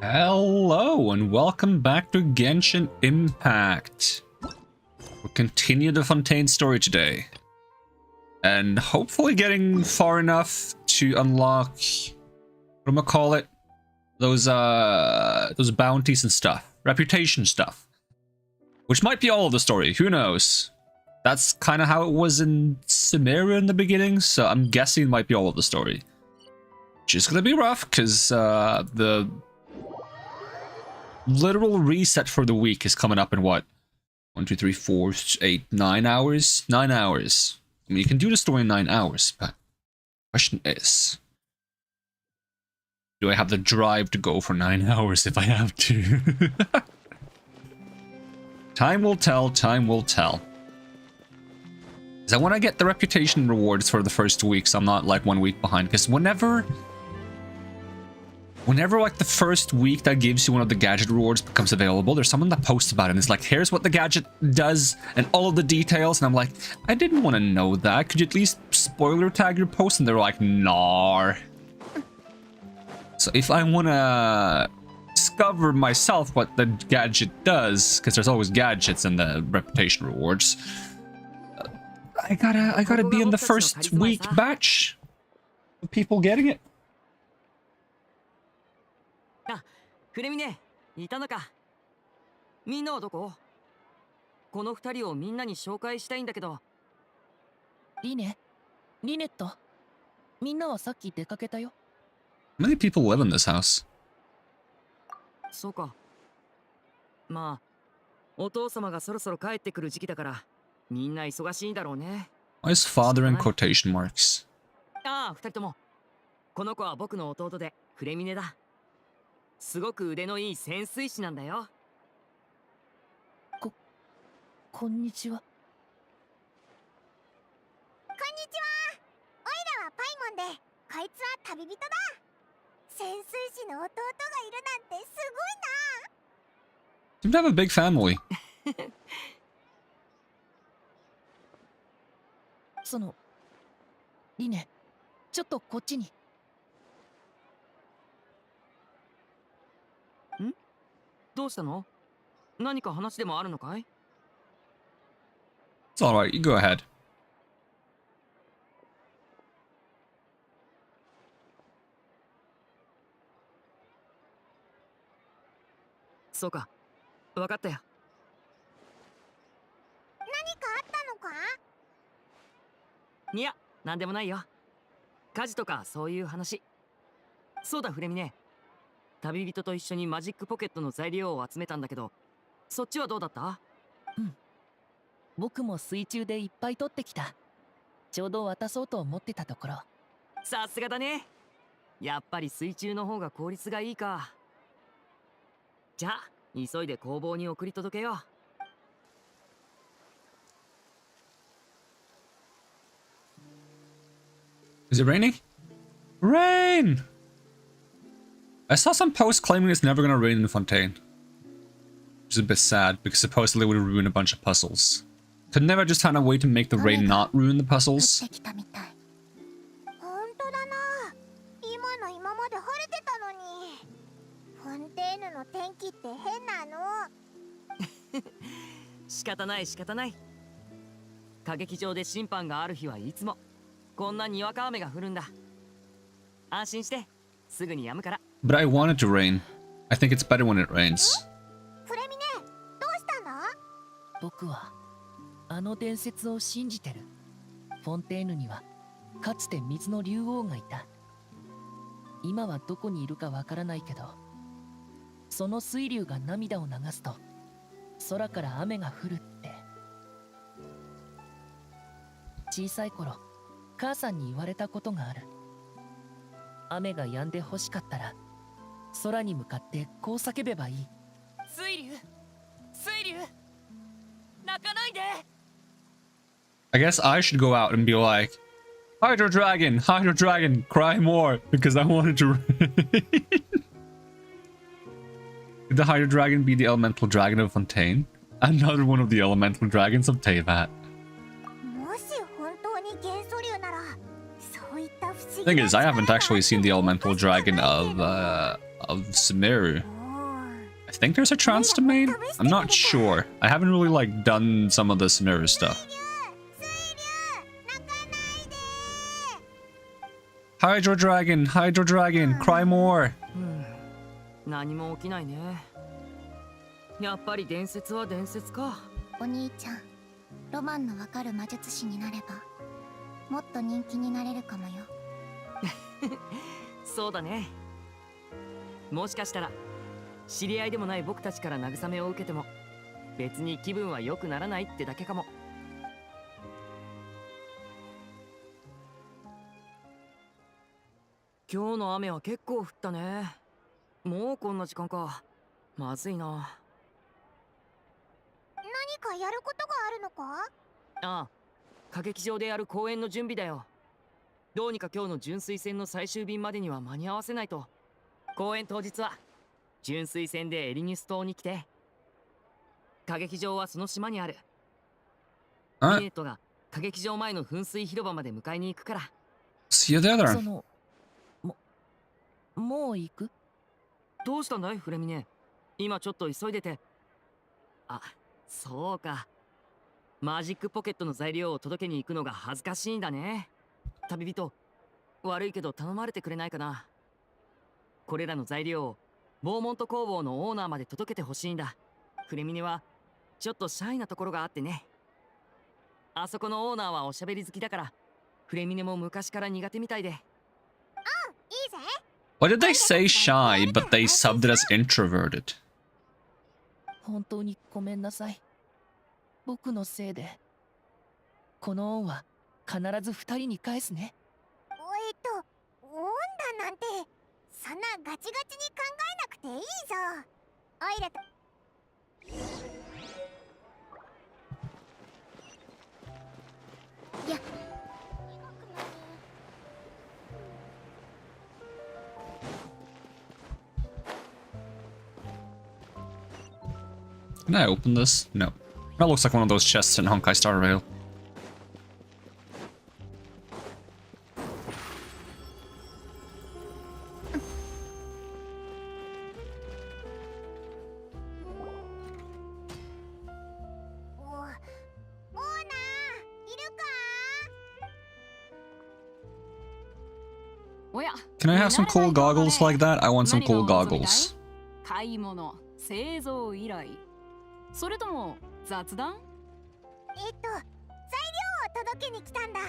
Hello and welcome back to Genshin Impact. We'll continue the Fontaine story today. And hopefully getting far enough to unlock, what am I call it? Those bounties and stuff. Reputation stuff. Which might be all of the story, who knows? That's kind of how it was in Sumeru in the beginning, so I'm guessing it might be all of the story. Which is gonna be rough, because the literal reset for the week is coming up in what? 1, 2, 3, 4, 8, 9 hours? 9 hours. I mean, you can do the story in 9 hours, but the question is, do I have the drive to go for 9 hours if I have to? Time will tell, time will tell. Because I want to get the reputation rewards for the first week, so I'm not like 1 week behind, because whenever like the first week that gives you one of the gadget rewards becomes available, there's someone that posts about it and it's like, here's what the gadget does and all of the details, and I'm like, I didn't want to know that. Could you at least spoiler tag your post? And they're like, nah. So if I want to discover myself what the gadget does, because there's always gadgets in the reputation rewards, I gotta be in the first week batch of people getting it. フレミネ、いたのか。みんなはどこ？この二人をみんなに紹介したいんだけど。リネット。みんなはさっき出かけたよ。How many people live in this house? そうか。まあ、お父様がそろそろ帰ってくる時期だから、みんな忙しいんだろうね。Why is father in quotation marks? ああ、二人とも。この子は僕の弟でフレミネだ。すごく腕のいい潜水士なんだよ。こんにちは。こんにちは。オイラはパイモンで、こいつは旅人だ。潜水士の弟がいるなんてすごいな。 Seem to have a big family. そのリネ、ちょっとこっちに。ん？どうしたの？何か話でもあるのかい？ It's alright, you go ahead. そうか、わかったよ。何かあったのか？いや、なんでもないよ。家事とかそういう話。そうだフレミネ。旅人と一緒にマジックポケットの材料を集めたんだけど、そっちはどうだった？うん。僕も水中でいっぱい取ってきた。ちょうど渡そうと思ってたところ。さすがだね。やっぱり水中の方が効率がいいか。じゃあ、急いで工房に送り届けよう。Is it raining? Rain! I saw some posts claiming it's never gonna rain in Fontaine. Which is a bit sad, because supposedly it would ruin a bunch of puzzles. Could never just find a way to make the rain not ruin the puzzles? 本当だな。今の今まで晴れてたのに。フォンテーヌの天気って変なの。仕方ない仕方ない。歌劇場で審判がある日はいつもこんなにわか雨が降るんだ。安心して、すぐに止むから。But I want it to rain. I think it's better when it rains. フレミネ、どうしたの？僕はあの伝説を信じてる。フォンテーヌにはかつて水の竜王がいた。今はどこにいるかわからないけど、その水流が涙を流すと空から雨が降るって。小さい頃、母さんに言われたことがある。雨が止んで欲しかったら空に向かってこう叫べばいい。水流、水流、泣かないで。 I guess I should go out and be like, Hydro Dragon, cry more, because I want it to rain. Could the Hydro Dragon be the elemental dragon of Fontaine? Another one of the elemental dragons of Teyvat. もし本当に元素竜なら、そういった不思議な。 Thing is, I haven't actually seen the elemental dragon of Sumeru. I think there's a trans domain. I'm not sure. I haven't really like done some of the Sumeru stuff. 水流泣かないで。 Hydro Dragon, Hydro Dragon, cry more. 何も起きないね。やっぱり伝説は伝説か。お兄ちゃん、ロマンのわかる魔術師になればもっと人気になれるかもよ。そうだね。もしかしたら知り合いでもない僕たちから慰めを受けても別に気分は良くならないってだけかも。今日の雨は結構降ったね。もうこんな時間か。まずいな。何かやることがあるのか？ああ、歌劇場でやる公演の準備だよ。どうにか今日の純粋戦の最終便までには間に合わせないと。公演当日は純粋戦でエリニュス島に来て。歌劇場はその島にある。リネットが歌劇場前の噴水広場まで迎えに行くから。See you there. その、もう行く？どうしたんだいフレミネ。今ちょっと急いでて。あ、そうか。マジックポケットの材料を届けに行くのが恥ずかしいんだね。旅人、悪いけど頼まれてくれないかな。これらの材料をボーモント工房のオーナーまで届けてほしいんだ。フレミネはちょっとシャイなところがあってね。あそこのオーナーはおしゃべり好きだからフレミネも昔から苦手みたいで。いいぜ。 Why did they say shy, but they subbed it as introverted? 本当にごめんなさい。僕のせいで。この恩は必ず二人に返すね。オンだなんてそんなガチガチに考えなくていいぞ。オイラといや Can I open this? No. That looks like one of those chests in Honkai Star Rail. オーナーいるか？ おや、 Can I have some cool goggles like that? I want some cool goggles. 買い物、製造依頼。それとも雑談？材料を届けに来たんだ。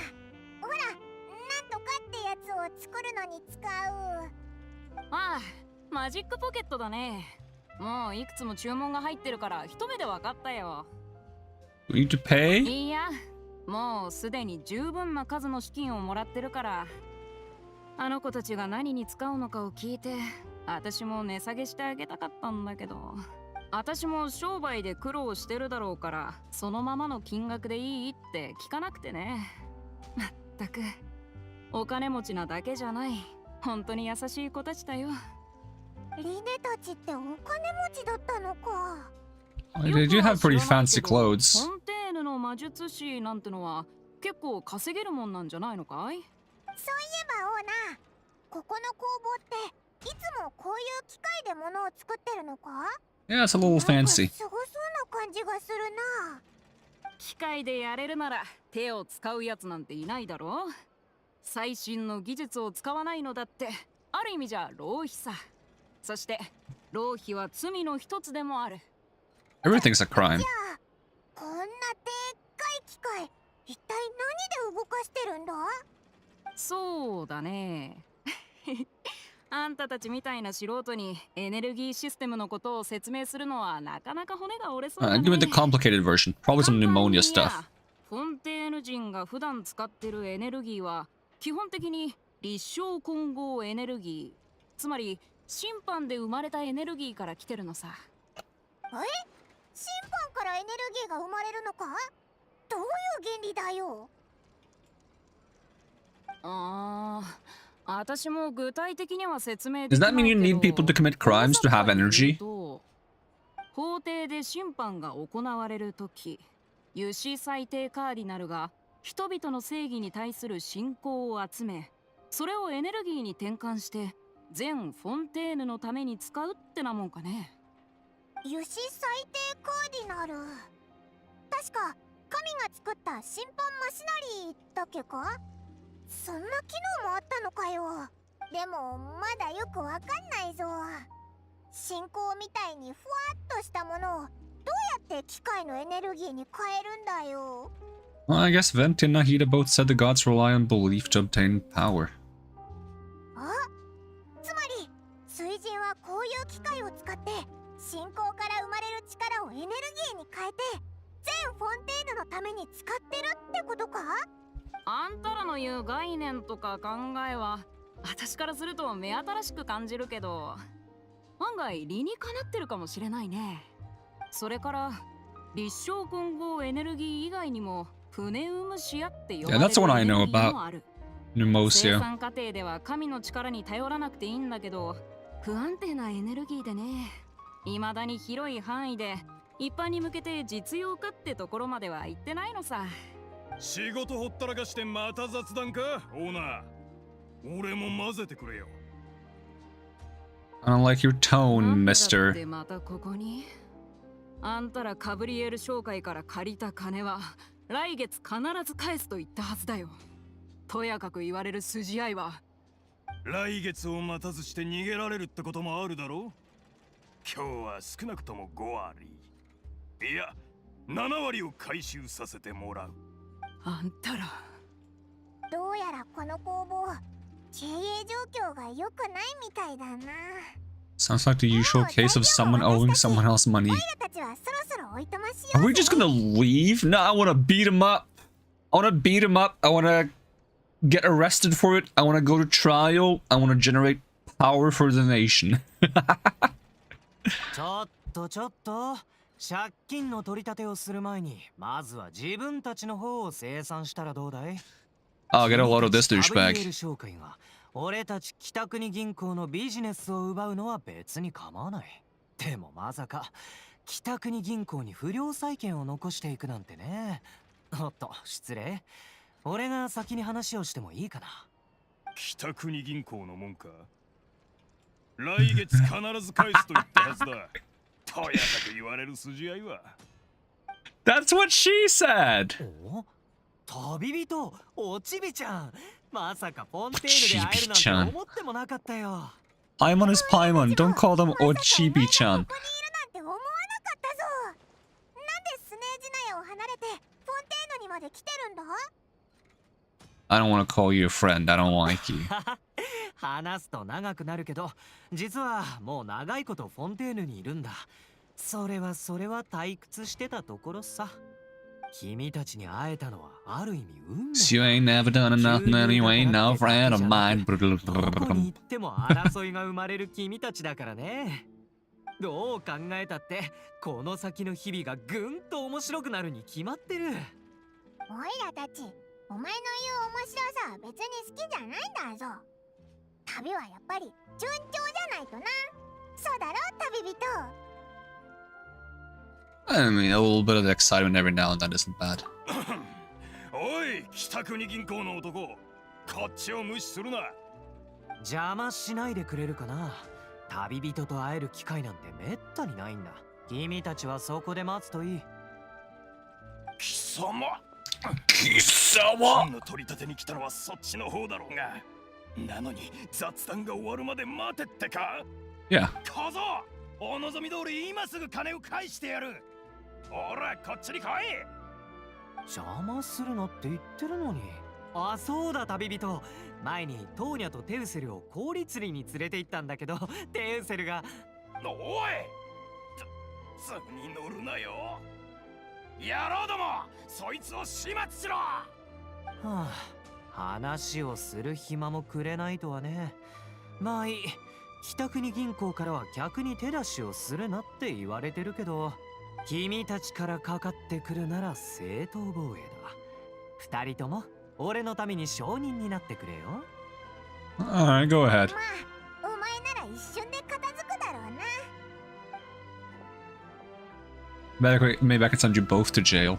ほら、なんとかってやつを作るのに使う。ああ、マジックポケットだね。もういくつも注文が入ってるから一目で分かったよ。We need to pay? いや、もうすでに十分な数の資金をもらってるから。あの子たちが何に使うのかを聞いて、私も値下げしてあげたかったんだけど。私も商売で苦労してるだろうからそのままの金額でいいって聞かなくてね。まったくお金持ちなだけじゃない、本当に優しい子たちだよ。リネたちってお金持ちだったのか。They do have pretty fancy フォ clothes. ンテーヌの魔術師なんてのは結構稼げるもんなんじゃないのかい？そういえばオーナー、ここの工房っていつもこういう機械で物を作ってるのか？ Yeah, it's a little なんか fancy. すごそうな感じがするな。機械でやれるなら手を使うやつなんていないだろう。最新の技術を使わないのだってある意味じゃ浪費さ。そして浪費は罪の一つでもある。 Everything's a crime. じゃあこんなでっかい機械一体何で動かしてるんだ？そうだね。あんたたちみたいな素人にエネルギーシステムのことを説明するのはなかなか骨が折れそうだね。Give me the complicated version. Probably some pneumonia stuff. フォンテーヌ人が普段使ってるエネルギーは基本的に立証混合エネルギー、つまり審判で生まれたエネルギーから来てるのさ。審判からエネルギーが生まれるのか？どういう原理だよ？私も具体的には説明でき Does ない that mean you け need ど、 people to commit crimes to have energy? 法廷で審判が行われるとき、ユシ最低カーディナルが人々の正義に対する信仰を集め、それをエネルギーに転換して全フォンテーヌのために使うってなもんかね。油脂最低カーディナル。確か神が作った審判マシナリーだっけか。そんな機能もあったのかよ。でもまだよくわかんないぞ。信仰みたいにふわっとしたものをどうやって機械のエネルギーに変えるんだよ。Well, I guess Venti and Nahida both said the gods rely on belief to obtain power. あ、つまり水神はこういう機械を使って信仰から生まれる力をエネルギーに変えて全フォンテーヌのために使ってるってことか。あんたらの言う概念とか考えは私からすると目新しく感じるけど、案外理にかなってるかもしれないね。それから立証混合エネルギー以外にもプネウムシアって呼ばれる Yeah, that's what I know エネルギー about もある。 Pneumosia. 生産過程では神の力に頼らなくていいんだけど、不安定なエネルギーでね、未だに広い範囲で一般に向けて実用化ってところまでは行ってないのさ。仕事ほったらかしてまた雑談か、オーナー。俺も混ぜてくれよ。I don't like your tone, なんだっ mister. てまたここに。あんたらカブリエル商会から借りた金は来月必ず返すと言ったはずだよ。とやかく言われる筋合いは。来月を待たずして逃げられるってこともあるだろう。今日は少なくとも5割。いや、7割を回収させてもらう。あんたら。どうやらこの工房経営状況が良くないみたいだな。 Sounds like the usual case of someone owing someone else money. オイラたちはそろそろおいとましよ Are う we ぜ。 just gonna leave? No, I wanna beat him up. I wanna beat him up. I wanna get arrested for it. I wanna go to trial. I wanna generate power for the nation. ちょっと借金の取り立てをする前にまずは自分たちの方を清算したらどうだい。 I'll get a load of this カブリエ douchebag. ル商会が俺たち北国銀行のビジネスを奪うのは別に構わない。でもまさか北国銀行に不良債権を残していくなんてね。おっと失礼。俺が先に話をしてもいいかな。北国銀行のもんか。来月必ず返すと言ったはずだ。とやかく言われる筋合いは。That's what she said. お、旅人おちびちゃん。まさかフォンテーヌで会えるなんて思ってもなかったよ。Paimon is Paimon. Don't call them Ochibi-chan. ここにいるなんて思わなかったぞ。なんでスネージナヤを離れてフォンテーヌにまで来てるんだ。 I don't want to call you a friend. I don't like you. 話すと長くなるけど、実はもう長いことフォンテーヌにいるんだ。それは退屈してたところさ。君たちに会えたのはある意味運命。 So you ain't never done enough, and you ain't no friend of mine. どこに行っても争いが生まれる君たちだからね。どう考えたってこの先の日々がぐんと面白くなるに決まってる。オイラたちお前の言う面白さは別に好きじゃないんだぞ。旅はやっぱり順調じゃないとな。そうだろ旅人。 I mean, a little bit of excitement every now and then isn't bad. おい、北国銀行の男、こっちを無視するな。邪魔しないでくれるかな。旅人と会える機会なんてめったにないんだ。君たちはそこで待つといい。貴様貴様金の取り立てに来たのはそっちの方だろうが。なのに雑談が終わるまで待てってか。 Yeah. 小僧、お望み通り今すぐ金を返してやる。ほらこっちに来い。邪魔するなって言ってるのに。あ、そうだ旅人。前にトーニャとテウセルを氷釣りに連れて行ったんだけど、テウセルがおい、図に乗るなよ。野郎ども、そいつを始末しろ。はあ、話をする暇もくれないとはね。まあいい。北国銀行からは客に手出しをするなって言われてるけど、君たちからかかってくるなら正当防衛だ。二人とも俺のために証人になってくれよ。Alright, go ahead. まあお前なら一瞬で片付くだろうな。 Maybe I can send you both to jail.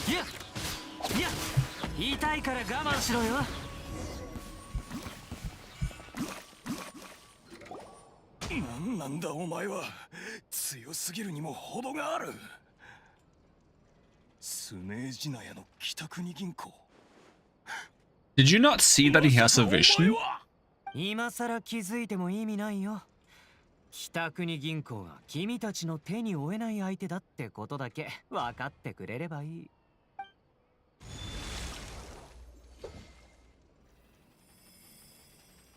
いや、痛いから我慢しろよ。なんだお前は。強すぎるにも程がある。スメージナヤの北国銀行。 Did you not see that he has a vision? 今さら気づいても意味ないよ。北国銀行が君たちの手に負えない相手だってことだけ分かってくれればいい。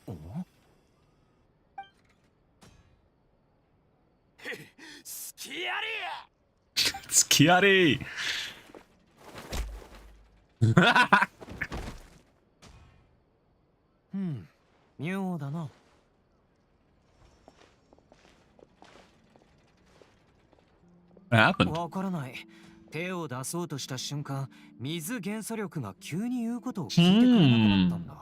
お？スキアリスキアリ妙だな。What happened? わからない。手を出そうとした瞬間、水元素力が急に言うことを聞いてくれなくなったんだ。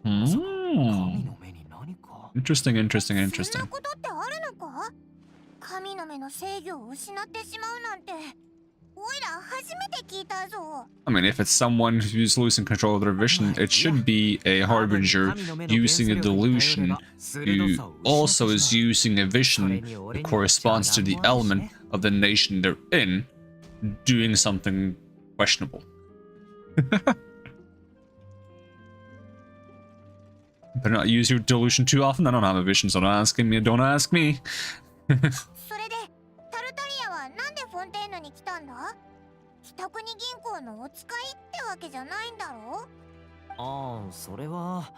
まさか神の目に何か。Interesting, interesting, そんな interesting. ことってあるのか？神の目の制御を失ってしまうなんて、おいら初めて聞いたぞ。 I mean, if it's someone who's losing control of their vision, it should be a harbinger using a delusion who also is using a vision that corresponds to the element of the nation they're in, doing something questionable. Better not use your delusion too often. I don't have a vision, so don't ask me. Don't ask me. それでタルタリアはなんでフォンテーヌに来たんだ？北国銀行のお使いってわけじゃないんだろ？ああ、それは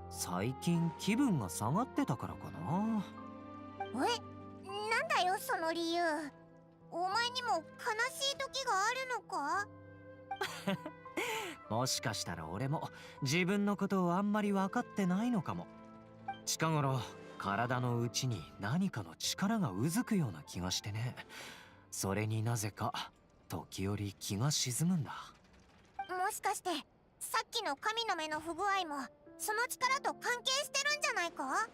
最近気分が下がってたからかな。え、なんだよその理由。お前にも悲しい時があるのか？もしかしたら俺も自分のことをあんまり分かってないのかも。近頃体の内に何かの力がうずくような気がしてね。それになぜか時折気が沈むんだ。もしかしてさっきの神の目の不具合もその力と関係してるんじゃないか？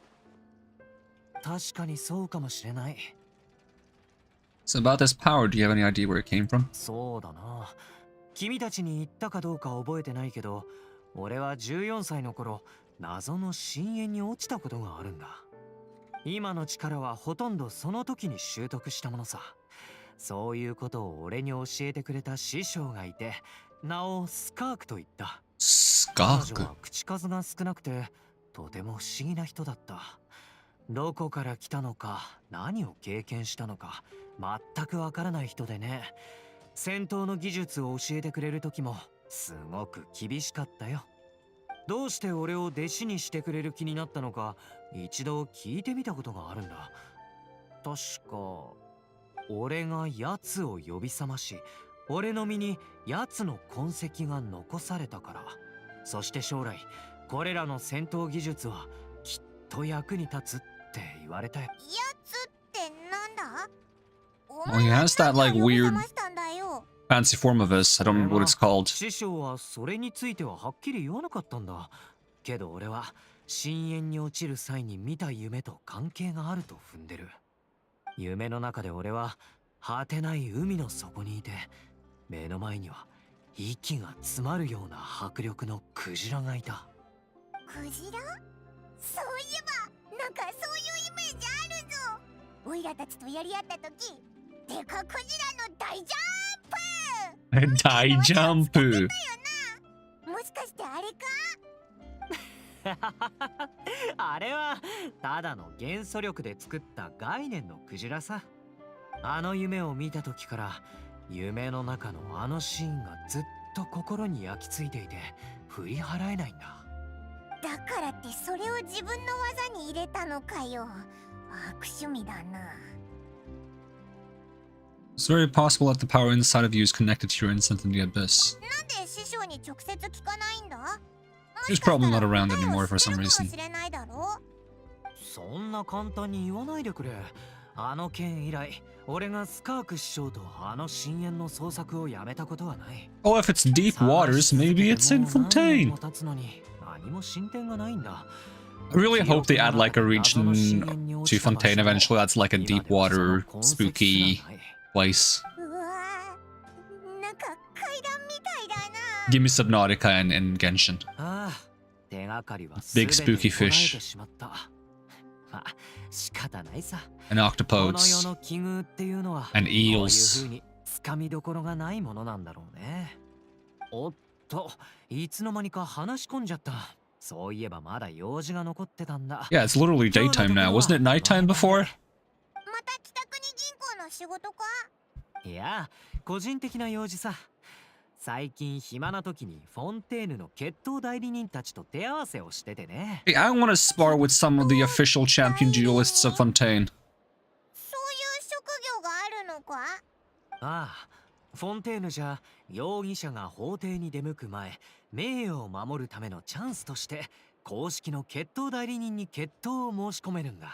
確かにそうかもしれない。 So about this power, do you have any idea where it came from? そうだな。君たちに言ったかどうか覚えてないけど、俺は14歳の頃、謎の深淵に落ちたことがあるんだ。今の力はほとんどその時に習得したものさ。そういうことを俺に教えてくれた師匠がいて、名をスカークと言った。彼女 Skak. は口数が少なくて、とても不思議な人だった。どこから来たのか、何を経験したのか、全くわからない人でね。戦闘の技術を教えてくれる時もすごく厳しかったよ。どうして俺を弟子にしてくれる気になったのか一度聞いてみたことがあるんだ。確か俺が奴を呼び覚まし、俺の身に奴の痕跡が残されたから。そして将来これらの戦闘技術はきっと役に立つって言われたよ。やつってなんだ？ Well, he has that like weird fancy form of his. I don't remember what it's called. 師匠はそれについてははっきり言わなかったんだ。けど俺は深淵に落ちる際に見た夢と関係があると踏んでる。夢の中で俺は果てない海の底にいて、目の前には息が詰まるような迫力のクジラがいた。クジラ？そういえばなんかそういうイメージあるぞ。オイラたちとやり合った時、デカクジラの大ジャンプ！大ジャンプ。もしかしてあれか？あれはただの元素力で作った概念のクジラさ。あの夢を見た時から夢の中のあのシーンがずっと心に焼き付いていて振り払えないんだ。だからってそれを自分の技に入れたのかよ。悪趣味だな。 It's very possible that the power inside of you is connected to your instinct in the abyss. なんで師匠に直接聞かないんだ？ He's probably not around anymore for some reason. そんな簡単に言わないでくれ。あの件以来、俺がスカーク師匠とあの深淵の捜索をやめたことはない。 Oh, if it's deep waters, maybe it's in Fontaine. 何も進展がないんだ。 I really hope they add like a region to Fontaine eventually that's like a deep water, spooky place. うわー、なんか階段みたいだな。 Give me Subnautica and Genshin. ああ、手がかりは Big spooky 全て捉え fish. てしまった。まあ仕方ないさ。 and この世 octopodes の奇遇っていうのは and こういう eels. 風につかみどころがないものなんだろうね。おっと、いつの間にか話し込んじゃった。そういえばまだ用事が残ってたんだ。 Yeah, it's literally daytime now. Wasn't it nighttime before? また北国銀行の仕事か？いや、個人的な用事さ。最近暇な時にフォンテーヌの決闘代理人たちと手合わせをしててね。 Hey, I want to spar with some of the official champion duelists of Fontaine. そういう職業があるのか？ああ、フォンテーヌじゃ容疑者が法廷に出向く前、名誉を守るためのチャンスとして公式の決闘代理人に決闘を申し込めるんだ。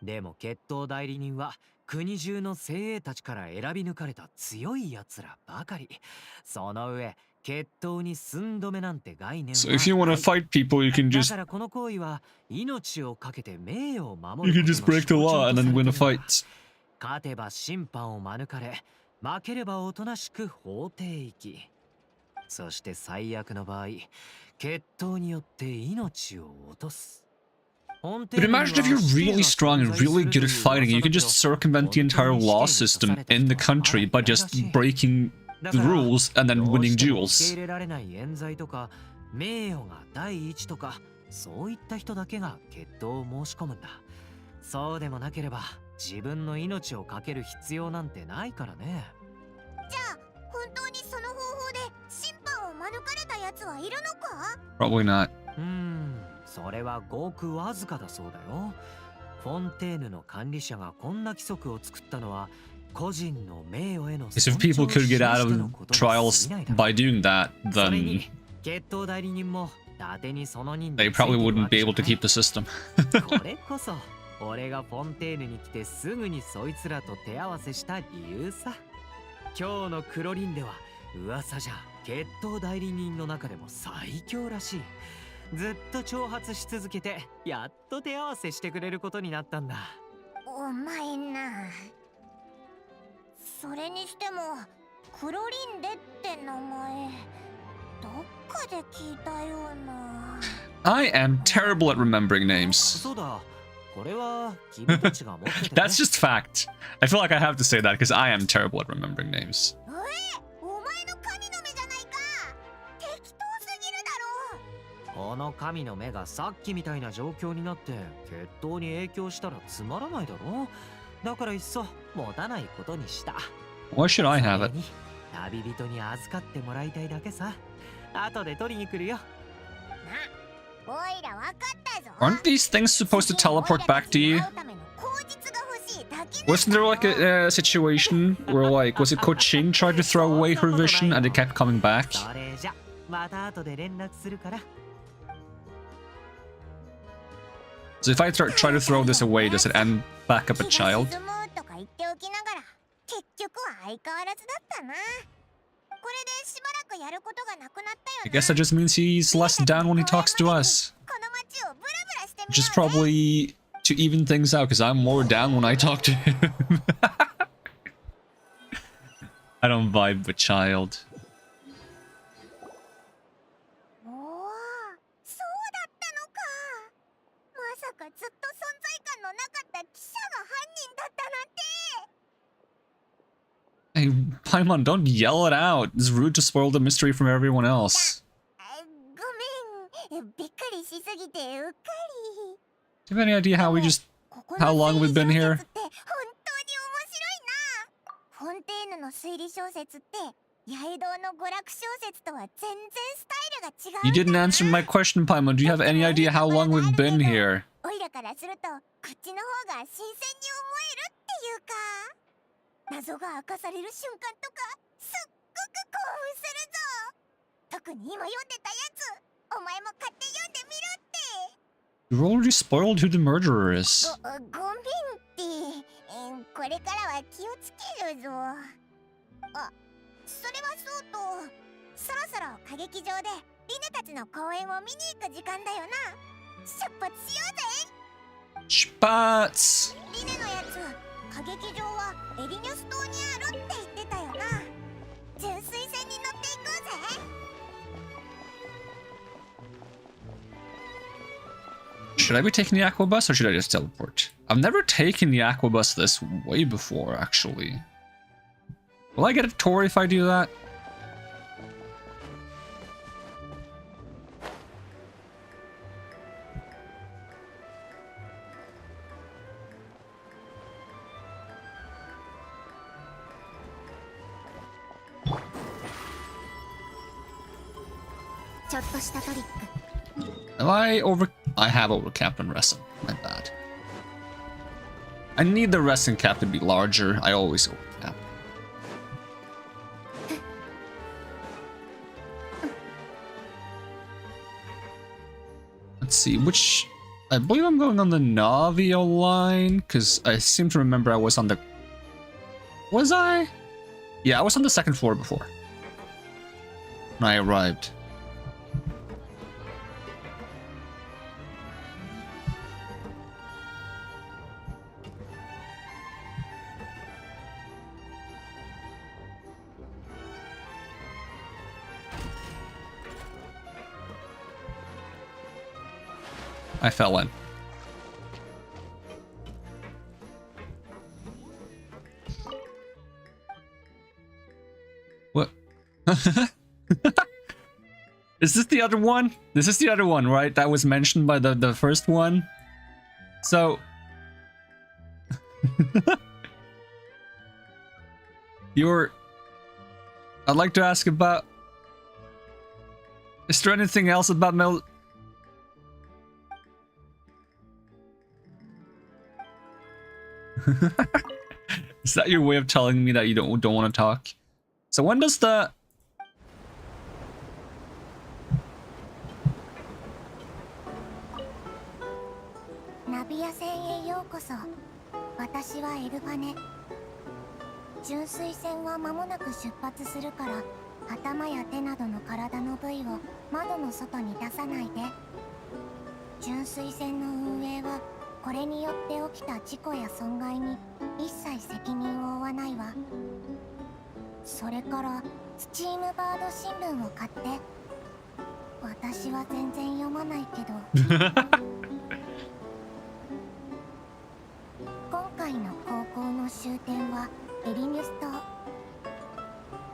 でも決闘代理人は国中の精鋭たちから選び抜かれた強い奴らばかり。その上、決闘に寸止めなんて概念は So if you want な to い。 fight people, you can だ just からこの行為は命をかけて名誉を守 you る can こと just の break the 象徴 law と and さ then れ win て a るんだ。 fight. 勝てば審判を免れ、負ければおとなしく法廷行き。そして最悪の場合、決闘によって命を落とす。 But imagine if you're really strong and really good at fighting, you can just circumvent the entire law system in the country by just breaking the rules and then winning 受け duels. 入れられない冤罪とか名誉が第一とか、そういった人だけが決闘を申し込むんだ。そうでもなければ自分の命を懸ける必要なんてないからね。じゃあ本当にその方法で審判を免れたやつはいるのか？ Probably not. それはごくわずかだそうだよ。フォンテーヌの管理者がこんな規則を作ったのは個人の名誉への Because if people could get out of trials by doing that, それ then に決闘代理人も伊達にその任 they probably wouldn't be able to keep the system. これこそ俺がフォンテーヌに来てすぐにそいつらと手合わせした理由さ。今日のクロリンでは噂じゃ決闘代理人の中でも最強らしい。ずっと挑発し続けてやっと手合わせしてくれることになったんだ。お前な。それにしてもクロリンデって名前どっかで聞いたような。 I am terrible at remembering names. そうだ、これは君たちが持ってて、ね、That's just fact. I feel like I have to say that because I am terrible at remembering names. お前の神の目じゃないか。適当すぎるだろ。この神の目がさっきみたいな状況になって決闘に影響したらつまらないだろ。だからいっそ持たないことにした。 Why should I have それ it? に旅人に預かってもらいたいだけさ。後で取りに来るよ。おいらわかったぞ。 Aren't these things supposed to teleport back to you? Wasn't there like a situation where like, was it Cochin tried to throw away her vision and it kept coming back? それじゃまた後で連絡するから。 So if I try to throw this away, does it end back up a child? 結局は相変わらずだったな。これでしばらくやることがなくなったよな。 I guess that just means he's less down when he talks to us. この街をブラブラしてみようぜ。 Which is probably to even things out because I'm more down when I talk to him. I don't vibe with child. おお、そうだったのか。まさかずっと存在感のなかった記者が犯人だったなんて。 Hey, Paimon, don't yell it out. It's rude to spoil the mystery from everyone else. ごめん、びっくりしすぎてうっかり。 Do you have any idea how how long we've been here? 本当に面白いな。フォンテーヌの推理小説って八重堂の娯楽小説とは全然スタイルが違う。 You didn't answer my question, Paimon. Do you have any idea how long we've been here? オイラからするとこっちの方が新鮮に思えるっていうか、謎が明かされる瞬間とかすっごく興奮するぞ。特に今読んでたやつ、お前も買って読んでみろって。 You already spoiled who the murderer is. ごめんって、これからは気をつけるぞ。あ、それはそうと、そろそろ歌劇場でリネたちの公演を見に行く時間だよな。出発しようぜ。 Spats! リネのやつ、歌劇場はエリニョス島にあるって言ってたよな。純粋船に乗っていこうぜ。Should I be taking the aqua bus or should I just teleport? I've never taken the aqua bus this way before, actually. Will I get a tour if I do that? I have overcapped on wrestling. My bad. I need the wrestling cap to be larger. I always overcap. Let's see, which... I believe I'm going on the Navio line, because I seem to remember I was on the... Was I? Yeah, I was on the second floor before. When I arrived. I fell in. What? Is this the other one? This is the other one, right? That was mentioned by the first one. So... I'd like to ask about... Is there anything else about Mel... Is that your way of telling me that you don't want to talk? So when does the... Nabia線へようこそ。私はエルバネ。純粋船は間もなく出発するから、頭や手などの体の部位を窓の外に出さないで。純粋船の運営はこれによって起きた事故や損害に一切責任を負わないわ。それからスチームバード新聞を買って。私は全然読まないけど。今回の航行の終点はエリニュス島。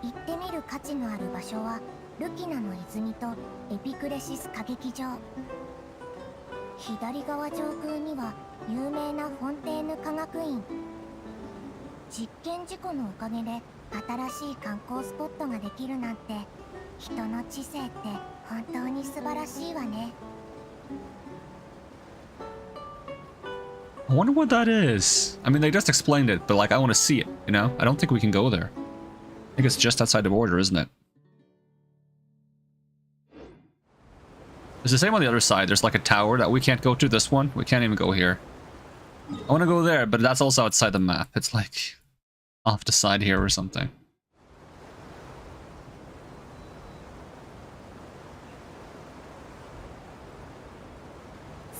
行ってみる価値のある場所はルキナの泉とエピクレシス歌劇場。左側上空には有名なフォンテーヌ科学院。実験事故のおかげで新しい観光スポットができるなんて、人の知性って本当に素晴らしいわね。I wonder what that is. I mean, they just explained it, but like, I want to see it, you know? I don't think we can go there. I think it's just outside the border, isn't it? It's the same on the other side. There's like a tower that we can't go to. This one, we can't even go here. I want to go there, but that's also outside the map. It's like off the side here or something.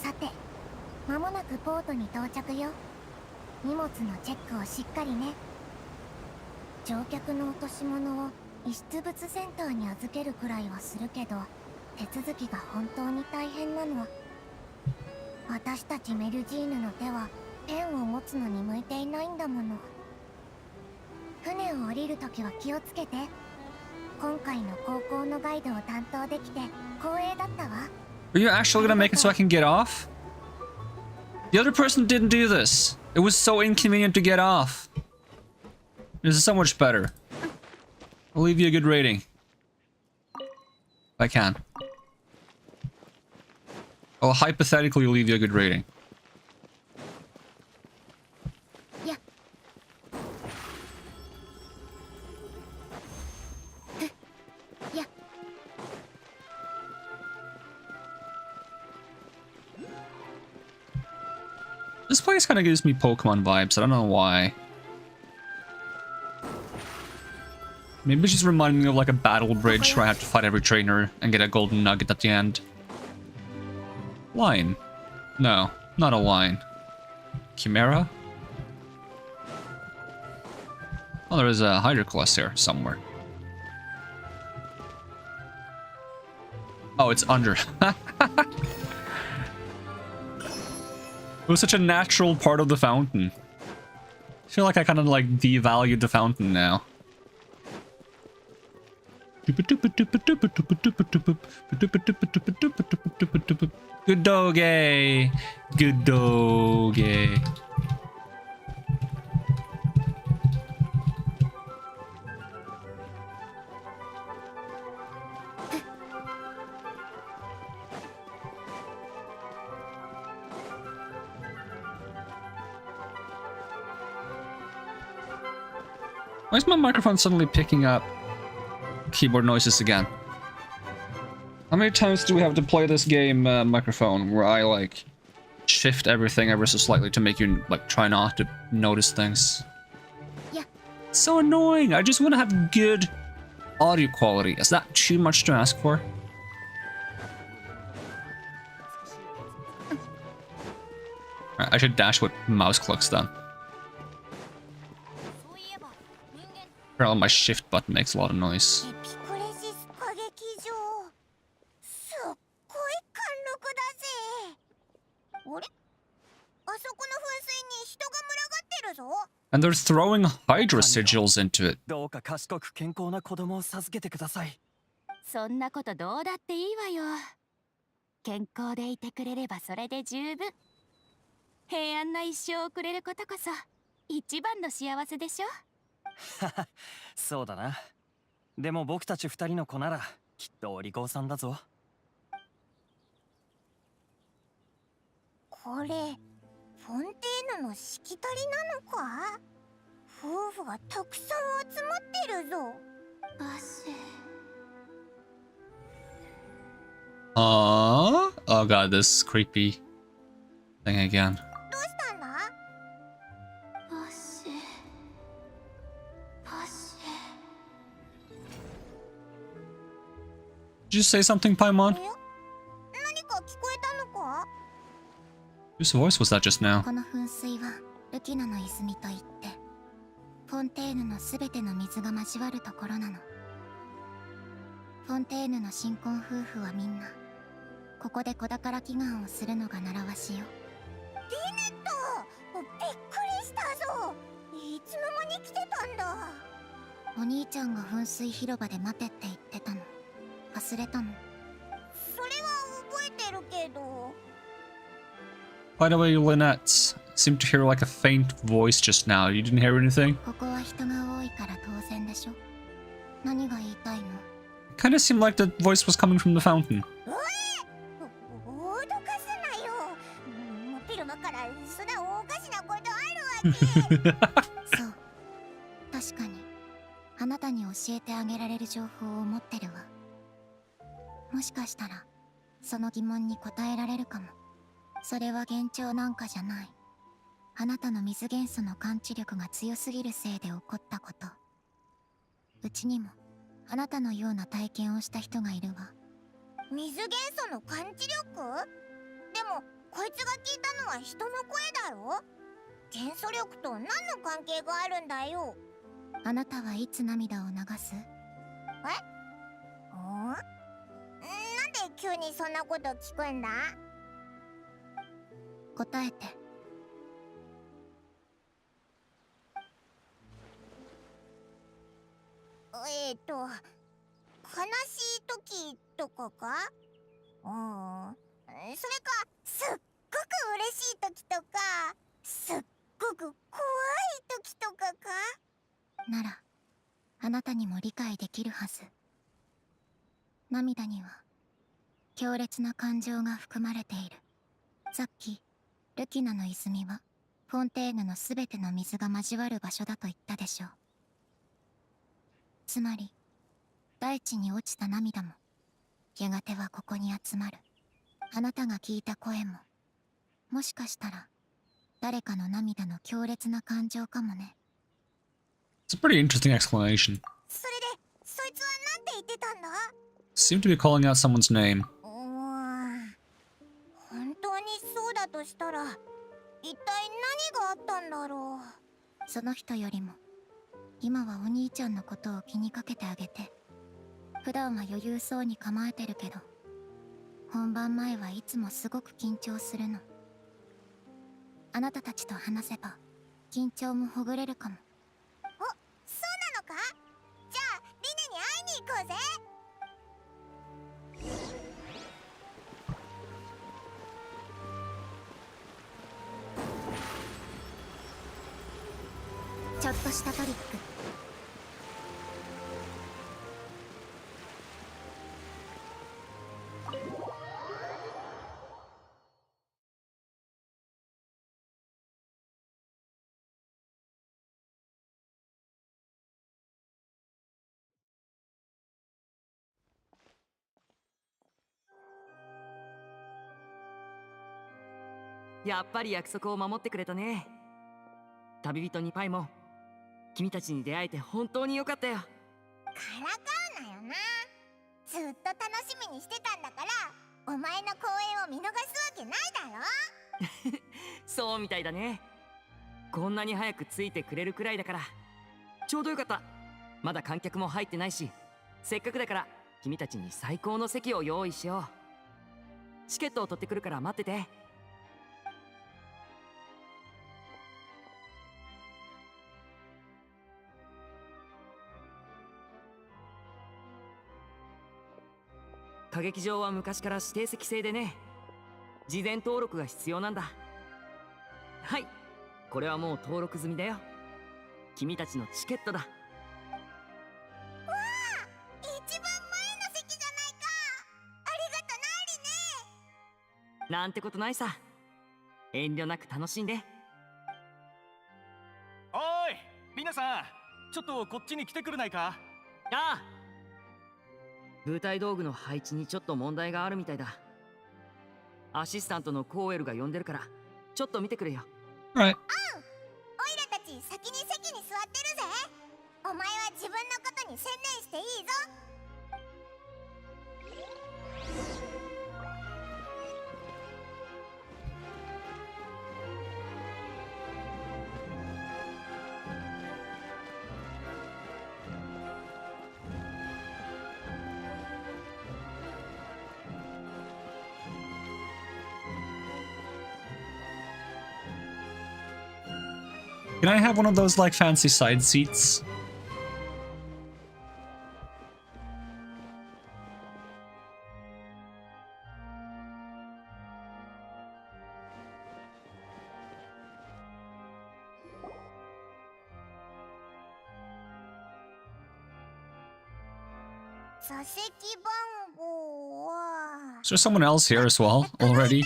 Sate, 間もなくポートに到着よ。荷物のチェックをしっかりね。乗客の落とし物を遺失物センターに預けるくらいはするけど、手続きが本当に大変なの。私たちメルジーヌの手はペンを持つのに向いていないんだもの。船を降りるときは気をつけて。今回の航行のガイドを担当できて光栄だったわ。Are you actually gonna make it so I can get off? The other person didn't do this. It was so inconvenient to get off. This is so much better. I'll leave you a good rating. If I can. I'll hypothetically leave you a good rating. Yeah. Yeah. This place kind of gives me Pokemon vibes. I don't know why. Maybe she's reminding me of like a battle bridge where I have to fight every trainer and get a golden nugget at the end. Line. No, not a line. Chimera? Oh, there is a Hydroclast here somewhere. Oh, it's under. It was such a natural part of the fountain. I feel like I kind of like devalued the fountain now. Good doggy. Good doggy. Why is my microphone suddenly picking up keyboard noises again? How many times do we have to play this game microphone where I like shift everything ever so slightly to make you like try not to notice things? Yeah. So annoying. I just want to have good audio quality. Is that too much to ask for? Alright, I should dash with mouse clicks then. Apparently my shift button makes a lot of noise. エピクレシス歌劇場すっごい貫禄だぜ。あれ、あそこの噴水に人が群がってるぞ。 And they're throwing Hydra sigils into it. どうか賢く健康な子供を授けてください。そんなことどうだっていいわよ。健康でいてくれればそれで十分。平安な一生を送れることこそ一番の幸せでしょ。そうだな。でも僕たち二人の子ならきっとお利口さんだぞ。これフォンテーヌのしきたりなのか。夫婦がたくさん集まってるぞ。Oh god, this creepy thing again. どうしたんだ。Did you say something, Paimon? 何か聞こえたのか。 Whose voice was that just now? この噴水はルキナの泉といって、フォンテーヌのすべての水が交わるところなの。フォンテーヌの新婚夫婦はみんなここで子宝祈願をするのが習わしよ。リネット、びっくりしたぞ。いつの間に来てたんだ。お兄ちゃんが噴水広場で待てって言ってたの。忘れたの。それは覚えてるけど。 By the way, Lynette, seemed to hear like a faint voice just now. You didn't hear anything? ここは人が多いから当然でしょ。何が言いたいの。 It kind of seemed like the voice was coming from the fountain. 脅かすなよ。もう昼間からそんなおかしなことあるわけ。そう、確かにあなたに教えてあげられる情報を持ってるわ。もしかしたらその疑問に答えられるかも。それは幻聴なんかじゃない。あなたの水元素の感知力が強すぎるせいで起こったこと。うちにもあなたのような体験をした人がいるわ。水元素の感知力？でもこいつが聞いたのは人の声だろ。元素力と何の関係があるんだよ。あなたはいつ涙を流す？なんで急にそんなこと聞くんだ？答えて。悲しい時とかか？それかすっごく嬉しい時とか、すっごく怖い時とかか？ならあなたにも理解できるはず。涙には強烈な感情が含まれている。さっきルキナの泉はフォンテーヌのすべての水が交わる場所だと言ったでしょう。つまり大地に落ちた涙もやがてはここに集まる。あなたが聞いた声ももしかしたら誰かの涙の強烈な感情かもね。 It's a pretty interesting explanation. それでそいつは何て言ってたんだ？ Seemed to be calling out someone's name. 本当にそうだとしたら一体何があったんだろう。その人よりも今はお兄ちゃんのことを気にかけてあげて。普段は余裕そうに構えてるけど本番前はいつもすごく緊張するの。あなたたちと話せば緊張もほぐれるかも。お、そうなのか？じゃあリネに会いに行こうぜ。ちょっとしたトリック。やっぱり約束を守ってくれたね。旅人にパイも君たちに出会えて本当によかったよ。からかうなよな。ずっと楽しみにしてたんだから、お前の公演を見逃すわけないだろ。そうみたいだね。こんなに早くついてくれるくらいだからちょうどよかった。まだ観客も入ってないし、せっかくだから君たちに最高の席を用意しよう。チケットを取ってくるから待ってて。歌劇場は昔から指定席制でね、事前登録が必要なんだ。はい、これはもう登録済みだよ。君たちのチケットだ。わあ、一番前の席じゃないか。ありがとなリネ。なんてことないさ。遠慮なく楽しんで。おいリナさん、ちょっとこっちに来てくれないか？ああ、舞台道具の配置にちょっと問題があるみたいだ。アシスタントのコーエルが呼んでるからちょっと見てくれよ。Right. オイラたち先に席に座ってるぜ。お前は自分のことに専念していいぞ。Can I have one of those like fancy side seats? Is there someone else here as well already?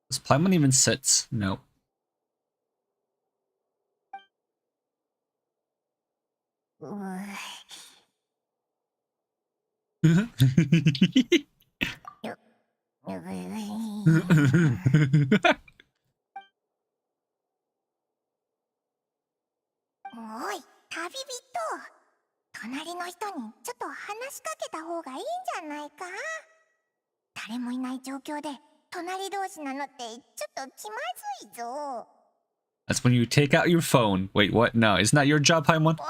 Does Paimon even sit? No.おい、旅人。隣の人にちょっと話しかけた方がいいんじゃないか？誰もいない状況で隣同士なのってちょっと気まずいぞ。That's when you take out your phone. Wait, what? No, isn't that your job, Paimon? お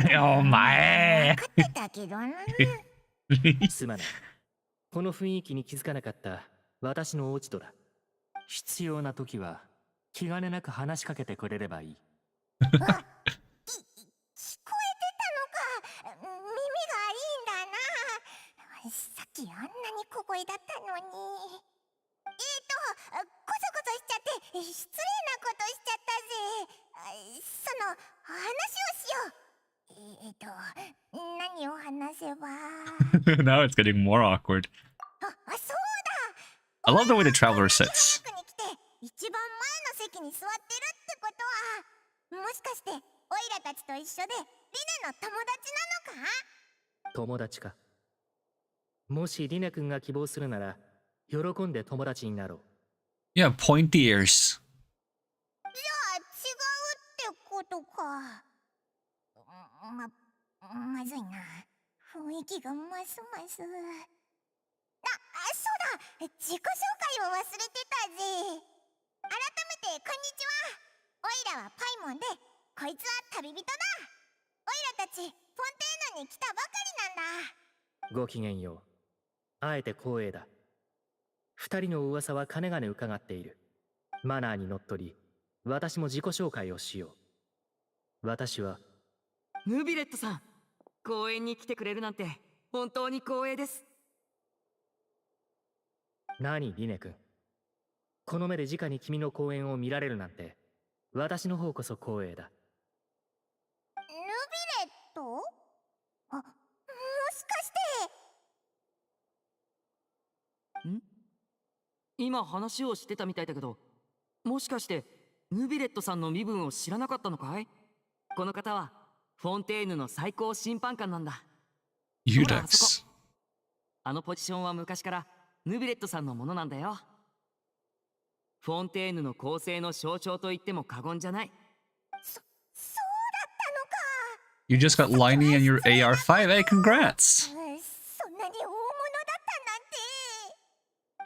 前。お前。分かってたけどな。すまない。この雰囲気に気づかなかった私の落ち度だ。必要な時は気兼ねなく話しかけてくれればいい。聞こえてたのか。耳がいいんだな。さっきあんなに小声だったのに。こそこそしちゃって失礼なことしちゃったぜ。その話をしよう。何を話せば。Now it's getting more awkward. そうだ。I love the way the traveler sits. 早くに来て一番前の席に座ってるってことは、もしかしてオイラたちと一緒でリネの友達なのか？友達か。もしリネ君が希望するなら喜んで友達になろう。Yeah, pointy ears. じゃあ違うってことか。まずいな。雰囲気がますます。そうだ、自己紹介を忘れてたぜ。改めてこんにちは。オイラはパイモンで、こいつは旅人だ。オイラたちフォンテーヌに来たばかりなんだ。ごきげんよう。あえて光栄だ。二人の噂はかねがね伺っている。マナーにのっとり、私も自己紹介をしよう。私はヌビレットさん、公園に来てくれるなんて本当に光栄です。何リネ君。この目で直に君の公演を見られるなんて、私の方こそ光栄だ。ヌビレット？もしかしてん？今話をしてたみたいだけど、もしかしてヌビレットさんの身分を知らなかったのかい？この方はフォンテーヌの最高審判官なんだ。ほらあそこ。 Udex. あのポジションは昔からヌビレットさんのものなんだよ。フォンテーヌの構成の象徴と言っても過言じゃない。そうだったのか。 You just got Liney and your AR5. Hey, congrats! そんなに大物だったなん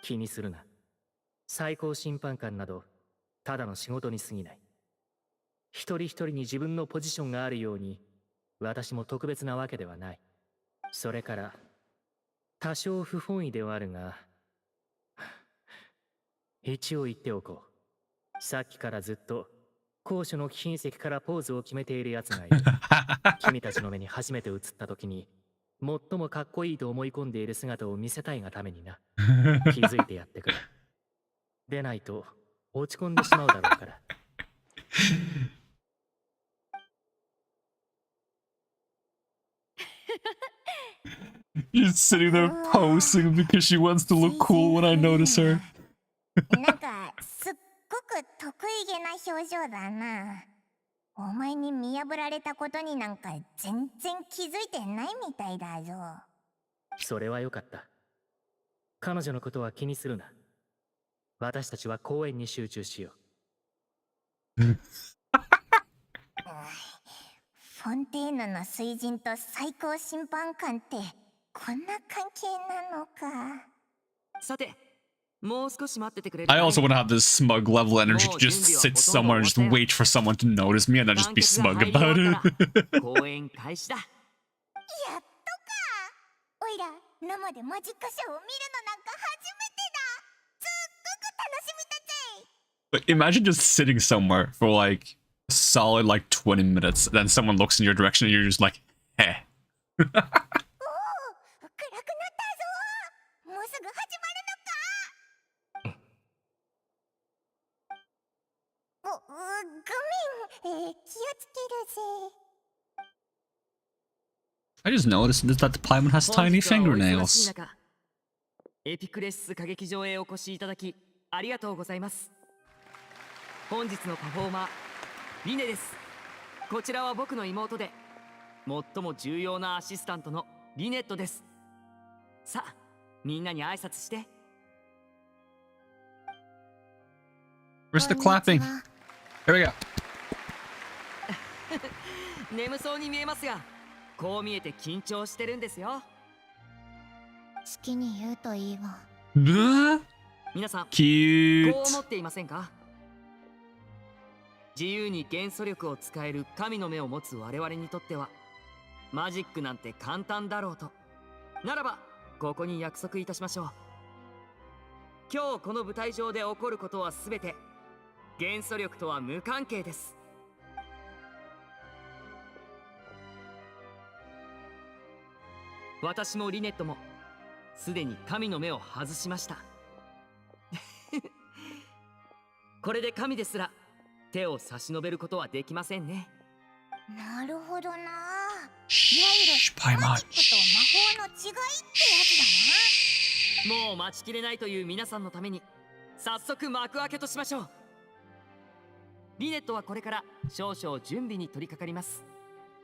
て。気にするな。最高審判官など、ただの仕事に過ぎない。一人一人に自分のポジションがあるように、私も特別なわけではない。それから、多少不本意ではあるが、一応言っておこう。さっきからずっと、高所の貴賓席からポーズを決めている奴がいる。君たちの目に初めて映った時に、最もかっこいいと思い込んでいる姿を見せたいがためにな。気づいてやってくれ。でないと、落ち込んでしまうだろうから。She's sitting there posing because she wants to look cool when I notice her. なんかすっごく得意げな表情だな。お前に見破られたことになんか全然気づいてないみたいだぞ。それはよかった。彼女のことは気にするな。私たちは公演に集中しよう。フォンテーヌの水人と最高審判官ってこんな関係なのか。さて、もう少し待っててくれる I also want to have this smug level energy to just sit somewhere and just wait for someone to notice me and then just be smug about it. 公演開始だ。やっとか。おいら生でマジックショーを見るのなんか初めてだ。すっごく楽しみだぜ。 But imagine just sitting somewhere for like a solid like 20 minutes, then someone looks in your direction and you're just like, eh. おお、暗くなったぞ。もうすぐ始まるのか。ごめん、気をつけるぜ。 I just noticed that the Paimon has tiny 本日はお忙しい fingernails. 中、エピクレシス歌劇場へお越しいただきありがとうございます。本日のパフォーマー、リネです。こちらは僕の妹で最も重要なアシスタントのリネットです。さあ、みんなに挨拶して。 Where's the clapping? Here we go. 眠そうに見えますが、こう見えて緊張してるんですよ。好きに言うといいわ。皆さん、こう Cute. 思っていませんか？自由に元素力を使える神の目を持つ我々にとっては、マジックなんて簡単だろうと。ならば、ここに約束いたしましょう。今日この舞台上で起こることはすべて、元素力とは無関係です。私もリネットも、すでに神の目を外しました。これで神ですら手を差し伸べることはできませんね。なるほどな。いわゆる Shh, マ Paimon. ジックと魔法の違いってやつだな。もう待ちきれないという皆さんのために早速幕開けとしましょう。リネットはこれから少々準備に取り掛かります。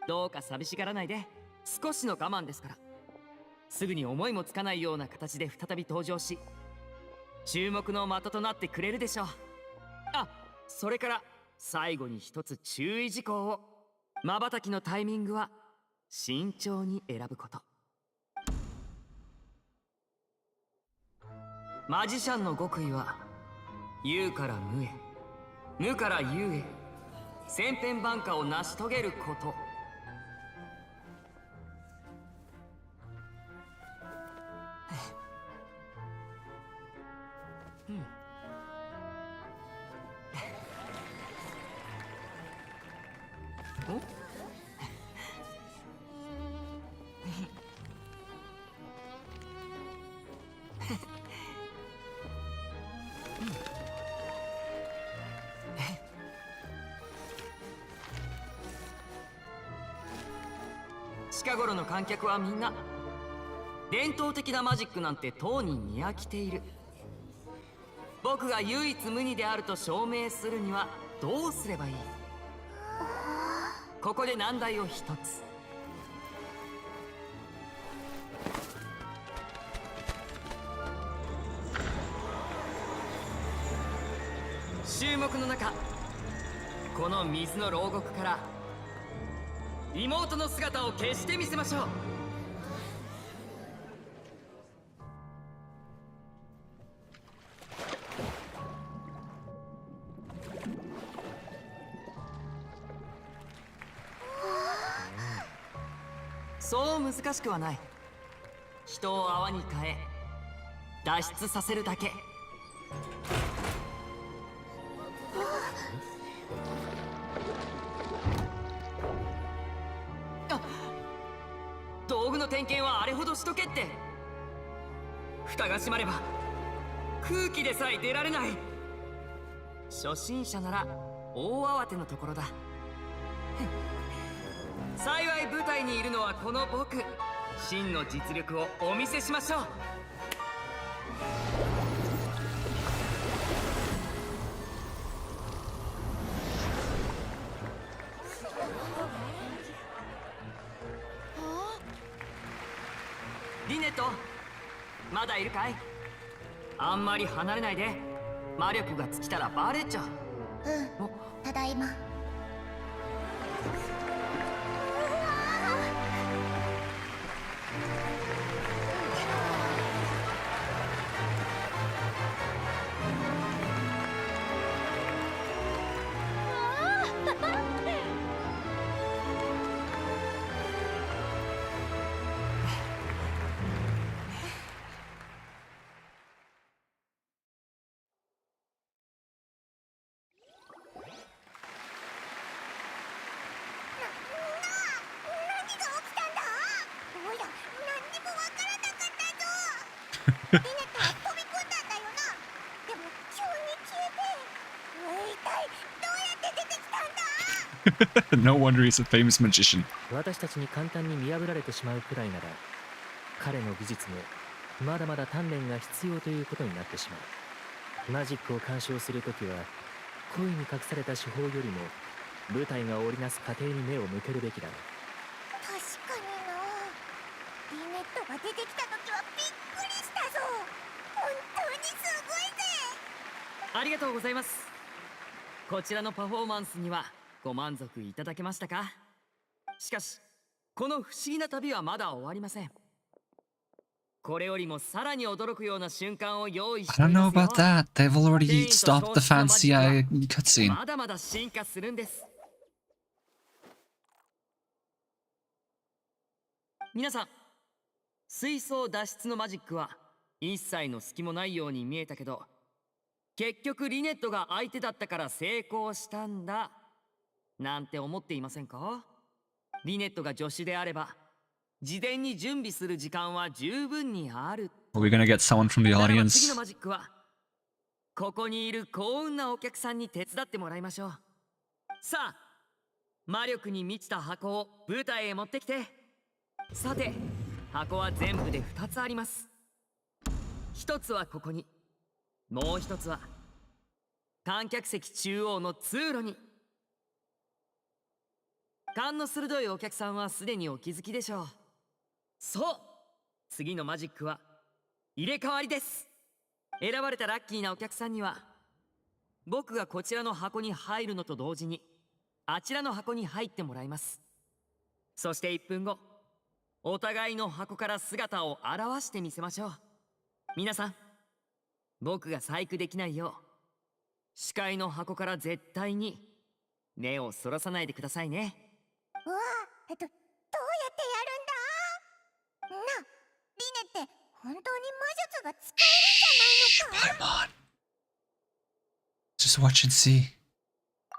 どうか寂しがらないで、少しの我慢ですから。すぐに思いもつかないような形で再び登場し、注目の的となってくれるでしょう。あ、それから最後に一つ注意事項を。瞬きのタイミングは慎重に選ぶこと。マジシャンの極意は、有から無へ、無から有へ、千変万化を成し遂げること。お近頃の観客はみんな伝統的なマジックなんてとうに見飽きている。僕が唯一無二であると証明するにはどうすればいい？ここで難題を一つ。注目の中、この水の牢獄から妹の姿を消してみせましょう。そう難しくはない。人を泡に変え脱出させるだけ。道具の点検はあれほどしとけって。蓋が閉まれば空気でさえ出られない。初心者なら大慌てのところだ。幸い舞台にいるのはこの僕。真の実力をお見せしましょう。リネット、まだいるかい？あんまり離れないで。魔力が尽きたらバレちゃう。ただいま。リネットは飛び込んだんだよな。でも急に消えて、一体どうやって出てきたんだ？ No wonder he's a famous magician. 私たちに簡単に見破られてしまうくらいなら、彼の技術もまだまだ鍛錬が必要ということになってしまう。マジックを鑑賞するときは、恋に隠された手法よりも舞台が織りなす過程に目を向けるべきだろう。確かにな。リネットが出てきた時はびっくりしたぞ。本当にすごいぜ。ありがとうございます。こちらのパフォーマンスにはご満足いただけましたか？しかしこの不思議な旅はまだ終わりません。これよりもさらに驚くような瞬間を用意し I てい don't ま know すよ。 about that. They've already stopped the fancy cutscene. まだまだ進化するんです。皆さん、水槽脱出のマジックは一切の隙もないように見えたけど、結局リネットが相手だったから成功したんだなんて思っていませんか？リネットが助手であれば事前に準備する時間は十分にある。 Are we gonna get someone from the ならば次 audience? のマジックはここにいる幸運なお客さんに手伝ってもらいましょう。さあ、魔力に満ちた箱を舞台へ持ってきて。さて、箱は全部で2つあります。1つはここに、もう1つは観客席中央の通路に。勘の鋭いお客さんはすでにお気づきでしょう。そう、次のマジックは入れ替わりです。選ばれたラッキーなお客さんには僕がこちらの箱に入るのと同時にあちらの箱に入ってもらいます。そして1分後、お互いの箱から姿を現してみせましょう。皆さん、僕が細工できないよう視界の箱から絶対に目をそらさないでくださいね。うわ、どうやってやるんだ？な、リネって本当に魔術が使えるんじゃないのか？ Just watch and see.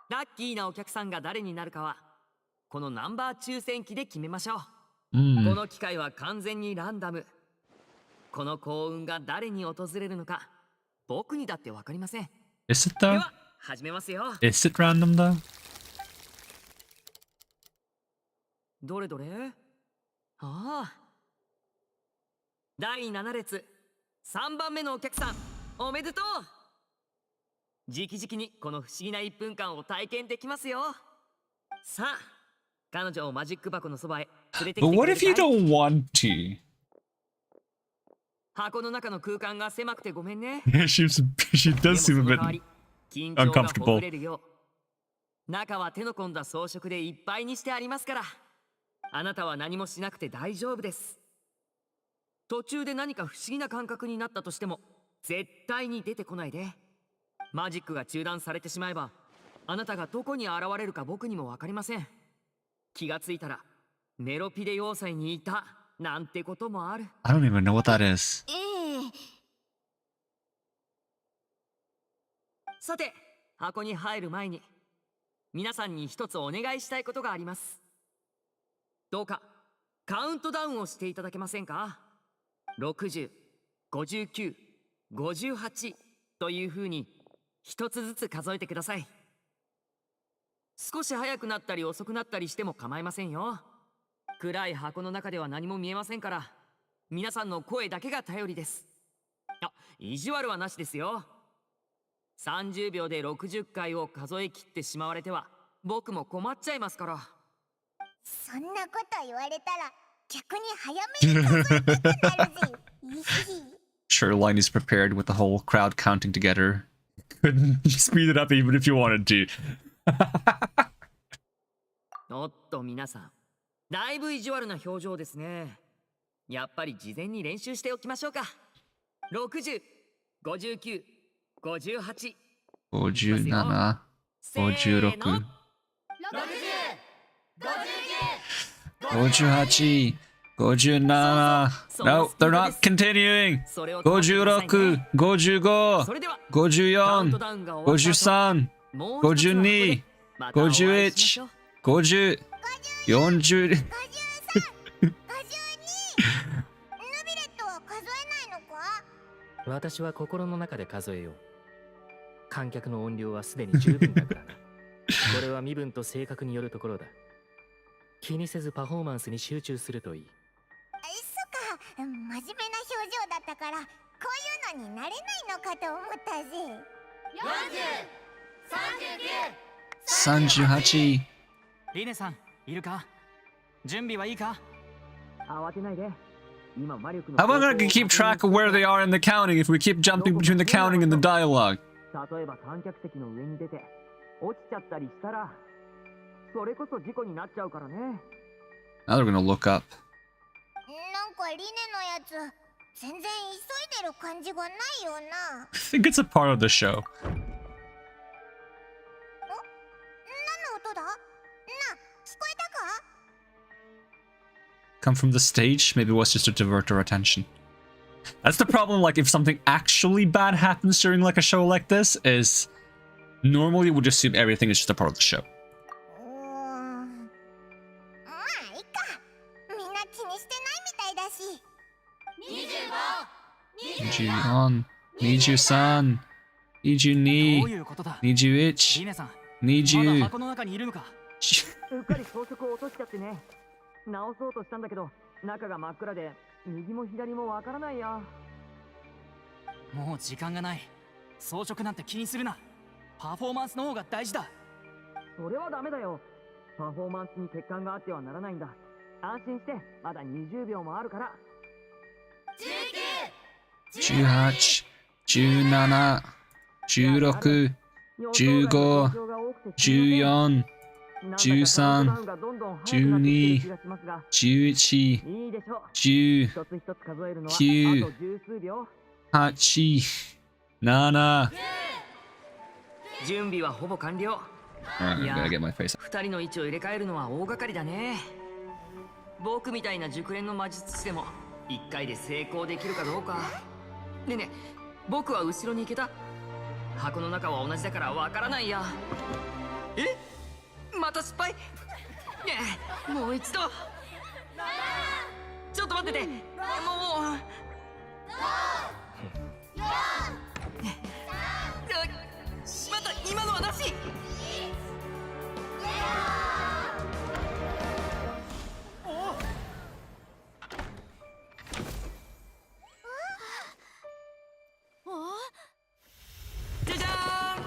ラッキーなお客さんが誰になるかはこのナンバー抽選機で決めましょう。こ Mm. の機会は完全にランダム。この幸運が誰に訪れるのか僕にだってわかりません。 Is it で though? は始めますよ。 Is it random though? どれどれ。ああ、第7列3番目のお客さんおめでとう。直々にこの不思議な1分間を体験できますよ。さあ彼女をマジック箱のそばへ連れてき But てく what れる if you かい。 don't want to? 箱の中の空間が狭くてごめんね。 Yeah, she でも does そ seem の a 代わ bit. り緊張が uncomfortable. ほぐれるよう中は手の込んだ装飾でいっぱいにしてありますから、あなたは何もしなくて大丈夫です。途中で何か不思議な感覚になったとしても絶対に出てこないで。マジックが中断されてしまえばあなたがどこに現れるか僕にも分かりません。気がついたらメロピデ要塞にいたなんてこともある。 I don't even know what that is. さて箱に入る前に皆さんに一つお願いしたいことがあります。どうかカウントダウンをしていただけませんか。60、59、58というふうに一つずつ数えてください。少し早くなったり遅くなったりしても構いませんよ。暗い箱の中では何も見えませんから皆さんの声だけが頼りです。あ、意地悪はなしですよ。30秒で60回を数え切ってしまわれては僕も困っちゃいますから。そんなこと言われたら逆に早めに数えたくなるぜ。Shoreline is prepared with the whole crowd counting together. Couldn't speed it up even if you wanted to. おっと皆さん、だいぶ意地悪な表情ですね。やっぱり事前に練習しておきましょうか。60、59、58、 57, 56, 58, 57. No, they're not continuing. それを止めてくださいね。 56, それでは 55, カウントダウンが終わった後、 53, もう一つの箱でまたお会いしましょう。 50, 40. ヌビレットは数えないのか。私は心の中で数えよう。観客の音量はすでに十分だからな。これは身分と性格によるところだ。気にせずパフォーマンスに集中するといい。そっか、真面目な表情だったからこういうのになれないのかと思ったぜ。 38. リネさんいるか。準備はいいか。慌てないで。今魔力の How am I gonna keep track of where they are in the counting if we keep jumping between the counting and the dialogue? 例えば観客席の上に出て落ちちゃったりしたらそれこそ事故になっちゃうからね。 Now they're gonna look up. なんかリネのやつ全然急いでる感じがないよな。 I think it's a part of the show. 何の音だ。な、聞こえたか。 Come from the stage? Maybe it was just to divert our attention. That's the problem, like, if something actually bad happens during, like, a show like this, is... Normally, we'd assume everything is just a part of the show. まあいいか。みんな気にしてないみたいだし。 24, 23, どう22, いうことだ。 21, リネさんまだ20. 箱の中にいるのか。うっかり装飾を落としちゃってね。直そうとしたんだけど中が真っ暗で右も左もわからないや。もう時間がない。装飾なんて気にするな。パフォーマンスの方が大事だ。それはダメだよ。パフォーマンスに欠陥があってはならないんだ。安心してまだ20秒もあるから。 18, 17, 16, 15, 14, 13, 12, 11, 10, 9, 8, 7. 準備はほぼ完了。 Alright, I gotta get my face. 2人の位置を入れ替えるのは大掛かりだね。僕みたいな熟練の魔術師でも1回で成功できるかどうか。ねえねえ、僕は後ろに行けた？箱の中は同じだからわからないや。え、また失敗。もう一度。ちょっと待ってて。もうまた今のはなし。じゃじゃーん。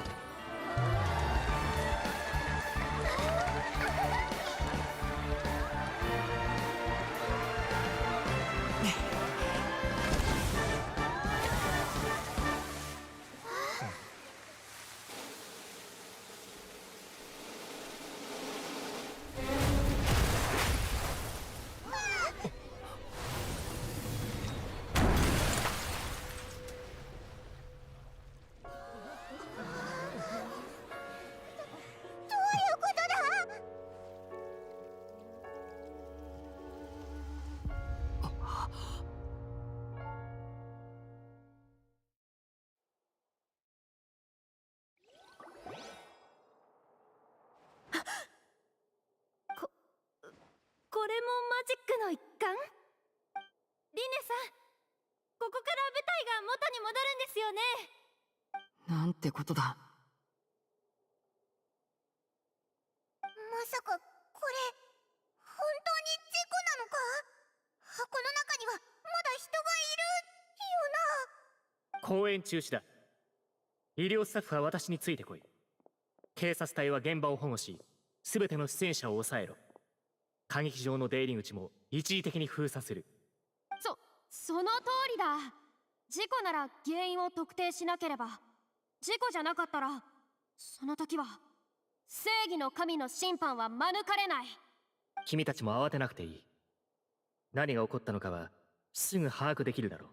これもマジックの一環？リネさん、ここから舞台が元に戻るんですよね。なんてことだ。まさかこれ本当に事故なのか？箱の中にはまだ人がいるよな。公演中止だ。医療スタッフは私についてこい。警察隊は現場を保護し、すべての出演者を抑えろ。歌劇場の出入り口も一時的に封鎖する。その通りだ。事故なら原因を特定しなければ。事故じゃなかったら、その時は正義の神の審判は免れない。君たちも慌てなくていい。何が起こったのかはすぐ把握できるだろう。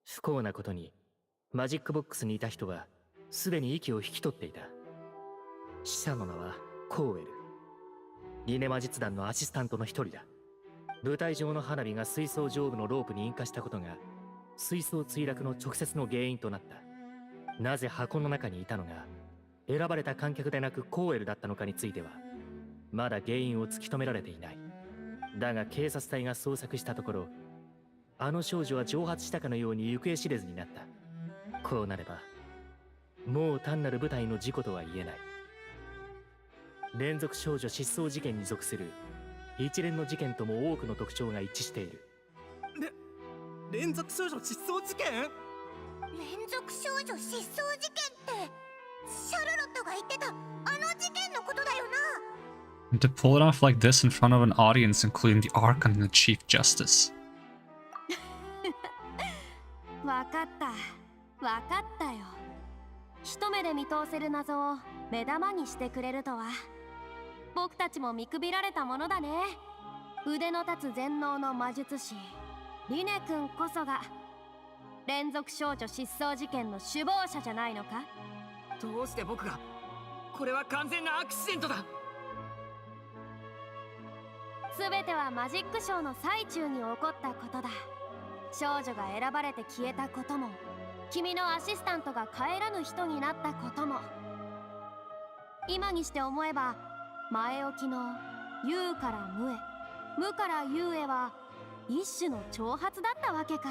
不幸なことにマジックボックスにいた人はすでに息を引き取っていた。死者の名はコーエル。リネ魔術団のアシスタントの一人だ。舞台上の花火が水槽上部のロープに引火したことが水槽墜落の直接の原因となった。なぜ箱の中にいたのが選ばれた観客でなくコーエルだったのかについてはまだ原因を突き止められていない。だが警察隊が捜索したところ、あの少女は蒸発したかのように行方知れずになった。こうなればもう単なる舞台の事故とは言えない。連続少女失踪事件に属する一連の事件とも多くの特徴が一致している。連続少女失踪事件？連続少女失踪事件ってシャルロットが言ってたあの事件のことだよな。And to pull it off like this in front of an audience, including the Archon and the Chief Justice. わかったよ。一目で見通せる謎を目玉にしてくれるとは。僕たちも見くびられたものだね。腕の立つ全能の魔術師リネ君こそが連続少女失踪事件の首謀者じゃないのか？どうして僕が？これは完全なアクシデントだ。全てはマジックショーの最中に起こったことだ。少女が選ばれて消えたことも、君のアシスタントが帰らぬ人になったことも、今にして思えば前置きの有から無へ、無から有へは一種の挑発だったわけか。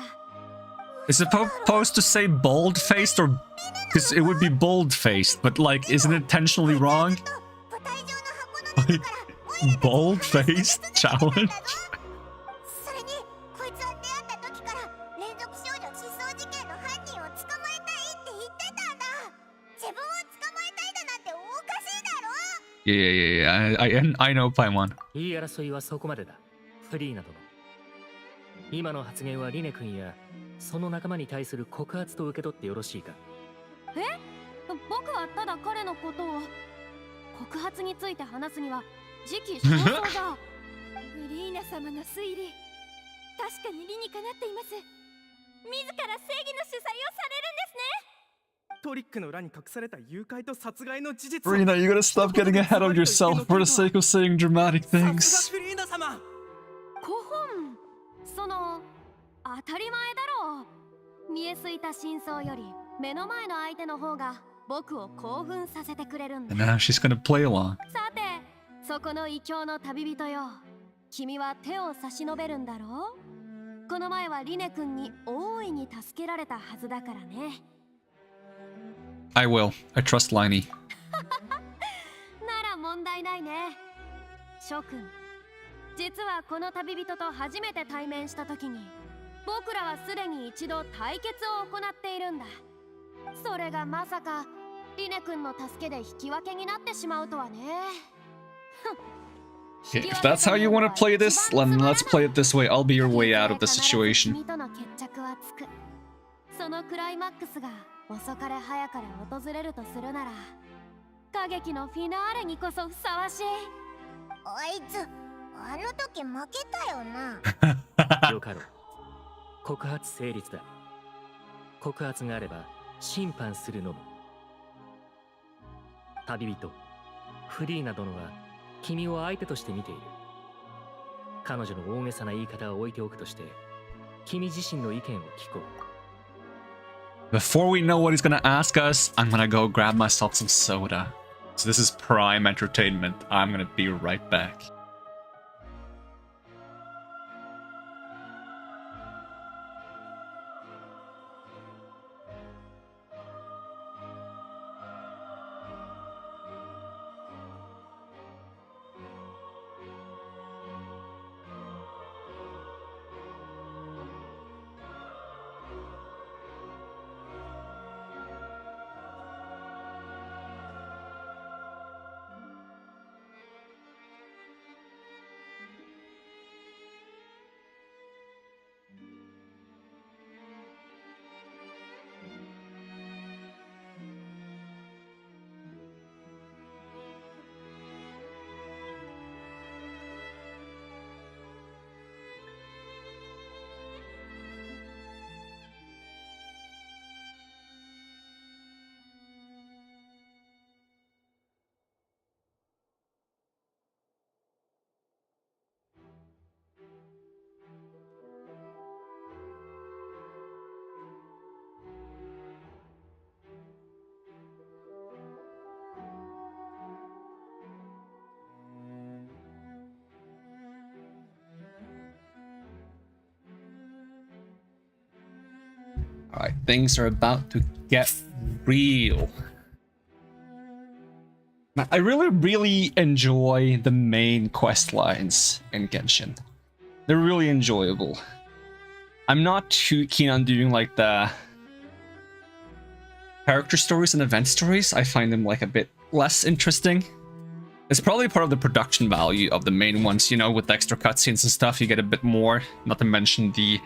Is it supposed to say bold-faced or... Because it would be bold-faced, but like, isn't it intentionally wrong? Like, bold-faced challenge? それにこいつは出会った時から連続少女失踪事件の犯人を捕まえたいって言ってたんだ。自分を捕まえたいだなんておかしいだろ。 Yeah. I know Paimon. 言い争いはそこまでだ。フリーナ殿。今の発言はリネ君やその仲間に対する告発と受け取ってよろしいか？僕はただ彼のことを。告発について話すには時期尚早だ。フリーナ様の推理、確かに理にかなっています。自ら正義の主催をされるんですね。トリックの裏に隠された誘拐と殺害の事実。 Rina, you gotta stop getting ahead of yourself for the sake of saying dramatic さす things. がフリーナ様。古本、その当たり前だろう。見えすいた真相より目の前の相手の方が僕を興奮させてくれるんだ。 And now she's gonna play along. さて、そこの異教の旅人よ、君は手を差し伸べるんだろう。この前はリネ君に大いに助けられたはずだからね。I will. I trust Liney. なら問題ないね。諸君、実はこの旅人と初めて対面した時に、僕らはすでに一度対決を行っているんだ。それがまさかリネ君の助けで引き分けになってしまうとはね。Okay, if that's how you want to play this, then let's play it this way. I'll be your way out of the situation. 君との決着はつく。そのクライマックスが遅かれ早かれ訪れるとするなら、歌劇のフィナーレにこそふさわしい。あいつあの時負けたよな。よかろう。告発成立だ。告発があれば審判するのみ。旅人フリーナ殿は君を相手として見ている。彼女の大げさな言い方を置いておくとして、君自身の意見を聞こう。Before we know what he's gonna ask us, I'm gonna go grab myself some soda. So this is prime entertainment. I'm gonna be right back. Alright, things are about to get real. Now, I really enjoy the main quest lines in Genshin. They're really enjoyable. I'm not too keen on doing like the character stories and event stories. I find them like a bit less interesting. It's probably part of the production value of the main ones, you know, with the extra cutscenes and stuff, you get a bit more, not to mention the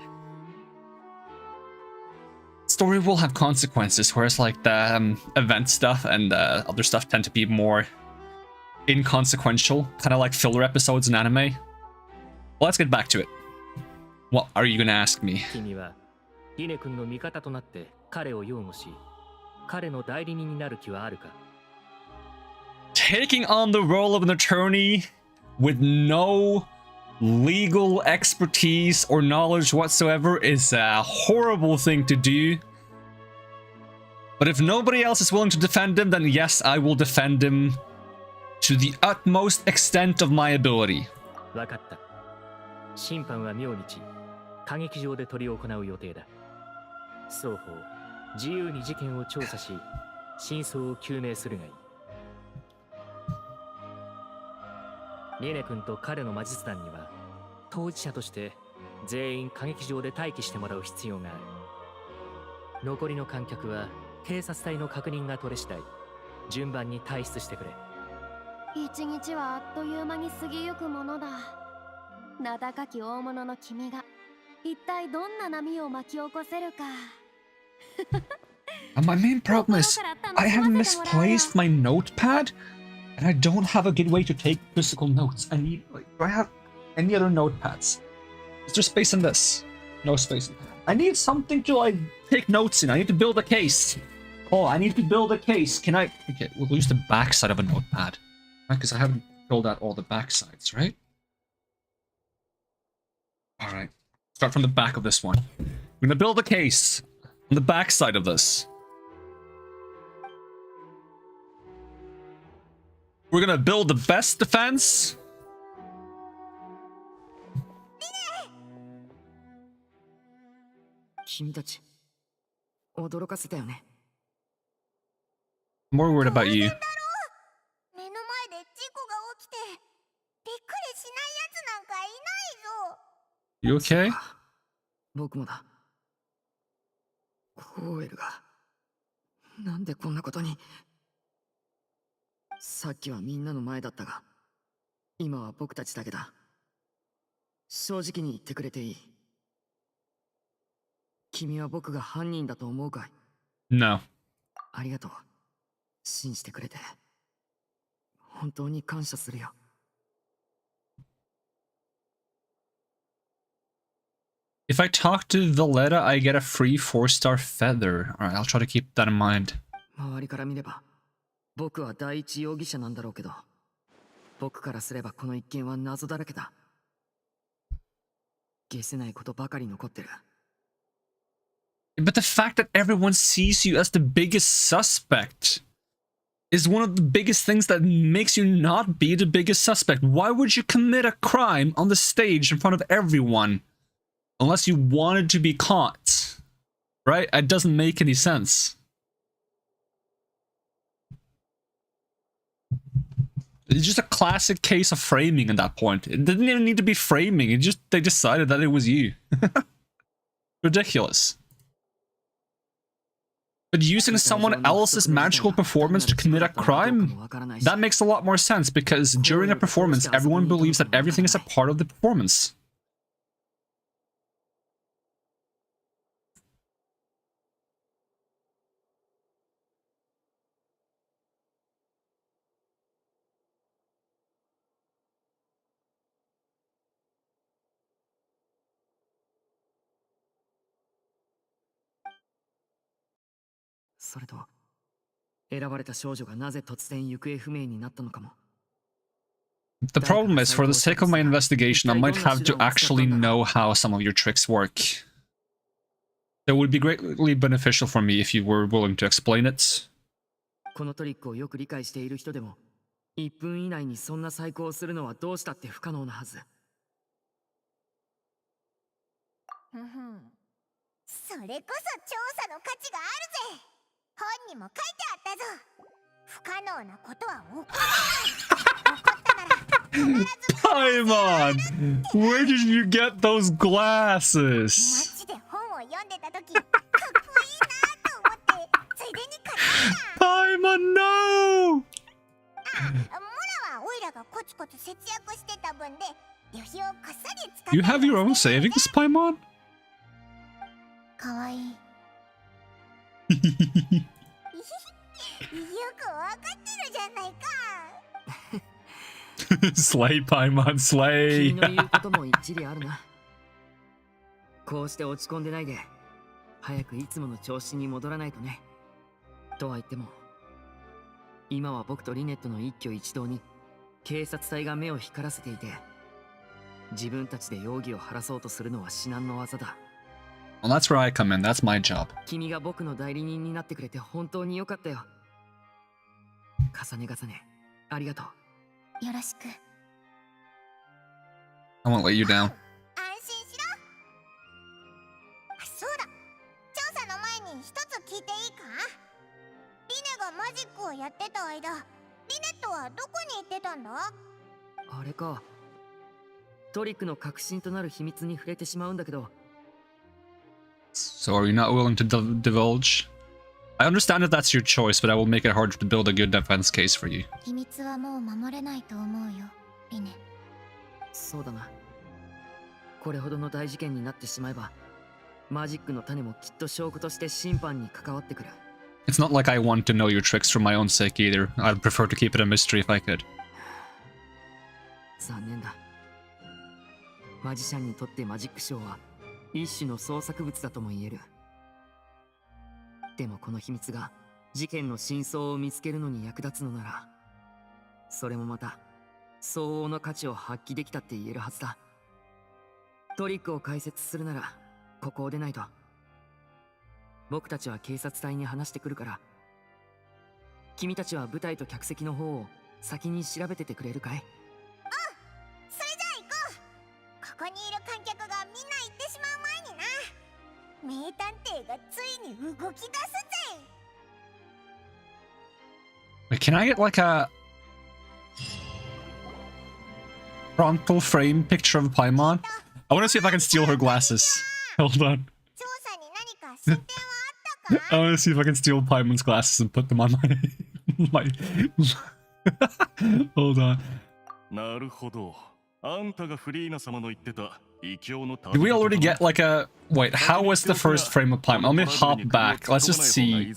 story will have consequences, whereas like the event stuff and other stuff tend to be more inconsequential, kind of like filler episodes in anime. Well, let's get back to it. What are you gonna ask me? 君はリネ君の味方となって彼を擁護し、彼の代理人になる気はあるか? Taking on the role of an attorney with no legal expertise or knowledge whatsoever is a horrible thing to do. But if nobody else is willing to defend him, then yes, I will defend him to the utmost extent of my ability. わかった。審判は明日、歌劇場で執り行う予定だ。双方、自由に事件を調査し、真相を究明するがいい。リネ君と彼の魔術団には、当事者として全員歌劇場で待機してもらう必要がある。残りの観客は警察隊の確認が取れ次第、順番に退出してくれ。一日はあっという間に過ぎゆくものだ。名高き大物の君が一体どんな波を巻き起こせるか。My main problem is I have misplaced my notepad and I don't have a good way to take physical notes. I need, like, do I have any other notepads? Is there space in this? No space. I need something to like take notes in. I need to build a case. Oh, I need to build a case. Can I? Okay, we'll use the backside of a notepad. Right, because I haven't filled out all the backsides, right? Alright. Start from the back of this one. We're gonna build a case on the back side of this. We're gonna build the best defense. More worried about you. 目の前で事故が起きてびっくりしないやつなんかいないぞ。 You okay? 僕もだ。コーエルがなんでこんなことに。さっきはみんなの前だったが、今は僕たちだけだ。正直に言ってくれていい。君は僕が犯人だと思うかい？ No. ありがとう。信じてくれて本当に感謝するよ。If I talk to Valletta, I get a free 4-star feather. Alright, I'll try to keep that in mind. 周りから見れば僕は第一容疑者なんだろうけど、僕からすればこの一件は謎だらけだ。消せないことばかり残ってる。But the fact that everyone sees you as the biggest suspect is one of the biggest things that makes you not be the biggest suspect. Why would you commit a crime on the stage in front of everyone unless you wanted to be caught? Right? It doesn't make any sense. It's just a classic case of framing at that point. It didn't even need to be framing. It just they decided that it was you. Ridiculous. But using someone else's magical performance to commit a crime, that makes a lot more sense because during a performance, everyone believes that everything is a part of the performance. The problem is, for the sake of my investigation, I might have to actually know how some of your tricks work. It would be greatly beneficial for me if you were willing to explain it. このトリックをよく理解している人でも1分以内にそんな細工をするのはどうしたって不可能なはず。それこそ調査の価値があるぜ。本にも書いてあったぞ。不可能なことは起こらない。起こったなら必ず。Paimon! Where did you get those glasses? 街で本を読んでた時、かっこいいなと思ってついでに買ったんだ。Paimon, no! モラはオイラがコツコツ節約してた分で旅費をこっそり使って。 You have your own savings, Paimon? かわいい。よくわかってるじゃないか。Slay, Paimon, slay! 君の言うことも一理あるな。こうして落ち込んでないで、早くいつもの調子に戻らないとね。とは言っても、今は僕とリネットの一挙一動に警察隊が目を光らせていて、自分たちで容疑を晴らそうとするのは至難の業だ。Well, that's where I come in. That's my job. 君が僕の代理人になってくれて本当に良かったよ。重ね重ね、ありがとう。よろしく。I won't let you down. 安心しろ。あ、そうだ。調査の前に一つ聞いていいか？リネがマジックをやってた間、リネットはどこに行ってたんだ？あれか。トリックの核心となる秘密に触れてしまうんだけど。So are you not willing to divulge? I understand that that's your choice, but I will make it harder to build a good defense case for you. 秘密はもう守れないと思うよ、リネ。そうだな。これほどの大事件になってしまえば、マジックの種もきっと証拠として審判に関わってくる。It's not like I want to know your tricks for my own sake either. I'd prefer to keep it a mystery if I could. 残念だ。マジシャンにとってマジックショーは一種の創作物だとも言える。でもこの秘密が事件の真相を見つけるのに役立つのなら、それもまた相応の価値を発揮できたって言えるはずだ。トリックを解説するならここを出ないと。僕たちは警察隊に話してくるから、君たちは舞台と客席の方を先に調べててくれるかい？それじゃあ行こう。ここにいる観客がみんな行ってしまう前にな。名探偵がついに動き出すぜ。 Wait, can I get like a frontal frame picture of Paimon? I want to see if I can steal her glasses. Hold on. 調査に何か進展はあったか？ I want to see if I can steal Paimon's glasses and put them on my Hold on. なるほど。あんたがフリーナ様の言ってた異教の Did we already get like a... Wait, how was the first frame of Paimon? Let me hop back. Let's just see.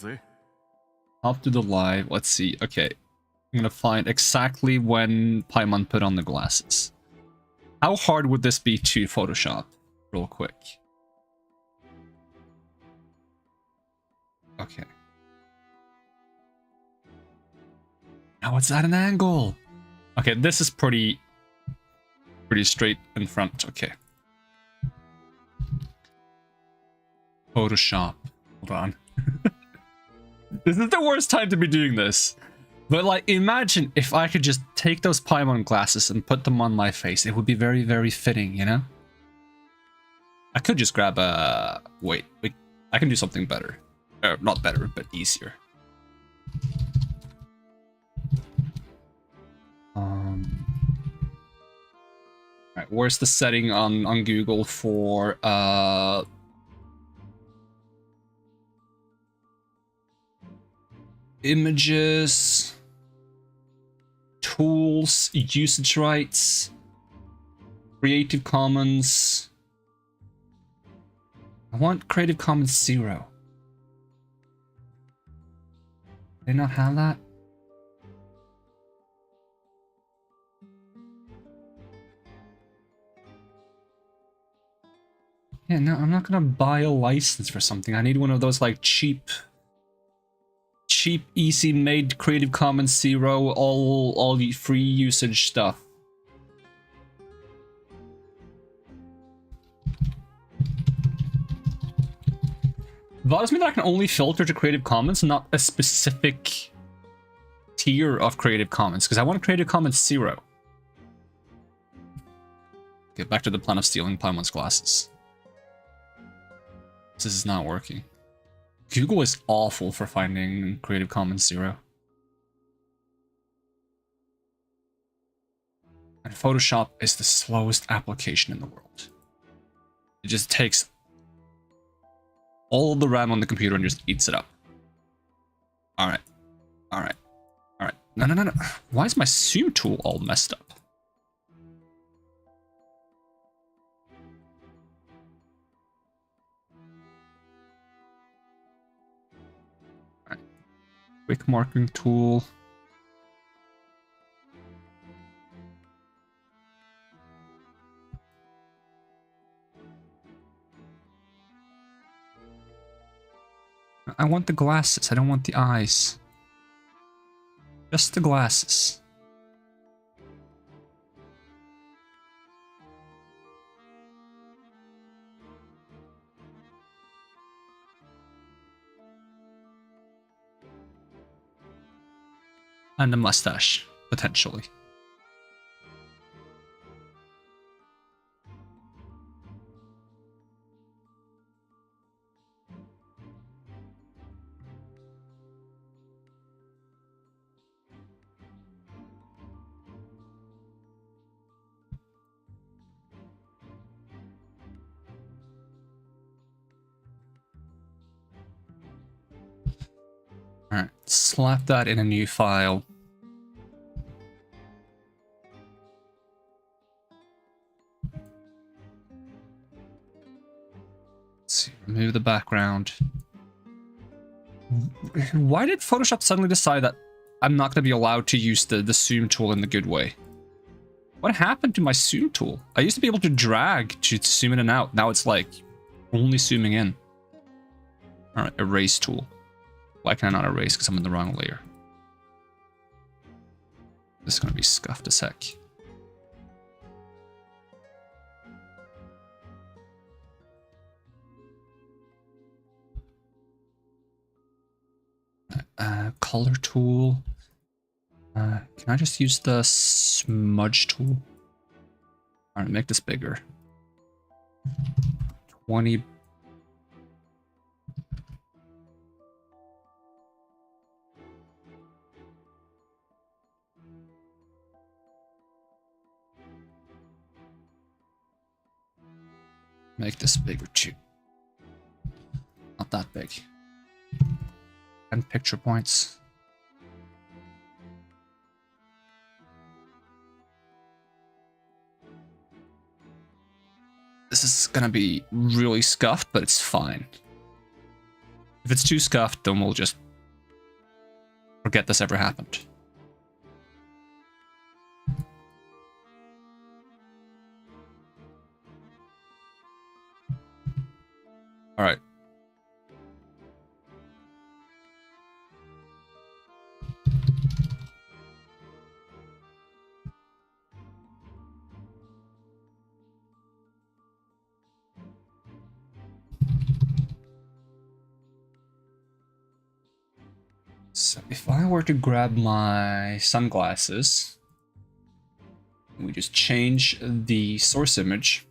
Hop to the live. Let's see. Okay. I'm gonna find exactly when Paimon put on the glasses. How hard would this be to Photoshop? Real quick. Okay. Now it's at an angle. Okay, this is pretty straight in front. Okay. Photoshop. Hold on. This is the worst time to be doing this. But like, imagine if I could just take those Paimon glasses and put them on my face. It would be very, very fitting, you know? I could just grab a... Wait, I can do something better. Not better, but easier. Alright, where's the setting on Google for images, tools, usage rights, Creative Commons. I want Creative Commons 0. Do they not have that? Yeah, no, I'm not gonna buy a license for something. I need one of those like cheap, easy made Creative Commons 0, all free usage stuff. That does mean that I can only filter to Creative Commons, not a specific tier of Creative Commons, because I want Creative Commons 0. Get back to the plan of stealing Paimon's glasses. This is not working. Google is awful for finding Creative Commons 0. And Photoshop is the slowest application in the world. It just takes all the RAM on the computer and just eats it up. Alright. Alright. Alright. No, no, no, no. Why is my zoom tool all messed up? Quick marking tool. I want the glasses. I don't want the eyes. Just the glasses. And a mustache, potentially. Alright, slap that in a new file. Let's see, remove the background. Why did Photoshop suddenly decide that I'm not going to be allowed to use the zoom tool in the good way? What happened to my zoom tool? I used to be able to drag to zoom in and out. Now it's like only zooming in. Alright, erase tool. Why can I not erase? Because I'm in the wrong layer. This is going to be scuffed as heck. Color tool. Can I just use the smudge tool? Alright, make this bigger. 20. Make this bigger too. Not that big. 10 picture points. This is gonna be really scuffed, but it's fine. If it's too scuffed, then we'll just forget this ever happened. All right. So if I were to grab my sunglasses, we just change the source image.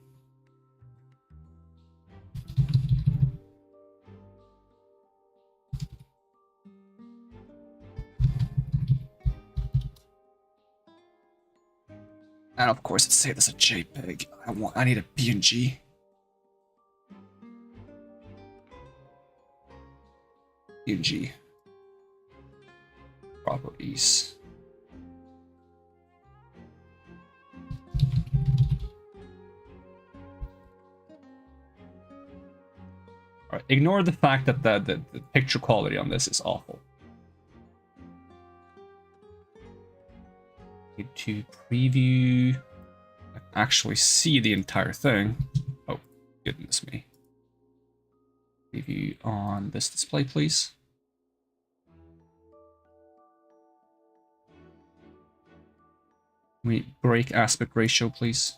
And of course, it's saved as a JPEG. I need a PNG. PNG. Properties. Alright, ignore the fact that the picture quality on this is awful. Need to preview. I can actually see the entire thing. Oh, goodness me. Preview on this display, please. We break aspect ratio, please.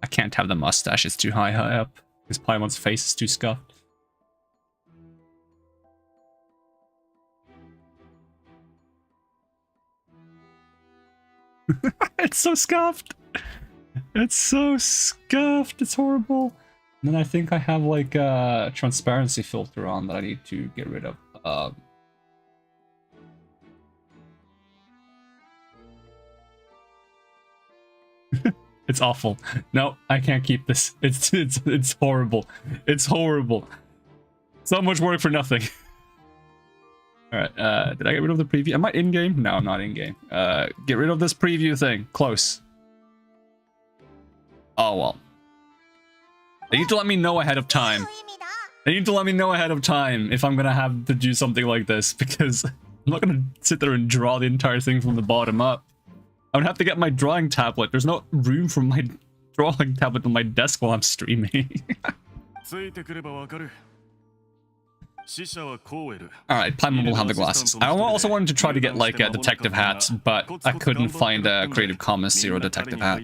I can't have the mustache, it's too high up. Because Paimon's face is too scuffed. It's so scuffed! It's so scuffed, it's horrible. And then I think I have like a transparency filter on that I need to get rid of. It's awful. No, I can't keep this. It's horrible. It's horrible. So much work for nothing. Alright, did I get rid of the preview? Am I in-game? No, I'm not in-game. Get rid of this preview thing. Close. Oh, well. They need to let me know ahead of time. They need to let me know ahead of time if I'm gonna have to do something like this, because I'm not gonna sit there and draw the entire thing from the bottom up. I would have to get my drawing tablet. There's no room for my drawing tablet on my desk while I'm streaming. Alright, Paimon will have the glasses. I also wanted to try to get like a detective hat, but I couldn't find a Creative Commons Zero detective hat.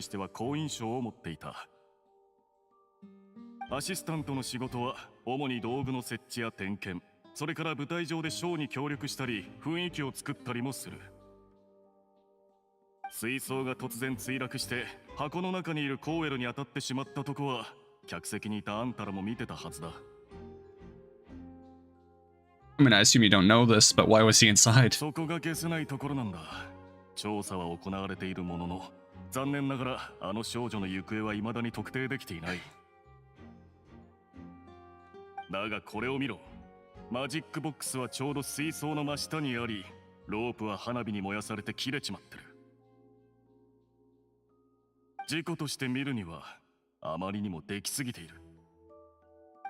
アシスタントの仕事は主に道具の設置や点検、それから舞台上でショーに協力したり雰囲気を作ったりもする。水槽が突然墜落して箱の中にいるコーエルに当たってしまったとこは客席にいたあんたらも見てたはずだ。I mean, I assume you don't know this, but why was he inside? そこが消せないところなんだ。調査は行われているものの、残念ながらあの少女の行方は未だに特定できていない。だがこれを見ろ。マジックボックスはちょうど水槽の真下にあり、ロープは花火に燃やされて切れちまってる。事故として見るにはあまりにもできすぎている。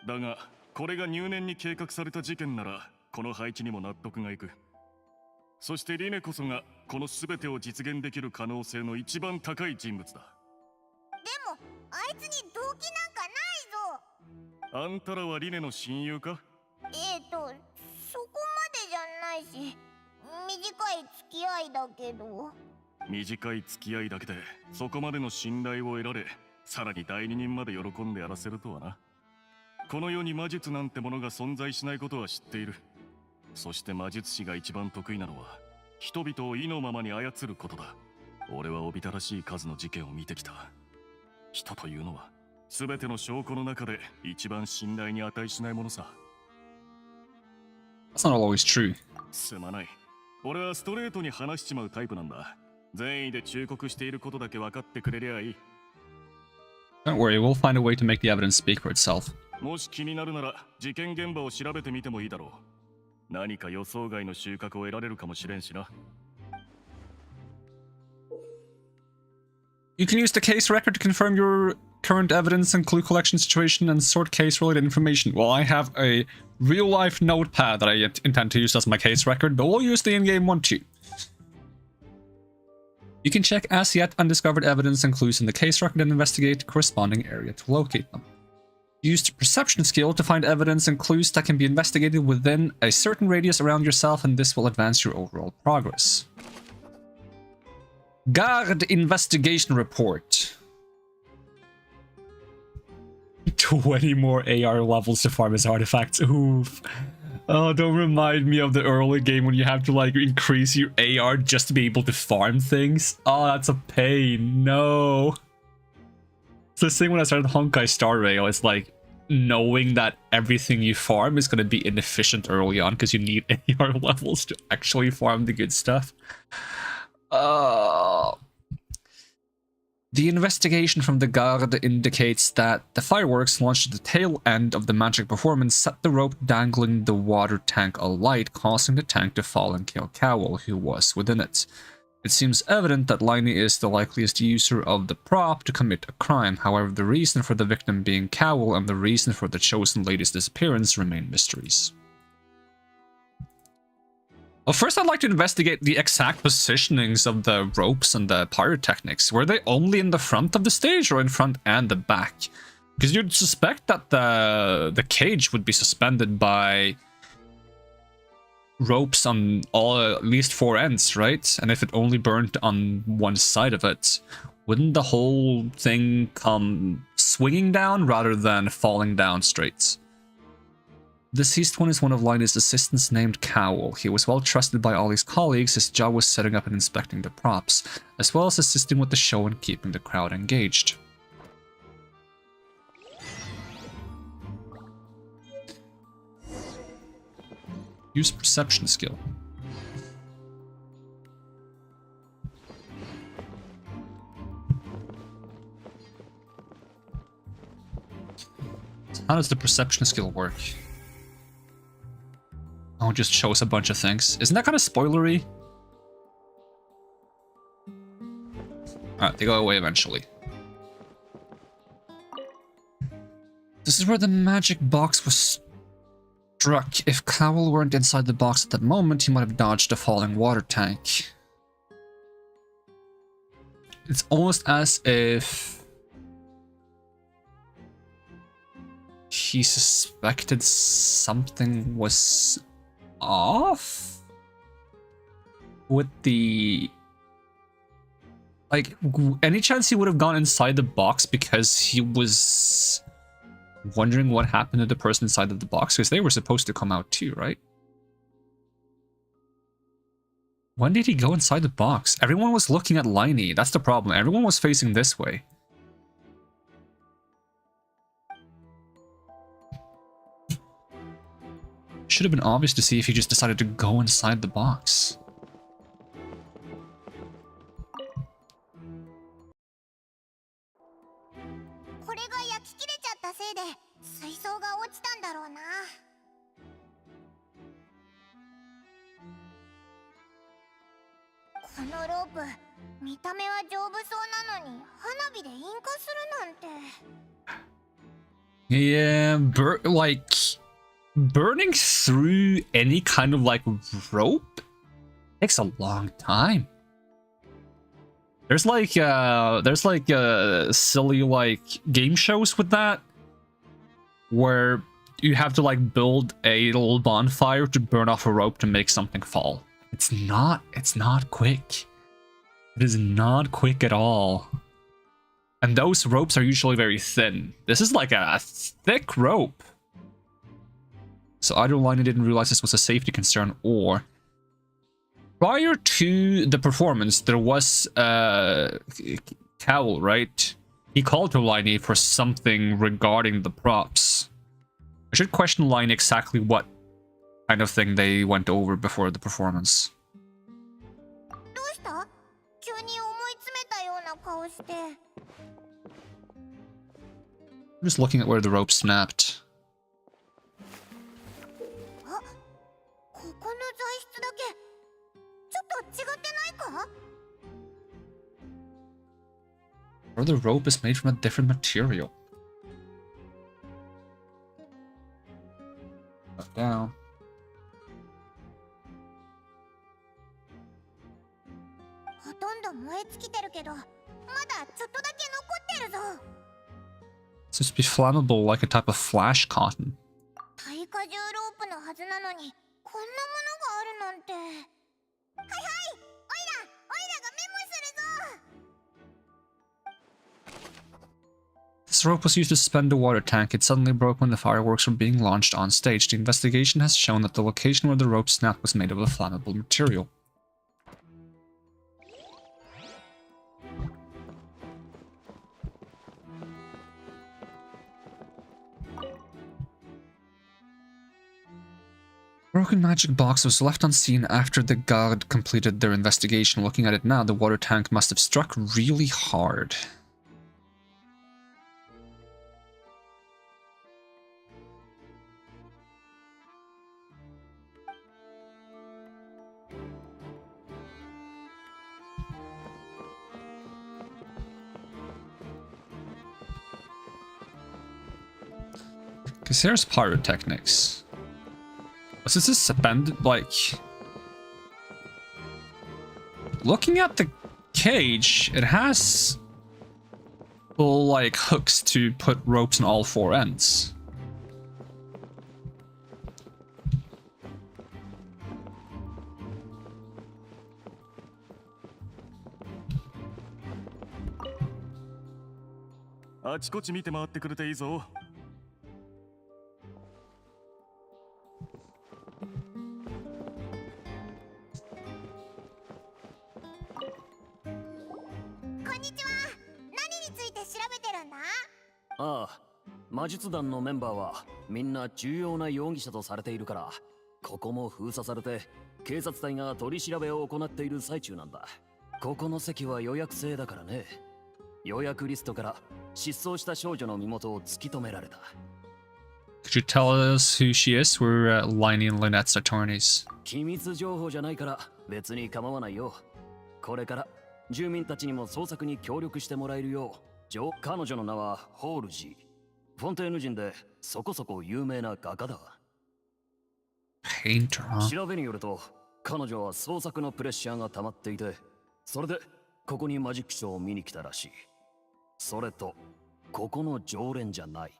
だがこれが入念に計画された事件ならこの配置にも納得がいく。そしてリネこそがこの全てを実現できる可能性の一番高い人物だ。でもあいつに動機なんかないぞ。あんたらはリネの親友か？そこまでじゃないし、短い付き合いだけど。短い付き合いだけでそこまでの信頼を得られ、さらに代理人まで喜んでやらせるとはな。この世に魔術なんてものが存在しないことは知っている。そして魔術師が一番得意なのは人々を意のままに操ることだ。俺はおびただしい数の事件を見てきた。人というのは全ての証拠の中で一番信頼に値しないものさ。 That's not always true. すまない。俺はストレートに話しちまうタイプなんだ。善意で忠告していることだけ分かってくれりゃいい。 Don't worry, we'll find a way to make the evidence speak for itself. もし気になるなら事件現場を調べてみてもいいだろう。何か予想外の収穫を得られるかもしれんしな。 You can use the case record to confirm your current evidence and clue collection situation and sort case-related information. Well, I have a real-life notepad that I intend to use as my case record, but we'll use the in-game one too. You can check as yet undiscovered evidence and clues in the case record and investigate the corresponding area to locate them. Use the perception skill to find evidence and clues that can be investigated within a certain radius around yourself, and this will advance your overall progress. Guard investigation report. 20 more AR levels to farm as artifacts. Oof. Oh, don't remind me of the early game when you have to like increase your AR just to be able to farm things. Oh, that's a pain. No. So the thing when I started Honkai Star Rail is like knowing that everything you farm is going to be inefficient early on because you need AR levels to actually farm the good stuff. The investigation from the guard indicates that the fireworks launched at the tail end of the magic performance set the rope dangling the water tank alight, causing the tank to fall and kill Cowell, who was within it. It seems evident that Liney is the likeliest user of the prop to commit a crime. However, the reason for the victim being Cowell and the reason for the chosen lady's disappearance remain mysteries. Well, first I'd like to investigate the exact positionings of the ropes and the pyrotechnics. Were they only in the front of the stage or in front and the back? Because you'd suspect that the cage would be suspended by ropes on at least 4 ends, right? And if it only burned on one side of it, wouldn't the whole thing come swinging down rather than falling down straight? The deceased one is one of Liney's assistants named Cowell. He was well trusted by all his colleagues. His job was setting up and inspecting the props, as well as assisting with the show and keeping the crowd engaged. Use perception skill. So how does the perception skill work? Oh, it just shows a bunch of things. Isn't that kind of spoilery? Alright, they go away eventually. This is where the magic box was struck. If Cowell weren't inside the box at that moment, he might have dodged a falling water tank. It's almost as if he suspected something was off with the, like, any chance he would have gone inside the box because he was wondering what happened to the person inside of the box, because they were supposed to come out too, right? When did he go inside the box? Everyone was looking at Liney. That's the problem. Everyone was facing this way. Should have been obvious to see if he just decided to go inside the box. Yeah, like burning through any kind of like rope takes a long time. There's like silly like game shows with that where you have to like build a little bonfire to burn off a rope to make something fall. It's not quick. It is not quick at all. And those ropes are usually very thin. This is like a thick rope. So either Lynette didn't realize this was a safety concern, or prior to the performance, there was Cowell, right? He called to Lynette for something regarding the props. I should question Lynette exactly what kind of thing they went over before the performance. どうした？急に思い詰めたような顔して。 I'm just looking at where the rope snapped. あ、ここの材質だけちょっと違ってないか？ Or the rope is made from a different material. Put down. ほとんど燃え尽きてるけど、まだちょっとだけ残ってるぞ。 It's supposed to be flammable like a type of flash cotton. 耐荷重ロープのはずなのに、こんなものがあるなんて。はいはい、オイラがメモするぞ。 This rope was used to suspend the water tank. It suddenly broke when the fireworks were being launched on stage. The investigation has shown that the location where the rope snapped was made of a flammable material. Broken magic box was left unseen after the guard completed their investigation. Looking at it now, the water tank must have struck really hard. Because here's pyrotechnics. Was this suspended, like... Looking at the cage, it has... full, like, hooks to put ropes on all four ends. Ah, ああ、魔術団のメンバーはみんな重要な容疑者とされているから、ここも封鎖されて警察隊が取り調べを行っている最中なんだ。ここの席は予約制だからね。予約リストから失踪した少女の身元を突き止められた。Could you tell us who she is? We're Lynette and Lynette's attorneys. 機密情報じゃないから別に構わないよ。これから住民たちにも捜索に協力してもらえるよう。彼女の名はホールジー。フォンテーヌ人でそこそこ有名な画家だ。Painter, huh? 調べによると、彼女は創作のプレッシャーが溜まっていて、それでここにマジックショーを見に来たらしい。それと、ここの常連じゃない。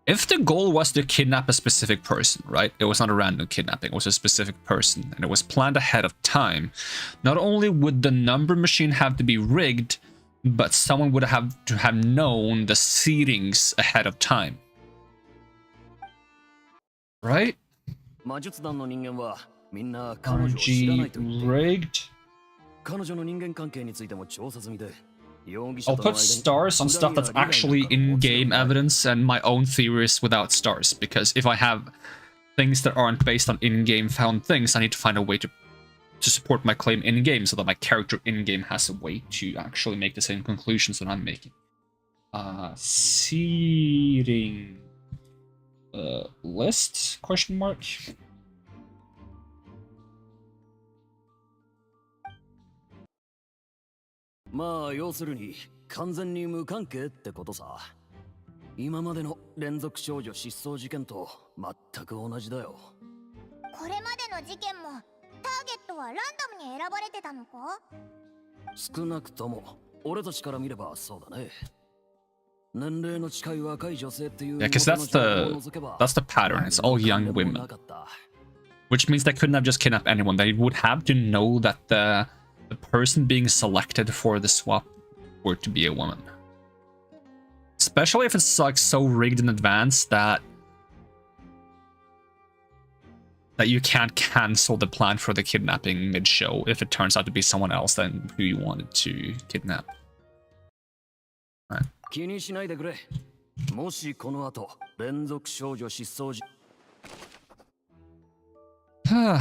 If the goal was to kidnap a specific person, right? It was not a random kidnapping, it was a specific person, and it was planned ahead of time. Not only would the number machine have to be rigged, but someone would have to have known the seedings ahead of time. Right? RG rigged? I'll put stars on stuff that's actually in-game evidence and my own theories without stars, because if I have things that aren't based on in-game found things, I need to find a way to support my claim in-game so that my character in-game has a way to actually make the same conclusions that I'm making. Seeding... list? Question mark? Well, 要するに完全に無関係ってことさ。今までの連続少女失踪事件と全く同じだよ。これまでの事件もターゲットはランダムに選ばれてたのか？少なくとも俺たちから見ればそうだね。年齢の近い若い女性っていう。Yeah, because that's the pattern. It's all young women. Which means they couldn't have just kidnapped anyone. They would have to know that the person being selected for the swap were to be a woman. Especially if it's like so rigged in advance that you can't cancel the plan for the kidnapping mid-show if it turns out to be someone else than who you wanted to kidnap. Right. 気にしないでくれ。もしこの後連続少女失踪時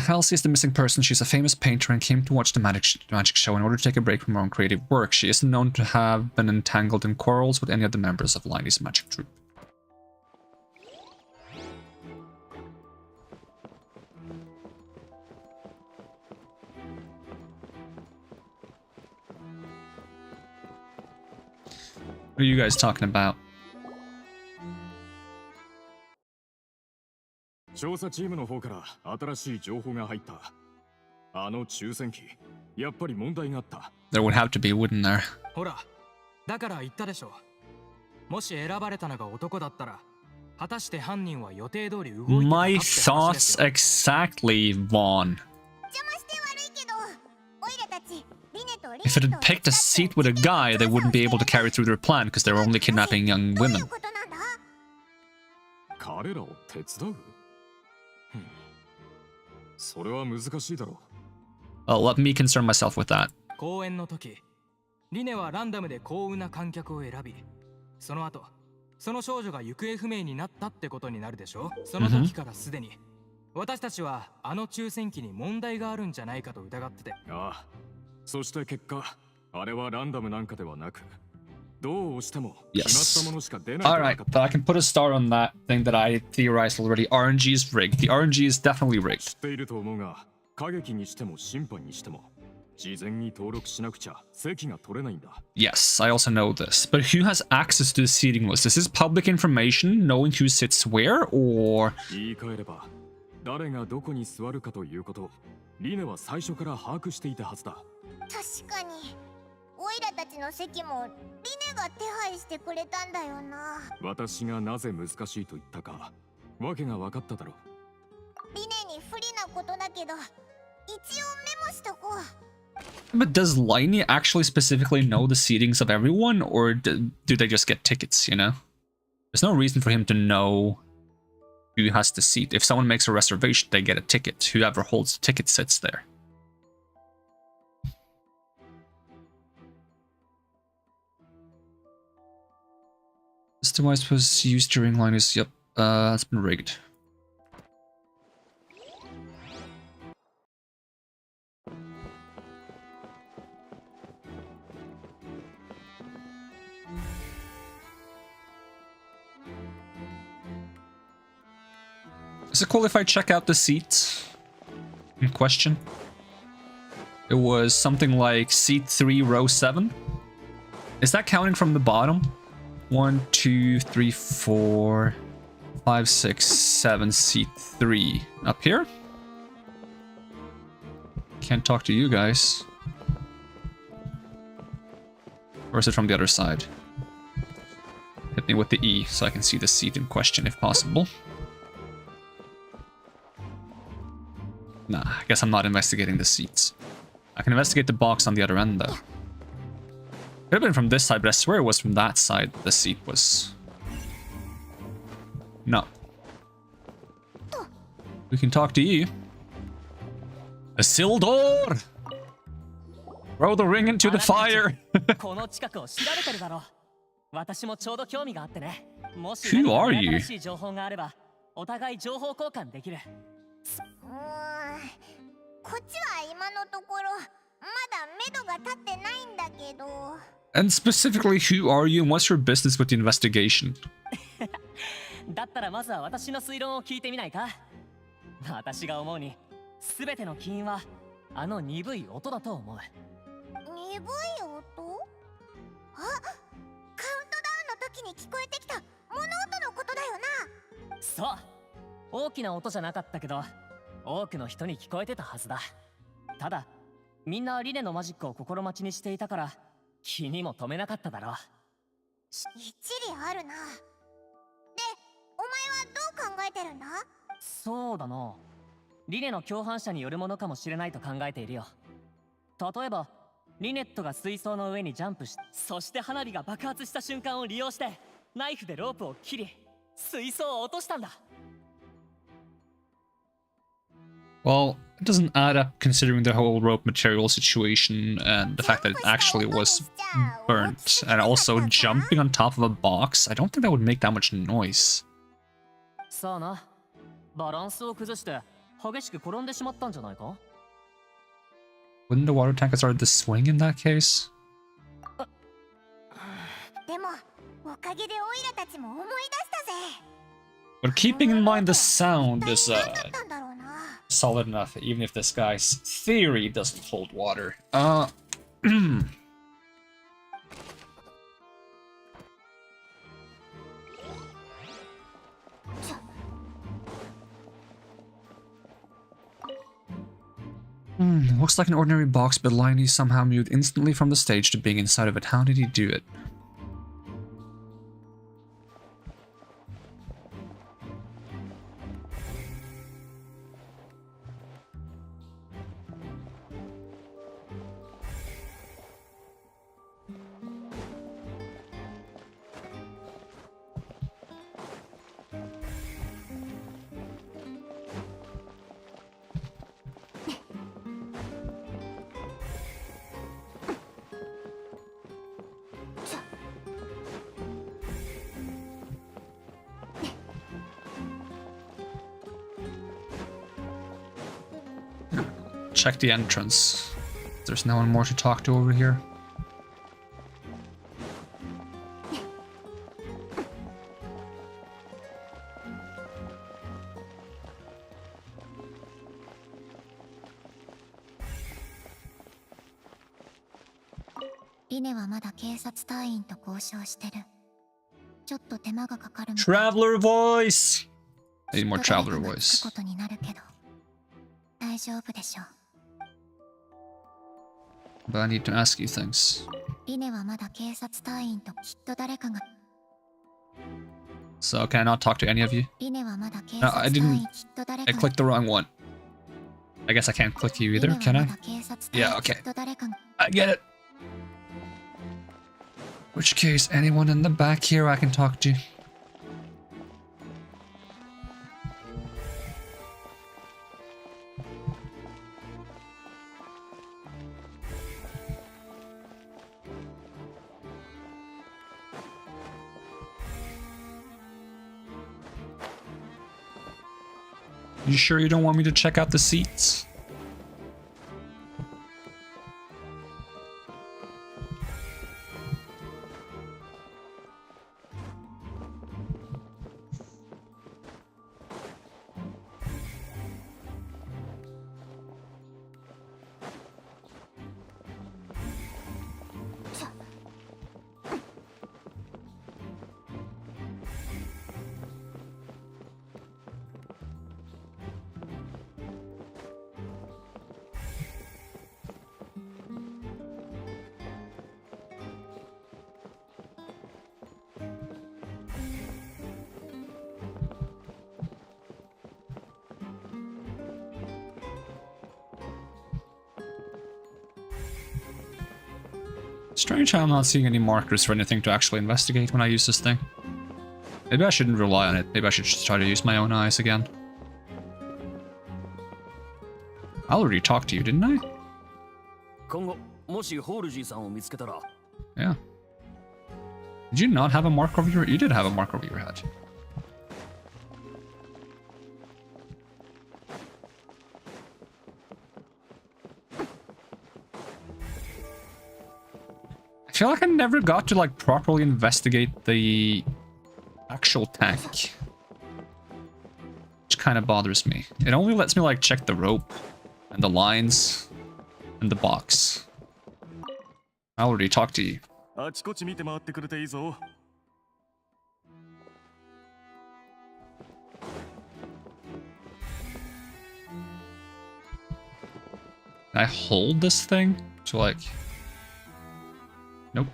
Elsie is the missing person. She's a famous painter and came to watch the magic show in order to take a break from her own creative work. She isn't known to have been entangled in quarrels with any of the members of Liney's magic troupe. What are you guys talking about? 調査チームの方から新しい情報が入った。あの抽選機、やっぱり問題があった。There would have to be, wouldn't there? ほら、だから言ったでしょ。もし選ばれたのが男だったら、果たして犯人は予定通り動いていたかって話 My ですよ。 thoughts exactly, Vaughn. If it had picked a seat with a guy, they wouldn't be able to carry through their plan because they were only kidnapping young women. 彼らを手伝う？それは難しいだろう。Well, let me concern myself with that. 公演の時、リネはランダムで幸運な観客を選び、その後、その少女が行方不明になったってことになるでしょ。その時からすでに、私たちはあの抽選機に問題があるんじゃないかと疑ってて。ああ、そして結果、あれはランダムなんかではなく、どうしても決まったものしか出ない。Alright, but I can put a star on that thing that I theorized already. RNG is rigged. The RNG is definitely rigged. 知っていると思うが、過激にしても審判にしても、事前に登録しなくちゃ席が取れないんだ。Yes, I also know this. But who has access to the seating list? Is this public information, knowing who sits where, or...? 言い換えれば、誰がどこに座るかということ、リネは最初から把握していたはずだ。確かに。オイラたちの席もリネが手配してくれたんだよな。私がなぜ難しいと言ったか、わけが分かっただろう。リネに不利なことだけど、一応メモしとこう。But does Liney actually specifically know the seatings of everyone, or do they just get tickets, you know? There's no reason for him to know who has the seat. If someone makes a reservation, they get a ticket. Whoever holds the ticket sits there. This device was used during Linus. Yep, it's been rigged. Is it cool if I check out the seat in question? It was something like seat 3, row 7. Is that counting from the bottom? 1, 2, 3, 4, 5, 6, 7, seat 3. Up here? Can't talk to you guys. Or is it from the other side? Hit me with the E so I can see the seat in question if possible. Nah, I guess I'm not investigating the seats. I can investigate the box on the other end though. Could have been from this side, but I swear it was from that side the seat was. No. We can talk to you. Isildur! Throw the ring into the fire! Who are you? こっちは今のところまだ目処が立ってないんだけど。And specifically, who are you and what's your business with the investigation? だったらまずは私の推論を聞いてみないか。私が思うに、すべての起因はあの鈍い音だと思う。鈍い音？あ、カウントダウンの時に聞こえてきた物音のことだよな。そう。大きな音じゃなかったけど、多くの人に聞こえてたはずだ。ただ、みんなリネのマジックを心待ちにしていたから、気にも留めなかっただろう。一理あるな。で、お前はどう考えてるんだ？そうだな。リネの共犯者によるものかもしれないと考えているよ。例えばリネットが水槽の上にジャンプし、そして花火が爆発した瞬間を利用してナイフでロープを切り水槽を落としたんだ。 Well, it doesn't add up considering the whole rope material situation and the fact that it actually was burnt. And also jumping on top of a box, I don't think that would make that much noise. さあな、バランスを崩して激しく転んでしまったんじゃないか? Wouldn't the water tank have started to swing in that case? でもおかげでオイラたちも思い出したぜ。 But keeping in mind the sound is 何だったんだろうな。 solid enough, even if this guy's theory doesn't hold water. Looks like an ordinary box, but Liney somehow moved instantly from the stage to being inside of it. How did he do it? Check the entrance. There's no one more to talk to over here. Traveler voice! I need more traveler voice. But I need to ask you things. So can I not talk to any of you? No, I didn't. I clicked the wrong one. I guess I can't click you either, can I? Yeah, okay. I get it. Which case, anyone in the back here I can talk to. You sure you don't want me to check out the seats? Strange how I'm not seeing any markers for anything to actually investigate when I use this thing. Maybe I shouldn't rely on it. Maybe I should just try to use my own eyes again. I already talked to you, didn't I? Yeah. Did you not have a mark over your... You did have a mark over your head. I feel like I never got to like properly investigate the actual tank, which kind of bothers me. It only lets me like check the rope and the lines and the box. I already talked to you. Can I hold this thing to like... Nope.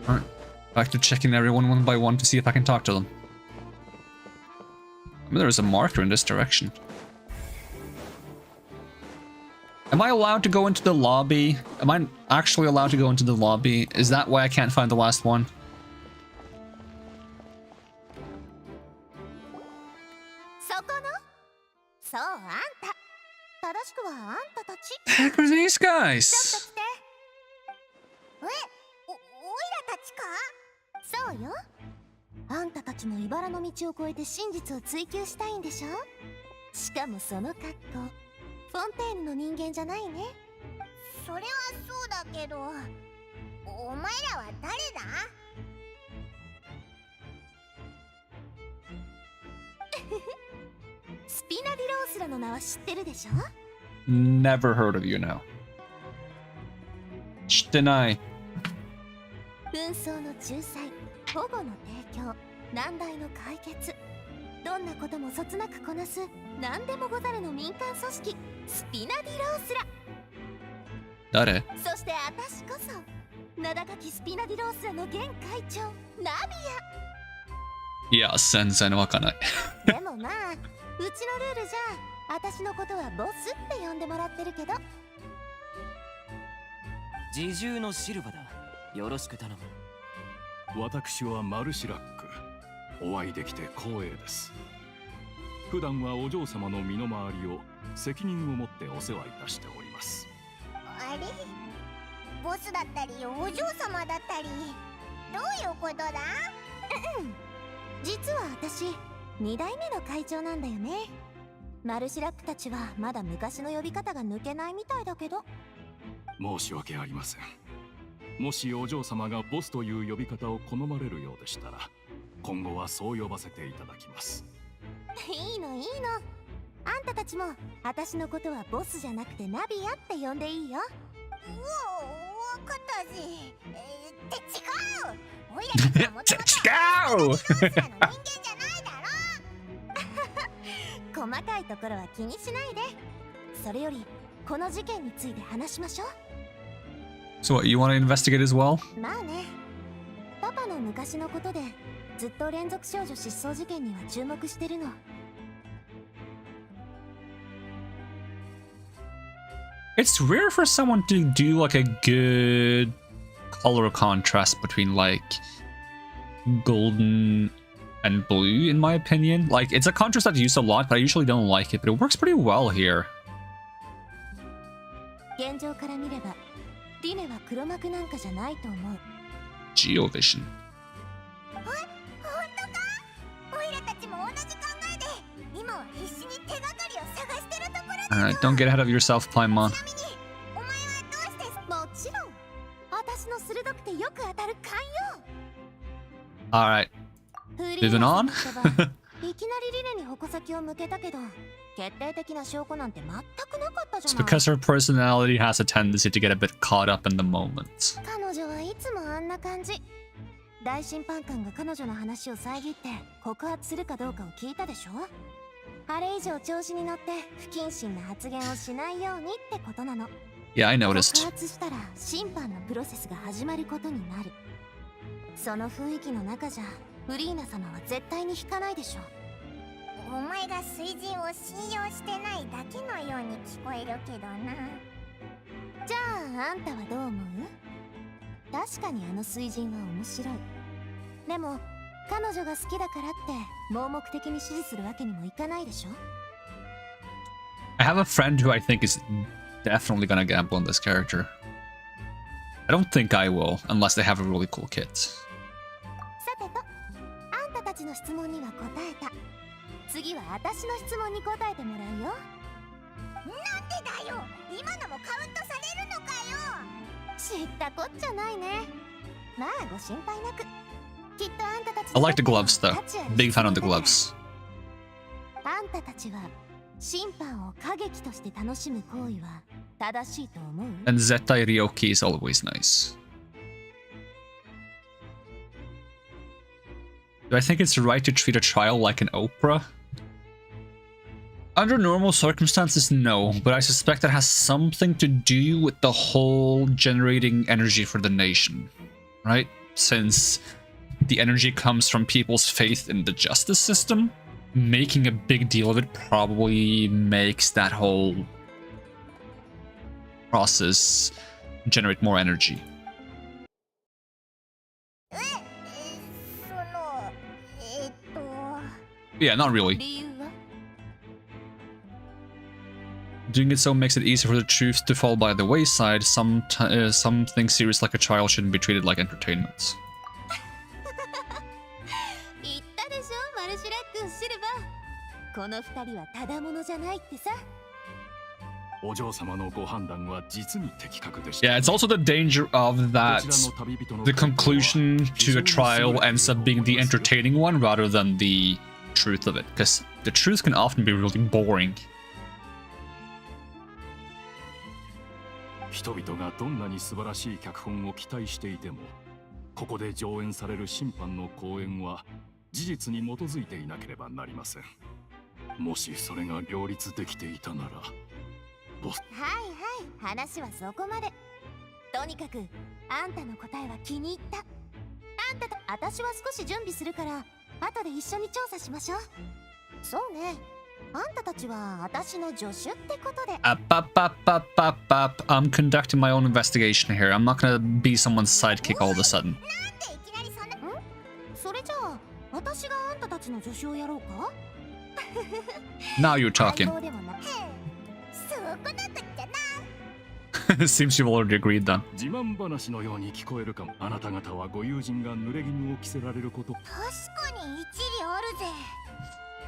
Alright, back to checking everyone one by one to see if I can talk to them. I mean, there's a marker in this direction. Am I allowed to go into the lobby? Am I actually allowed to go into the lobby? Is that why I can't find the last one? そこのそうあんた正しくはあんたたち Heck are these ちょっと guys? 来ておいらたちかそうよあんたたちも茨の道を越えて真実を追求したいんでしょしかもその格好フォンテーヌの人間じゃないねそれはそうだけどお前らは誰だスピナディロースラの名は知ってるでしょ Never heard of you now. 知ってない。紛争の仲裁保護の提供難題の解決どんなこともそつなくこなす何でもござるの民間組織スピナディロースラ誰？そして私こそ名高きスピナディロースラの現会長ナビいや、全然わかんない。アでもまあうちのルールじゃ私のことはボスって呼んでもらってるけど自重のシルバだよろしく頼む私はマルシラック。お会いできて光栄です。普段はお嬢様の身の回りを責任を持ってお世話いたしております。あれボスだったりお嬢様だったりどういうことだ実は私2代目の会長なんだよねマルシラックたちはまだ昔の呼び方が抜けないみたいだけど申し訳ありません。もしお嬢様がボスという呼び方を好まれるようでしたら今後はそう呼ばせていただきます。いいのいいのあんたたちも私のことはボスじゃなくてナビアって呼んでいいよわかったぜって違うおいらたちはもともと違う人間じゃないだろ細かいところは気にしないでそれよりこの事件について話しましょう So what, you want to investigate as well? まあねパパの昔のことでずっと連続少女失踪事件には注目してるの It's rare for someone to do like a good color contrast between like golden and blue, in my opinion. Like, it's a contrast that's used a lot, but I usually don't like it, but it works pretty well here. 現状から見ればリネは黒幕なんかじゃないと思う Geovision. 本当かオイラたちも同じ考えで今は必死に手がかりを探してるところだ Alright, don't get ahead of yourself, Paimon. ちなみにお前はどうしてもちろん私の鋭くてよく当たる勘よ Alright, フリ moving ー on. ナスの言葉いきなりリネに矛先を向けたけど決定的な証拠なんて全くなかったじ It's ゃない because her personality has a tendency to get a bit caught up in the moment. 彼女はいつもあんな感じ大審判官が彼女の話を遮って告発するかどうかを聞いたでしょあれ以上調子に乗って不謹慎な発言をしないようにってことなの Yeah, I 告 noticed. 発したら審判のプロセスが始まることになるその雰囲気の中じゃフリーナ様は絶対に引かないでしょお前が水人を信用してないだけのように聞こえるけどなじゃああんたはどう思う確かにあの水人は面白いでも彼女が好きだからって盲目的に支持するわけにもいかないでしょ I have a friend who I think is definitely gonna gamble on this character. I don't think I will, unless they have a really cool kit. さてとあんたたちの質問には答えた次は私の質問に答えてもらうよなんでだよ今のもカウントされるのかよ知ったこっちゃないねまあご心配なくきっとあんたたち I like the gloves though. Big fan of the gloves. あんたたちは審判を過激として楽しむ行為は正しいと思う And Zetai Ryoki is always nice. Do I think it's right to treat a trial like an opera? Under normal circumstances, no, but I suspect that has something to do with the whole generating energy for the nation, right? Since the energy comes from people's faith in the justice system, making a big deal of it probably makes that whole process generate more energy. そのYeah, not really. 理由は Doing it so makes it easier for the truth to fall by the wayside. Something serious like a child shouldn't be treated like entertainment. 言ったでしょマルシュラックシルバーこの二人はただものじゃないってさお嬢様のご判断は実に的確でした。 Yeah, it's also the danger of that the conclusion to a trial ends up being the entertaining one rather than the truth of it, because the truth can often be really boring. 人々がどんなに素晴らしい脚本を期待していても、ここで上演される審判の公演は事実に基づいていなければなりません。もしそれが両立できていたなら、はいはい話はそこまでとにかくあんたの答えは気に入ったあんたと私は少し準備するから後で一緒に調査しましょうそうねあんたたちは私の助手ってことで I'm conducting my own investigation here. I'm not gonna be someone's sidekick all of a sudden. なんでいきなりそんなそれじゃあ私があんたたちの助手をやろうか Now you're talking. 相棒でもなそこだったっけな Seems you've already agreed then. 自慢話のように聞こえるかも。あなた方はご友人が濡れ衣を着せられること。確かに一理あるぜ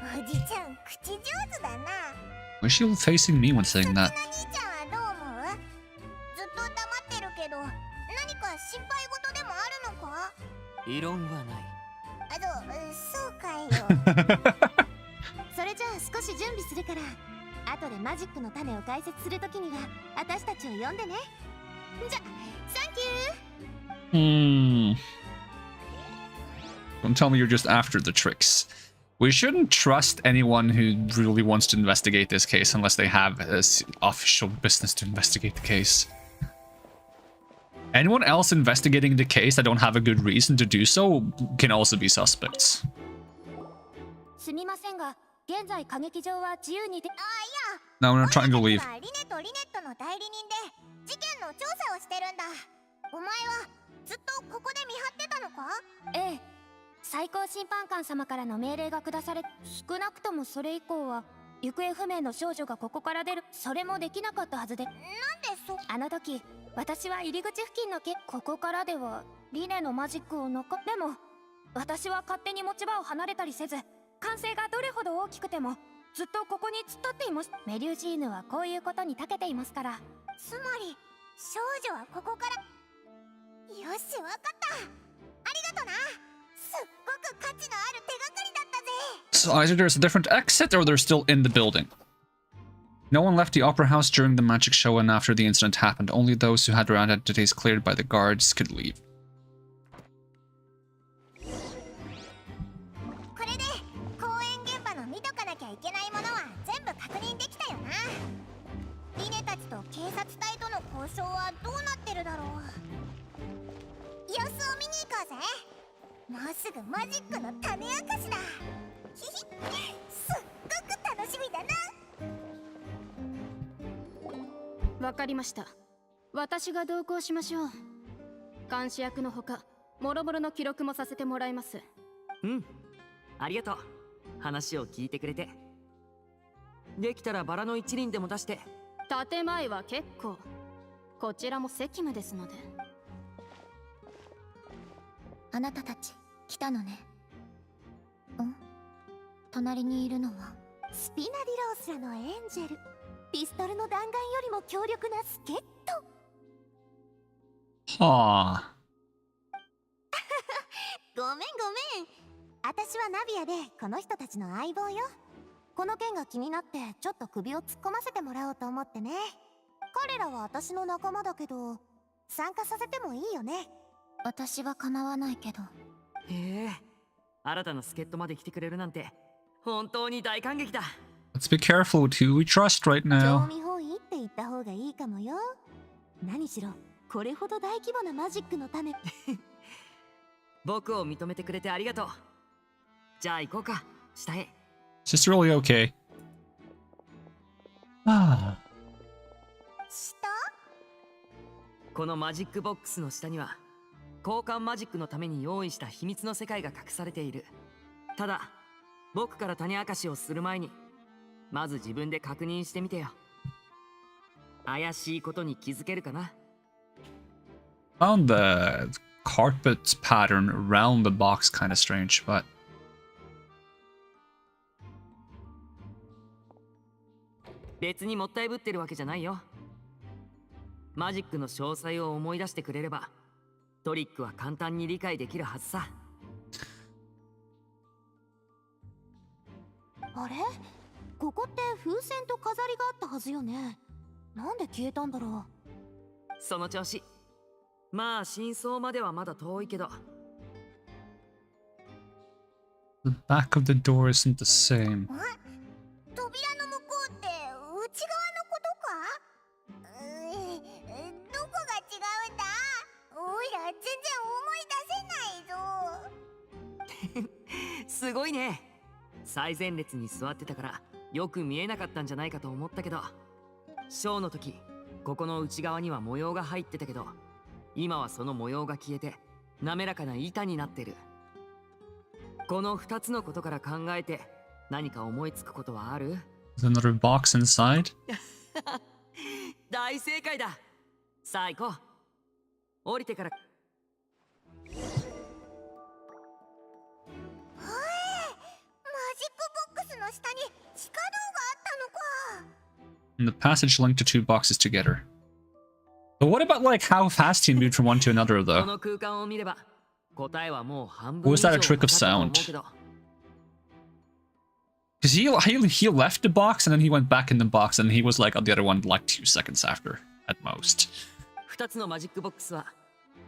おじちゃん口上手だな Why is she facing me when saying that? 兄ちゃんはどう思うずっと黙ってるけど何か心配事でもあるのか異論はないそうかよそれじゃあ少し準備するから後でマジックの種を解説するときには私たちを呼んでねじゃサンキュー Don't tell me you're just after the tricks. We shouldn't trust anyone who really wants to investigate this case unless they have official business to investigate the case. Anyone else investigating the case that don't have a good reason to do so can also be suspects. すみませんが現在歌劇場は自由にでいや No, we're not trying to leave. リネとリネットの代理人で事件の調査をしてるんだお前はずっとここで見張ってたのかええ最高審判官様からの命令が下され少なくともそれ以降は行方不明の少女がここから出るそれもできなかったはずでなんであの時私は入り口付近のここからではリネのマジックをでも私は勝手に持ち場を離れたりせず歓声がどれほど大きくてもずっとここに突っ立っていますメリュージーヌはこういうことに長けていますからつまり少女はここからよしわかったありがとなすっごく価値のある手がかりだったぜ So either there's a different exit or they're still in the building. No one left the opera house during the magic show and after the incident happened. Only those who had their identities cleared by the guards could leave. これで公演現場の見とかなきゃいけないものは全部確認できたよなリネたちと警察隊との交渉はどうなってるだろう様子を見に行こうぜもうすぐマジックの種明かしだひひすっごく楽しみだなわかりました私が同行しましょう監視役のほかもろもろの記録もさせてもらいますうんありがとう話を聞いてくれてできたらバラの一輪でも出して建前は結構こちらも責務ですのであなたたち来たのね隣にいるのはスピナディロースらのエンジェルピストルの弾丸よりも強力な助っ人 Aww. ごめん私はナビアでこの人たちの相棒よこの件が気になってちょっと首を突っ込ませてもらおうと思ってね彼らは私の仲間だけど参加させてもいいよね私は構わないけどへえ新たな助っ人まで来てくれるなんて本当に大感激だ Let's be careful with who we trust right 興 now. 味本位って言った方がいいかもよ何しろこれほど大規模なマジックの種僕を認めてくれてありがとうじゃあ行こうか下へ It's just really okay. Ah. 下？このマジックボックスの下には交換マジックのために用意した秘密の世界が隠されている。ただ僕から種明かしをする前にまず自分で確認してみてよ。怪しいことに気づけるかな？ Found the carpet pattern around the box kind of strange, but 別にもったいぶってるわけじゃないよ。マジックの詳細を思い出してくれればトリックは簡単に理解できるはずさ。あれ？ここって風船と飾りがあったはずよね。なんで消えたんだろその調子。まあ真相まではまだ遠いけど。 the back of the door isn't the same. う？扉の向こうって内側のことか？どこが違うんだ？おいら全然思い出せないぞ。すごいね。最前列に座ってたからよく見えなかったんじゃないかと思ったけど、ショーの時ここの内側には模様が入ってたけど、今はその模様が消えて滑らかな板になってる。この2つのことから考えて何か思いつくことはある？ There's another box inside. 大正解だ。さあ行こう。降りてから。マジックボックスの下に地下道があったのか。 And the passage linked the two boxes together. But what about like how fast he moved from one to another こ though? の空間を見れば答えはもう半 Or 分以 was 上 that a わ trick か of ったと思う sound? けど。 Because he left the box and then he went back in the box and he was like on the other one like 2 seconds after at most. 2つのマジックボックスは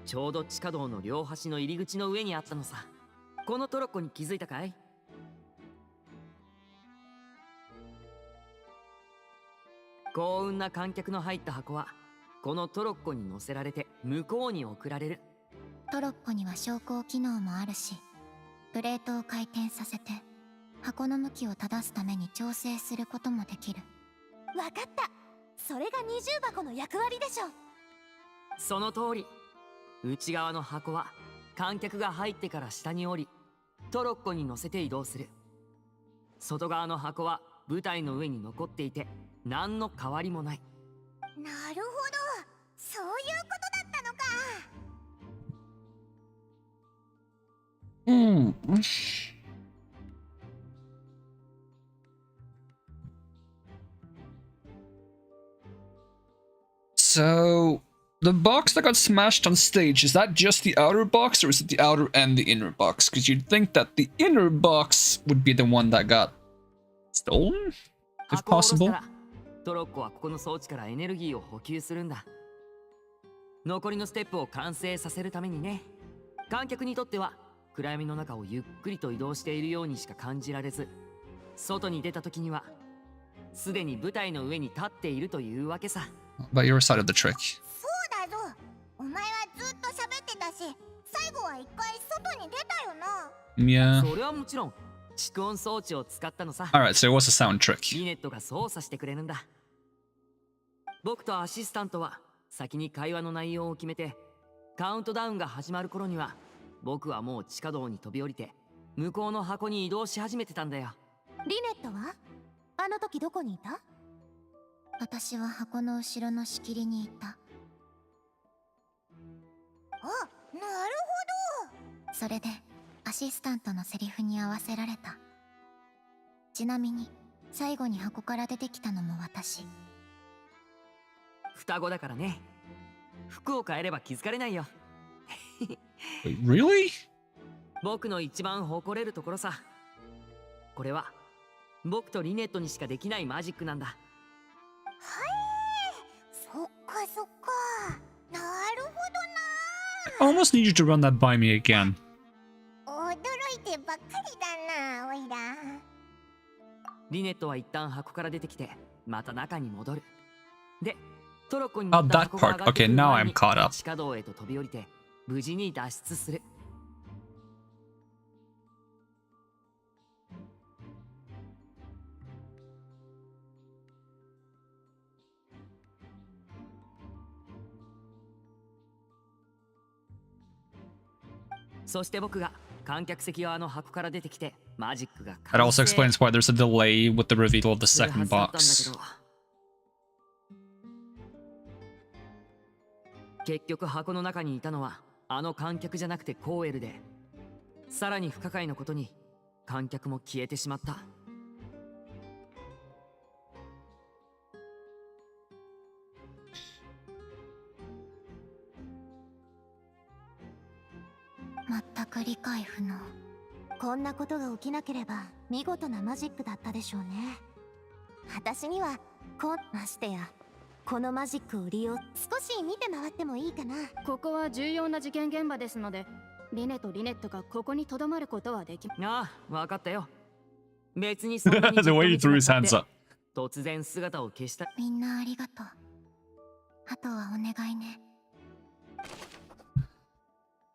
ちょうど地下道の両端の入り口の上にあったのさ。このトロッコに気づいたかい？幸運な観客の入った箱はこのトロッコに乗せられて向こうに送られる。トロッコには昇降機能もあるし、プレートを回転させて箱の向きを正すために調整することもできる。わかった。それが二重箱の役割でしょ。その通り。内側の箱は観客が入ってから下に降りトロッコに乗せて移動する。外側の箱は舞台の上に残っていて何の変わりもない。なるほど、そういうことだったのか。So the box that got smashed on stage, is that just the outer box or is it the outer and the inner box? Because you'd think that the inner box would be the one that got stolen, if 箱を下ろした possible. らトロッコはここの装置からエネルギーを補給するんだ。残りのステップを完成させるためにね。観客にとっては暗闇の中をゆっくりと移動しているようにしか感じられず、外に出た時にはすでに舞台の上に立っているというわけさ。 But your side of the trick. そうだぞ。お前はずっと喋ってたし、最後は一回外に出たよな。Yeah. それはもちろん蓄音装置を使ったのさ。 Alright, so it was a sound trick. リネットが操作してくれるんだ。僕とアシスタントは先に会話の内容を決めて、カウントダウンが始まる頃には僕はもう地下道に飛び降りて向こうの箱に移動し始めてたんだよ。リネットはあの時どこにいた？私は箱の後ろの仕切りにいた。あ、なるほど。それでアシスタントのセリフに合わせられた。ちなみに最後に箱から出てきたのも私。双子だからね。服を変えれば気づかれないよ。Wait, really? 僕の一番誇れるところさ。これは僕とリネットにしかできないマジックなんだ。はい、そっかそっか。なるほどな。 I almost need you to run that by me again. 驚いてばっかりだな、おいら。リネットは一旦箱から出てきてまた中に戻る。で、トロッコに Oh, 乗った that 箱が part. 上がってく Okay, る now 前 I'm に caught up. 地下道へと飛び降りて無事に脱出する。そして僕が観客席側の箱から出てきてマジックが That also explains why there's a delay with the reveal of the するは second ずだったんだけ box. ど結局箱の中にいたのはあの観客じゃなくてコーエルで、さらに不可解なことに観客も消えてしまった。全く理解不能。こんなことが起きなければ見事なマジックだったでしょうね。私にはましてやこのマジックを利用、少し見て回ってもいいかな。ここは重要な事件現場ですので、リネとリネットがここに留まることはできません。ああ、わかったよ。別にそんなに The way he threw his hands up. 突然姿を消した。みんなありがとう。あとはお願いね。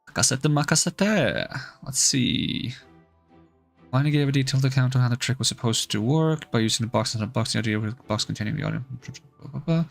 Makasete, makasete. Let's see. Finally gave a detailed account on how the trick was supposed to work by using the box and unboxing the idea with the box containing the item. Blah, blah, blah.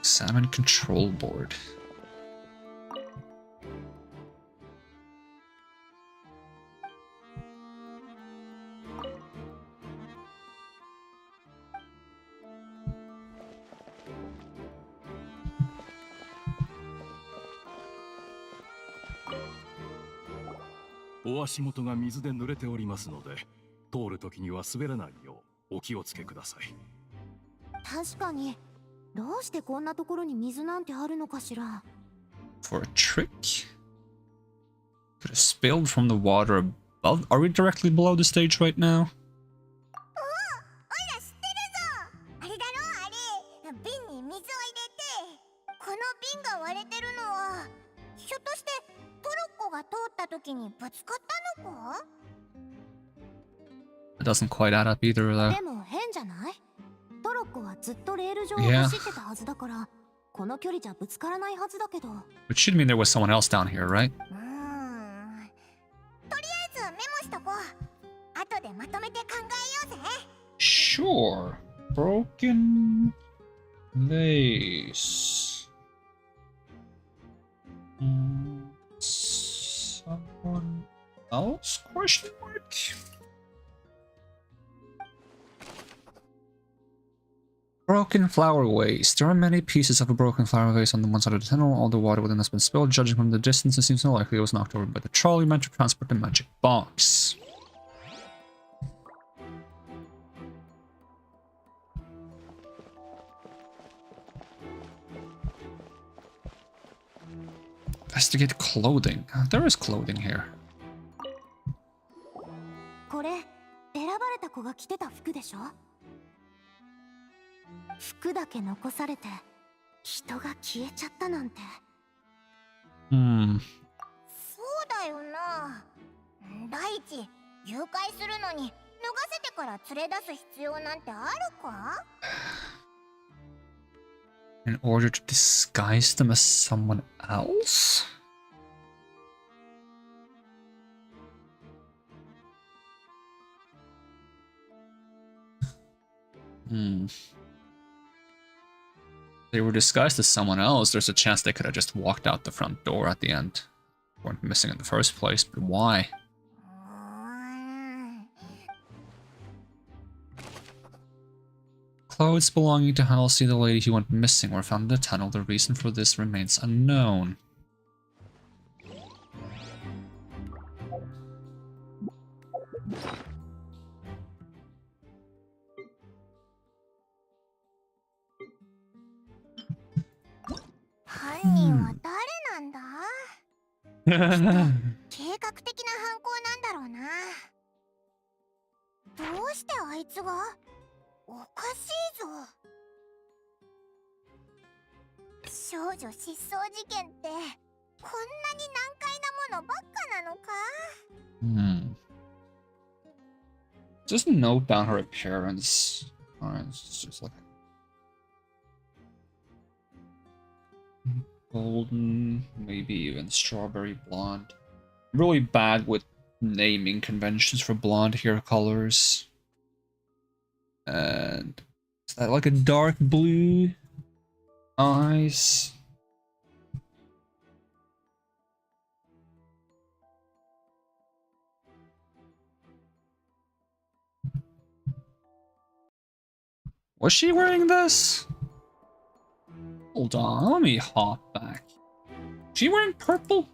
Examine control board.「お足元が水で濡れておりますので、通るときには滑らないようお気をつけください。」確かに。どうしてこんなところに水なんてあるのかしら。 For a trick? Could have spilled from the water above. Are we directly below the stage right now? おいら知ってるぞ。あれだろ、あれ。瓶に水を入れて、この瓶が割れてるのは、ひょっとしてトロッコが通った時にぶつかったのか？ It doesn't quite add up either, though. でも変じゃない？トロッコはずっとレール上を Yeah. 走ってたはずだから、この距離じゃぶつからないはずだけど。Which should mean there was someone else down here, right? とりあえずメモしとこう。後でまとめて考えようぜ。Sure. Broken vase. Someone else? Question mark? Broken flower vase. There are many pieces of a broken flower vase on the one side of the tunnel. All the water within has been spilled. Judging from the distance, it seems more likely it was knocked over by the trolley meant to transport the magic box. Investigate clothing. There is clothing here. これ、選ばれた子が着てた服でしょ？服だけ残されて、人が消えちゃったなんて。Hmm. そうだよな。第一、誘拐するのに脱がせてから連れ出す必要なんてあるか？ In order to disguise them as someone else? They were disguised as someone else. There's a chance they could have just walked out the front door at the end. Weren't missing in the first place, but why? Clothes belonging to Halsey, the lady who went missing, were found in the tunnel. The reason for this remains unknown.計画的な犯行なんだろうな。どうしてあいつが？おかしいぞ。少女失踪事件ってこんなに難解なものばっかなのか？ Just note down her appearance. Alright, it's just like golden, maybe even strawberry blonde. Really bad with naming conventions for blonde hair colors. And is that like a dark blue eyes? Was she wearing this? Hold on, let me hop back. She wearing purple?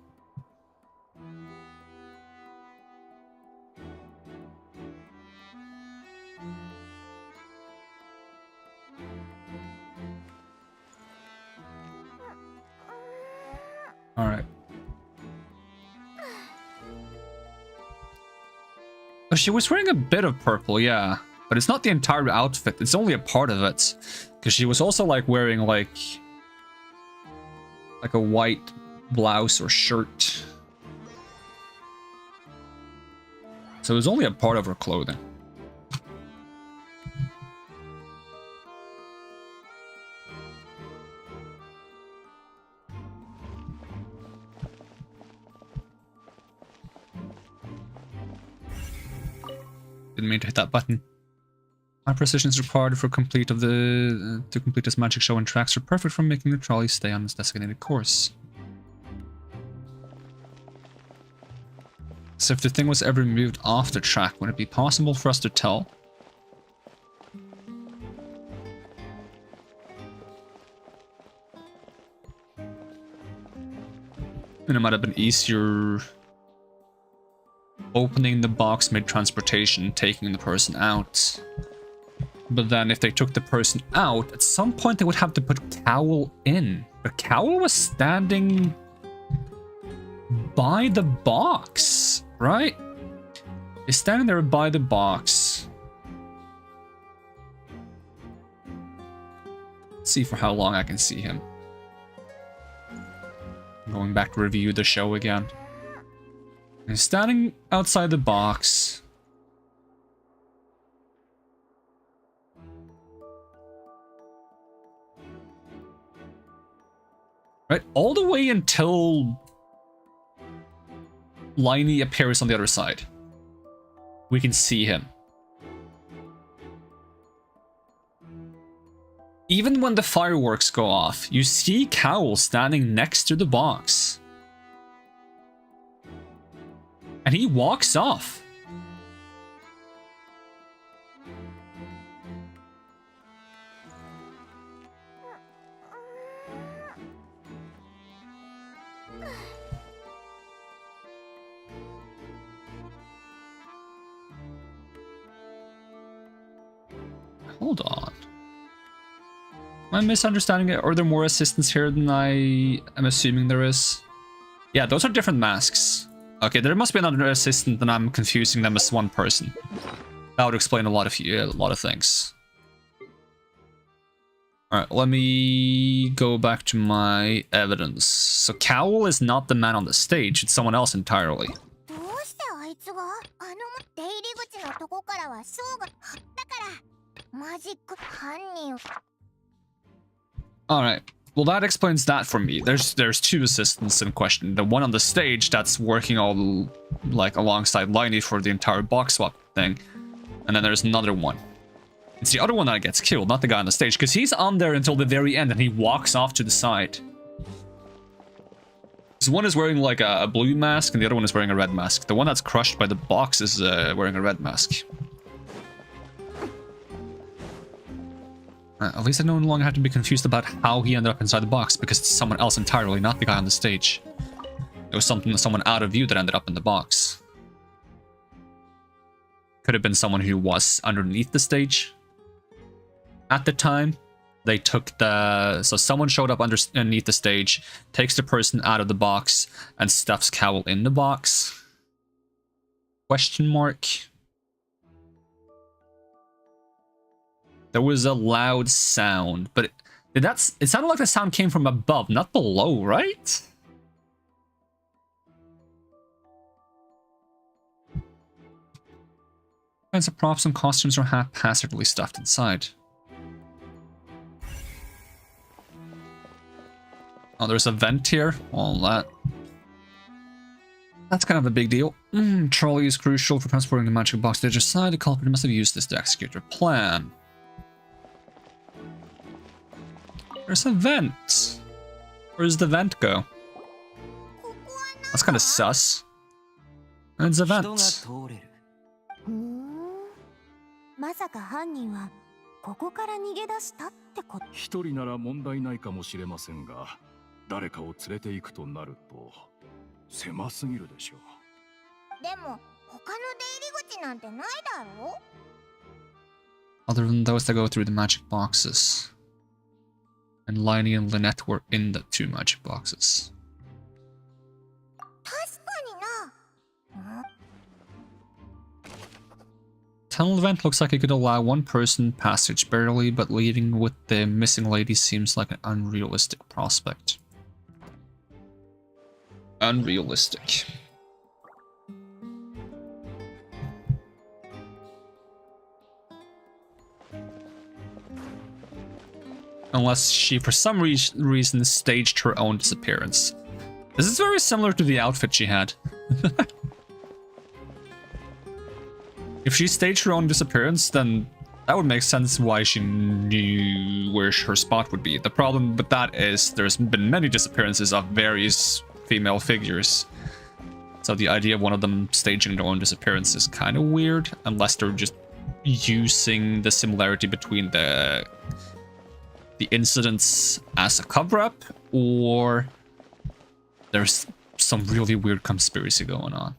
Alright. Oh, she was wearing a bit of purple, yeah. But it's not the entire outfit, it's only a part of it. Because she was also like wearing like a white blouse or shirt. So it was only a part of her clothing. Didn't mean to hit that button. My precision is required for complete of the to complete this magic show, and tracks are perfect for making the trolley stay on its designated course. So if the thing was ever moved off the track, would it be possible for us to tell? And it might have been easier opening the box mid-transportation, taking the person out. But then if they took the person out, at some point they would have to put Cowl in. But Cowl was standing by the box, right? He's standing there by the box. Let's see for how long I can see him. I'm going back to review the show again. He's standing outside the box. Right, all the way until Liney appears on the other side. We can see him. Even when the fireworks go off, you see Cowl standing next to the box. And he walks off. Hold on. Am I misunderstanding it? Are there more assistants here than I am assuming there is? Yeah, those are different masks. Okay, there must be another assistant and I'm confusing them as one person. That would explain a lot of things. Alright, let me go back to my evidence. So Cowl is not the man on the stage, it's someone else entirely. Alright, well that explains that for me. There's two assistants in question. The one on the stage that's working all like alongside Liney for the entire box swap thing. And then there's another one. It's the other one that gets killed, not the guy on the stage, because he's on there until the very end and he walks off to the side. So one is wearing like a blue mask and the other one is wearing a red mask. The one that's crushed by the box is wearing a red mask. At least I no longer have to be confused about how he ended up inside the box, because it's someone else entirely, not the guy on the stage. It was someone out of view that ended up in the box. Could have been someone who was underneath the stage. At the time, they took the... So someone showed up underneath the stage, takes the person out of the box, and stuffs Cowl in the box. Question mark. There was a loud sound, but it sounded like the sound came from above, not below, right? kinds of props and costumes are haphazardly stuffed inside. Oh, there's a vent here. All that. That's kind of a big deal. Trolley is crucial for transporting the magic box to the other side. The culprit must have used this to execute their plan. There's a vent. Where does the vent go? That's kind of sus. And it's a vent. まさか犯人はここから逃げ出したってこと。一人なら問題ないかもしれませんが、誰かを連れて行くとなると狭すぎるでしょう。でも他の出入り口なんてないだろ。 Other than those that go through the magic boxes. And Liney and Lynette were in the 2 magic boxes. 確かにな。Tunnel vent looks like it could allow 1 person passage barely, but leading with the missing lady seems like an unrealistic prospect. Unrealistic. Unless she for some reason staged her own disappearance. This is very similar to the outfit she had. If she staged her own disappearance, then that would make sense why she knew where her spot would be. The problem with that is there's been many disappearances of various female figures. So the idea of one of them staging their own disappearance is kind of weird, unless they're just using the similarity between the incidents as a cover-up, or there's some really weird conspiracy going on.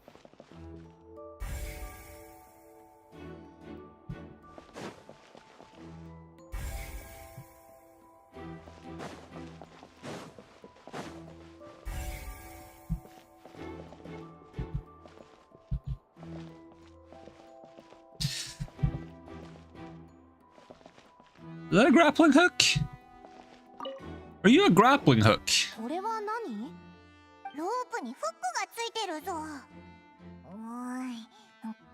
Is that a grappling hook? Are you a grappling hook? これは何？ロープにフックがついてるぞ。おい、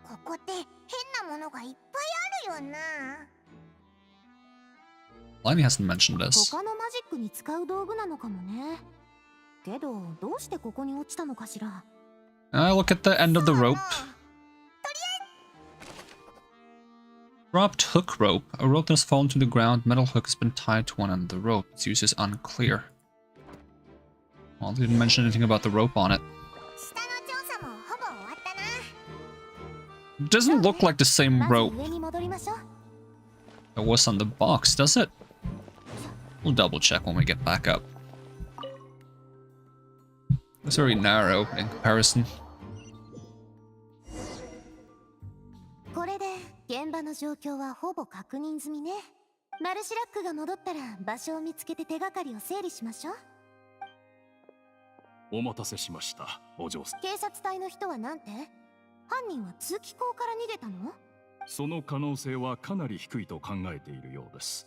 ここって変なものがいっぱいあるよな。Liney hasn't mentioned this. 他のマジックに使う道具なのかもね。けどどうしてここに落ちたのかしら。Look at the end of the rope. Dropped hook rope. A rope that has fallen to the ground. Metal hook has been tied to one end of the rope. Its use is unclear. Well, they didn't mention anything about the rope on it. It doesn't look like the same rope that was on the box, does it? We'll double check when we get back up. It's very narrow in comparison. これで現場の状況はほぼ確認済みね。マルシラックが戻ったら場所を見つけて手がかりを整理しましょう。お待たせしました、お嬢さん。警察隊の人はなんて？犯人は通気口から逃げたの？その可能性はかなり低いと考えているようです。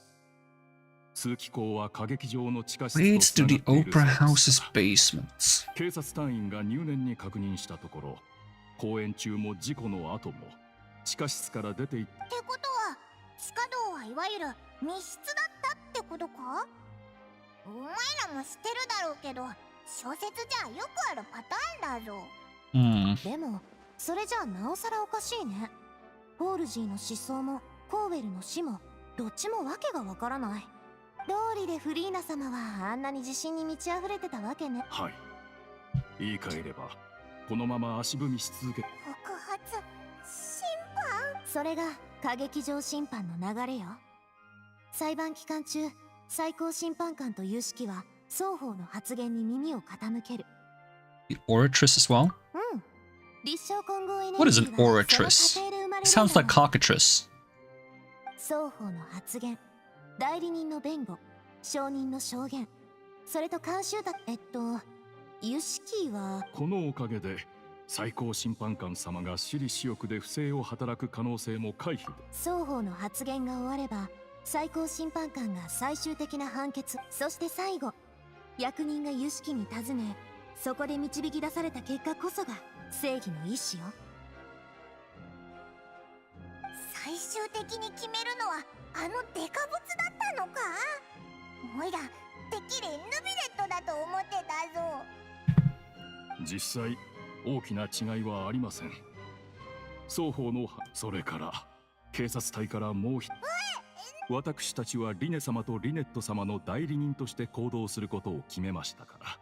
通気口は歌劇場の地下室と Leads to the 繋がっている opera そうです house's が、 basement. 警察隊員が入念に確認したところ、公演中も事故の後も地下室から出ていってことは地下道はいわゆる密室だったってことか？お前らも知ってるだろうけど、小説じゃよくあるパターンだぞ。でもそれじゃあなおさらおかしいね。ホールジーの失踪もコーウェルの死もどっちもわけがわからない。道理でフリーナ様はあんなに自信に満ち溢れてたわけね。はい。言い換えればこのまま足踏みし続け、告発審判、それが歌劇場審判の流れよ。裁判期間中、最高審判官と有識は双方の発言に耳を傾ける。 The oratress as well? うん。立証混合エネルギー What is は an その oratress? 過程で生まれるん It だ sounds like cockatrice. 双方の発言、代理人の弁護、証人の証言、それと監修だ。ユシキはこのおかげで最高審判官様が私利私欲で不正を働く可能性も回避で。双方の発言が終われば最高審判官が最終的な判決、そして最後役人がユシキに尋ね、そこで導き出された結果こそが正義の意志よ。終的に決めるのはあのデカブツだったのか。おいらてっきりヌビレットだと思ってたぞ。実際大きな違いはありません。双方のそれから警察隊からもう一人、私たちはリネ様とリネット様の代理人として行動することを決めましたから、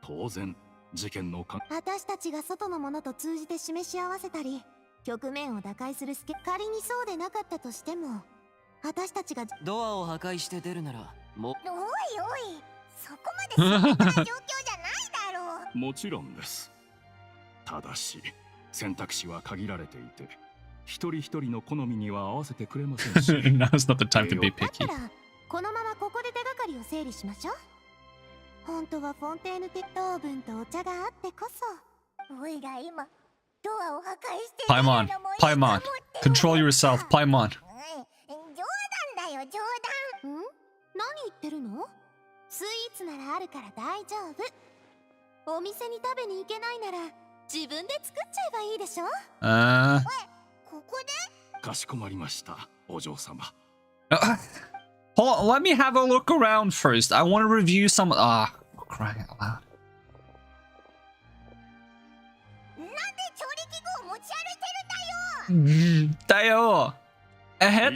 当然事件の私たちが外の者と通じて示し合わせたり局面を打開する仮にそうでなかったとしても、私たちがドアを破壊して出るならもう。おいおい、そこまで深刻な状況じゃないだろう。もちろんです。ただし選択肢は限られていて、一人一人の好みには合わせてくれませんし。Now's not the time to be だっ picky. たらこのままここで手がかりを整理しましょう。本当はフォンテーヌ鉄糖分とお茶があってこそ。おいら今ドアを破壊して Paimon, Paimon, control yourself, Paimon. 冗談だよ、冗談。ん？何言ってるの？スイーツならあるから大丈夫。お店に食べに行けないなら自分で作っちゃえばいいでしょ。ここで？かしこまりました、お嬢様。Hold on, let me have a look around first. I want to review some. Crying out loud. なんで調理器具を持ち歩いてるんだよ。だよ。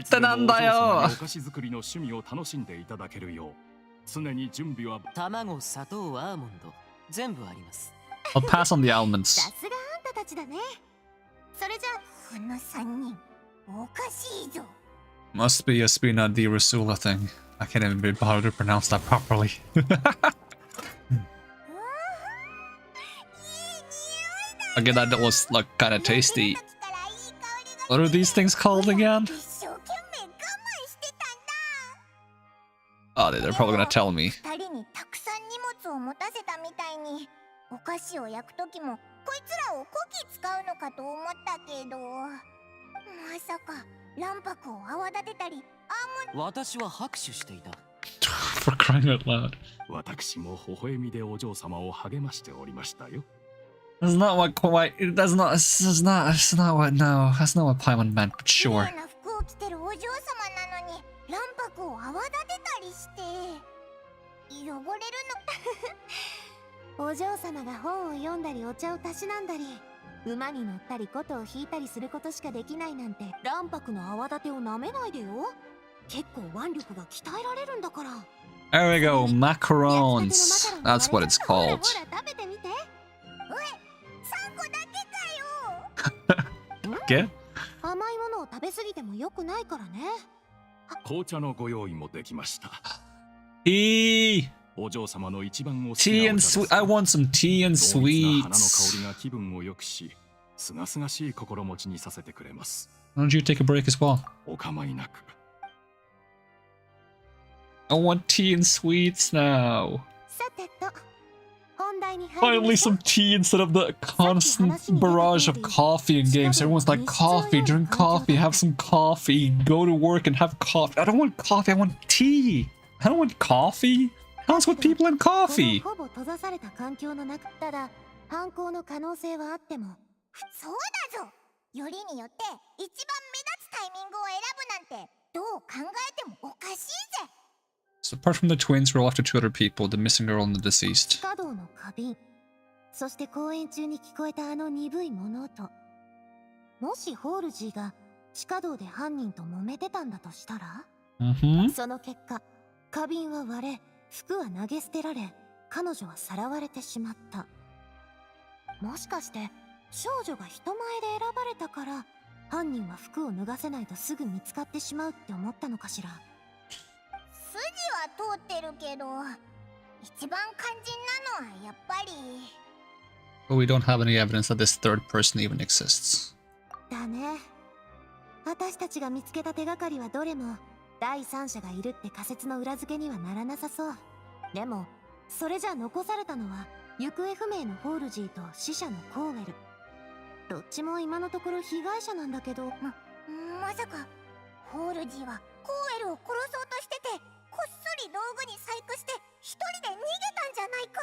ってなんだよ。お菓子作りの趣味を楽しんでいただけるよう、常に準備は。卵、砂糖、アーモンド、全部あります。I'll pass on the almonds. さすがあんたたちだね。それじゃこの三人おかしいぞ。 Must be a Spina di Rasula thing. I can't even be bothered to pronounce that properly. Again, that was like kind of tasty. What are these things called again? Oh, they're probably gonna tell me. 二人にたくさん荷物を持たせたみたいに、お菓子を焼くときもこいつらをこき使うのかと思ったけど、まさか卵白を泡立てたりアーモンド。私は拍手していた。For crying out loud. 私も微笑みでお嬢様を励ましておりましたよ。That's not what quite. That's not what. No, that's not what Paimon meant. But 綺 sure. 麗な服を着てるお嬢様なのに卵白を泡立てたりして汚れるの。お嬢様が本を読んだりお茶をたしなんだり馬に乗ったり琴を弾いたりすることしかできないなんて、卵白の泡立てをなめないでよ。結構腕力が鍛えられるんだから。 There we go. Macarons. That's what it's ほら called. ほら食べてみて。おい、3個だけかよ。 Get? 甘いものを食べ過ぎても良くないからね。紅茶のご用意もできました。Tea. お嬢様の一番お好き Tea なお and 茶です。 sweet. I want some tea and 濃密な花の香 sweets. りが気分を良くし、すがすがしい心持ちにさせてくれます。 Why don't you take a break as well? お構いなく。I want tea and sweets now. さてと、本題に入り Finally, ましょう。 some tea instead of the constant barrage of coffee in games. Everyone's like, coffee, drink coffee, have some coffee, go to work and have coffee. I don't want coffee, I want tea. I don't want coffee. How's with people and この coffee? ほぼ閉ざされた環境の中、ただ犯行の可能性はあっても、そうだぞ。よりによって一番目立つタイミングを選ぶなんてどう考えてもおかしいぜ。 So apart from the twins, we're left with two other people, the missing girl and the deceased. 地下道の花瓶、そして公演中に聞こえたあの鈍い物音。もしホールジーが地下道で犯人と揉めてたんだとしたら、Mm-hmm. その結果、花瓶は割れ、服は投げ捨てられ、彼女はさらわれてしまった。もしかして少女が人前で選ばれたから犯人は服を脱がせないとすぐ見つかってしまうって思ったのかしら。筋は通ってるけど、一番肝心なのはやっぱり。 But we don't have any evidence that this third person even exists. だね。私たちが見つけた手がかりはどれも第三者がいるって仮説の裏付けにはならなさそう。でもそれじゃ残されたのは行方不明のホールジーと死者のコーウェル。どっちも今のところ被害者なんだけど、まさかホールジーはコーウェルを殺そうとしてて、こっそり道具に細工して一人で逃げたんじゃないか。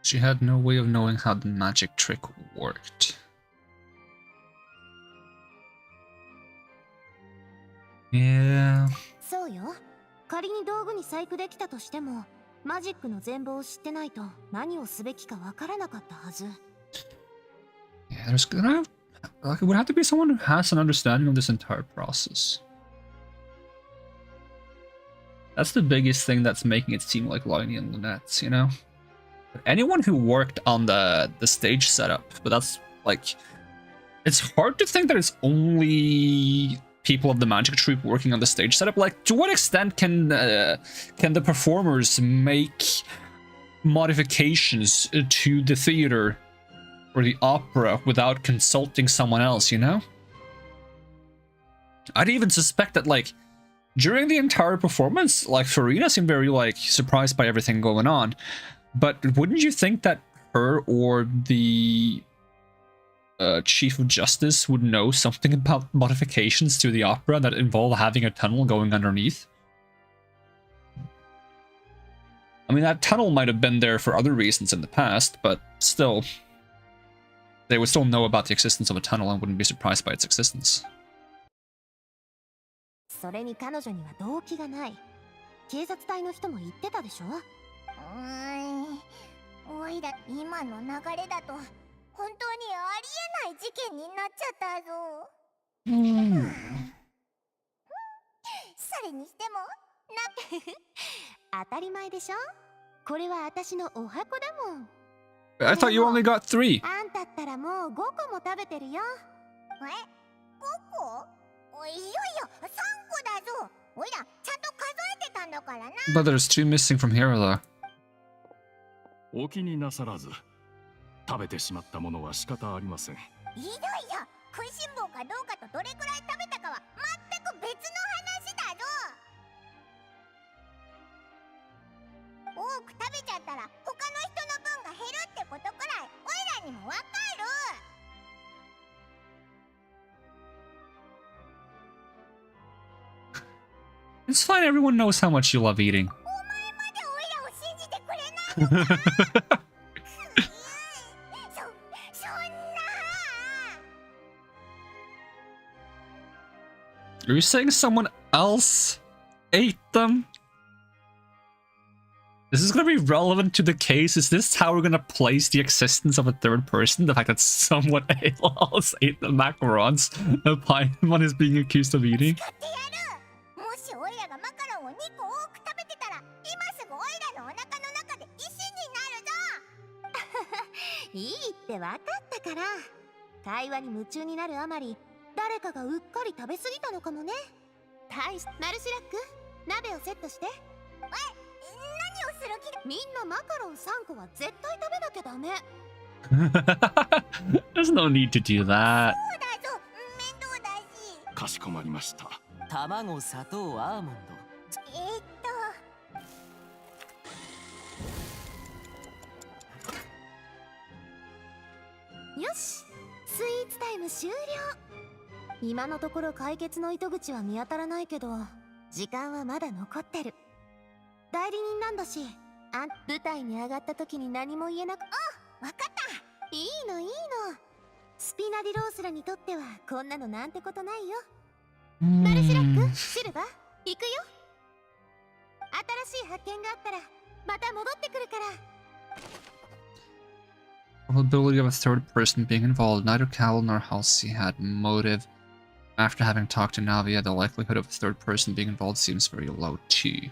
She had no way of knowing how the magic trick worked. Yeah. そうよ。仮に道具に細工できたとしても、マジックの全貌を知ってないと何をすべきかわからなかったはず。Yeah, there's gonna like it would have to be someone who has an understanding of this entire process. That's the biggest thing that's making it seem like Lynette and Lynette, you know? But anyone who worked on the stage setup, but that's like it's hard to think that it's only people of the magic troupe working on the stage setup. Like, to what extent can the performers make modifications to the theater or the opera without consulting someone else, you know? I'd even suspect that, like, during the entire performance, like, Farina seemed very, like, surprised by everything going on. But wouldn't you think that her or the Chief of Justice would know something about modifications to the opera that involve having a tunnel going underneath? I mean, that tunnel might have been there for other reasons in the past, but still, they would still know about the existence of a tunnel and wouldn't be surprised by its existence. それに彼女には動機がない。警察隊の人も言ってたでしょ。おいら今の流れだと本当にありえない事件になっちゃったぞ。それにしても当たり前でしょ。これは私のお箱だもん。I thought you only got 3. あんたったらもう5個も食べてるよ。5個？おいよいよ3個だぞ。おいらちゃんと数えてたんだからな。But there's 2 missing from here, though. お気になさらず、食べてしまったものは仕方ありません。いいよいよ、食いしん坊かどうかとどれくらい食べたかは全く別の話だぞ。多く食べちゃったら他の人の分が減るってことくらいおいらにもわかる。It's fine, everyone knows how much you love eating. お前までおいらを信じてくれないのか。そんな。Are you saying someone else ate them? Is this going to be relevant to the case? Is this how we're going to place the existence of a third person? The fact that someone else ate the macarons that Paimon is being accused of eating? もしおいらがマカロンを2個多く食べてたら今すぐおいらのお腹の中で石になるぞ。いいって分かったから。会話に夢中になるあまり誰かがうっかり食べ過ぎたのかもね。マルシラック、鍋をセットして。何をする気だ。みんなマカロン3個は絶対食べなきゃダメ。There's no need to do that. そうだぞ、面倒だし。かしこまりました。卵、砂糖、アーモンド。よし、スイーツタイム終了。今のところ解決の糸口は見当たらないけど、時間はまだ残ってる。代理人なんだし、舞台に上がった時に何も言えなく。あ、わかった。いいのいいの。スピナディロースらにとってはこんなのなんてことないよ。マルシラック、シルバー、行くよ。新しい発見があったらまた戻ってくるから。Probability of a third person being involved. Neither Cal nor Halsey had motive. After having talked to Navia, the likelihood of a third person being involved seems very low too.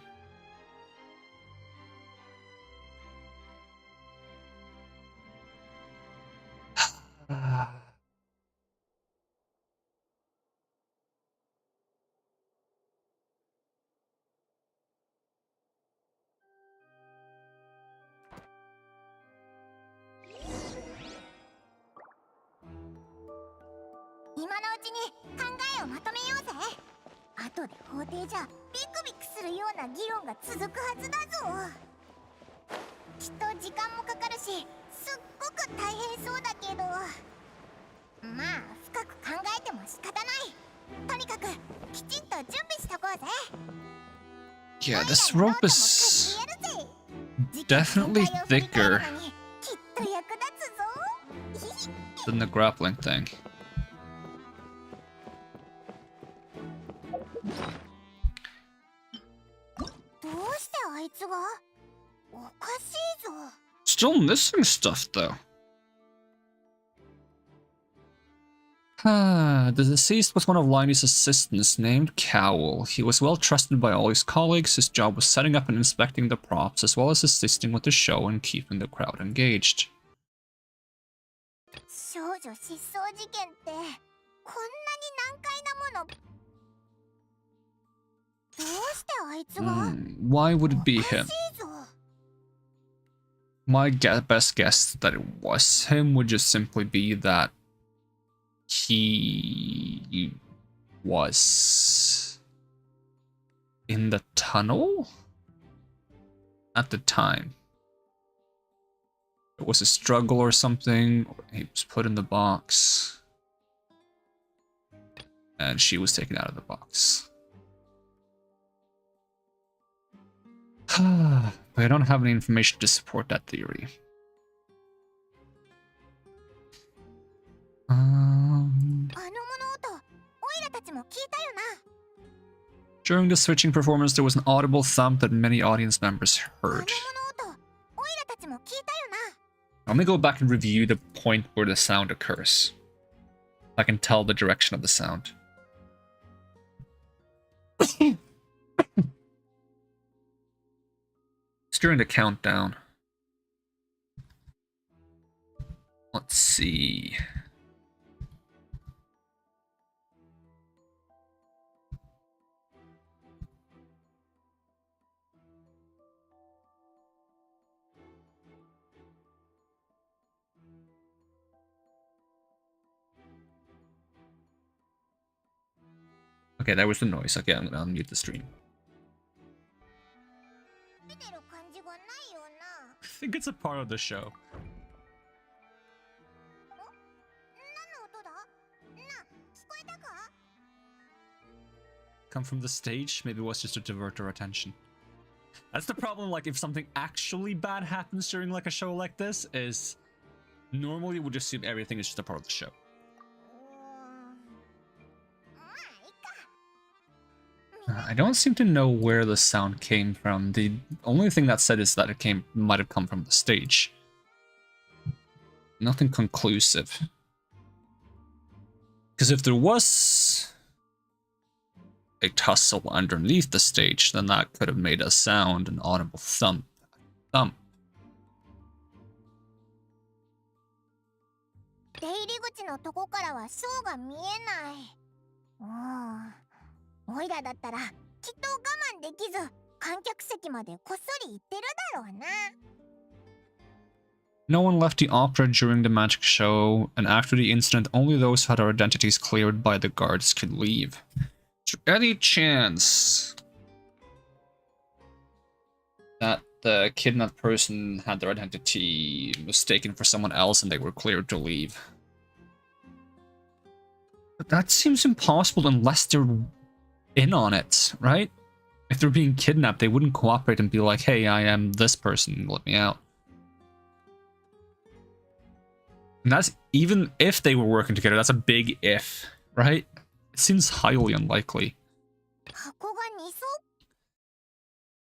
Yeah, this rope is definitely thicker than the grappling thing. あいつがおかしいぞ。 Still missing stuff though. The deceased was one of Liney's assistants named Cowell. He was well trusted by all his colleagues. His job was setting up and inspecting the props, as well as assisting with the show and keeping the crowd engaged. 少女失踪事件ってこんなに難解なもの。どうしてあいつが Why would it be おかし him? いぞ。 My best guess that it was him would just simply be that he was in the tunnel at the time. It was a struggle or something. He was put in the box. And she was taken out of the box. But I don't have any information to support that theory. During the switching performance, there was an audible thump that many audience members heard. I'm gonna go back and review the point where the sound occurs. I can tell the direction of the sound. It's during the countdown. Let's see. Okay, that was the noise. Okay, I'm gonna unmute the stream. I think it's a part of the show. Come from the stage? Maybe it was just to divert our attention. That's the problem, like, if something actually bad happens during, like, a show like this, is normally we'd assume everything is just a part of the show. I don't seem to know where the sound came from. The only thing that said is that it might have come from the stage. Nothing conclusive. Because if there was a tussle underneath the stage, then that could have made a sound, an audible thump. Thump. 出入り口のとこからはショーが見えない。オイラだったらきっと我慢できず観客席までこっそり行ってるだろうな。No one left the opera during the magic show, and after the incident, only those who had their identities cleared by the guards could leave. Is there any chance that the kidnapped person had their identity mistaken for someone else and they were cleared to leave? But that seems impossible unless they're in on it, right? If they're being kidnapped, they wouldn't cooperate and be like, hey, I am this person, let me out. And that's, even if they were working together, that's a big if, right? It seems highly unlikely.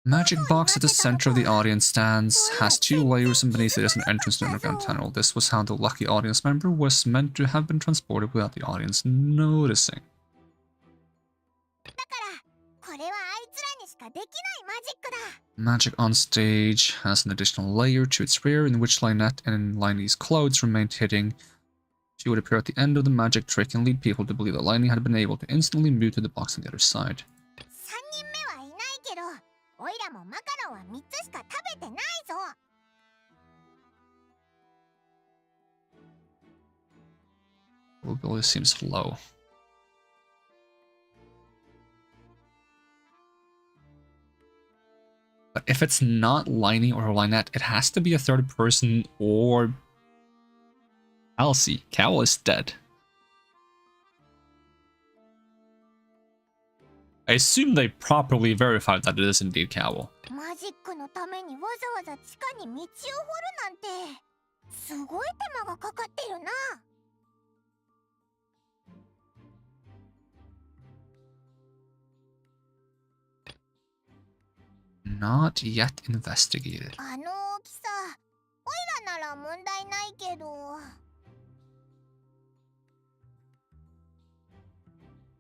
Magic box at the center of the audience stands, has 2 layers, and beneath it is an entrance to an underground tunnel. This was how the lucky audience member was meant to have been transported without the audience noticing. Magic on stage has an additional layer to its rear in which Lynette and Liney's clothes remained hidden. She would appear at the end of the magic trick and lead people to believe that Liney had been able to instantly move to the box on the other side. Probability seems low. But if it's not Liney or Lynette, it has to be a third person or Elsie. Cowell is dead. I assume they properly verified that it is indeed Cowell. Not yet investigated. あの大きさ、オイラなら問題ないけど。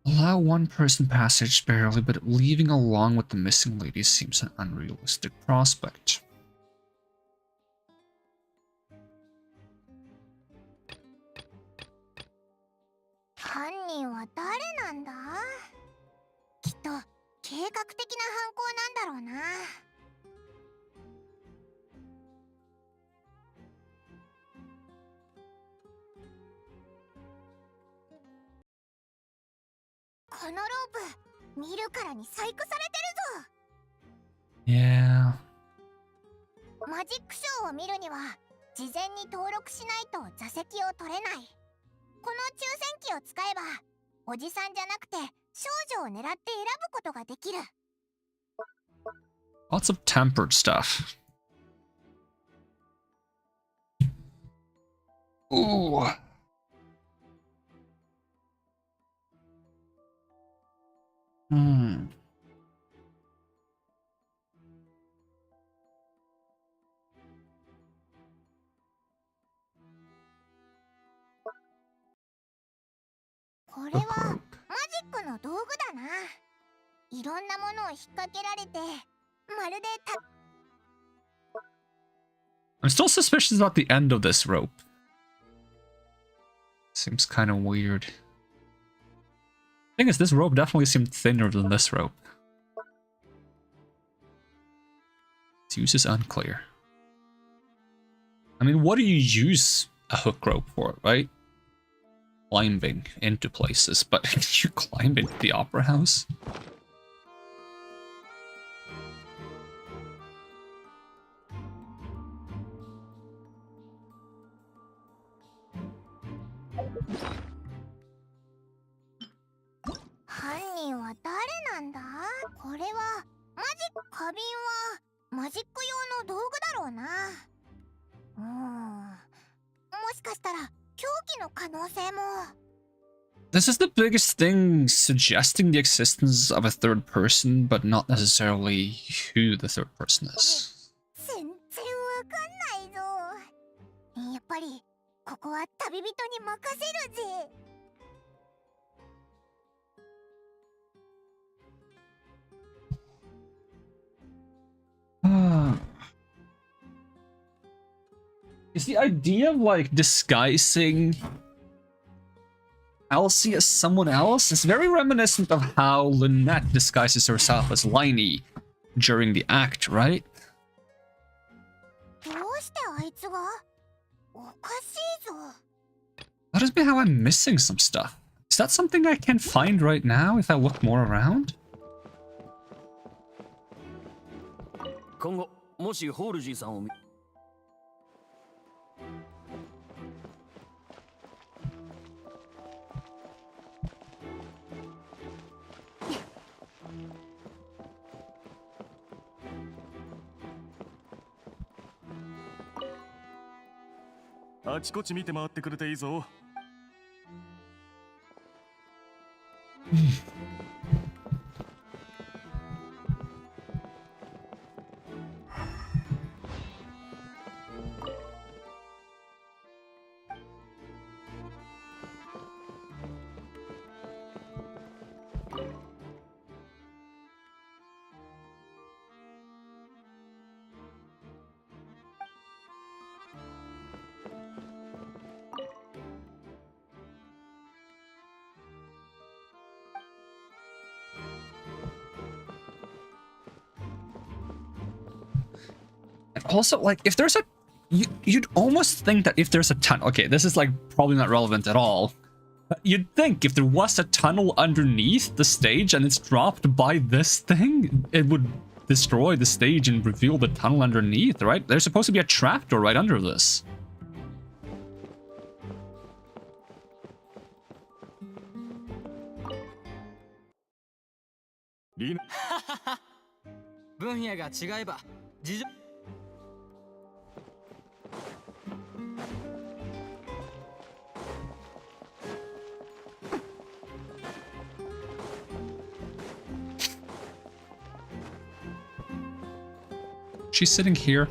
Allow one person passage barely, but leaving along with the missing lady seems an unrealistic prospect. 犯人は誰なんだ？きっと計画的な犯行なんだろうな。このロープ見るからに細工されてるぞ。 Yeah. マジックショーを見るには事前に登録しないと座席を取れない。この抽選機を使えばおじさんじゃなくて少女を狙って選ぶことができる。 Lots of tempered stuff. Ooh. Hmm. これはマジックの道具だな。いろんなものを引っ掛けられて、まるでI'm still suspicious about the end of this rope. Seems kind of weird. Thing is, this rope definitely seemed thinner than this rope. Its use is unclear. I mean, what do you use a hook rope for, right? Climbing into places, but you climb into the opera house? This is the biggest thing, suggesting the existence of a third person, but not necessarily who the third person is. 全然わかんないぞ。やっぱりここは旅人に任せるぜ。Is the idea of like disguising Elsie as someone else is very reminiscent of how Lynette disguises herself as Liney during the act, right? どうしてあいつが？おかしいぞ。 That is me how I'm missing some stuff. Is that something I can find right now if I look more around? 今後もしホールジーさんを見あちこち見て回ってくれていいぞ。Also, like, if there's a... You'd almost think that if there's a tunnel... Okay, this is, like, probably not relevant at all. But you'd think if there was a tunnel underneath the stage and it's dropped by this thing, it would destroy the stage and reveal the tunnel underneath, right? There's supposed to be a trapdoor right under this. 分野が違えば事情 She's sitting here.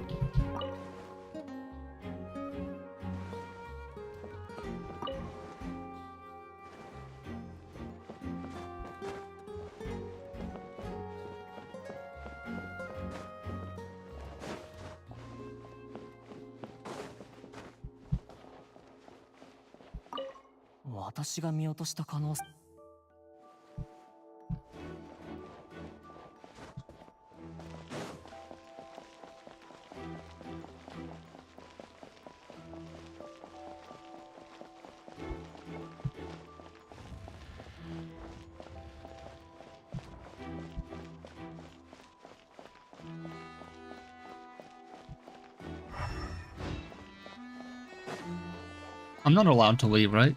I'm not allowed to leave, right?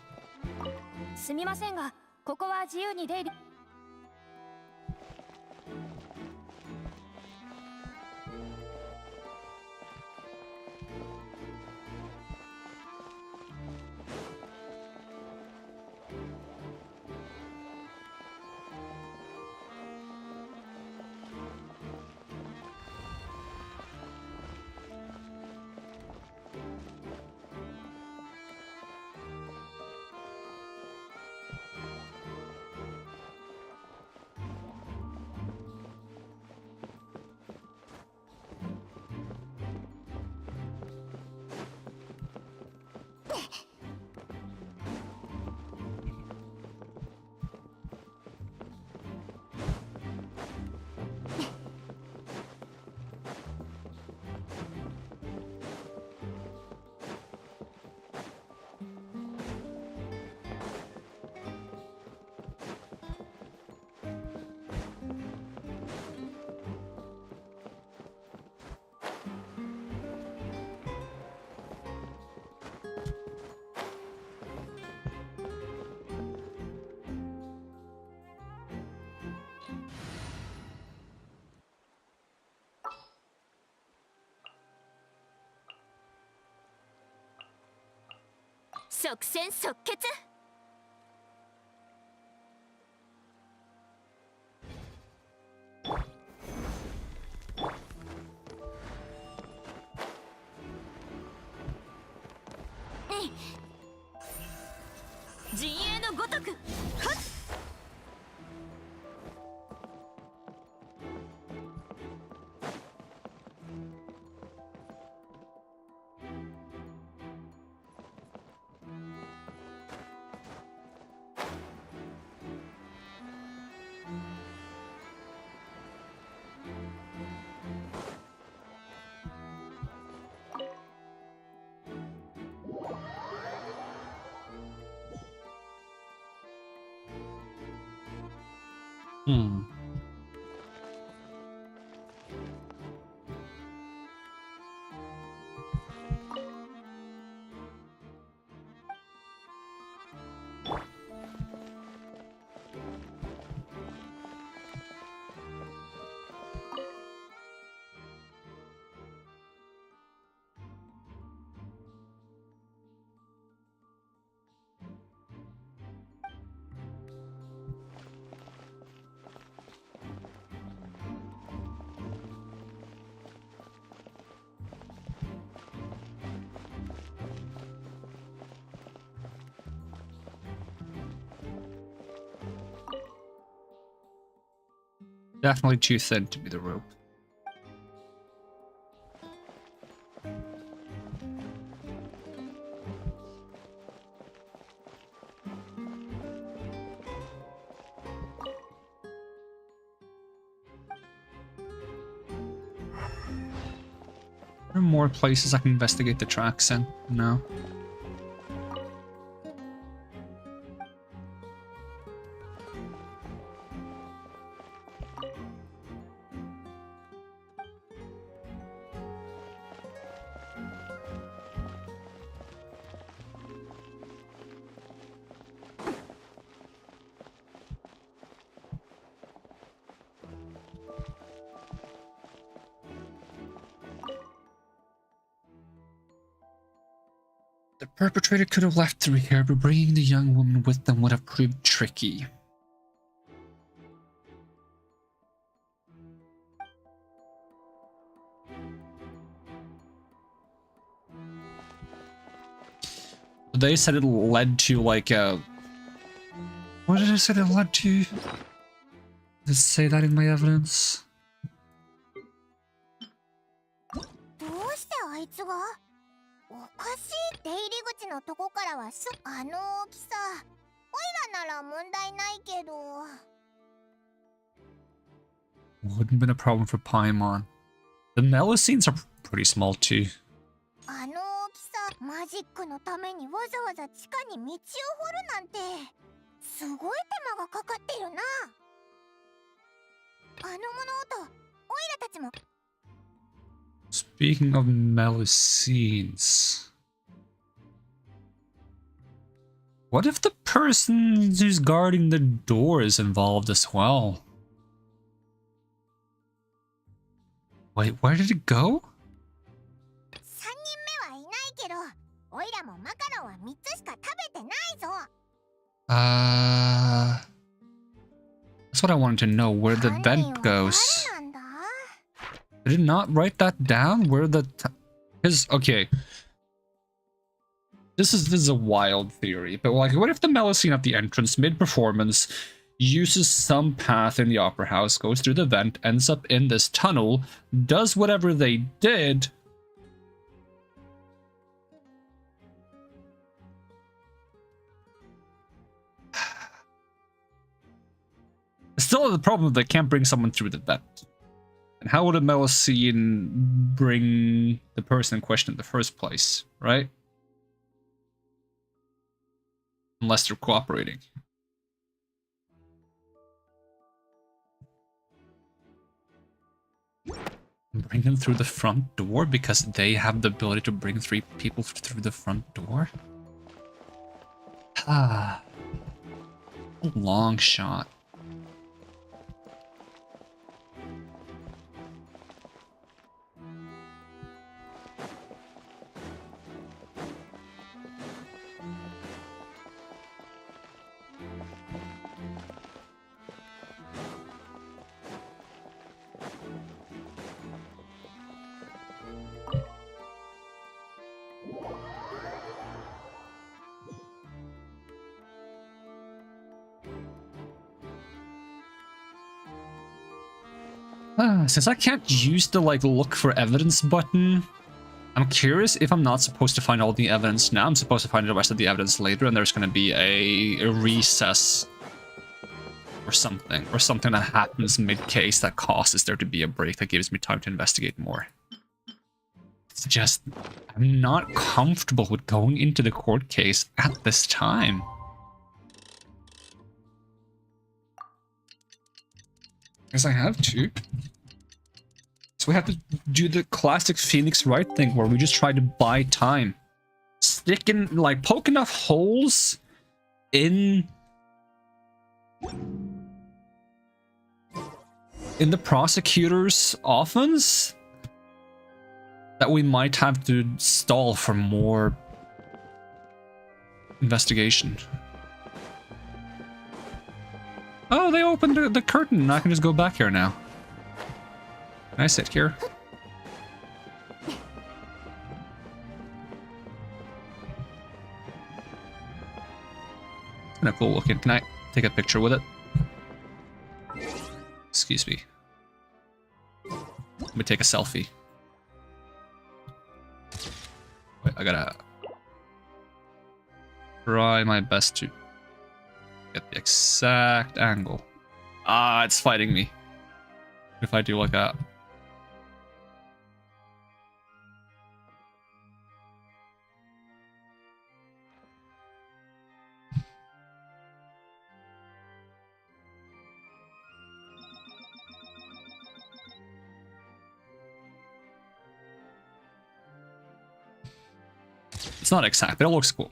すみませんが、ここは自由に出入り。即戦即決。陣営のごとく。はっ。Definitely too thin to be the rope. Are there more places I can investigate the tracks in? No. The perpetrator could have left through here, but bringing the young woman with them would have proved tricky. They said it led to like a... What did I say it led to? Did it say that in my evidence? どうしてあいつがおかしい。出入り口のとこからはあの大きさ。オイラなら問題ないけど。 Wouldn't been a problem for Paimon. The Melusines are pretty small too. あの大きさ、マジックのためにわざわざ地下に道を掘るなんてすごい手間がかかってるな。あの物音、オイラたちも。 Speaking of Melusines, what if the person who's guarding the door is involved as well? Wait, where did it go? 3人目はいないけど、オイラもマカロンは3つしか食べてないぞ。That's what I wanted to know, where the vent goes. Did it not write that down? Where the... Because, okay. This is a wild theory, but like, what if the Melusine at the entrance, mid-performance, uses some path in the Opera House, goes through the vent, ends up in this tunnel, does whatever they did... Still the problem they can't bring someone through the vent. And how would a Melusine bring the person in question in the first place, right? Unless they're cooperating. Bring them through the front door because they have the ability to bring 3 people through the front door? Ah. Long shot. Since I can't use the like look for evidence button, I'm curious if I'm not supposed to find all the evidence now. I'm supposed to find the rest of the evidence later, and there's going to be a recess or something that happens mid-case that causes there to be a break that gives me time to investigate more. It's just, I'm not comfortable with going into the court case at this time. Because I have to. So we have to do the classic Phoenix Wright thing where we just try to buy time. Stick in, like, poke enough holes in the prosecutor's offense that we might have to stall for more investigation. Oh, they opened the curtain. I can just go back here now. Can I sit here? Kinda cool looking. Can I take a picture with it? Excuse me. Let me take a selfie. Wait, I gotta try my best to get the exact angle. Ah, it's fighting me. If I do like that. It's not exact, but it looks cool.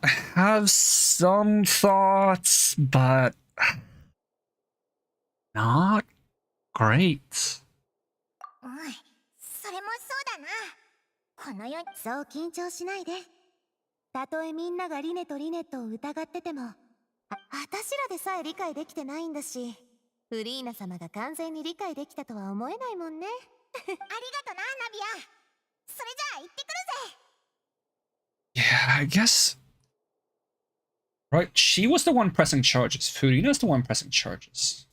I have some thoughts, but not great. それもそうだな。この世にそう緊張しないで。たとえみんながリネとリネットを疑ってても、あたしらでさえ理解できてないんだし、フリーナ様が完全に理解できたとは思えないもんね。ありがとな、ナビア。それじゃあ行ってくるぜ。 Yeah, I guess. Right, she was the one pressing charges. Furina's the one pressing charges.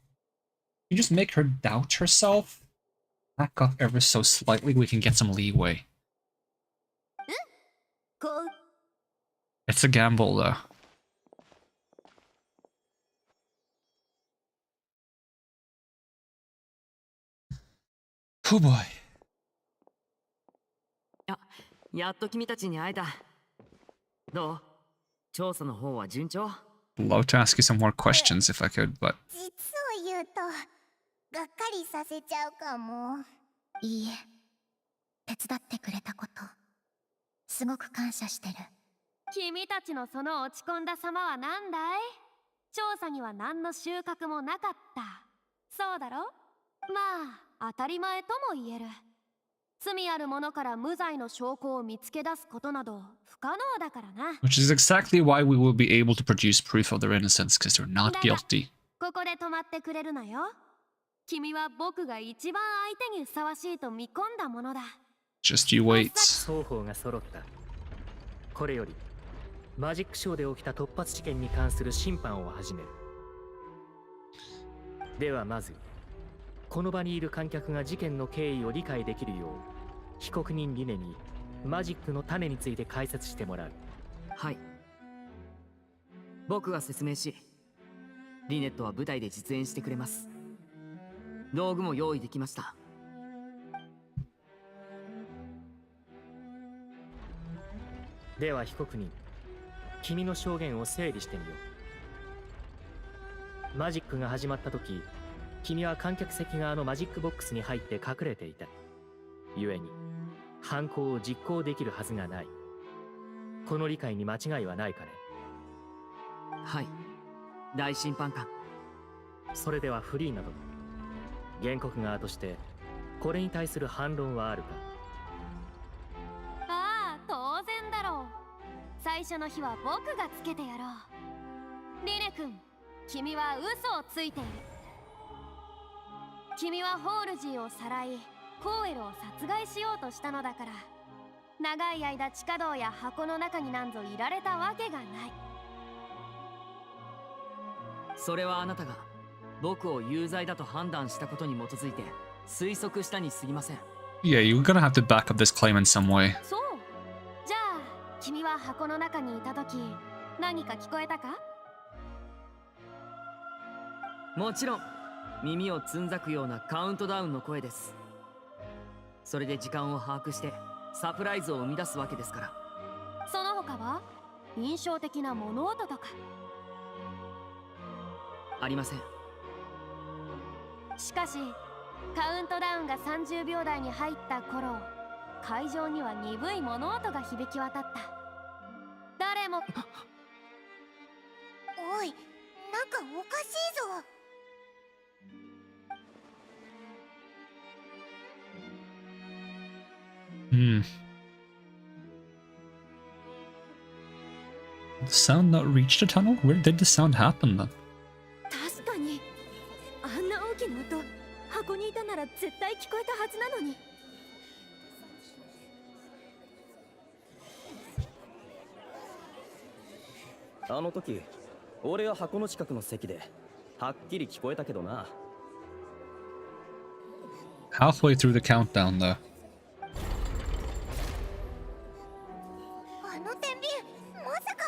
You just make her doubt herself. Back off ever so slightly, we can get some leeway. It's a gamble, though. Oh boy. やっと君たちに会えた。どう？調査の方は順調？ Love to ask you some more questions if I could, but 実を言うと、がっかりさせちゃうかも。いいえ、手伝ってくれたこと、すごく感謝してる。君たちのその落ち込んだ様は何だい？調査には何の収穫もなかった。そうだろ？まあ、当たり前とも言える。罪ある者から無罪の証拠を見つけ出すことなど不可能だからな。which is exactly why we will be able to produce proof of their innocence, because they're not guilty. ここで止まってくれるなよ。君は僕が一番相手にふさわしいと見込んだものだ。Just you wait. 双方が揃った。これよりマジックショーで起きた突発事件に関する審判を始める。ではまずこの場にいる観客が事件の経緯を理解できるよう被告人リネにマジックの種について解説してもらう。はい。僕が説明し、リネットは舞台で実演してくれます。道具も用意できました。では被告人、君の証言を整理してみよう。マジックが始まった時、君は観客席側のマジックボックスに入って隠れていた。故に犯行を実行できるはずがない。この理解に間違いはないかね？はい、大審判官。それではフリーなど原告側としてこれに対する反論はあるか？ああ、当然だろう。最初の日は僕がつけてやろう。リネ君、君は嘘をついている。君はホールジーをさらい、コーエルを殺害しようとしたのだから、長い間地下道や箱の中になんぞいられたわけがない。それはあなたが僕を有罪だと判断したことに基づいて推測したに過ぎません。Yeah, you're gonna have to back up this claim in some way. そう。じゃあ君は箱の中にいた時何か聞こえたか？もちろん耳をつんざくようなカウントダウンの声です。それで時間を把握してサプライズを生み出すわけですから。その他は印象的な物音とか？ありません。しかしカウントダウンが30秒台に入った頃、会場には鈍い物音が響き渡った。誰もおい、なんかおかしいぞ。Hmm. Did the sound not reach the tunnel? Where did the sound happen then? 確かにあんな大きな音、箱にいたなら絶対聞こえたはずなのに。あの時俺は箱の近くの席ではっきり聞こえたけどな。 Halfway through the countdown, though. あの天秤、まさか。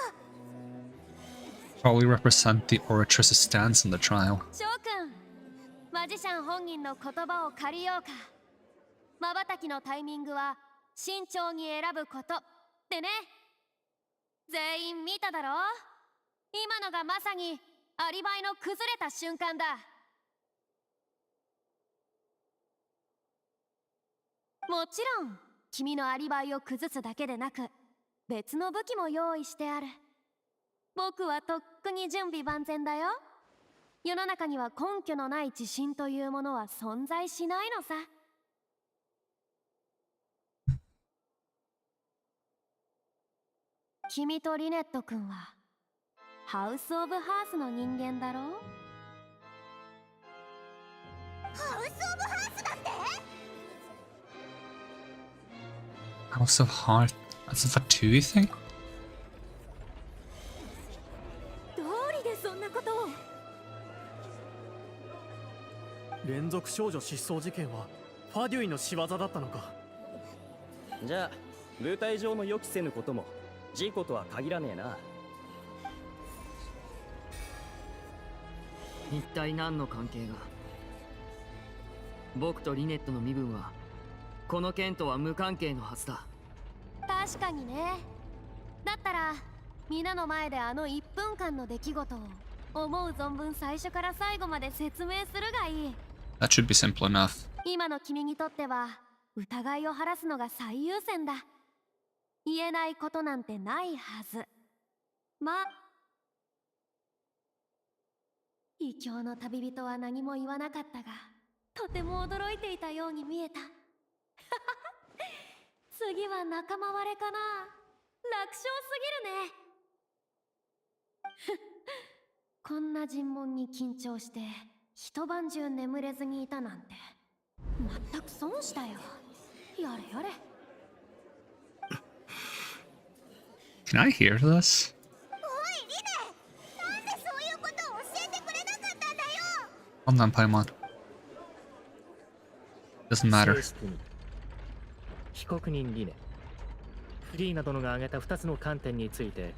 Probably represent the oratress's stance in the trial. 翔くん、マジシャン本人の言葉を借りようか。瞬きのタイミングは慎重に選ぶことってね。全員見ただろ？今のがまさにアリバイの崩れた瞬間だ。もちろん君のアリバイを崩すだけでなく別の武器も用意してある。僕はとっくに準備万全だよ。世の中には根拠のない自信というものは存在しないのさ。君とリネット君はハウス・オブ・ハースの人間だろ？ハウス・オブ・ハースだって？ House of Heart. That's a Fatui thing? どうりでそんなことを。連続少女失踪事件はファデュイの仕業だったのか。じゃあ舞台上の予期せぬことも事故とは限らねえな。一体何の関係が？僕とリネットの身分はこの件とは無関係のはずだ。確かにね。だったら皆の前であの1分間の出来事を思う存分最初から最後まで説明するがいい。 That should be simple enough. 今の君にとっては疑いを晴らすのが最優先だ。言えないことなんてないはず。まあ異教の旅人は何も言わなかったが、とても驚いていたように見えた。次は仲間割れかな。楽勝すぎるね。こんな尋問に緊張して一晩中眠れずにいたなんて全く損したよ。やれやれ。Can I hear this? おいリネ、なんでそういうことを教えてくれなかったんだよ。 Hold on, Paimon. Doesn't matter. 被告人リネ、フリーナ殿が挙げた2つの観点について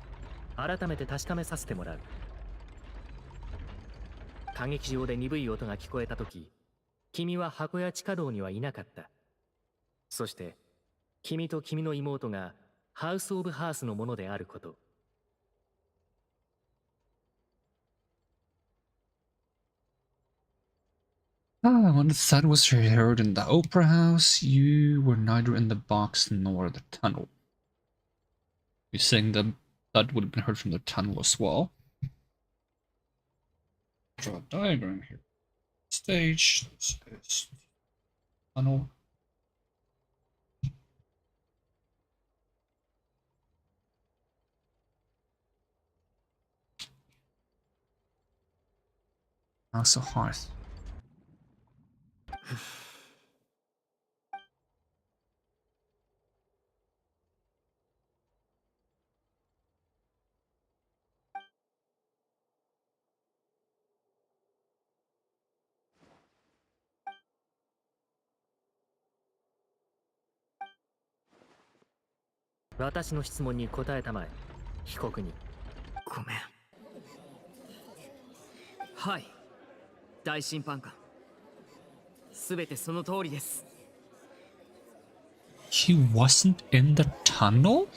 改めて確かめさせてもらう。歌劇場で鈍い音が聞こえたとき、君は箱や地下道にはいなかった。そして君と君の妹がハウス・オブ・ハースのものであること。Ah, when the thud was heard in the opera house, you were neither in the box nor the tunnel. You're saying the thud would have been heard from the tunnel as well. Draw a diagram here. Stage. This is tunnel. House of Hearth. 私の質問に答えたまえ、被告人。ごめん。はい、大審判官。すべてその通りです。He wasn't in the tunnel?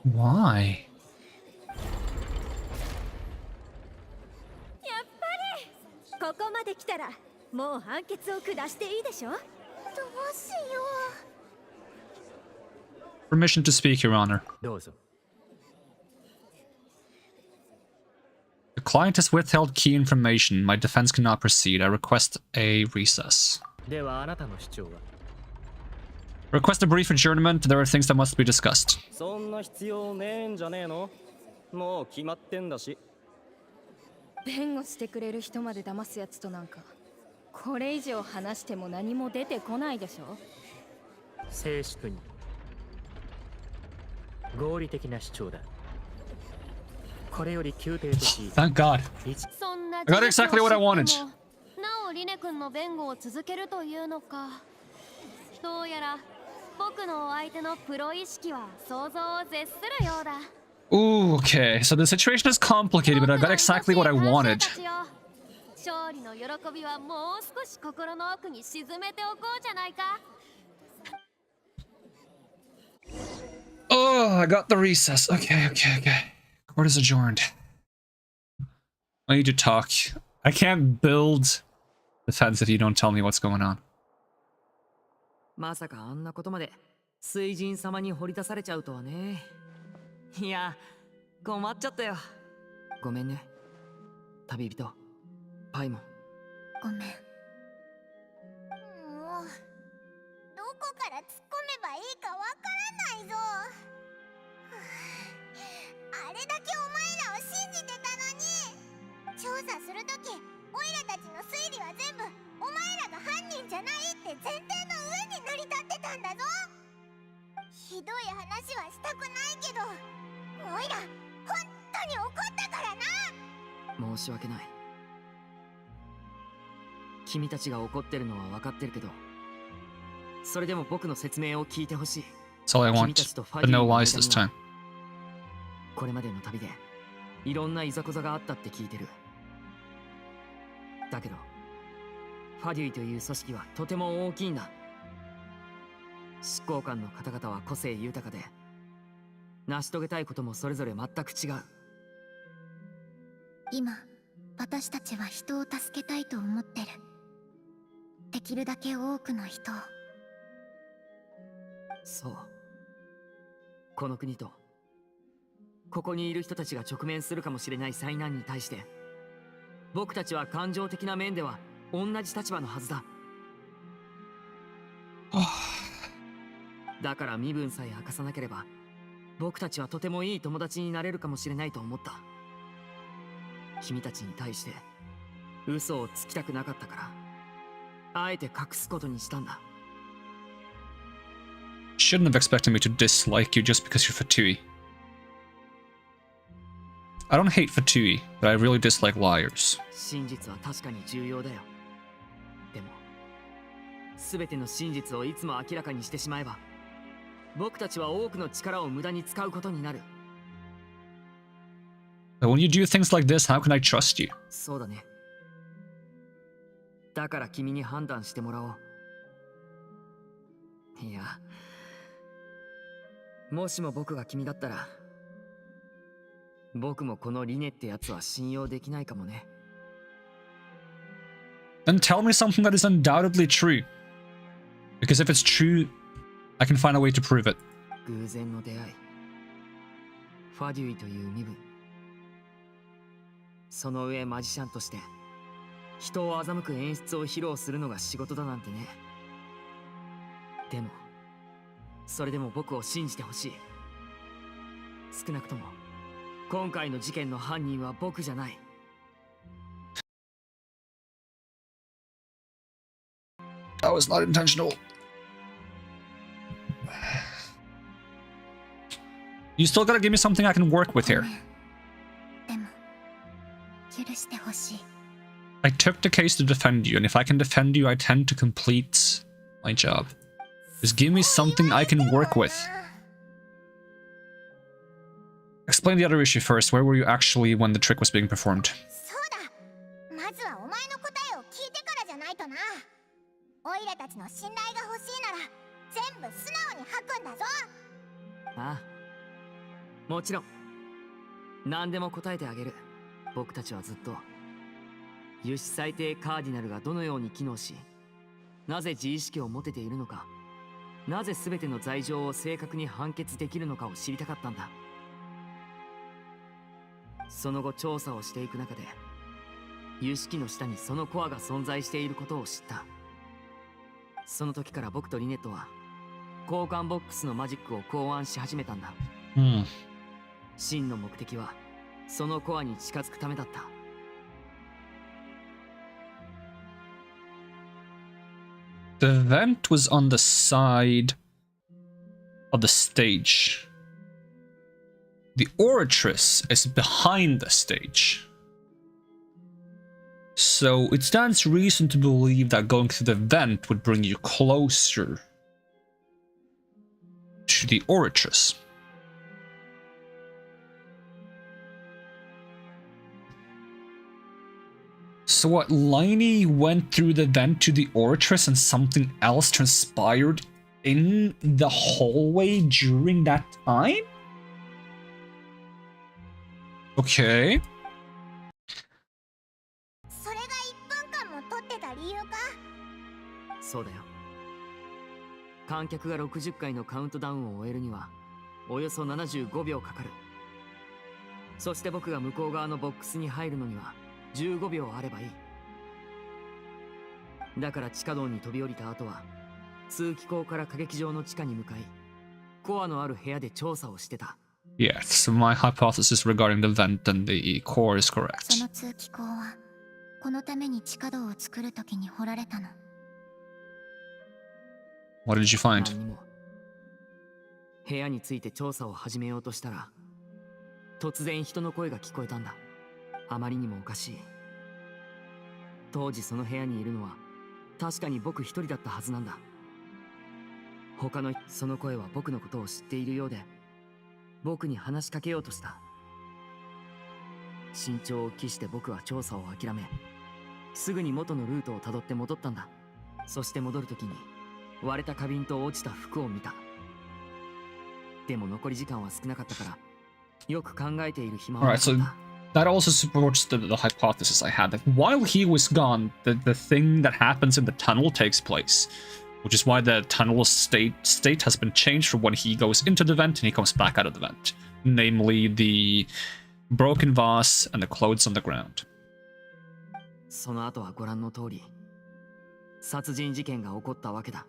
Why? やっぱりここまで来たらもう判決を下していいでしょ。どうしよう。 Permission to speak, Your Honor. どうぞ。 The client has withheld key information. My defense cannot proceed. I request a recess. ではあなたの主張は。 Request a brief adjournment. There are things that must be discussed. そんな必要ねえんじゃねえの？もう決まってんだし。弁護してくれる人まで騙すやつとなんか、これ以上話しても何も出てこないでしょ。静粛に。合理的な主張だ。これより宮廷とし。Thank God. そんな I got exactly what I wanted. なおリネ君の弁護を続けるというのか。どうやら僕のお相手のプロ意識は想像を絶するようだ。 Ooh, okay. So the situation is complicated, but I got exactly what I wanted. 勝利の喜びはもう少し心の奥に沈めておこうじゃないか。 Oh, I got the recess. Okay. Court is adjourned. I need to talk. I can't build defense if you don't tell me what's going on. まさかあんなことまで水神様に掘り出されちゃうとはね。いや、困っちゃったよ。ごめんね、旅人パイモン。ごめん。こから突っ込めばいいかわからないぞ。あれだけお前らを信じてたのに。調査するときオイラたちの推理は全部お前らが犯人じゃないって前提の上に成り立ってたんだぞ。ひどい話はしたくないけどオイラ本当に怒ったからな。申し訳ない。君たちが怒ってるのは分かってるけど、それでも僕の説明を聞いてほしい。 That's all I 君 want. たちとファ But ディ no の間 lies に this は time. これまでの旅でいろんないざこざがあったって聞いてる。だけどファデュイという組織はとても大きいんだ。執行官の方々は個性豊かで、成し遂げたいこともそれぞれ全く違う。今私たちは人を助けたいと思ってる。できるだけ多くの人を。そう。この国とここにいる人たちが直面するかもしれない災難に対して、僕たちは感情的な面では同じ立場のはずだ。だから身分さえ明かさなければ僕たちはとてもいい友達になれるかもしれないと思った。君たちに対して嘘をつきたくなかったから、あえて隠すことにしたんだ。 Shouldn't have expected me to dislike you just because you're Fatui. I don't hate Fatui, but I really dislike liars. 真実は確かに重要だよ。でも全ての真実をいつも明らかにしてしまえば、僕たちは多くの力を無駄に使うことになる。 But when you do things like this, how can I trust you? そうだね。だから君に判断してもらおう。いや、もしも僕が君だったら、僕もこのリネってやつは信用できないかもね。 Then tell me something that is undoubtedly true. Because if it's true, I can find a way to prove it. 偶然の出会い。ファデュイという身分。その上マジシャンとして人を欺く演出を披露するのが仕事だなんてね。でもそれでも僕を信じてほしい。少なくとも今回の事件の犯人は僕じゃない。That was not intentional. You still gotta give me something I can work with here. でも許してほしい。 I took the case to defend you, and if I can defend you, I tend to complete my job. Just give me something I can work with. Explain the other issue first. Where were you actually when the trick was being performed? そうだ。まずはお前の答えを聞いてからじゃないとな。オイラたちの信頼が欲しいなら全部素直に吐くんだぞ。ああ、もちろん何でも答えてあげる。僕たちはずっと有志最低カーディナルがどのように機能し、なぜ自意識を持てているのか、なぜ全ての罪状を正確に判決できるのかを知りたかったんだ。その後調査をしていく中で、有識の下にそのコアが存在していることを知った。その時から僕とリネットは交換ボックスのマジックを考案し始めたんだ。真の目的はそのコアに近づくためだった。The vent was on the side of the stage. The oratress is behind the stage. So it stands reason to believe that going through the vent would bring you closer to the oratress. So what, Liney went through the vent to the oratress and something else transpired in the hallway during that time? Okay. それが1分間も撮ってた理由か。そうだよ。観客が60回のカウントダウンを終えるにはおよそ75秒かかる。そして僕が向こう側のボックスに入るのには15秒あればいい。だから地下道に飛び降りた後は通気口から歌劇場の地下に向かい、コアのある部屋で調査をしてた。Yes, so my hypothesis regarding the vent and the core is correct. その通気口はこのために地下道を作るときに掘られたの。What did you find? 何にも。部屋について調査を始めようとしたら、突然人の声が聞こえたんだ。あまりにもおかしい。当時その部屋にいるのは確かに僕一人だったはずなんだ。他のその声は僕のことを知っているようで、僕に話しかけようとした。慎重を期して僕は調査を諦め、すぐに元のルートをたどって戻ったんだ。そして戻るときに割れた花瓶と落ちた服を見た。でも残り時間は少なかったから、よく考えている暇はなかった。 Alright, so that also supports the hypothesis I had that while he was gone, the thing that happens in the tunnel takes place, which is why the tunnel state has been changed from when he goes into the vent and he comes back out of the vent, namely the broken vase and the clothes on the ground. その後はご覧の通り、殺人事件が起こったわけだ。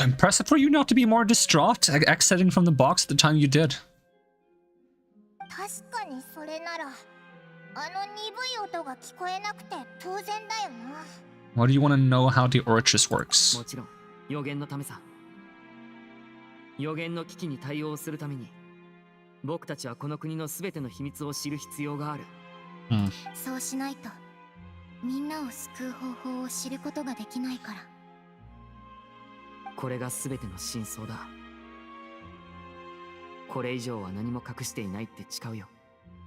Impressive for you not to be more distraught exiting from the box at the time you did. 確かにそれなら、あの鈍い音が聞こえなくて当然だよな。Why do you want to know how the Orchis works? もちろん予言のためさ。予言の危機に対応するために、僕たちはこの国のすべての秘密を知る必要がある。そうしないとみんなを救う方法を知ることができないから。これがすべての真相だ。これ以上は何も隠していないって誓うよ。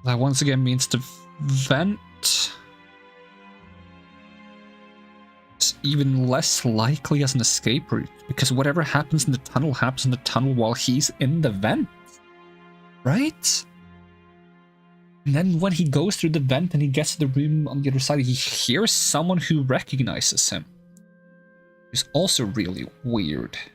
That once again means the vent is even less likely as an escape route, because whatever happens in the tunnel happens in the tunnel while he's in the vent, right? And then when he goes through the vent and he gets to the room on the other side, he hears someone who recognizes him. It's also really weird.「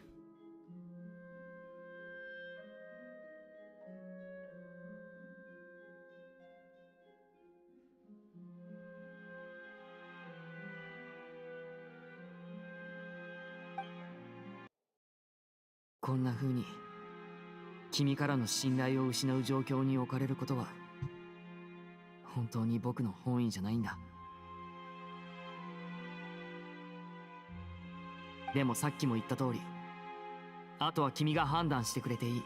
こんな風に君からの信頼を失う状況に置かれることは本当に僕の本意じゃないんだ。でもさっきも言った通り、あとは君が判断してくれていい。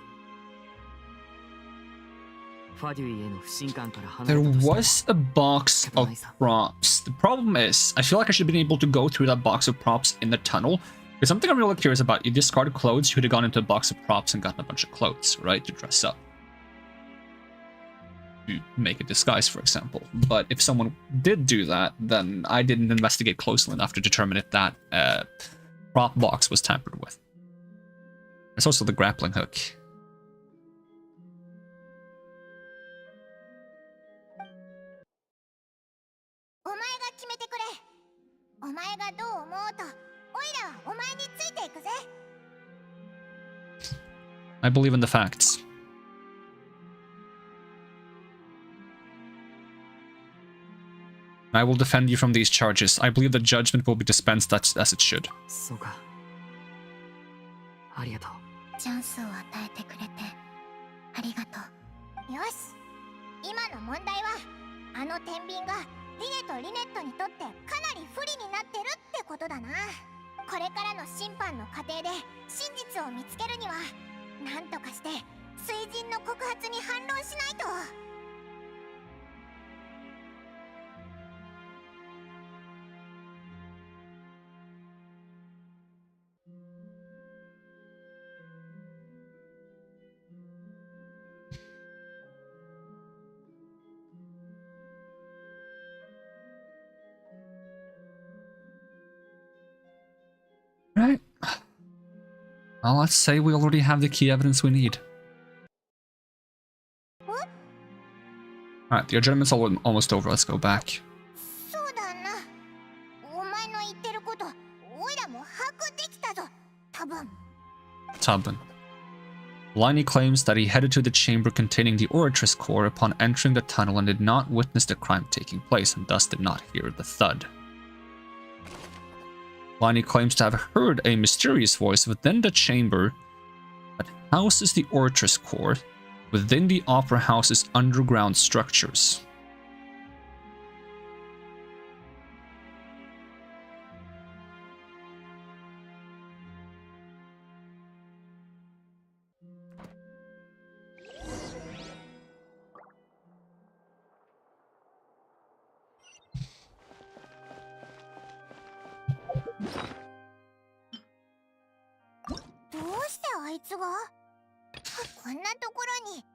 ファデュイへの不信感から離れ There たとしても was a box of props. The problem is, I feel like I should have been able to go through that box of props in the tunnel. Because something I'm really curious about, you discarded clothes, you could have gone into a box of props and gotten a bunch of clothes, right? To dress up. To make a disguise, for example. But if someone did do that, then I didn't investigate closely enough to determine if that prop box was tampered with. There's also the grappling hook. お前が決めてくれ。お前がどう思おうと、オイラはお前についていくぜ。I believe in the facts. I will defend you from these charges. I believe the judgment will be dispensed as it should. そうか。ありがとう。チャンスを与えてくれてありがとう。よし、今の問題はあの天秤がリネとリネットにとってかなり不利になってるってことだな。これからの審判の過程で真実を見つけるには何とかして水人の告発に反論しないと。Right. Well, let's say we already have the key evidence we need. What? Alright, the adjournment's almost over. Let's go back. そうだな。お前の言ってること、オイラも把握できたぞ。多分。Tubman. Liney claims that he headed to the chamber containing the Oratress core upon entering the tunnel and did not witness the crime taking place and thus did not hear the thud. Pliny claims to have heard a mysterious voice within the chamber that houses the Ortress core within the Opera House's underground structures.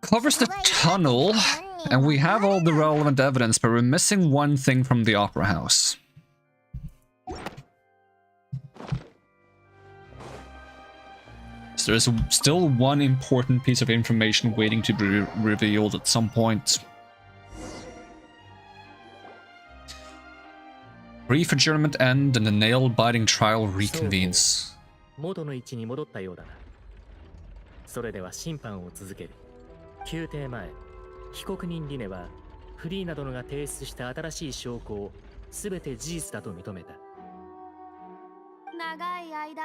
Covers the tunnel, and we have all the relevant evidence, but we're missing one thing from the Opera House. So there's still one important piece of information waiting to be revealed at some point. Brief adjournment end and the nail-biting trial reconvenes. 元の位置に戻ったようだな。それでは審判を続ける。宮廷前、被告人リネはフリーなどのが提出した新しい証拠を全て事実だと認めた。長い間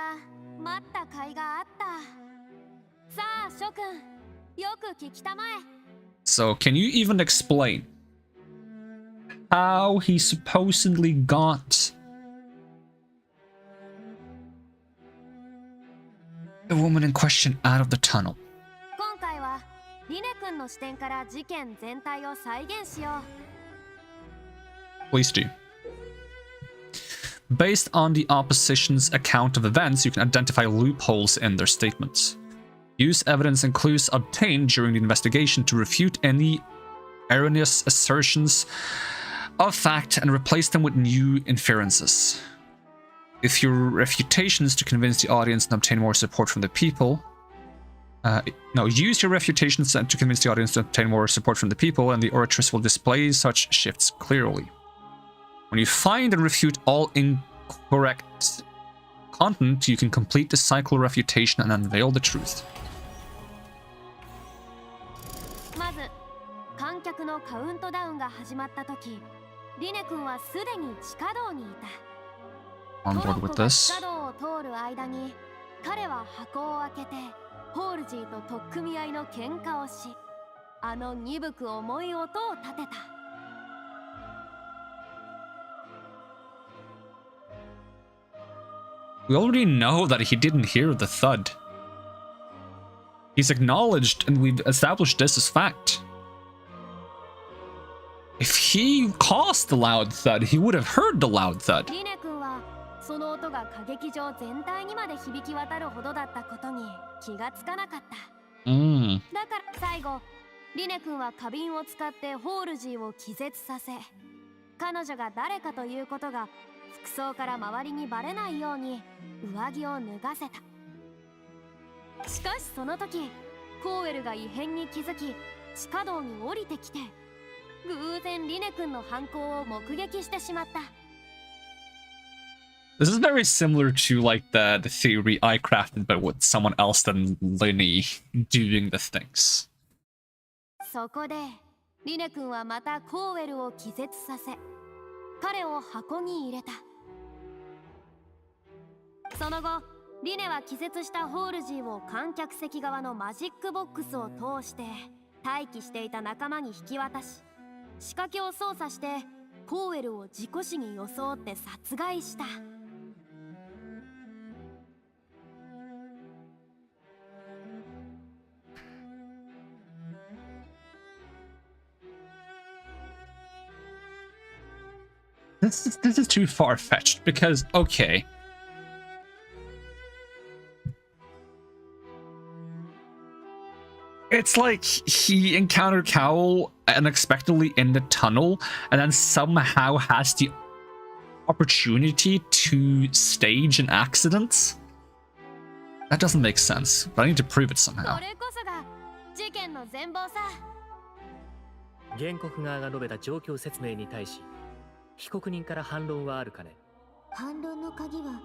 待った甲斐があった。さあ諸君、よく聞きたまえ。 So can you even explain how he supposedly got the woman in question out of the tunnel? 今回はリネ君の視点から事件全体を再現しよう。 Please do. Based on the opposition's account of events, you can identify loopholes in their statements. Use evidence and clues obtained during the investigation to refute any erroneous assertions of fact and replace them with new inferences. If your refutation is to convince the audience and obtain more support from the people, use your refutations to convince the audience to obtain more support from the people, and the oratress will display such shifts clearly. When you find and refute all incorrect content, you can complete the cycle of refutation and unveil the truth. まず、観客のカウントダウンが始まった時、リネ君はすでに地下道にいた。 On board with this. 地下道を通る間に、彼は箱を開けて、ホールジーと取っ組み合いの喧嘩をし、あの鈍く重い音を立てた。 We already know that he didn't hear the thud. He's acknowledged, and we've established this as fact. If he caused the loud thud, he would have heard the loud thud. リネ君はその音が歌劇場全体にまで響き渡るほどだったことに気がつかなかった。だから最後、リネ君は花瓶を使ってホールジーを気絶させ、彼女が誰かということが服装から周りにバレないように上着を脱がせた。しかしその時、コーエルが異変に気づき、地下道に降りてきて、偶然リネ君の犯行を目撃してしまった。 This is very similar to like the theory I crafted, but with someone else than Lenny doing the things. そこでリネ君はまたコーエルを気絶させ、彼を箱に入れた。その後、リネは気絶したホールジーを観客席側のマジックボックスを通して待機していた仲間に引き渡し、仕掛けを操作してコーエルを事故死に装って殺害した。 This is too far-fetched because, okay. It's like he encountered Cowl unexpectedly in the tunnel and then somehow has the opportunity to stage an accident. That doesn't make sense, but I need to prove it somehow. 原告側が述べた状況説明に対し、被告人から反論はあるかね。反論の鍵は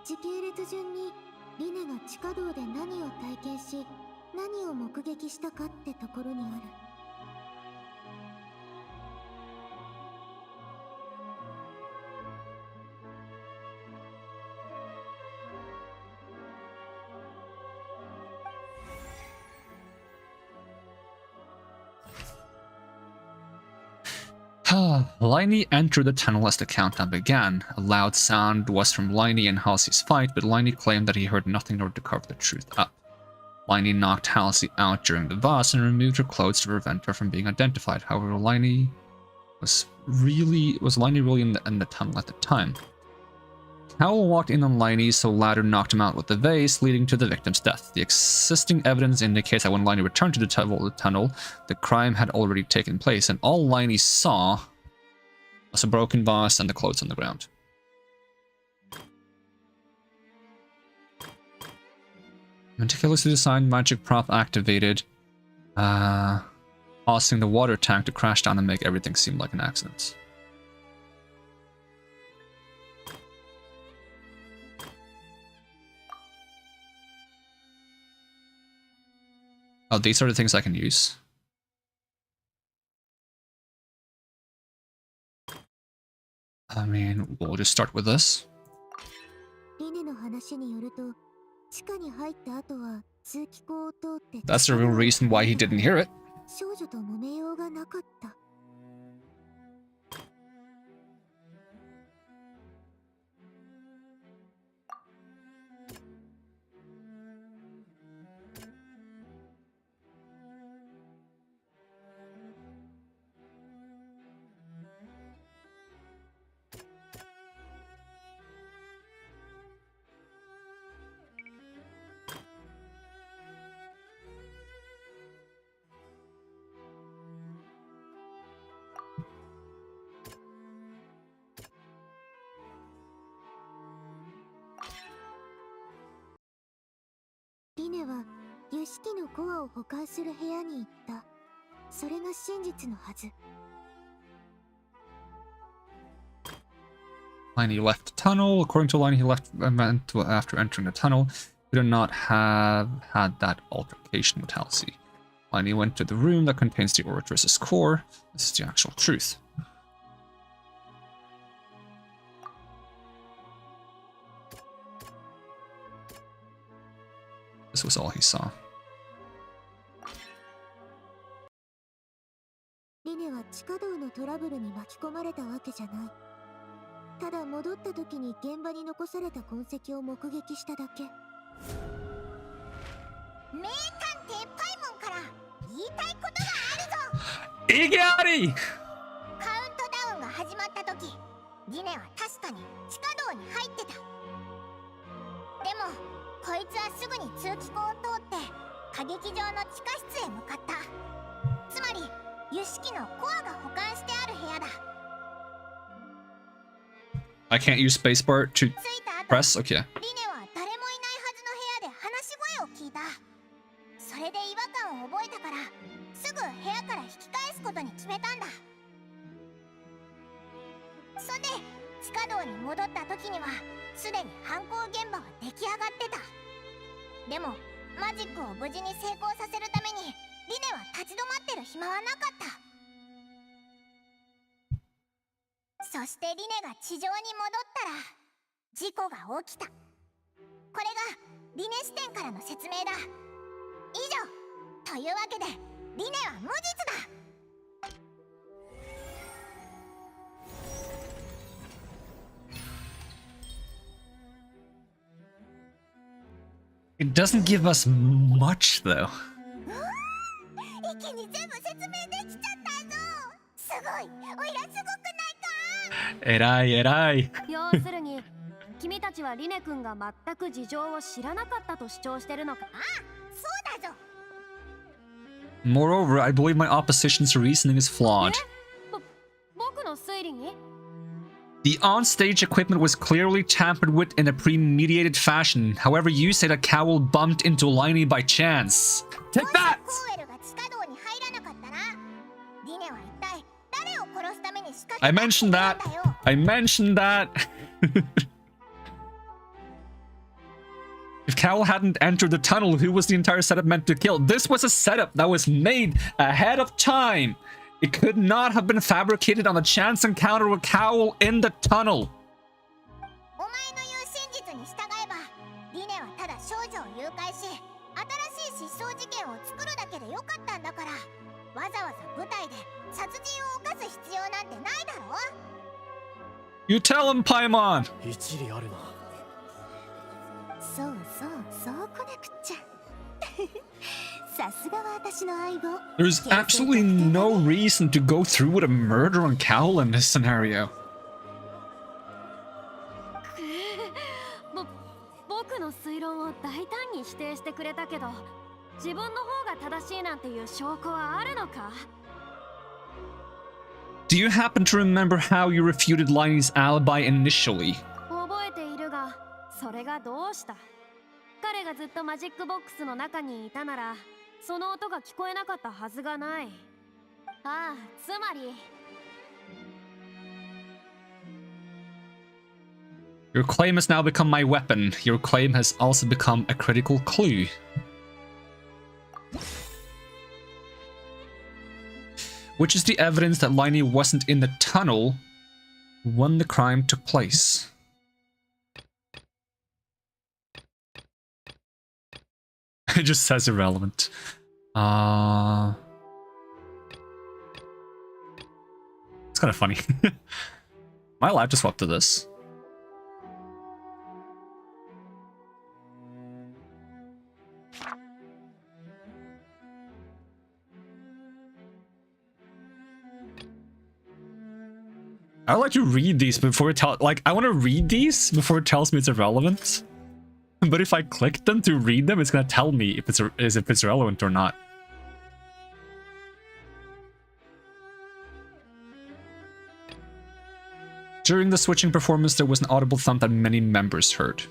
時系列順にリネが地下道で何を体験し何を目撃したかってところにある。Liney entered the tunnel as the countdown began. A loud sound was from Liney and Halsey's fight, but Liney claimed that he heard nothing in order to cover the truth up. Liney knocked Halsey out during the boss and removed her clothes to prevent her from being identified. However, was Liney really in the tunnel at the time? Cowell walked in on Liney, so Ladder knocked him out with the vase, leading to the victim's death. The existing evidence indicates that when Liney returned to the tunnel, the crime had already taken place, and all Liney saw was a broken vase and the clothes on the ground. Meticulously designed magic prop activated, causing the water tank to crash down and make everything seem like an accident. Oh, these are the things I can use. I mean, we'll just start with this. That's the real reason why he didn't hear it. Liney left the tunnel. According to Liney, he left after entering the tunnel. He did not have had that altercation with Halsey. Liney went to the room that contains the Oratress's core. This is the actual truth. This was all he saw. Igari! こいつはすぐに通気口を通って歌劇場の地下室へ向かった。つまり油式のコアが保管してある部屋だ。I can't use spacebar to press. Okay. リネは誰もいないはずの部屋で話し声を聞いた。それで違和感を覚えたからすぐ部屋から引き返すことに決めたんだ。そんで地下道に戻った時にはすでに犯行現場は出来上がってた。でもマジックを無事に成功させるためにリネは立ち止まってる暇はなかった。そしてリネが地上に戻ったら事故が起きた。これがリネ視点からの説明だ。以上というわけでリネは無実だ。It doesn't give us much, though. 一気に全部説明できちゃったぞ。すごい、おいらすごくないか。偉い偉い。要するに君たちはリネ君が全く事情を知らなかったと主張してるのか。ああ、そうだぞ。Moreover, I believe my opposition's reasoning is flawed. 僕の推理に The on-stage equipment was clearly tampered with in a premeditated fashion. However, you say that Cowell bumped into Liney by chance. Take that! I mentioned that. I mentioned that. If Cowell hadn't entered the tunnel, who was the entire setup meant to kill? This was a setup that was made ahead of time. It could not have been fabricated on a chance encounter with Cowell in the tunnel. わざわざ舞台で殺人を犯す必要なんてないだろ。 You tell him, Paimon! 一理あるな。そうそう、そうこなくっちゃ。さすがは私の相棒。 There's absolutely no reason to go through with a murder on Cowl in this scenario. 僕の推論を大胆に否定してくれたけど、自分の方が正しいなんていう証拠はあるのか? Do you happen to remember how you refuted Liney's alibi initially? 覚えているが、それがどうした? 彼がずっとマジックボックスの中にいたなら、その音が聞こえなかったはずがない。ああ、つまり Your claim has now become my weapon. Your claim has also become a critical clue. Which is the evidence that Liney wasn't in the tunnel when the crime took place. It just says irrelevant. It's kind of funny. Am I allowed to swap to this? I would like to read these before it I want to read these before it tells me it's irrelevant. But if I click them to read them, it's gonna tell me if it's relevant or not. During the switching performance, there was an audible thump that many members heard.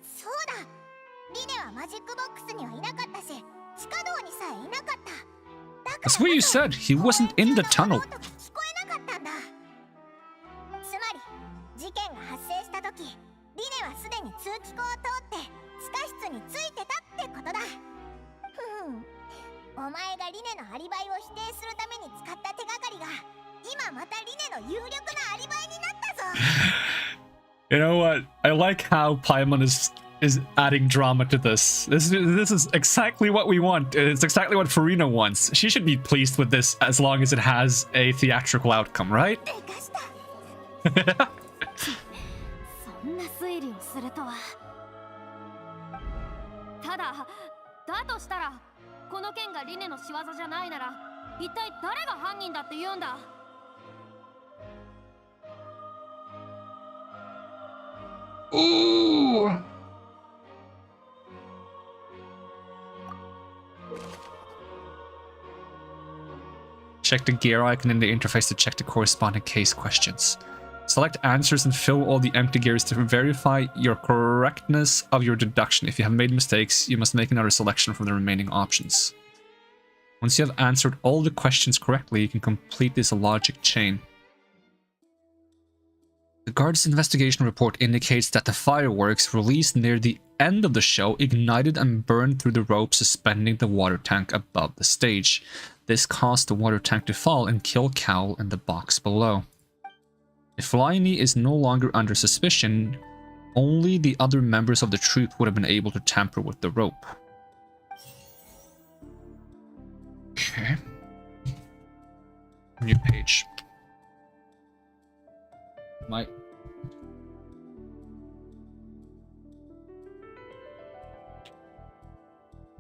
そうだ。リネはマジックボックスにはいなかったし、地下道にさえいなかった。 That's what you said. He wasn't in the tunnel. 聞こえなかったんだ。つまり、事件が発生した時、リネはすでに通気口を通って地下室に着いてたってことだ。ふん。お前がリネのアリバイを否定するために使った手がかりが、今またリネの有力なアリバイになったぞ。You know what? I like how Paimon is adding drama to this. This is exactly what we want. It's exactly what Furina wants. She should be pleased with this as long as it has a theatrical outcome, right? そんな推理をするとは。ただ、だとしたら、この件がリネの仕業じゃないなら、一体誰が犯人だって言うんだ? Ooh. Check the gear icon in the interface to check the corresponding case questions. Select answers and fill all the empty gears to verify your correctness of your deduction. If you have made mistakes, you must make another selection from the remaining options. Once you have answered all the questions correctly, you can complete this logic chain. The guard's investigation report indicates that the fireworks released near the end of the show ignited and burned through the rope suspending the water tank above the stage. This caused the water tank to fall and kill Cowl in the box below. If Liney is no longer under suspicion, only the other members of the troupe would have been able to tamper with the rope. Okay. New page.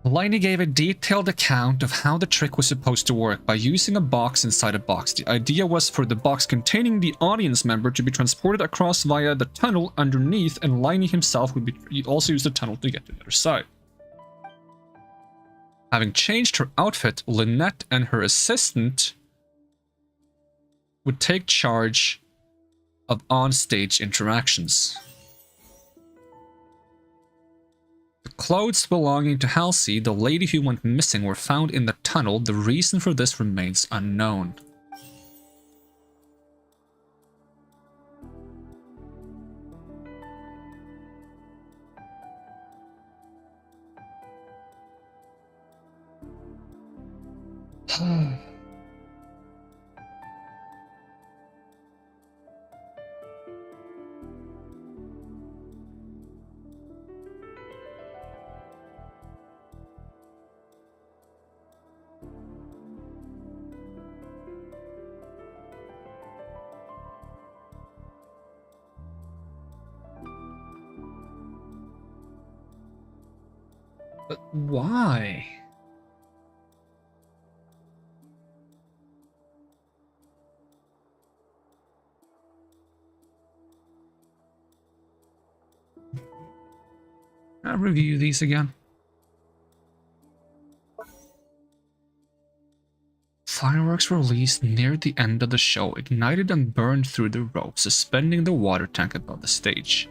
Liney gave a detailed account of how the trick was supposed to work by using a box inside a box. The idea was for the box containing the audience member to be transported across via the tunnel underneath, and Liney himself would also use the tunnel to get to the other side. Having changed her outfit, Lynette and her assistant would take charge of on-stage interactions. The clothes belonging to Halsey, the lady who went missing, were found in the tunnel. The reason for this remains unknown. But why? I'll review these again. Fireworks were released near the end of the show, ignited and burned through the rope, suspending the water tank above the stage.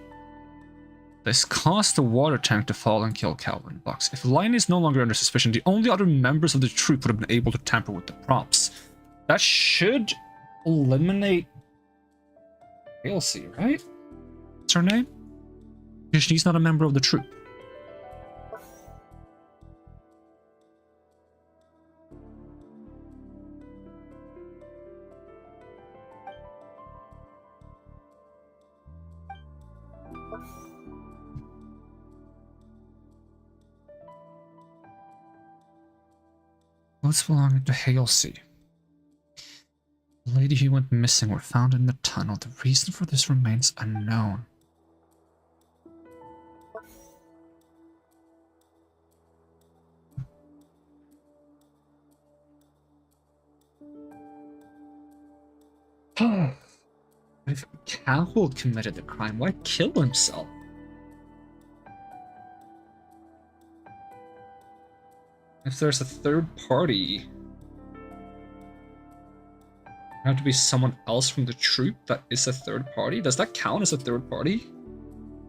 This caused the water tank to fall and kill Calvin Bucks. If Line is no longer under suspicion, the only other members of the troop would have been able to tamper with the props. That should eliminate Halsey, right? What's her name? Because she's not a member of the troop. What's belonging to Halsey? The lady who went missing were found in the tunnel. The reason for this remains unknown. If Cowell committed the crime, why kill himself? If there's a third party, it have to be someone else from the troop that is a third party? Does that count as a third party?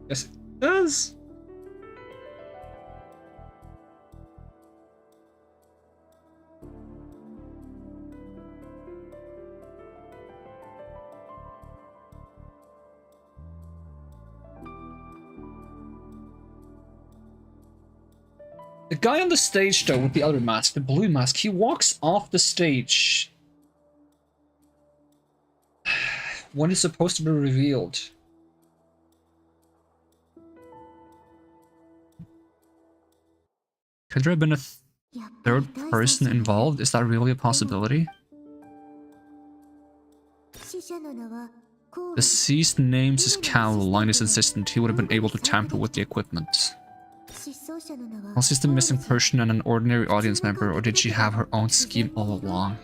Yes, it does. The guy on the stage, though, with the other mask, the blue mask, he walks off the stage when it's supposed to be revealed. Could there have been a third person involved? Is that really a possibility? The deceased names is Cal. Line is insistent he would have been able to tamper with the equipment. Was she the missing person and an ordinary audience member, or did she have her own scheme all along?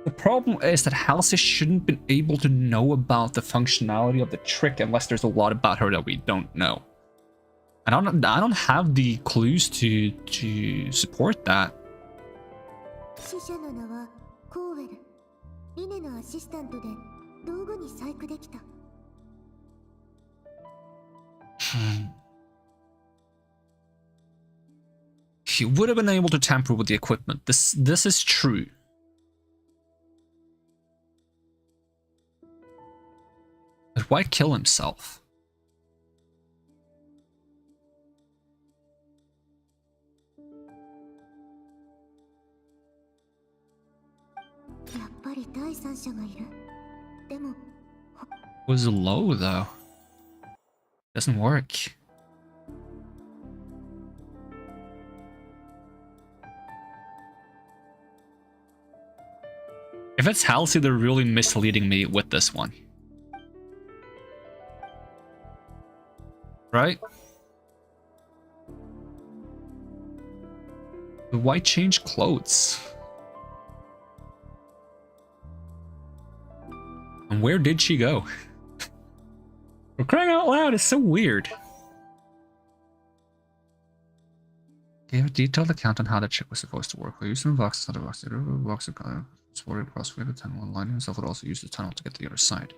The problem is that Halsey shouldn't have been able to know about the functionality of the trick unless there's a lot about her that we don't know. I don't have the clues to support that. He would have been able to tamper with the equipment. This is true. But why kill himself? Was low though. Doesn't work. If it's Halsey, they're really misleading me with this one. Right? But why change clothes? And where did she go? For crying out loud, it's so weird. Gave a detailed account on how the chip was supposed to work. By using boxes out of boxes, the box of color supported across the tunnel, and Line himself would also use the tunnel to get to the other side.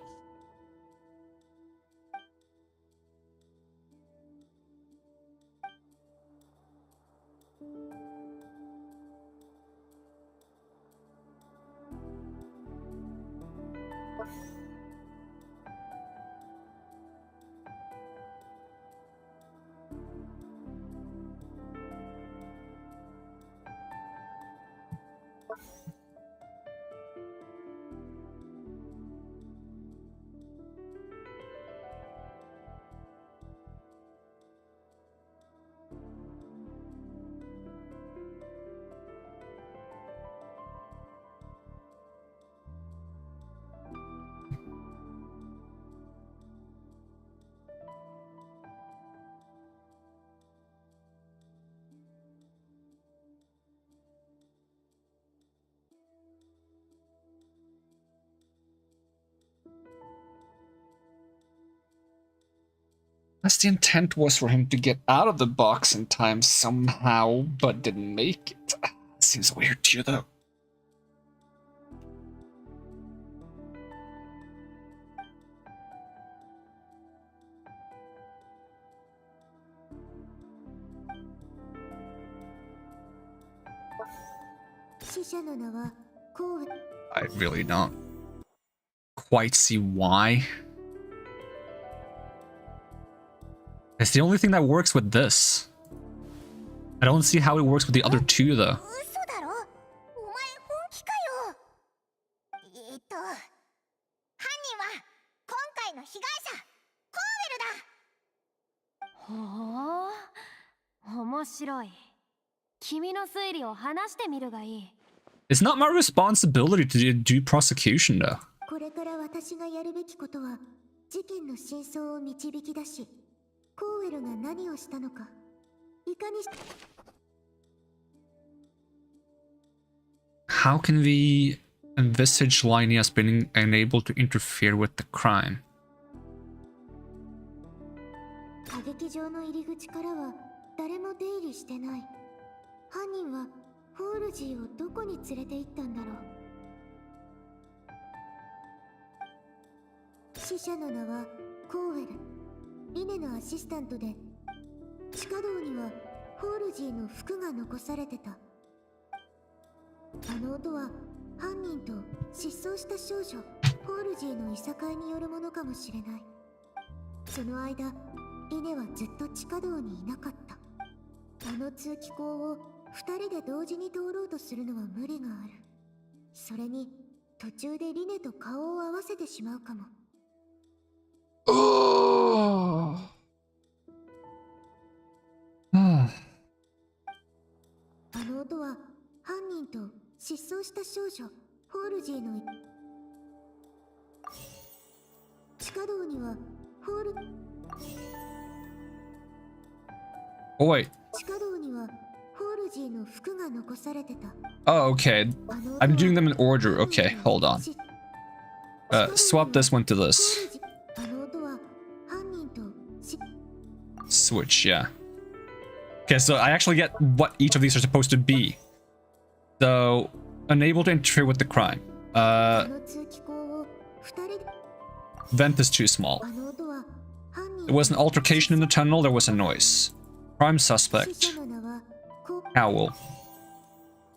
Unless the intent was for him to get out of the box in time somehow, but didn't make it. Seems weird to you, though. I really don't quite see why. It's the only thing that works with this. I don't see how it works with the other two, though. It's not my responsibility to do prosecution, though. How can we envisage Lynette as being unable to interfere with the crime? Oh wait. Oh, okay. I'm doing them in order. Okay, hold on. Swap this one to this. Switch, yeah. Okay, so I actually get what each of these are supposed to be. So, unable to interfere with the crime. Vent is too small. There was an altercation in the tunnel, there was a noise. Prime suspect. Owl.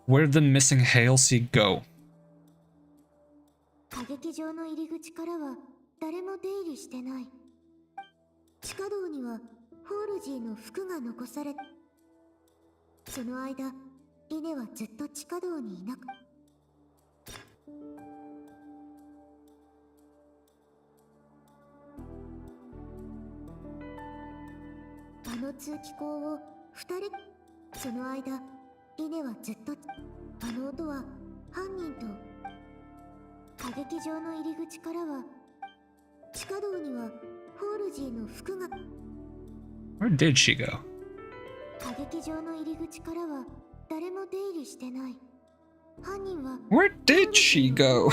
Where did the missing Halsey go? Where did she go? Where did she go?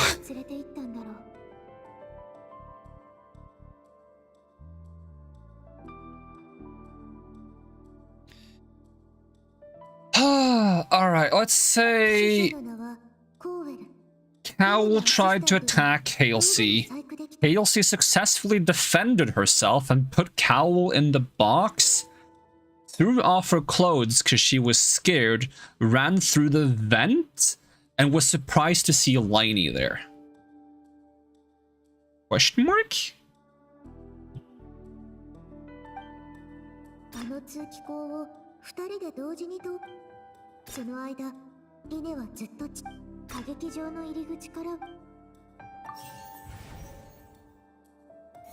Alright, let's say Cowl tried to attack Halsey. Halsey successfully defended herself and put Cowl in the box, threw off her clothes because she was scared, ran through the vent, and was surprised to see Lynette there. Question mark?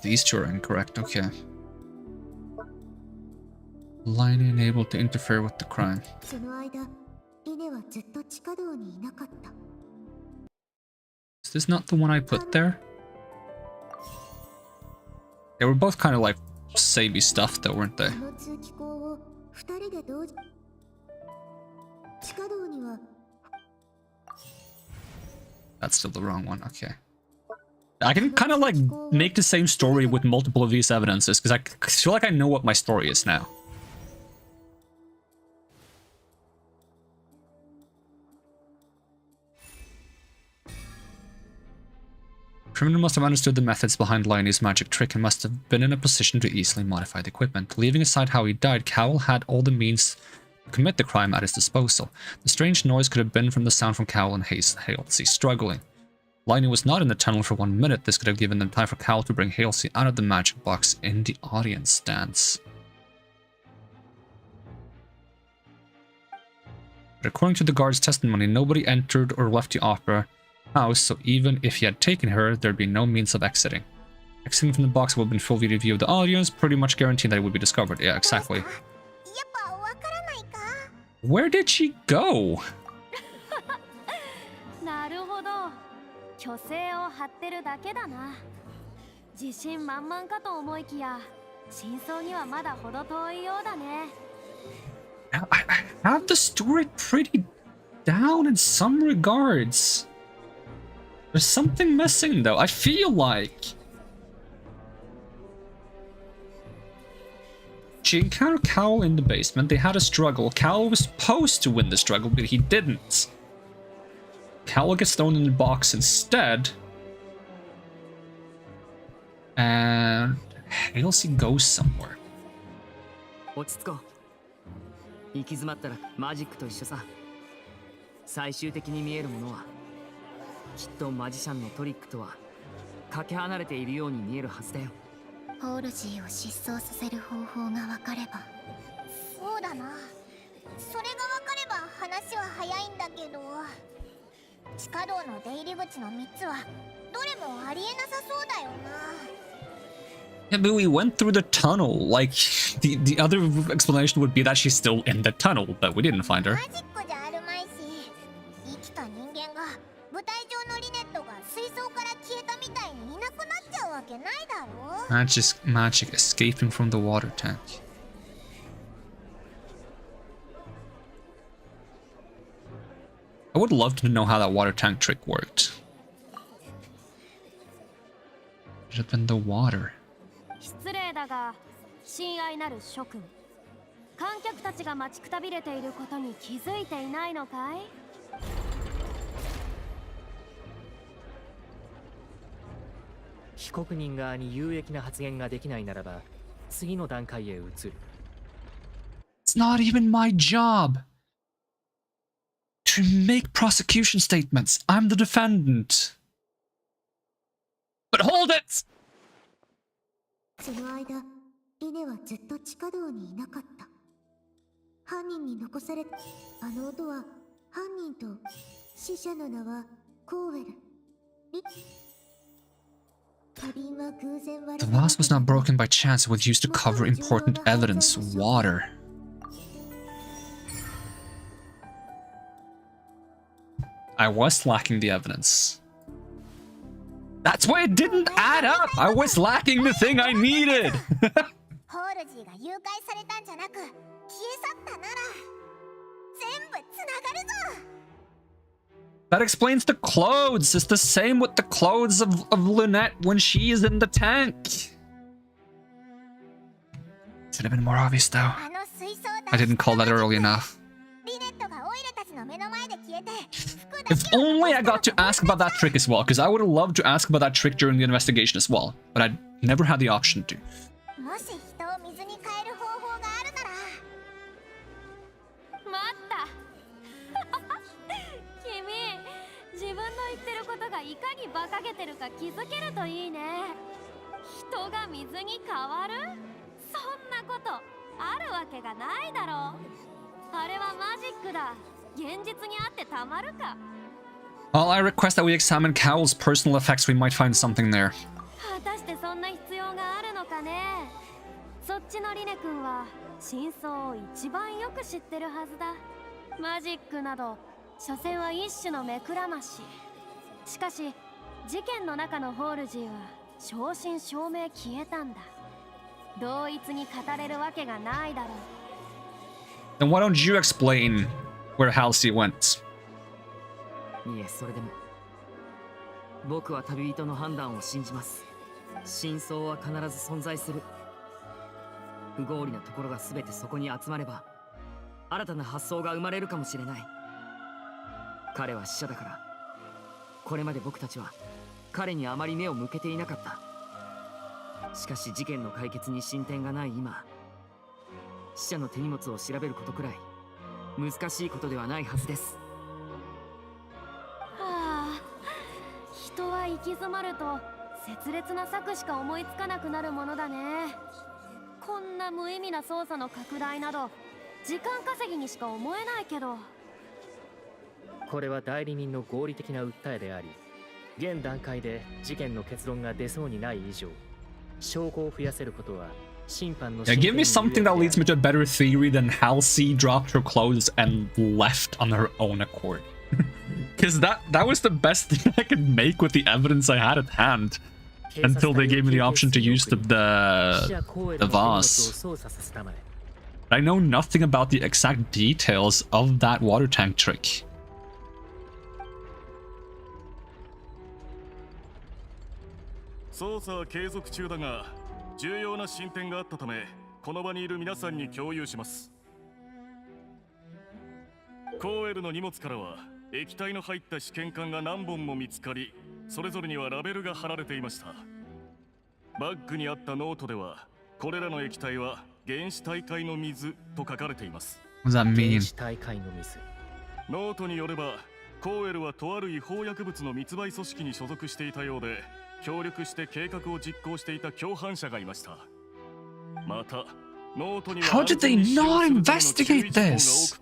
These two are incorrect, okay. Lynette unable to interfere with the crime. Is this not the one I put there? They were both kind of like savey stuff though, weren't they? That's still the wrong one, okay. I can kind of like make the same story with multiple of these evidences, because I feel like I know what my story is now. Criminal must have understood the methods behind Lionel's magic trick and must have been in a position to easily modify the equipment. Leaving aside how he died, Cowell had all the means to commit the crime at his disposal. The strange noise could have been from the sound from Cowell and Halsey struggling. Lionel was not in the tunnel for 1 minute. This could have given them time for Cowell to bring Halsey out of the magic box in the audience stands. But according to the guard's testimony, nobody entered or left the opera house, so even if he had taken her, there'd be no means of exiting. Exiting from the box would have been full view of the audience, pretty much guaranteed that it would be discovered. Yeah, exactly. Where did she go? なるほど。虚勢を張ってるだけだな。自信満々かと思いきや、真相にはまだ程遠いようだね。I have the story pretty down in some regards. There's something missing though, I feel like. She encountered Cowell in the basement, they had a struggle. Cowell was supposed to win the struggle, but he didn't. Cowell gets thrown in the box instead. And Halsey goes somewhere. 落ち着こう。行き詰まったらマジックと一緒さ。最終的に見えるものはきっとマジシャンのトリックとはかけ離れているように見えるはずだよ。ホールジーを失踪させる方法が分かれば。そうだな。それが分かれば話は早いんだけど、地下道の出入り口の3つはどれもありえなさそうだよな。Yeah, but we went through the tunnel. Like, the other explanation would be that she's still in the tunnel, but we didn't find her. Magic escaping from the water tank. I would love to know how that water tank trick worked. Should have been the water. 失礼だが、親愛なる諸君、観客たちが待ちくたびれていることに気づいていないのかい？被告人側に有益な発言ができないならば、次の段階へ移る。It's not even my job to make prosecution statements. I'm the defendant. But hold it! その間、リネはずっと地下道にいなかった。犯人に残されたあの音は犯人と死者の名はコーウェル。The glass was not broken by chance. It was used to cover important evidence. Water. I was lacking the evidence. That's why it didn't add up! I was lacking the thing I needed! That explains the clothes! It's the same with the clothes of Lynette when she is in the tank! Should have been more obvious though. I didn't call that early enough. If only I got to ask about that trick as well, because I would have loved to ask about that trick during the investigation as well, but I never had the option to. あれはマジックだ。現実にあってたまるか。 Well, I request that we examine Cowell's personal effects. We might find something there. 果たしてそんな必要があるのかね。そっちのリネ君は真相を一番よく知ってるはずだ。マジックなど所詮は一種の目くらまし。しかし事件の中のホールジーは正真正銘消えたんだ。同一に語れるわけがないだろう。 Then why don't you explain where Halsey went? いえ、それでも僕は旅人の判断を信じます。真相は必ず存在する。不合理なところが全てそこに集まれば新たな発想が生まれるかもしれない。彼は死者だから、これまで僕たちは彼にあまり目を向けていなかった。しかし事件の解決に進展がない今、死者の手荷物を調べることくらい難しいことではないはずです。はあ、人は行き詰まると切烈な策しか思いつかなくなるものだね。こんな無意味な捜査の拡大など時間稼ぎにしか思えないけど。これは代理人の合理的な訴えであり、現段階で事件の結論が出そうにない以上、証拠を増やせることは審判の Yeah, give me something that leads me to a better theory than Halsey dropped her clothes and left on her own accord. Because that was the best thing I could make with the evidence I had at hand. Until they gave me the option to use the vase. I know nothing about the exact details of that water tank trick. 捜査は継続中だが、重要な進展があったため、この場にいる皆さんに共有します。コーエルの荷物からは液体の入った試験管が何本も見つかり、それぞれにはラベルが貼られていました。バッグにあったノートでは、これらの液体は原始大海の水と書かれています。What does that mean? 原始大海の水。ノートによれば、コーエルはとある違法薬物の密売組織に所属していたようで、協力して計画を実行していた共犯者がいました。また、ノートには How did they not investigate this?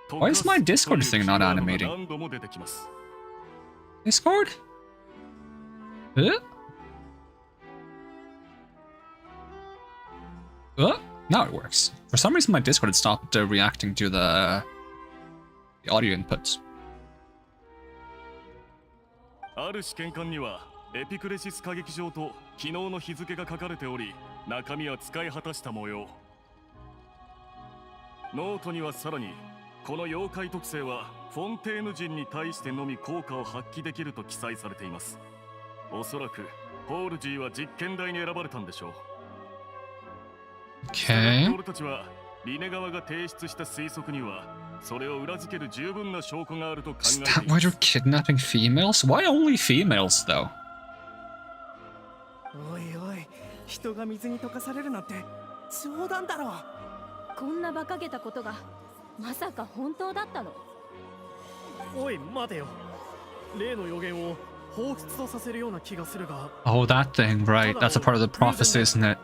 Why is my Discord thing not animating? Discord? Now it works. For some reason my Discord had stopped reacting to the audio inputs. ある試験管にはエピクレシス歌劇場と昨日の日付が書かれており、中身は使い果たした模様。ノートにはさらに、この妖怪特性はフォンテーヌ人に対してのみ効果を発揮できると記載されています。おそらくホールジーは実験台に選ばれたんでしょう。Okay. 俺たちはリネ側が提出した推測にはそれを裏付ける十分な証拠があると考えています。 Is that why they're kidnapping females? Why only females though? おいおい、人が水に溶かされるなんて冗談だろ。こんな馬鹿げたことがまさか本当だったの？おい待てよ。例の予言を彷彿とさせるような気がするが。 Oh, that thing, right. That's a part of the prophecy, isn't it?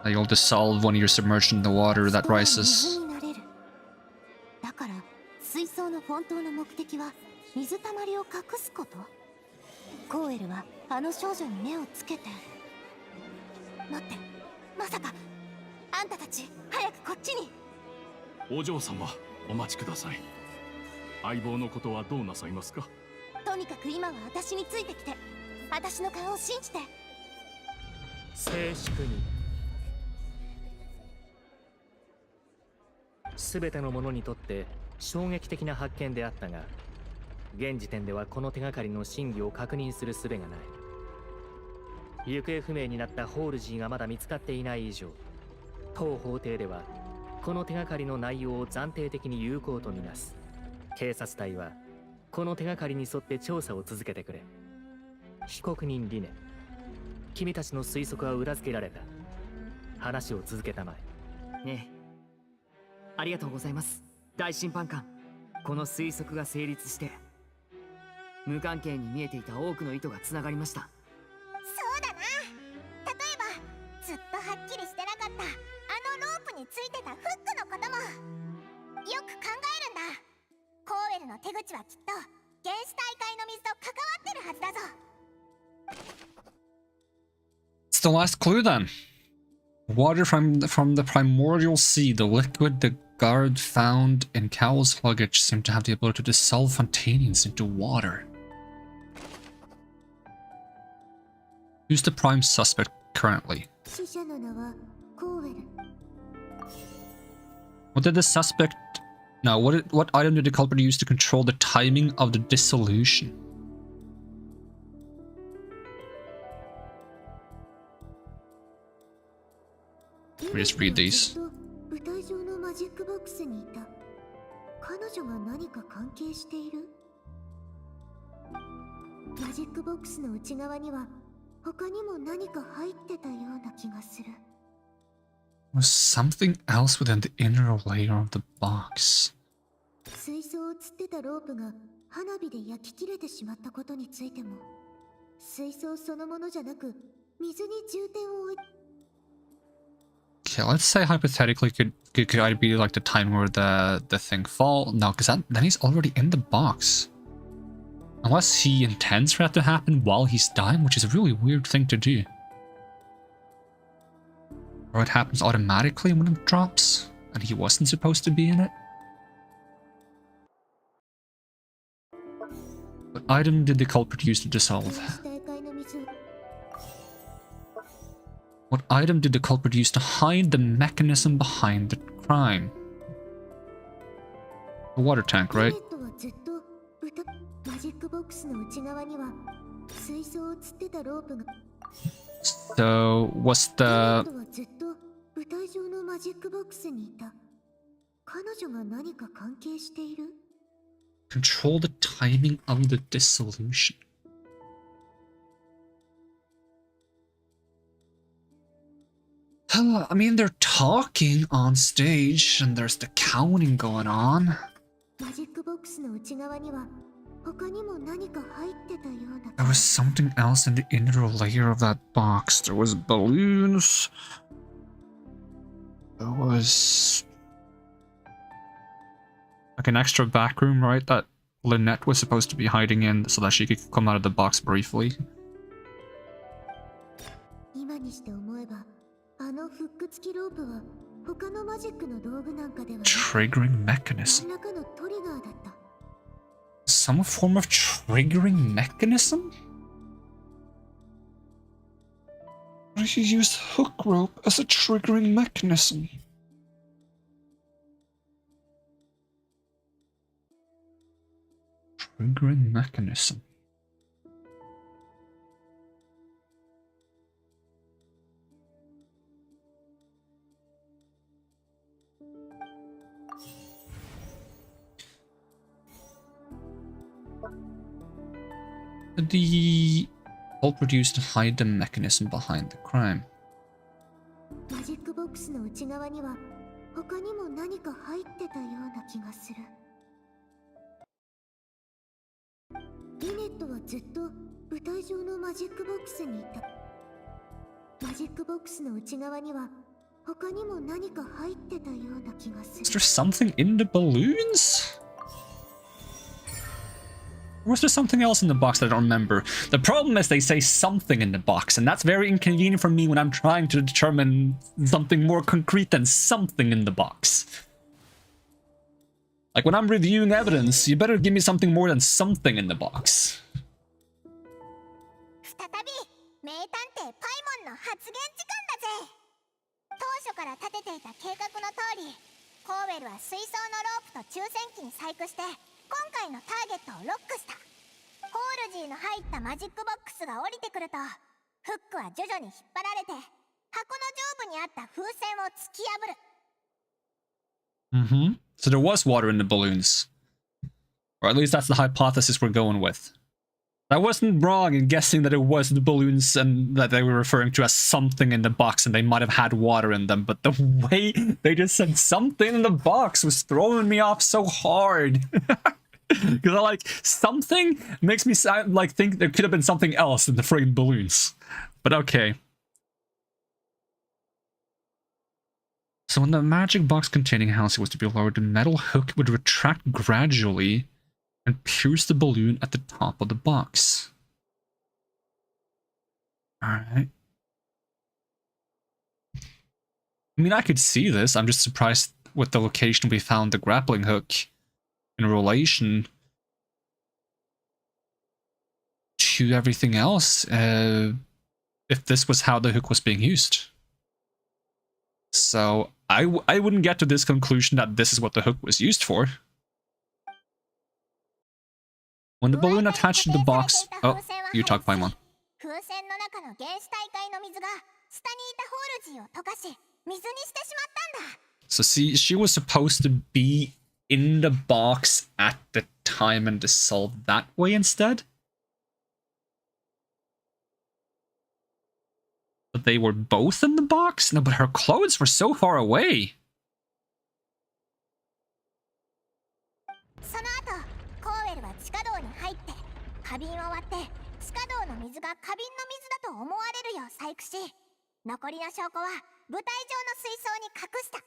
That you'll dissolve when you're submerged in the water that rises. だから水槽の本当の目的は水たまりを隠すこと。コーエルはあの少女に目をつけて。待って、まさかあんたたち早くこっちに。お嬢様、お待ちください。相棒のことはどうなさいますか？とにかく今は私についてきて、私の勘を信じて。静粛に。すべての者にとって衝撃的な発見であったが、現時点ではこの手がかりの真偽を確認する術がない。行方不明になったホールジーがまだ見つかっていない以上、当法廷ではこの手がかりの内容を暫定的に有効とみなす。警察隊はこの手がかりに沿って調査を続けてくれ。被告人リネ、君たちの推測は裏付けられた。話を続けたまえ。ねえ、ありがとうございます、大審判官。この推測が成立して無関係に見えていた多くの意図がつながりました。そうだな。例えばずっとはっきりしてなかったあのロープについてたフックのこともよく考えるんだ。コーエルの手口はきっと原始大海の水と関わってるはずだぞ。 It's the last clue then. Water from the primordial sea, the liquid the guard found in Cowell's luggage seemed to have the ability to dissolve Fontainians into water. Who's the prime suspect currently? What did the suspect... No, what item did the culprit use to control the timing of the dissolution? Let me just read these. 舞台上のマジックボックスにいた。彼女が何か関係している？マジックボックスの内側には他にも何か入ってたような気がする。Was something else within the inner layer of the box? 水槽を吊ってたロープが花火で焼き切れてしまったことについても、水槽そのものじゃなく水に重点を置い。 Okay, let's say hypothetically could either be like the time where the thing fall. No, because then he's already in the box. Unless he intends for that to happen while he's dying, which is a really weird thing to do. Or it happens automatically when it drops, and he wasn't supposed to be in it. What item did the culprit use to dissolve? What item did the culprit use to hide the mechanism behind the crime? The water tank, right? So, was the... Control the timing of the dissolution. I mean, they're talking on stage, and there's the counting going on. There was something else in the inner layer of that box. There was balloons. There was... like an extra back room, right? That Lynette was supposed to be hiding in so that she could come out of the box briefly. Triggering mechanism. Some form of triggering mechanism? Why did you use hook rope as a triggering mechanism? Triggering mechanism. The culprit used to hide the mechanism behind the crime. Is there something in the balloons? Or was there something else in the box that I don't remember? The problem is they say something in the box, and that's very inconvenient for me when I'm trying to determine something more concrete than something in the box. Like when I'm reviewing evidence, you better give me something more than something in the box. So there was water in the balloons. Or at least that's the hypothesis we're going with. I wasn't wrong in guessing that it was the balloons and that they were referring to as something in the box and they might have had water in them, but the way they just said something in the box was throwing me off so hard. Because I like, something makes me sound like think there could have been something else in the friggin' balloons. But okay. So when the magic box containing Halsey was to be lowered, the metal hook would retract gradually and pierce the balloon at the top of the box. Alright. I mean, I could see this. I'm just surprised with the location we found the grappling hook in relation to everything else, if this was how the hook was being used. So I wouldn't get to this conclusion that this is what the hook was used for. When the balloon attached to the box... Oh, you talk, Paimon. 水にしてしまったんだ。 So see, she was supposed to be in the box at the time and dissolved that way instead? But they were both in the box? No, but her clothes were so far away. その後、コーウェルは地下道に入って花瓶を割って地下道の水が花瓶の水だと思われるよう細工し、残りの証拠は舞台上の水槽に隠した。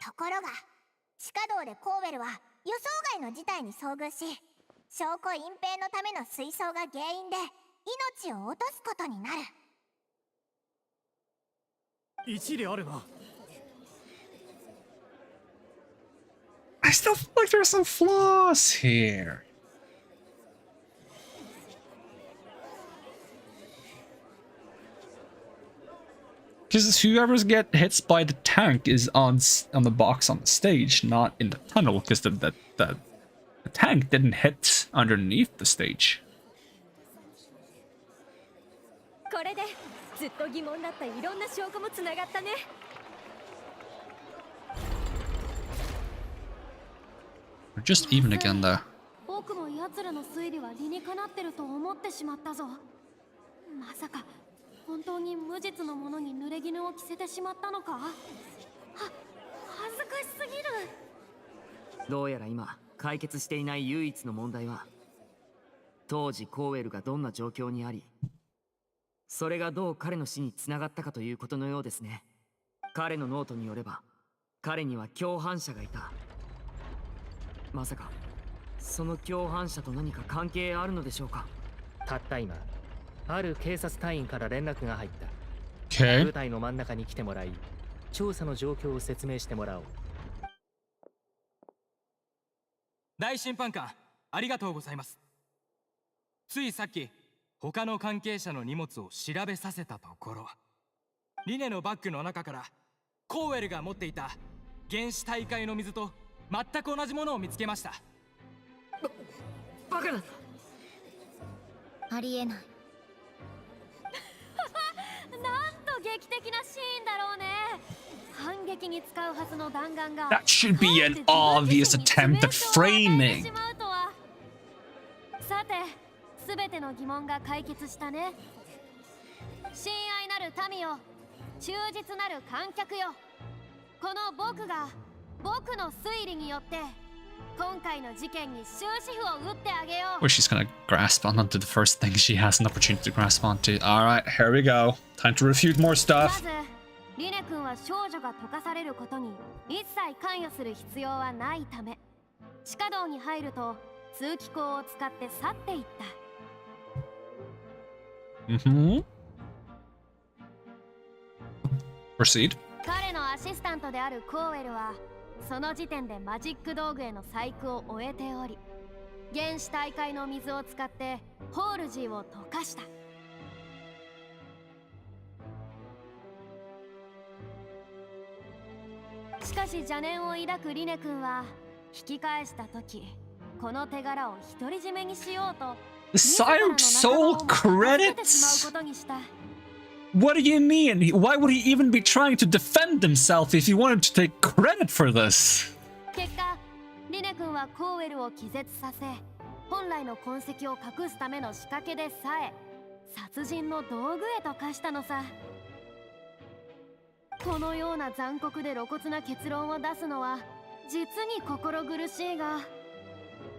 ところが地下道でコーウェルは予想外の事態に遭遇し、証拠隠蔽のための水槽が原因で命を落とすことになる。一理あるな。 I still feel like there's some flaws here. Because whoever's get hits by the tank is on the box on the stage, not in the tunnel, because the tank didn't hit underneath the stage. これでずっと疑問だったいろんな証拠もつながったね。 We're just even again though. 僕も奴らの推理は理にかなってると思ってしまったぞ。まさか本当に無実の者に濡れ衣を着せてしまったのか？恥ずかしすぎる。どうやら今解決していない唯一の問題は、当時コーウェルがどんな状況にあり、それがどう彼の死につながったかということのようですね。彼のノートによれば、彼には共犯者がいた。まさかその共犯者と何か関係あるのでしょうか？たった今、ある警察隊員から連絡が入った。Okay. 舞台の真ん中に来てもらい、調査の状況を説明してもらおう。大審判官、ありがとうございます。ついさっき他の関係者の荷物を調べさせたところ、リネのバッグの中からコーウェルが持っていた原始大会の水と全く同じものを見つけました。バカだ。ありえない。なんと劇的なシーンだろうね。反撃に使うはずの弾丸が That should be an obvious attempt at framing. さて、すべての疑問が解決したね。親愛なる民よ、忠実なる観客よ、この僕が僕の推理によって今回の事件に終止符を打ってあげよう。 Where she's gonna grasp onto the first thing she has an opportunity to grasp onto. Alright, here we go. Time to refute more ま stuff. ずリネ君は少女が溶かされることに一切関与する必要はないため、地下道に入ると通気口を使って去っていった。Proceed. 彼のアシスタントであるコーウェルはその時点でマジック道具への細工を終えており、原始大会の水を使ってホールジーを溶かした。しかし邪念を抱くリネ君は引き返した時、この手柄を独り占めにしようと Sired soul credits? What do you mean? Why would he even be trying to defend himself if he wanted to take credit for this? 結果、リネ君はコーウェルを気絶させ、本来の痕跡を隠すための仕掛けでさえ殺人の道具へと化したのさ。このような残酷で露骨な結論を出すのは実に心苦しいが、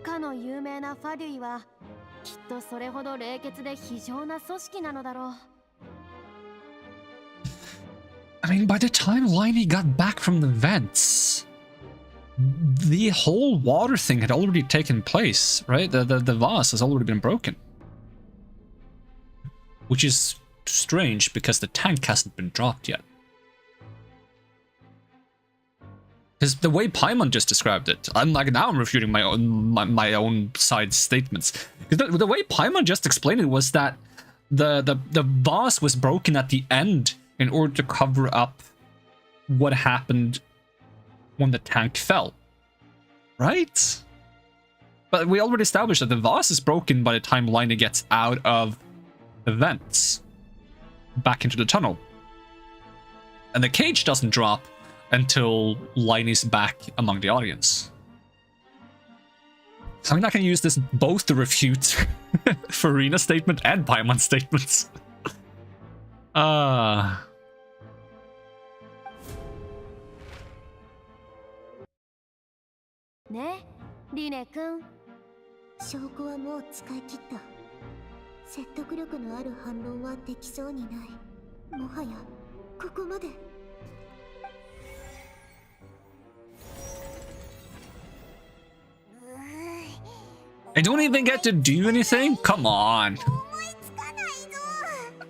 かの有名なファデュイはきっとそれほど冷血で非常な組織なのだろう。I mean, by the time Liney got back from the vents, the whole water thing had already taken place, right? The vase has already been broken. Which is strange because the tank hasn't been dropped yet. Because the way Paimon just described it, I'm like, now I'm refuting my own side statements. The way Paimon just explained it was that the vase was broken at the end in order to cover up what happened when the tank fell. Right? But we already established that the vase is broken by the time Lina gets out of the vents. back into the tunnel. And the cage doesn't drop until Liney's back among the audience. So I can use this both to refute Farina's statement and Paimon's statements. ね、リネ君。証拠はもう使い切った。説得力のある反論はできそうにない。もはやここまで。I don't even get to do anything? Come on.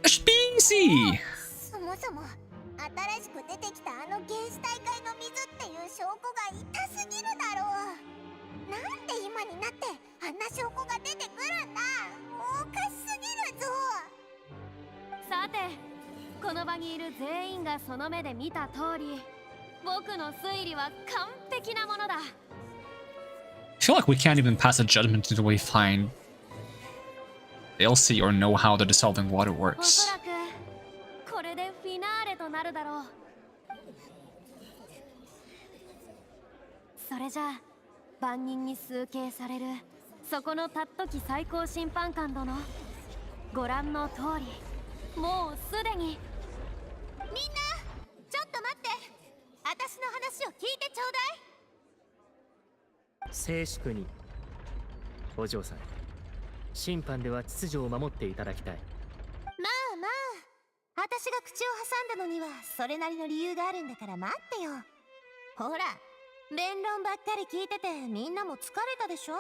Speedy! そもそも新しく出てきたあの原始大会の水っていう証拠が痛すぎるだろう。なんで今になってあんな証拠が出てくるんだ。おかしすぎるぞ。さて、この場にいる全員がその目で見た通り、僕の推理は完璧なものだ。I feel like we can't even pass a judgment until we find they'll see or know how the dissolving water お works. そらくこれでフィナーレとなるだろう。それじゃあ万人に崇敬されるそこのたっとき最高審判官殿、ご覧の通りもうすでに。みんなちょっと待って、私の話を聞いてちょうだい。静粛に。お嬢さん、審判では秩序を守っていただきたい。まあまあ、私が口を挟んだのにはそれなりの理由があるんだから待ってよ。ほら、弁論ばっかり聞いててみんなも疲れたでしょ。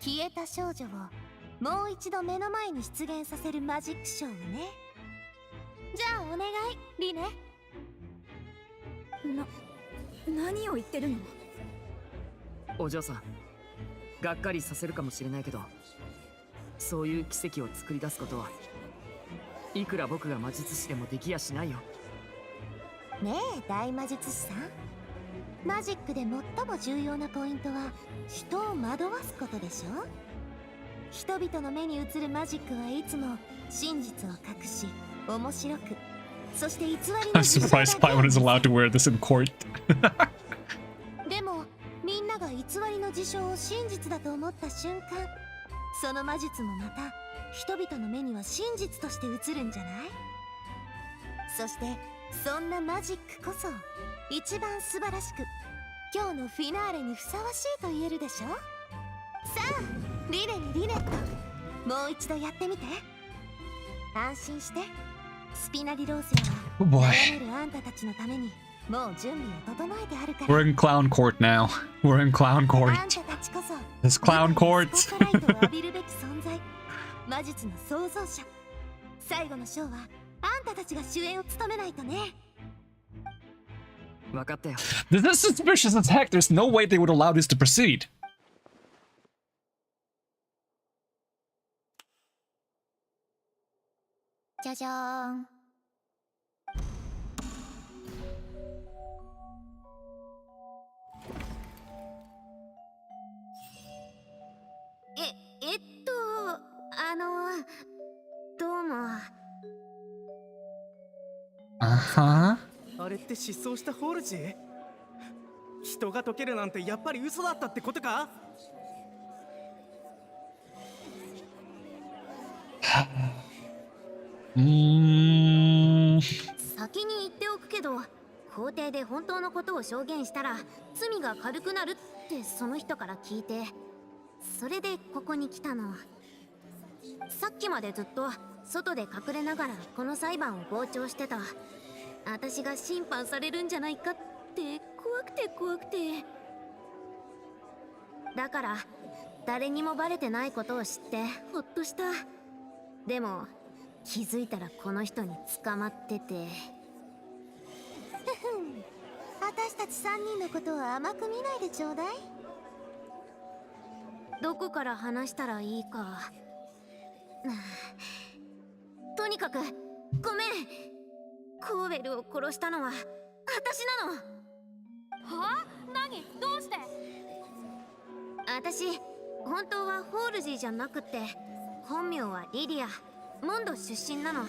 消えた少女をもう一度目の前に出現させるマジックショーをね。じゃあお願い、リネ。何を言ってるの？お嬢さん、がっかりさせるかもしれないけど、そういう奇跡を作り出すことはいくら僕が魔術師でもできやしないよ。ねえ大魔術師さん、マジックで最も重要なポイントは人を惑わすことでしょ。人々の目に映るマジックはいつも真実を隠し面白く、そして偽りの I'm surprised Paimon is allowed to wear this in court. でもみんなが偽りの事象を真実だと思った瞬間、その魔術もまた人々の目には真実として映るんじゃない？そしてそんなマジックこそ一番素晴らしく、今日のフィナーレにふさわしいと言えるでしょ。さあリネにリネット、もう一度やってみて。安心して、スピナリローセは Oh boy. 悩めるあんたたちのためにもう準備を整えてあるから。 We're in clown court now. We're in clown あ court. んたたちこそ This clown court. スポットライトを浴びるべき存在、魔術の創造者。最後のショーはあんたたちが主演を務めないとね。分かったよ。 This is suspicious as heck. There's no way they would allow this to proceed. じゃじゃーん。どうも。Uh-huh. あれって失踪したホールジー？人が溶けるなんてやっぱり嘘だったってことか？先に言っておくけど、法廷で本当のことを証言したら罪が軽くなるってその人から聞いて、それでここに来たの。さっきまでずっと外で隠れながらこの裁判を傍聴してた。私が審判されるんじゃないかって怖くて怖くて。だから誰にもバレてないことを知ってほっとした。でも気づいたらこの人に捕まってて。私たち3人のことは甘く見ないでちょうだい。どこから話したらいいか。とにかくごめん。コーベルを殺したのは私なの。は？何？どうして？私本当はホールジーじゃなくて、本名はリリア、モンド出身なの。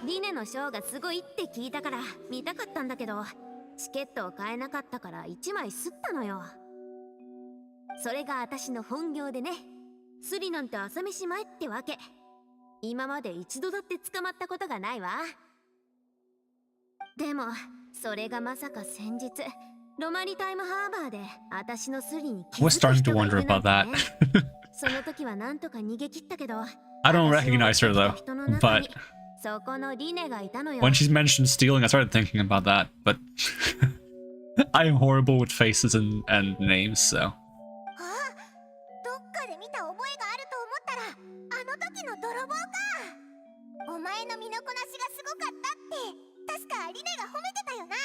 リネのショーがすごいって聞いたから見たかったんだけど、チケットを買えなかったから1枚すったのよ。それが私の本業でね。スリなんて朝飯前ってわけ。今まで一度だって捕まったことがないわ。でもそれがまさか先日ロマニタイムハーバーで私のスリに気 I づ was く starting 人 to がい wonder るなん about て that. ね。その時はなんとか逃げ切ったけど、 I don't recognize her though, 人の中 but にそこのリネがいたのよ。 when she's mentioned stealing, I started thinking about that, but I'm horrible with faces and names, so. あ、どっかで見た覚えがあると思ったら、あの時の泥棒か。お前の身のこなしがすごかったって確かリネが褒めてたよな。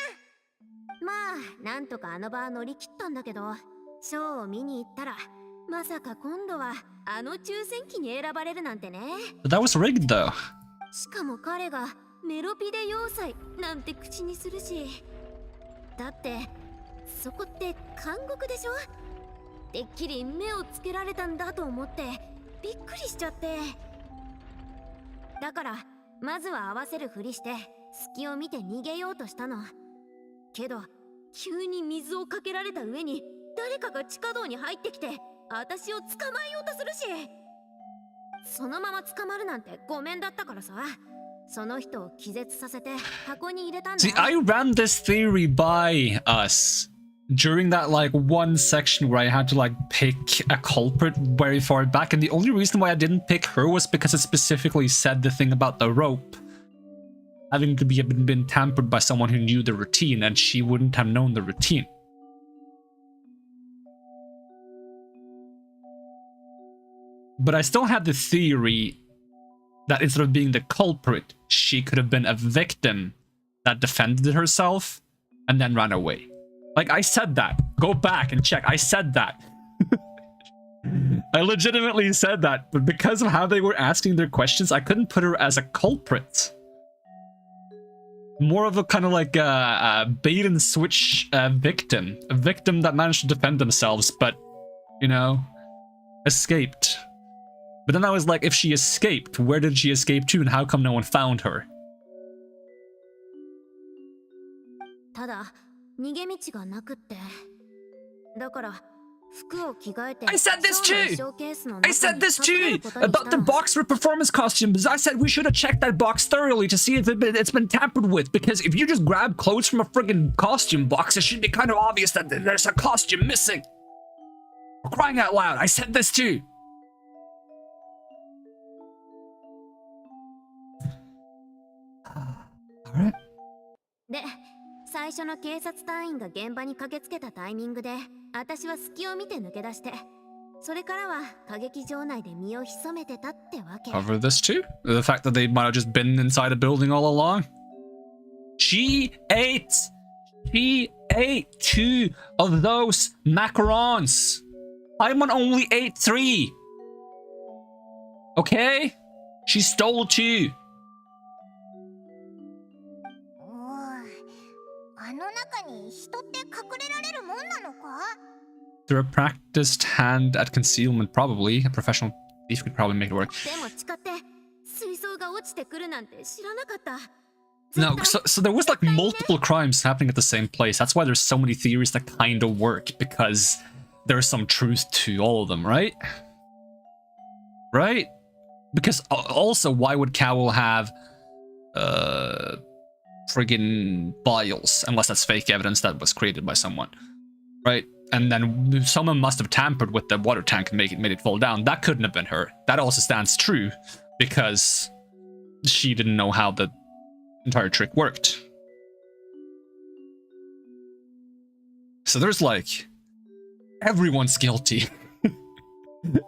まあなんとかあの場乗り切ったんだけど、ショーを見に行ったらまさか今度はあの抽選機に選ばれるなんてね。 But that was rigged though. しかも彼がメロピで要塞なんて口にするし、だってそこって監獄でしょ。てっきり目をつけられたんだと思ってびっくりしちゃって、だからまずは合わせるふりして隙を見て逃げようとしたの。けど急に水をかけられた上に誰かが地下道に入ってきて私を捕まえようとするし、そのまま捕まるなんてごめんだったからさ、その人を気絶させて箱に入れたんだ。 See, I ran this theory by us during that like one section where I had to like pick a culprit very far back, and the only reason why I didn't pick her was because it specifically said the thing about the rope having to be been tampered by someone who knew the routine, and she wouldn't have known the routine. But I still had the theory that instead of being the culprit, she could have been a victim that defended herself and then ran away. Like, I said that. Go back and check. I said that. I legitimately said that, but because of how they were asking their questions, I couldn't put her as a culprit. More of a kind of like a bait and switch victim. A victim that managed to defend themselves, but, you know, escaped. But then I was like, if she escaped, where did she escape to and how come no one found her? ただ逃げ道がなくって、だから服を着替えて I said this ショーの too! 衣装ケースの I 中 said に this 隠れる too! ことにした About the の。 box for performance costumes! I said we should have checked that box thoroughly to see if it's been tampered with, because if you just grab clothes from a friggin' costume box, it should be kind of obvious that there's a costume missing! For crying out loud, I said this too! Alright. で、最初の警察隊員が現場に駆けつけたタイミングで私は隙を見て抜け出して、それからは歌劇場内で身を潜めてたってわけ。 Cover this too? The fact that they might have just been inside a building all along? She ate 2 of those macarons! Paimon only ate 3! Okay? She stole 2! あの中に人って隠れられるもんなのか？ Through a practiced hand at concealment, probably. A professional thief could probably make it work. でも地下って水槽が落ちてくるなんて知らなかった。 No, so there was like multiple crimes happening at the same place. That's why there's so many theories that kind of work, because there's some truth to all of them, right? Right? Because also, why would Cowell have friggin' vials, unless that's fake evidence that was created by someone, right? And then someone must have tampered with the water tank and made it fall down. That couldn't have been her. That also stands true, because she didn't know how the entire trick worked. So there's like, everyone's guilty.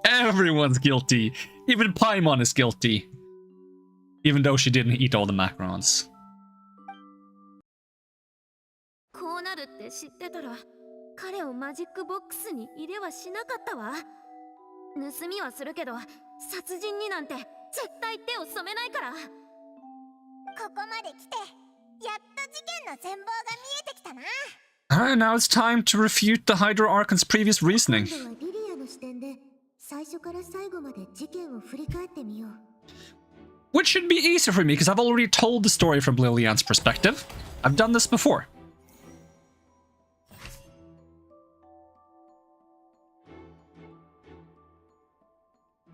Everyone's guilty. Even Paimon is guilty. Even though she didn't eat all the macarons. こうなるって知ってたら彼をマジックボックスに入れはしなかったわ。盗みはするけど殺人になんて絶対手を染めないから。ここまで来てやっと事件の全貌が見えてきたな。 Alright, now it's time to refute the Hydra Archon's previous reasoning. 今度はリリアの視点で最初から最後まで事件を振り返ってみよう。Which should be easy for me, because I've already told the story from Liliane's perspective. I've done this before.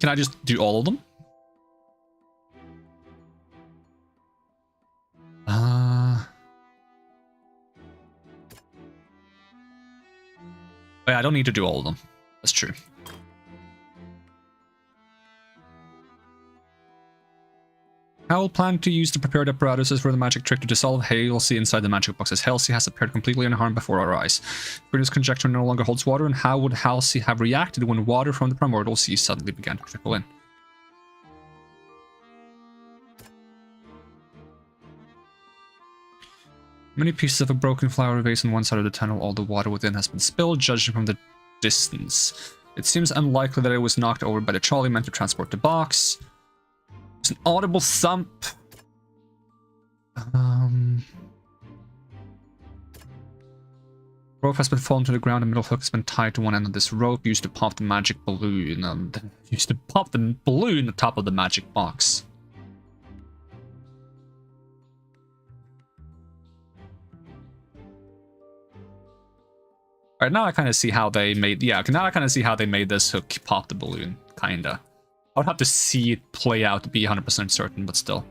Can I just do all of them? Yeah, I don't need to do all of them. That's true. Howell planned to use the prepared apparatuses for the magic trick to dissolve Halsey inside the magic boxes. Halsey has appeared completely unharmed before our eyes. Brita's conjecture no longer holds water, and how would Halsey have reacted when water from the primordial sea suddenly began to trickle in? Many pieces of a broken flower vase on one side of the tunnel, all the water within has been spilled, judging from the distance. It seems unlikely that it was knocked over by the trolley meant to transport the box. It's an audible thump. Rope has been fallen to the ground, the middle hook has been tied to one end of this rope, used to pop the magic balloon, used to pop the balloon on the top of the magic box. Alright, now I kind of see how they made, yeah, now I kind of see how they made this hook pop the balloon, kinda. I would have to see it play out to be 100% certain, but still.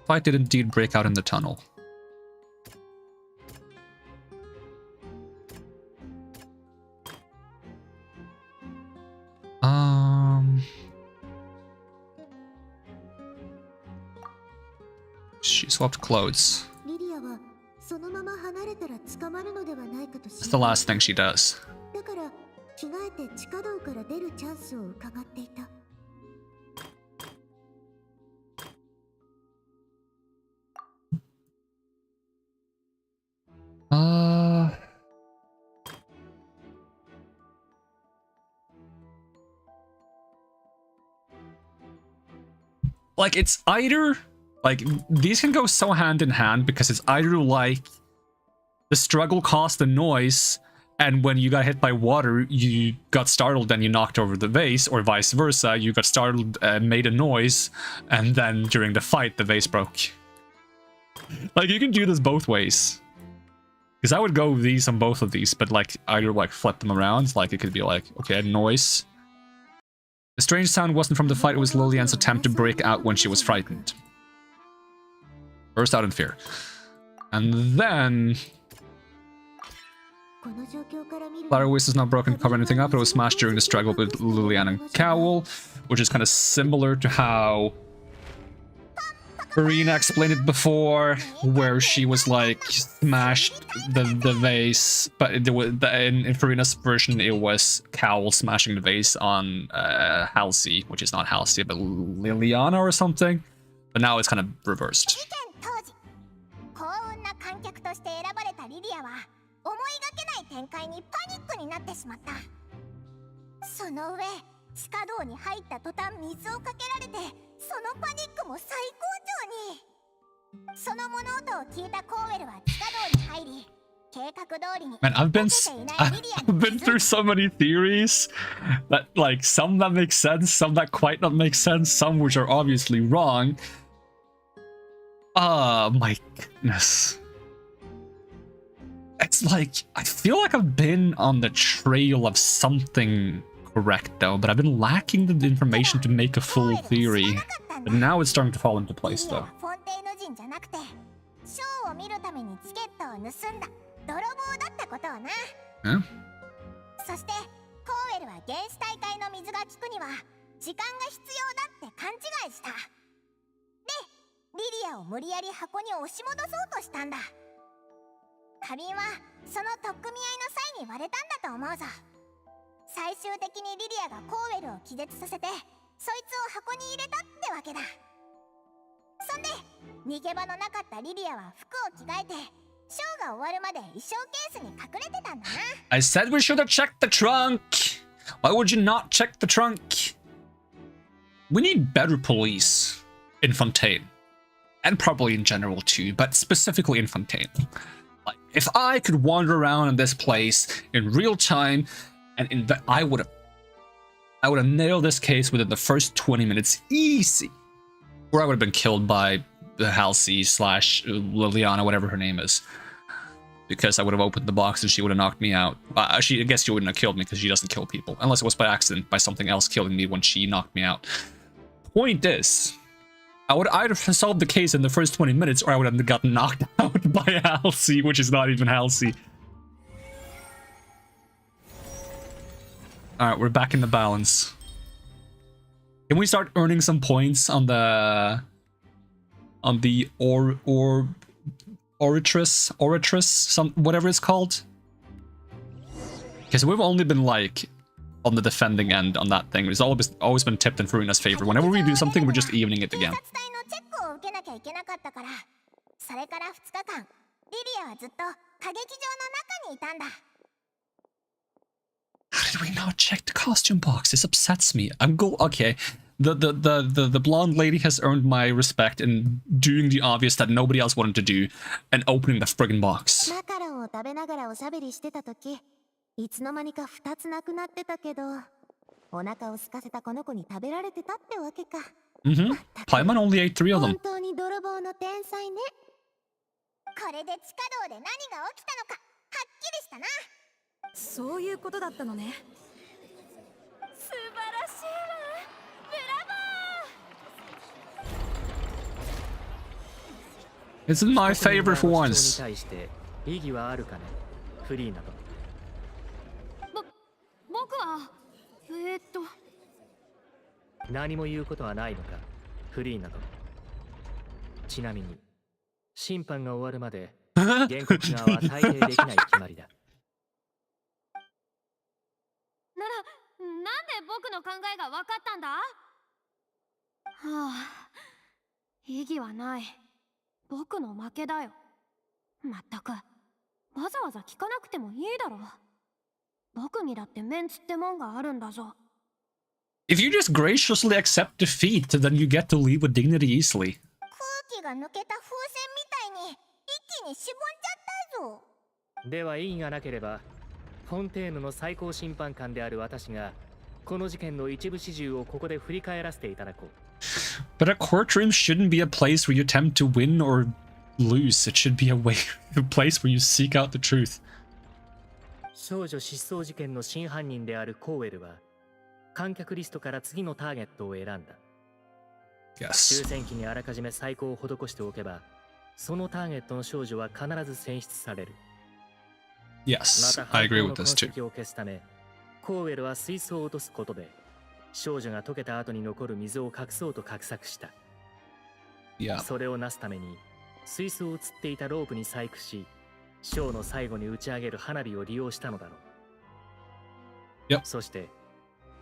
Fight did indeed break out in the tunnel. She swapped clothes. That's the last thing she does. Like, it's either, like, these can go so hand in hand because it's either like the struggle caused the noise, and when you got hit by water, you got startled and you knocked over the vase, or vice versa, you got startled and made a noise, and then during the fight, the vase broke. Like, you can do this both ways. Because I would go with these on both of these, but like, either like flip them around, like it could be like, okay, a noise. The strange sound wasn't from the fight, it was Liliane's attempt to break out when she was frightened. Burst out in fear. And then... Flower Waste is not broken to cover anything up, it was smashed during the struggle with Liliane and Cowl, which is kind of similar to how Farina explained it before, where she was like smashed the vase, but in Farina's version it was Cowl smashing the vase on Halsey, which is not Halsey but Liliana or something, but now it's kind of reversed. そのパニックも最高潮に。その物音を聞いたコーウェルは地下道に入り、計画通りに。Man, I've been through so many theories that, like, some that make sense, some that quite not make sense, some which are obviously wrong. Oh my goodness. It's like, I feel like I've been on the trail of something correct though, but I've been lacking the information to make a full theory. But now it's starting to fall into place though. Huh? I said we should have checked the trunk. Why would you not check the trunk? We need better police in Fontaine. And probably in general too, but specifically in Fontaine. Like, if I could wander around in this place in real time, and I would have I would have nailed this case within the first 20 minutes, easy. Or I would have been killed by Halsey / Liliana, whatever her name is. Because I would have opened the box and she would have knocked me out. I guess she wouldn't have killed me because she doesn't kill people. Unless it was by accident, by something else killing me when she knocked me out. Point is, I would either have solved the case in the first 20 minutes or I would have gotten knocked out by Halsey, which is not even Halsey. Alright, we're back in the balance. Can we start earning some points on the oratress, some whatever it's called? Because we've only been like on the defending end on that thing. It's always been tipped in Furuna's favor. Whenever we do something, we're just evening it again. How did we not check the costume box? This upsets me. Okay. The blonde lady has earned my respect in doing the obvious that nobody else wanted to do and opening the friggin' box. Paimon only ate 3 of them. そういうことだったのね。素晴らしいわ。ブラボー。 It's my favorite for once. 僕は何も言うことはないのか、フリーなど。ちなみに審判が終わるまで原告側は退廷できない決まりだ。なんで僕の考えが分かったんだ？はあ、意義はない。僕の負けだよ。まったく、わざわざ聞かなくてもいいだろう。僕にだってメンツってもんがあるんだぞ。If you just graciously accept defeat, then you get to leave with dignity easily. 空気が抜けた風船みたいに一気にしぼんじゃったぞ。では意義がなければ、フォンテーヌの最高審判官である私がこの事件の一部始終をここで振り返らせていただこう。But a courtroom shouldn't be a place where you attempt to win or lose. It should be a place where you seek out the truth. 少女失踪事件の真犯人であるコーウェルは観客リストから次のターゲットを選んだ。Yes. 抽選機にあらかじめ細工を施しておけば、そのターゲットの少女は必ず選出される。Yes, I agree with this too. また犯行の痕跡を消すため、コーウェルは水槽を落とすことで、少女が溶けた後に残る水を隠そうと画策した。Yeah. それをなすために、水槽を吊っていたロープに細工し、ショーの最後に打ち上げる花火を利用したのだろう。Yep. そして、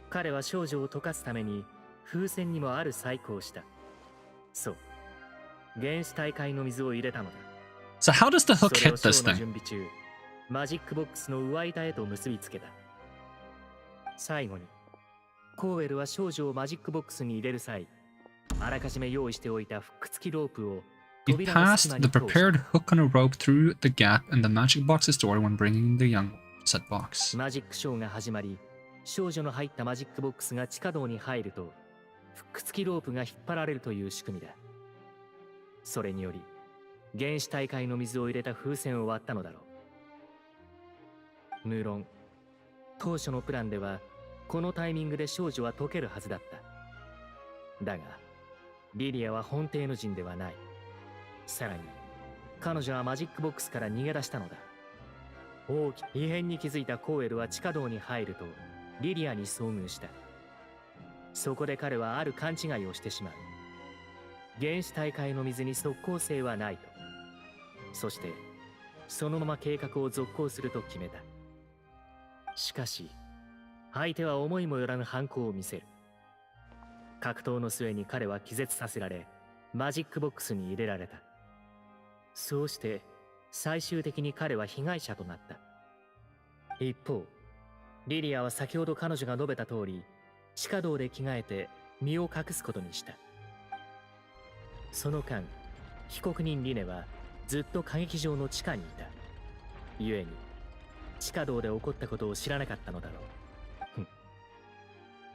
彼は少女を溶かすために、風船にもある細工をした。そう。原始大会の水を入れたのだ。So how does the hook hit this それをショーの thing? 準備中、マジックボックスの上板へと結びつけた。最後に、コーウェルは少女をマジックボックスに入れる際、あらかじめ用意しておいたフック付きロープを He 扉の passed 隙間 the に通した。 prepared hook on a rope through the gap in the magic box's door when bringing the young set box. マジックショーが始まり、少女の入ったマジックボックスが地下道に入ると、フック付きロープが引っ張られるという仕組みだ。それにより、原始大会の水を入れた風船を割ったのだろう。無論、当初のプランでは、このタイミングで少女は溶けるはずだった。だが、リリアは本邸の人ではない。さらに、彼女はマジックボックスから逃げ出したのだ。大きな異変に気づいたコーエルは地下道に入ると、リリアに遭遇した。そこで彼はある勘違いをしてしまう。原始大会の水に即効性はないと。そして、そのまま計画を続行すると決めた。しかし、相手は思いもよらぬ反抗を見せる。格闘の末に彼は気絶させられ、マジックボックスに入れられた。そうして、最終的に彼は被害者となった。一方、リリアは先ほど彼女が述べた通り、地下道で着替えて身を隠すことにした。その間、被告人リネはずっと歌劇場の地下にいた。故に、地下道で起こったことを知らなかったのだろう。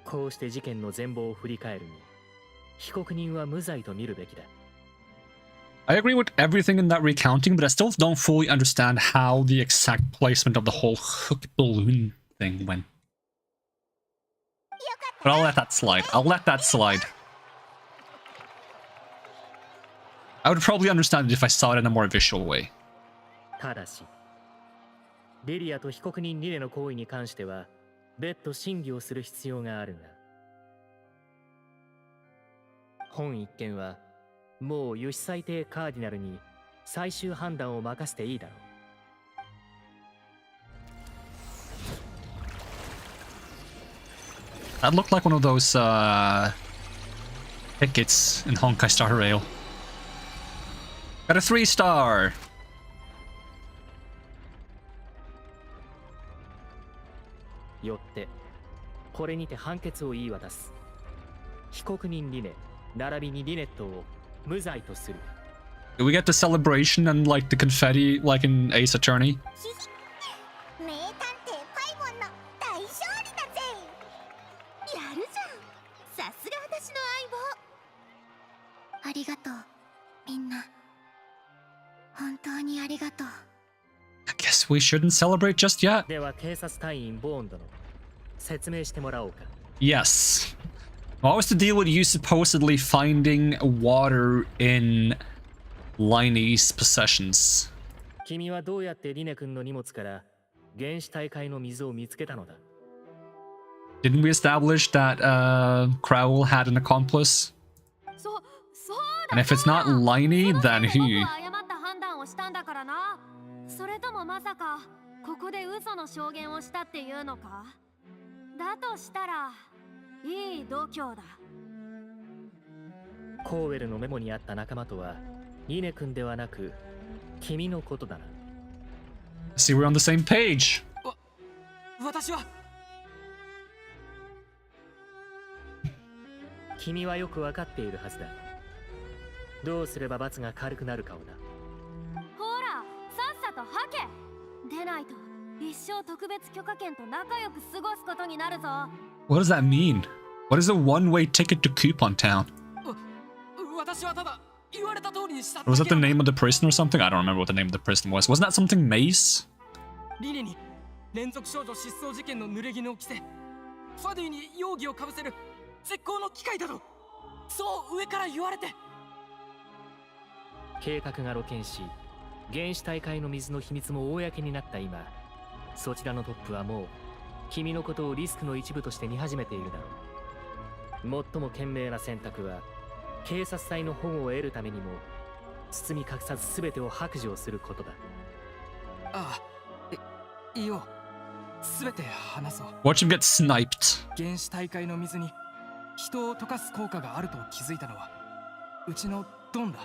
こうして事件の全貌を振り返るに、被告人は無罪と見るべきだ。I agree with everything in that recounting, but I still don't fully understand how the exact placement of the whole hook balloon thing went. But I'll let that slide. I'll let that slide. I would probably understand it if I saw it in a more visual way. ただし、リリアと被告人リネの行為に関しては、別途審議をする必要があるが、本一件はもう油脂裁定カーディナルに最終判断を任せていいだろう。That looked like one of those tickets in Honkai Star Rail. Got a 3-star. よってこれにて判決を言い渡す。被告人リネ並びにリネットを無罪とする。Do we get the celebration and like the confetti like in Ace Attorney? 名探偵パイモンの大勝利だぜ。やるじゃん。さすが私の相棒。ありがとう、みんな。本当にありがとう。I guess we shouldn't celebrate just yet. では警察隊員ボーン殿、説明してもらおうか。Yes. What was the deal with you supposedly finding water in Liney's possessions? 君はどうやってリネ君の荷物から原始大会の水を見つけたのだ？ Didn't we establish that Crowell had an accomplice? And if it's not Liney, then who? 誤った判断をしたんだからな。それともまさかここで嘘の証言をしたっていうのか？だとしたらいい度胸だ。コーウェルのメモにあった仲間とはリネ君ではなく君のことだな。See, we're on the same page. 私は君はよくわかっているはずだ。どうすれば罰が軽くなるかをな。ほら、さっさと吐け。でないと一生特別許可券と仲良く過ごすことになるぞ。What does that mean? What is a one-way ticket to Coupon Town? 私はただ言われた通りにした。Was that the name of the prison or something? I don't remember what the name of the prison was. Wasn't that something Mace? リネに連続少女失踪事件の濡れ衣を着せ、ファデュに容疑をかぶせる絶好の機会だと、そう上から言われて。計画が露見し、原始大会の水の秘密も公になった今、そちらのトップはもう君のことをリスクの一部として見始めているだろう。最も賢明な選択は警察隊の保護を得るためにも包み隠さず全てを白状することだ。ああ、いいよ。全て話そう。 Watch him get sniped. 原始大会の水に人を溶かす効果があると気づいたのはうちのドンだ。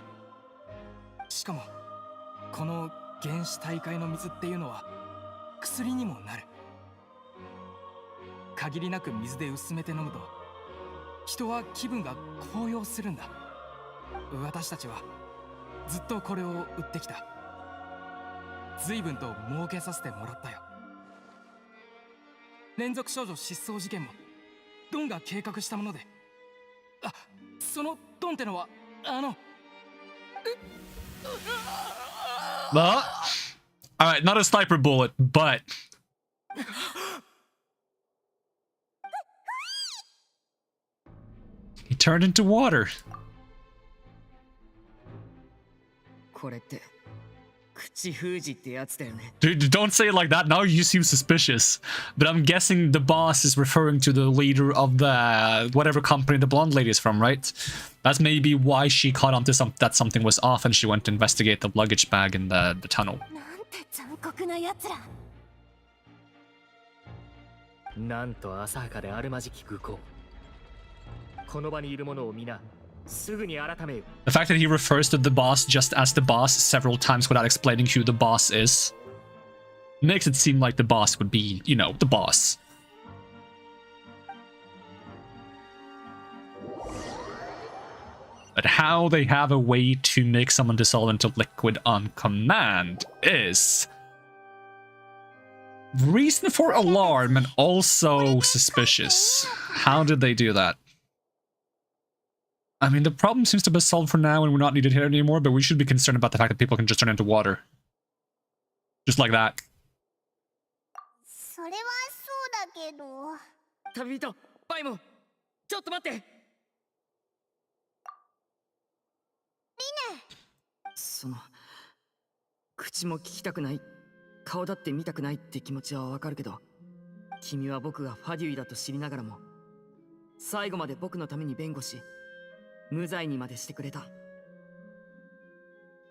しかもこの原始大会の水っていうのは薬にもなる。限りなく水で薄めて飲むと人は気分が高揚するんだ。私たちはずっとこれを売ってきた。随分と儲けさせてもらったよ。連続少女失踪事件もドンが計画したもので、あ、そのドンってのはWell, alright, not a sniper bullet, but he turned into water. これって口封じってやつだよね。 Dude, don't say it like that. Now you seem suspicious. But I'm guessing the boss is referring to the leader of the whatever company the blonde lady is from, right? That's maybe why she caught onto that something was off and she went to investigate the luggage bag in the tunnel. なんて残酷なやつら。なんと浅はかであるまじき愚行。この場にいる者を皆すぐに改めよ。 The fact that he refers to the boss just as the boss several times without explaining who the boss is makes it seem like the boss would be, you know, the boss. But how they have a way to make someone dissolve into liquid on command is Reason for alarm and also suspicious. How did they do that? I mean, the problem seems to be solved for now and we're not needed here anymore, but we should be concerned about the fact that people can just turn into water. Just like that. それはそうだけど。旅人、パイモン、ちょっと待って。リネ。その、口も聞きたくない、顔だって見たくないって気持ちはわかるけど、君は僕がファデュイだと知りながらも、最後まで僕のために弁護し、無罪にまでしてくれた。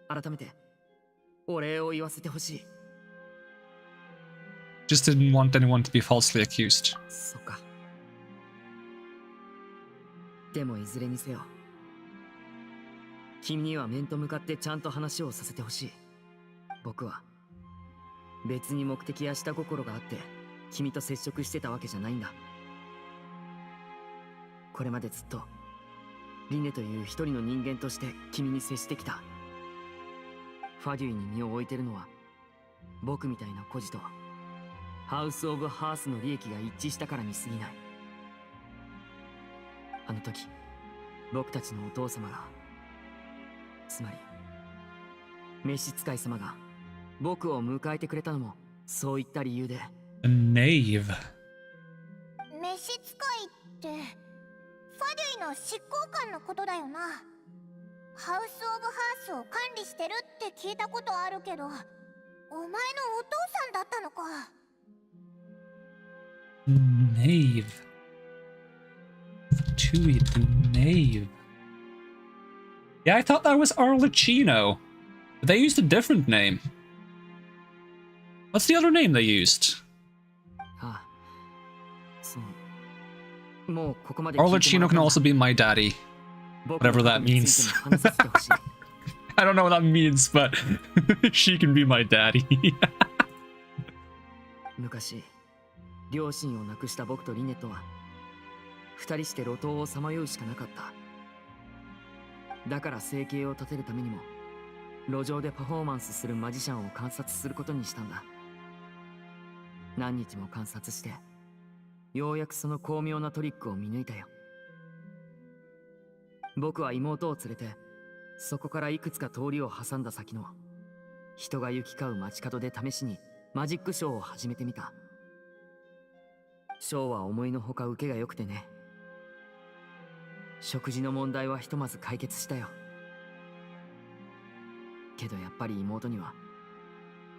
改めて、お礼を言わせてほしい。Just didn't want anyone to be falsely accused. そっか。でもいずれにせよ、君には面と向かってちゃんと話をさせてほしい。僕は別に目的や下心があって君と接触してたわけじゃないんだ。これまでずっとリネという一人の人間として君に接してきた。ファデュイに身を置いてるのは僕みたいな孤児とハウス・オブ・ハースの利益が一致したからに過ぎない。あの時僕たちのお父様が、つまり召使い様が僕を迎えてくれたのもそういった理由で。A knave. 召使いってファデュイの執行官のことだよな。ハウス・オブ・ハースを管理してるって聞いたことあるけど、お前のお父さんだったのか。Knave. Tui the knave. Yeah, I thought that was Arlecchino. But they used a different name. What's the other name they used? Arlecchino can also be my daddy. Whatever that means. I don't know what that means, but she can be my daddy. 昔、両親を亡くした僕とリネットは二人して路頭をさまようしかなかった。だから生計を立てるためにも路上でパフォーマンスするマジシャンを観察することにしたんだ。何日も観察してようやくその巧妙なトリックを見抜いたよ。僕は妹を連れてそこからいくつか通りを挟んだ先の人が行き交う街角で試しにマジックショーを始めてみた。ショーは思いのほか受けが良くてね。食事の問題はひとまず解決したよ。けどやっぱり妹には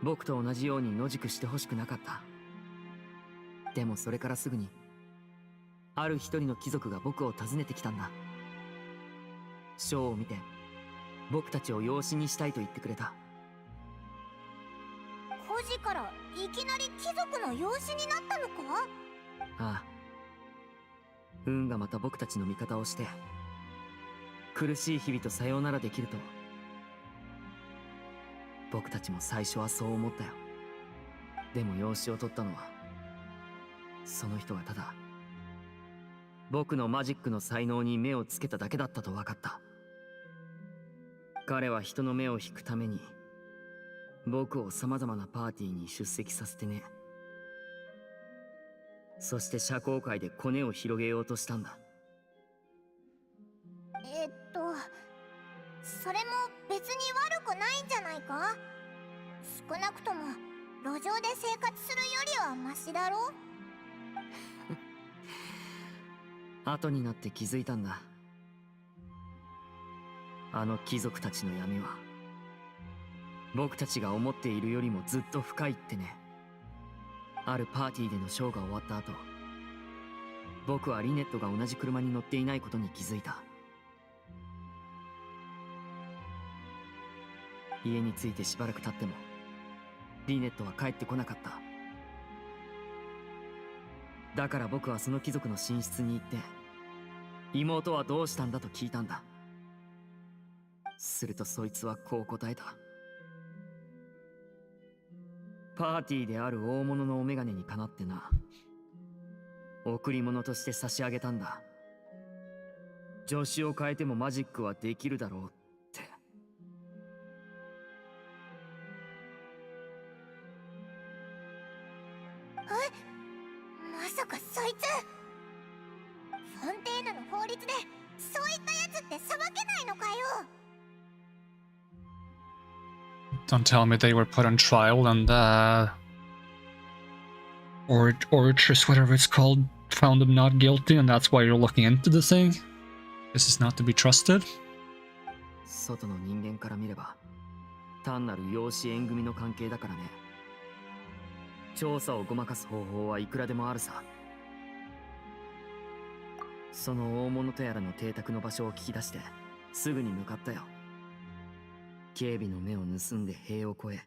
僕と同じように野宿してほしくなかった。でもそれからすぐにある一人の貴族が僕を訪ねてきたんだ。ショーを見て僕たちを養子にしたいと言ってくれた。孤児からいきなり貴族の養子になったのか。ああ、運がまた僕たちの味方をして苦しい日々とさようならできると僕たちも最初はそう思ったよ。でも養子を取ったのはその人がただ僕のマジックの才能に目をつけただけだったと分かった。彼は人の目を引くために僕を様々なパーティーに出席させてね。そして社交界でコネを広げようとしたんだ。それも別に悪くないんじゃないか。少なくとも路上で生活するよりはマシだろ。後になって気づいたんだ。あの貴族たちの闇は僕たちが思っているよりもずっと深いってね。あるパーティーでのショーが終わった後、僕はリネットが同じ車に乗っていないことに気づいた。家に着いてしばらく経ってもリネットは帰ってこなかった。だから僕はその貴族の寝室に行って妹はどうしたんだと聞いたんだ。するとそいつはこう答えた。パーティーである大物のお眼鏡にかなってな、贈り物として差し上げたんだ。助手を変えてもマジックはできるだろうって。さかそいつフォンテーヌの法律でそういったやつって裁けないのかよ。 Don't tell me they were put on trial and Orchis, whatever it's called, found them not guilty, and that's why you're looking into the thing. This is not to be trusted. 外の人間から見れば単なる養子縁組の関係だからね。調査をごまかす方法はいくらでもあるさ。その大物とやらの邸宅の場所を聞き出してすぐに向かったよ。警備の目を盗んで塀を越え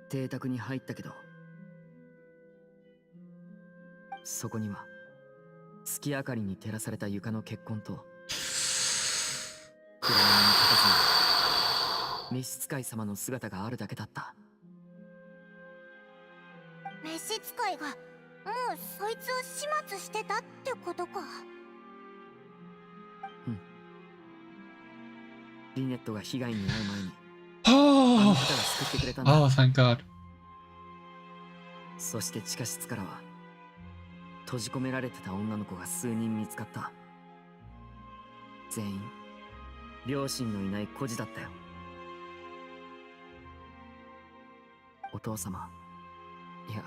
邸宅に入ったけど、そこには月明かりに照らされた床の血痕と暗闇に佇む召使い様の姿があるだけだった。召使いがもうそいつを始末してたってことか。リネットが被害に遭う前に Oh, あの方が救ってくれたんだ。 thank God. そして地下室からは閉じ込められてた女の子が数人見つかった。全員両親のいない孤児だったよ。お父様、いや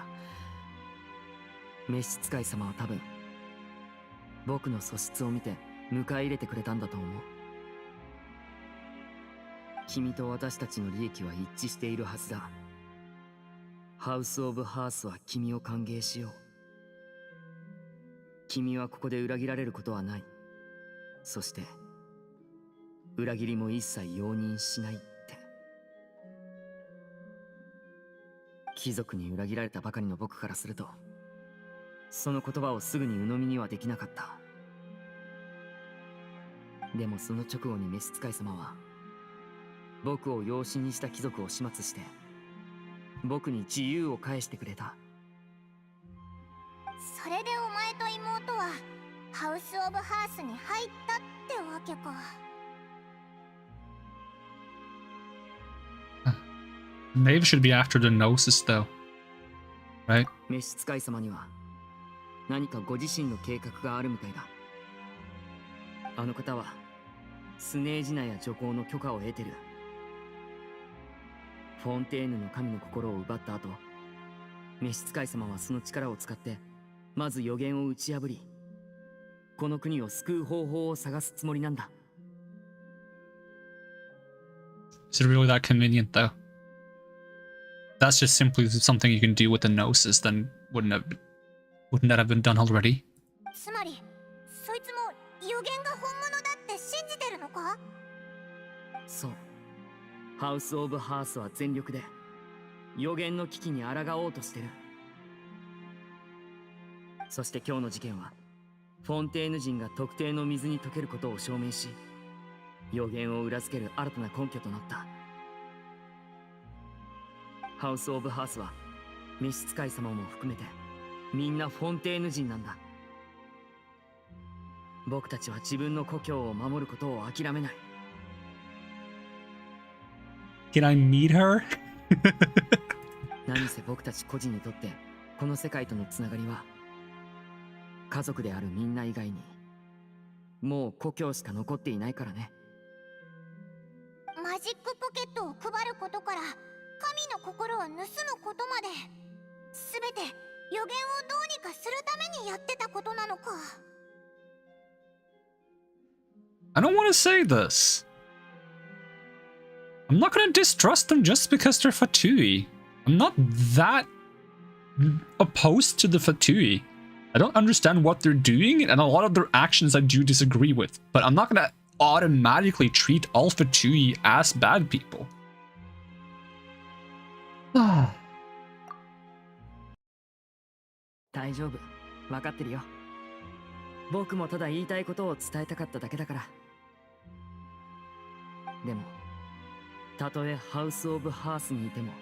召使い様は多分僕の素質を見て迎え入れてくれたんだと思う。君と私たちの利益は一致しているはずだ。ハウス・オブ・ハースは君を歓迎しよう。君はここで裏切られることはない。そして裏切りも一切容認しないって。貴族に裏切られたばかりの僕からするとその言葉をすぐに鵜呑みにはできなかった。でもその直後に召使い様は僕を養子にした貴族を始末して僕に自由を返してくれた。それでお前と妹はハウス・オブ・ハースに入ったってわけか。 Knave should be after the gnosis, though. Right? 召使い様には何かご自身の計画があるみたいだ。あの方はスネージナや女皇の許可を得てる。フォンテーヌの神の心を奪った後、召使い様はその力を使ってまず予言を打ち破り、この国を救う方法を探すつもりなんだ。 Is it really that convenient, though? That's just simply something you can do with the gnosis, then wouldn't that have been done already? つまりそいつも予言が本物だって信じてるのか。そう。ハウス・オブ・ハースは全力で予言の危機に抗おうとしてる。そして今日の事件はフォンテーヌ人が特定の水に溶けることを証明し、予言を裏付ける新たな根拠となった。ハウス・オブ・ハースは召使い様も含めてみんなフォンテーヌ人なんだ。僕たちは自分の故郷を守ることを諦めない。 Can I meet her? 何せ僕たち個人にとってこの世界とのつながりは家族であるみんな以外にもう故郷しか残っていないからね。マジックポケットを配ることから神の心を盗むことまで全て予言をどうにかするためにやってたことなのか。 I don't want to say this. I'm not gonna distrust them just because they're Fatui. I'm not that opposed to the Fatui. I don't understand what they're doing, and a lot of their actions I do disagree with. But I'm not gonna automatically treat all Fatui as bad people. 大丈夫、分かってるよ。僕もただ言いたいことを伝えたかっただけだから。でもたとえハウス・オブ・ハースにいても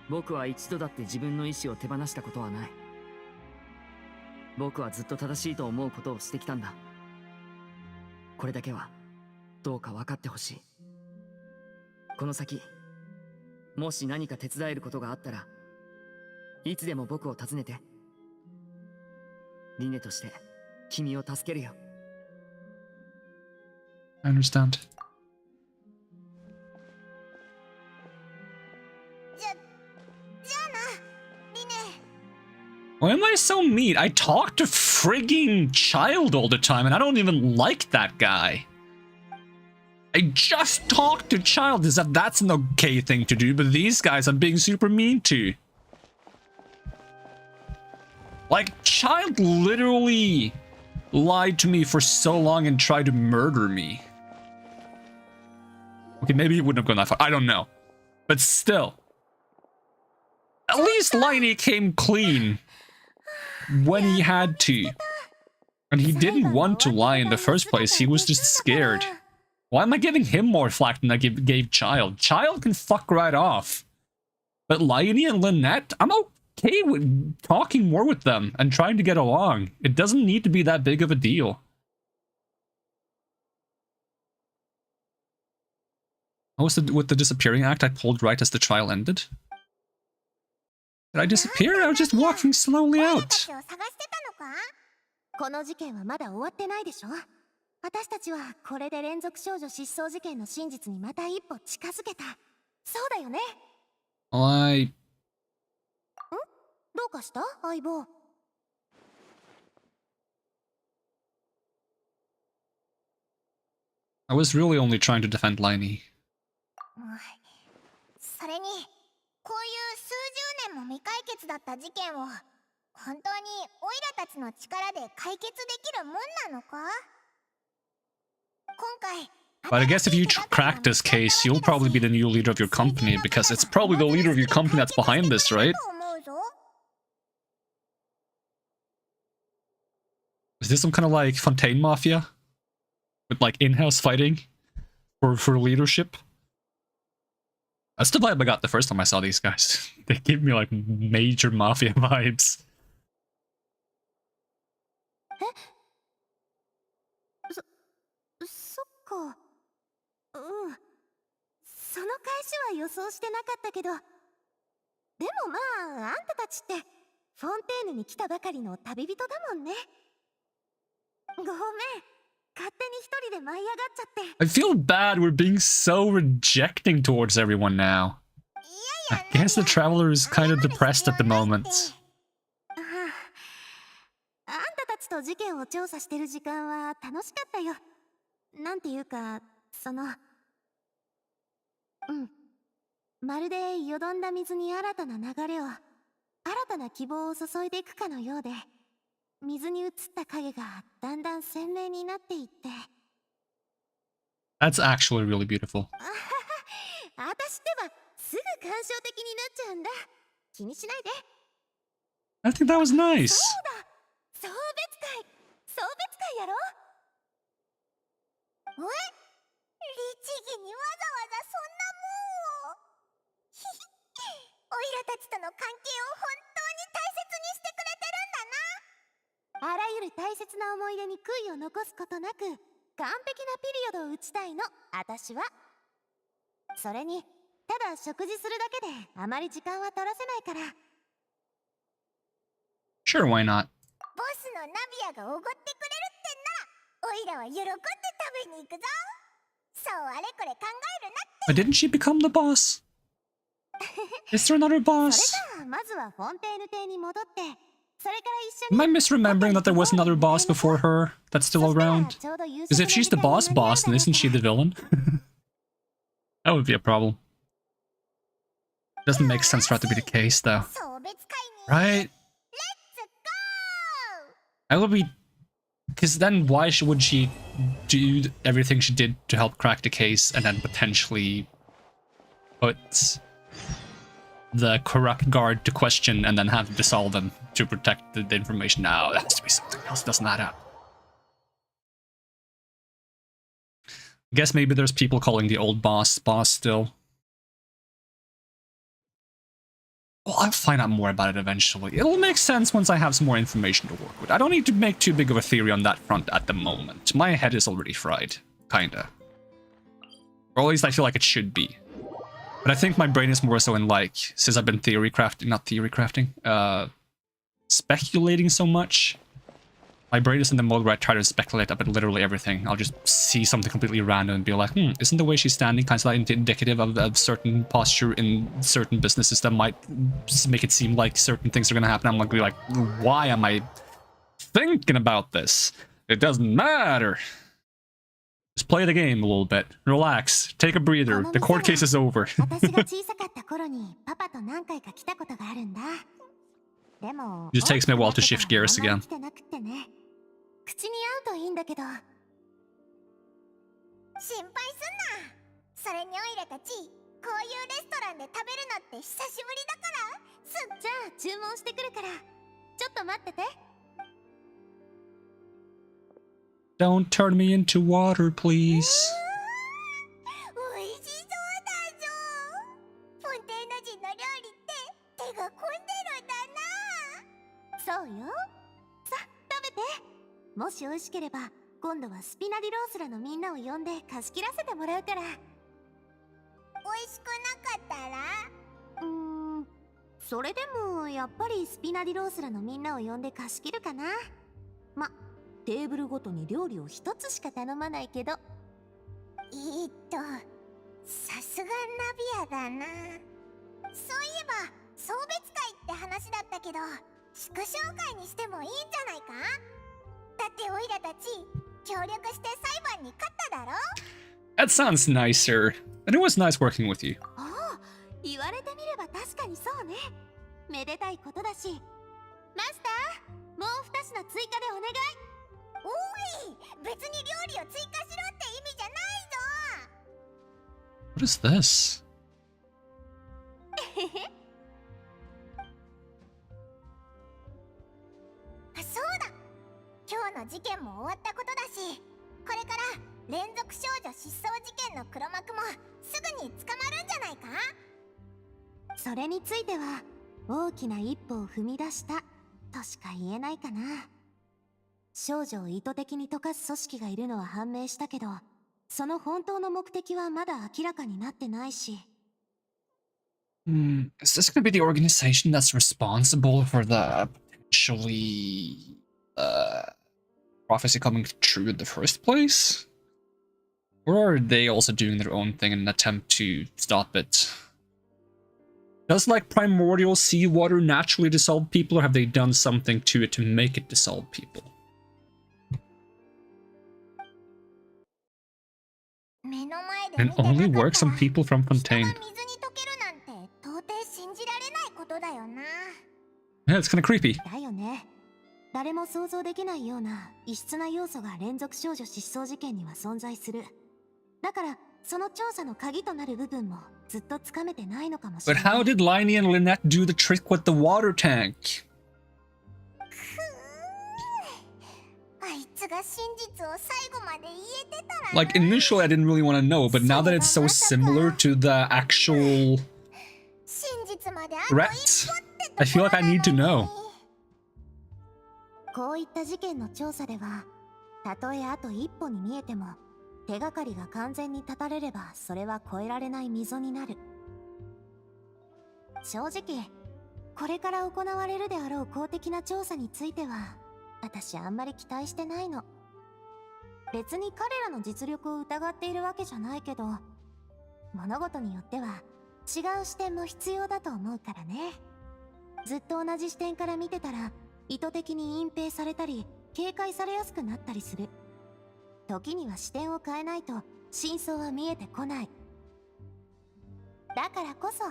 僕は一度だって自分の意志を手放したことはない。僕はずっと正しいと思うことをしてきたんだ。これだけはどうか分かってほしい。この先もし何か手伝えることがあったらいつでも僕を訪ねて。リネとして君を助けるよ。 I understand. Why am I so mean? I talk to frigging Child all the time, and I don't even like that guy. I just talk to Child as if that's an okay thing to do, but these guys I'm being super mean to. Like, Child literally lied to me for so long and tried to murder me. Okay, maybe he wouldn't have gone that far. I don't know. But still. At least Lynette came clean when he had to. And he didn't want to lie in the first place. He was just scared. Why am I giving him more flack than I gave Child? Child can fuck right off. But Lynette and Lynette, I'm okay with talking more with them and trying to get along. It doesn't need to be that big of a deal. What was with the disappearing act I pulled right as the trial ended? Did I disappear? I was just walking slowly out. この事件はまだ終わってないでしょ。私たちはこれで連続少女失踪事件の真実にまた一歩近づけた。そうだよね。どうかした相棒。I was really only trying to defend Lynette. それに、こういう数十年も未解決だった事件を本当にオイラたちの力で解決できるもんなのか？今回 But I guess if you crack this case, you'll probably be the new leader of your company, because it's probably the leader of your company that's behind this, right? Is this some kind of like Fontaine mafia? With like in-house fighting for leadership? That's the vibe I got the first time I saw these guys. They give me like major mafia vibes. そっか。その返しは予想してなかったけど、でもまあ、あんたたちってフォンテーヌに来たばかりの旅人だもんね。ごめん、勝手に一人で舞い上がっちゃって。I feel bad we're being so rejecting towards everyone now. I guess the traveler is kind of depressed at the moment. あんたたちと事件を調査してる時間は楽しかったよ。なんていうか、まるでよどんだ水に新たな流れを、新たな希望を注いでいくかのようで、水に映った影がだんだん鮮明になっていって。That's actually really beautiful. 私ってばすぐ感傷的になっちゃうんだ。気にしないで。I think that was nice. そうだ、送別会やろ。律儀にわざわざそんなもんを。オイラたちとの関係を本当に大切にしてくれてるんだな。あらゆる大切な思い出に悔いを残すことなく、完璧なピリオドを打ちたいの、私は。それに、ただ食事するだけであまり時間は取らせないから。Sure, why not? ボスのナビアがおごってくれるってんなら、オイラは喜んで食べに行くぞ。そうあれこれ考えるなって。But didn't she become the boss? Is there another boss? それじゃあまずはフォンテーヌ邸に戻って、それから一緒に。Am I misremembering that there was another boss before her that's still around? Because if she's the boss, then isn't she the villain? That would be a problem. Doesn't make sense for that to be the case, though. Right? I would be... Because then why would she do everything she did to help crack the case and then potentially put the corrupt guard to question and then have to dissolve them to protect the information? No, there has to be something else. It doesn't add up. I guess maybe there's people calling the old boss still. Well, I'll find out more about it eventually. It'll make sense once I have some more information to work with. I don't need to make too big of a theory on that front at the moment. My head is already fried. Kinda. Or at least I feel like it should be. But I think my brain is more so in like, since I've been speculating so much, My brain is in the mode where I try to speculate about literally everything. I'll just see something completely random and be like, isn't the way she's standing kind of like indicative of certain posture in certain businesses that might make it seem like certain things are going to happen? I'm like, why am I thinking about this? It doesn't matter. Just play the game a little bit. Relax. Take a breather. The court case is over. It just takes me a while to shift gears again. 口に合うといいんだけど。心配すんな。それにオイラたち、こういうレストランで食べるのって久しぶりだから。じゃあ注文してくるから、ちょっと待ってて。Don't turn me into water, please. おいしそうだぞ。フォンテーヌ人の料理って手が込んでるんだな。そうよ。さ、食べて。もし美味しければ今度はスピナディロースラのみんなを呼んで貸し切らせてもらうから。美味しくなかったらそれでもやっぱりスピナディロースラのみんなを呼んで貸し切るかな。ま、テーブルごとに料理を一つしか頼まないけど。さすがナビアだな。そういえば送別会って話だったけど祝勝会にしてもいいんじゃないか。だってオイラたち協力して裁判に勝っただろ。 That sounds nicer. And it was nice working with you. ああ、言われてみれば確かにそうね。めでたいことだし。マスター、もう2品追加でお願い。おい、別に料理を追加しろって意味じゃないぞ。 What is this? そうだ、今日の事件も終わったことだし、これから連続少女失踪事件の黒幕もすぐに捕まるんじゃないか。それについては大きな一歩を踏み出したとしか言えないかな。少女を意図的に溶かす組織がいるのは判明したけど、その本当の目的はまだ明らかになってないし。Is this going to be the organization that's responsible for the potentially prophecy coming true in the first place? Or are they also doing their own thing in an attempt to stop it? Does like primordial seawater naturally dissolve people, or have they done something to it to make it dissolve people? And it only works on people from Fontaine. Yeah, it's kind of creepy. だよね。誰も想像できないような異質な要素が連続少女失踪事件には存在する。だからその調査の鍵となる部分もずっとつかめてないのかもしれ But ない。 how did Lynette and Lynette do the trick with the water tank? あいつが真実を最後まで言えてたら。 Like, initially I didn't really want to know, but now that it's so similar to the actual 真実まであと threat, I feel like I need to know. こういった事件の調査では、たとえあと一歩に見えても手がかりが完全に断たれればそれは越えられない溝になる。正直これから行われるであろう公的な調査については私あんまり期待してないの。別に彼らの実力を疑っているわけじゃないけど、物事によっては違う視点も必要だと思うからね。ずっと同じ視点から見てたら意図的に隠蔽されたり警戒されやすくなったりする。時には視点を変えないと真相は見えてこない。だからこそ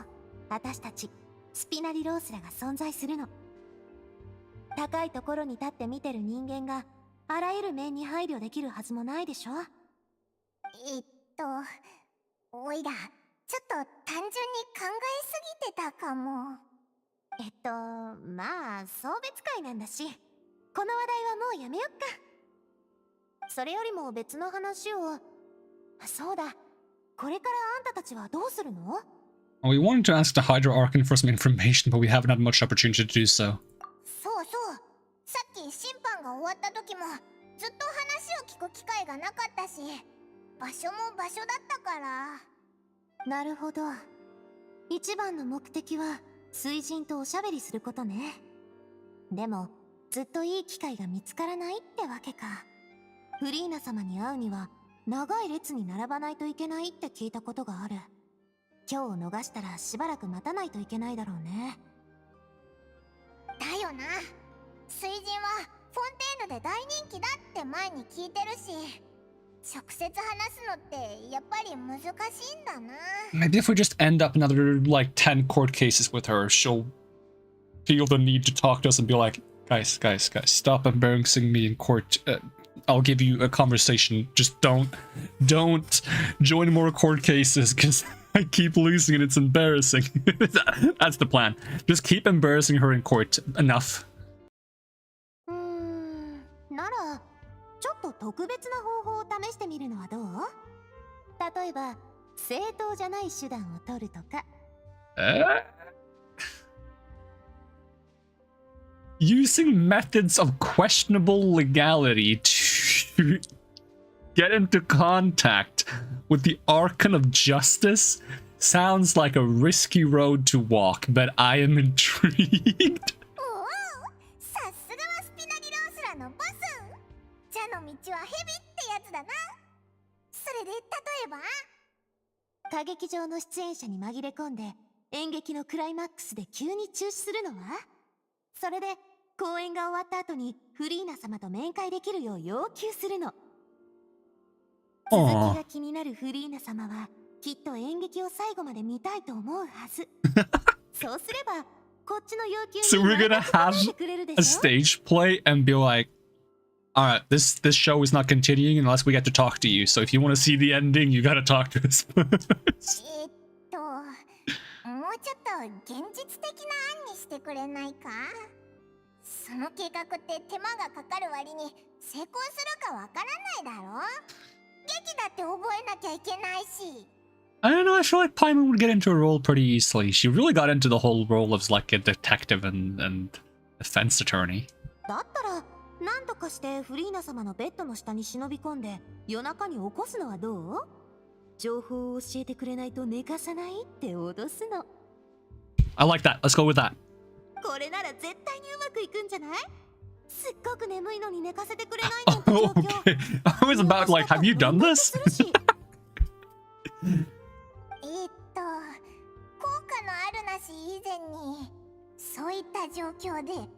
私たちスピナディロースらが存在するの。高いところに立って見てる人間があらゆる面に配慮できるはずもないでしょ。おいらちょっと単純に考えすぎてたかも。まあ送別会なんだし、この話題はもうやめよっか。それよりも別の話を。そうだ、これからあんたたちはどうするの？ We wanted to ask the Hydra Archon for some information, but we haven't had much opportunity to do so. そうそう、さっき審判が終わった時もずっと話を聞く機会がなかったし、場所も場所だったから。なるほど。一番の目的は水人とおしゃべりすることね。でもずっといい機会が見つからないってわけか。フリーナ様に会うには長い列に並ばないといけないって聞いたことがある。今日を逃したらしばらく待たないといけないだろうね。だよな。水神はフォンテーヌで大人気だって前に聞いてるし、直接話すのってやっぱり難しいんだな。Maybe if we just end up another like 10 court cases with her, she'll feel the need to talk to us and be like, guys, stop embarrassing me in court. I'll give you a conversation. Just don't join more court cases because I keep losing and it's embarrassing. That's the plan. Just keep embarrassing her in court. Enough. ならちょっと特別な方法を試してみるのはどう？例えば正当じゃない手段を取るとか。Using methods of questionable legality to get into contact with the Archon of Justice sounds like a risky road to walk, but I am intrigued. さすがはスピナリロースラのボス。蛇の道は蛇ってやつだな。それで例えば歌劇場の出演者に紛れ込んで演劇のクライマックスで急に中止するのは？それで公演が終わった後にフリーナ様と面会できるよう要求するの。続きが気になるフリーナ様はきっと演劇を最後まで見たいと思うはず。そうすればこっちの要求に So we're gonna have a stage play and be like, alright, this show is not continuing unless we get to talk to you. So if you want to see the ending, you gotta talk to us first. もうちょっと現実的な案にしてくれないか？その計画って手間がかかる割に成功するかわからないだろ？劇だって覚えなきゃいけないし。I don't know, I feel like Paimon would get into a role pretty easily. She really got into the whole role of like a detective and defense attorney. だったら何とかしてフリーナ様のベッドの下に忍び込んで夜中に起こすのはどう？情報を教えてくれないと寝かさないって脅すの。I like that. Let's go with that. これなら絶対にうまくいくんじゃない？すっごく眠いのに寝かせてくれないなんて状況。Okay. I was about like, have you done this? 効果のあるなし以前にそういった状況でどうや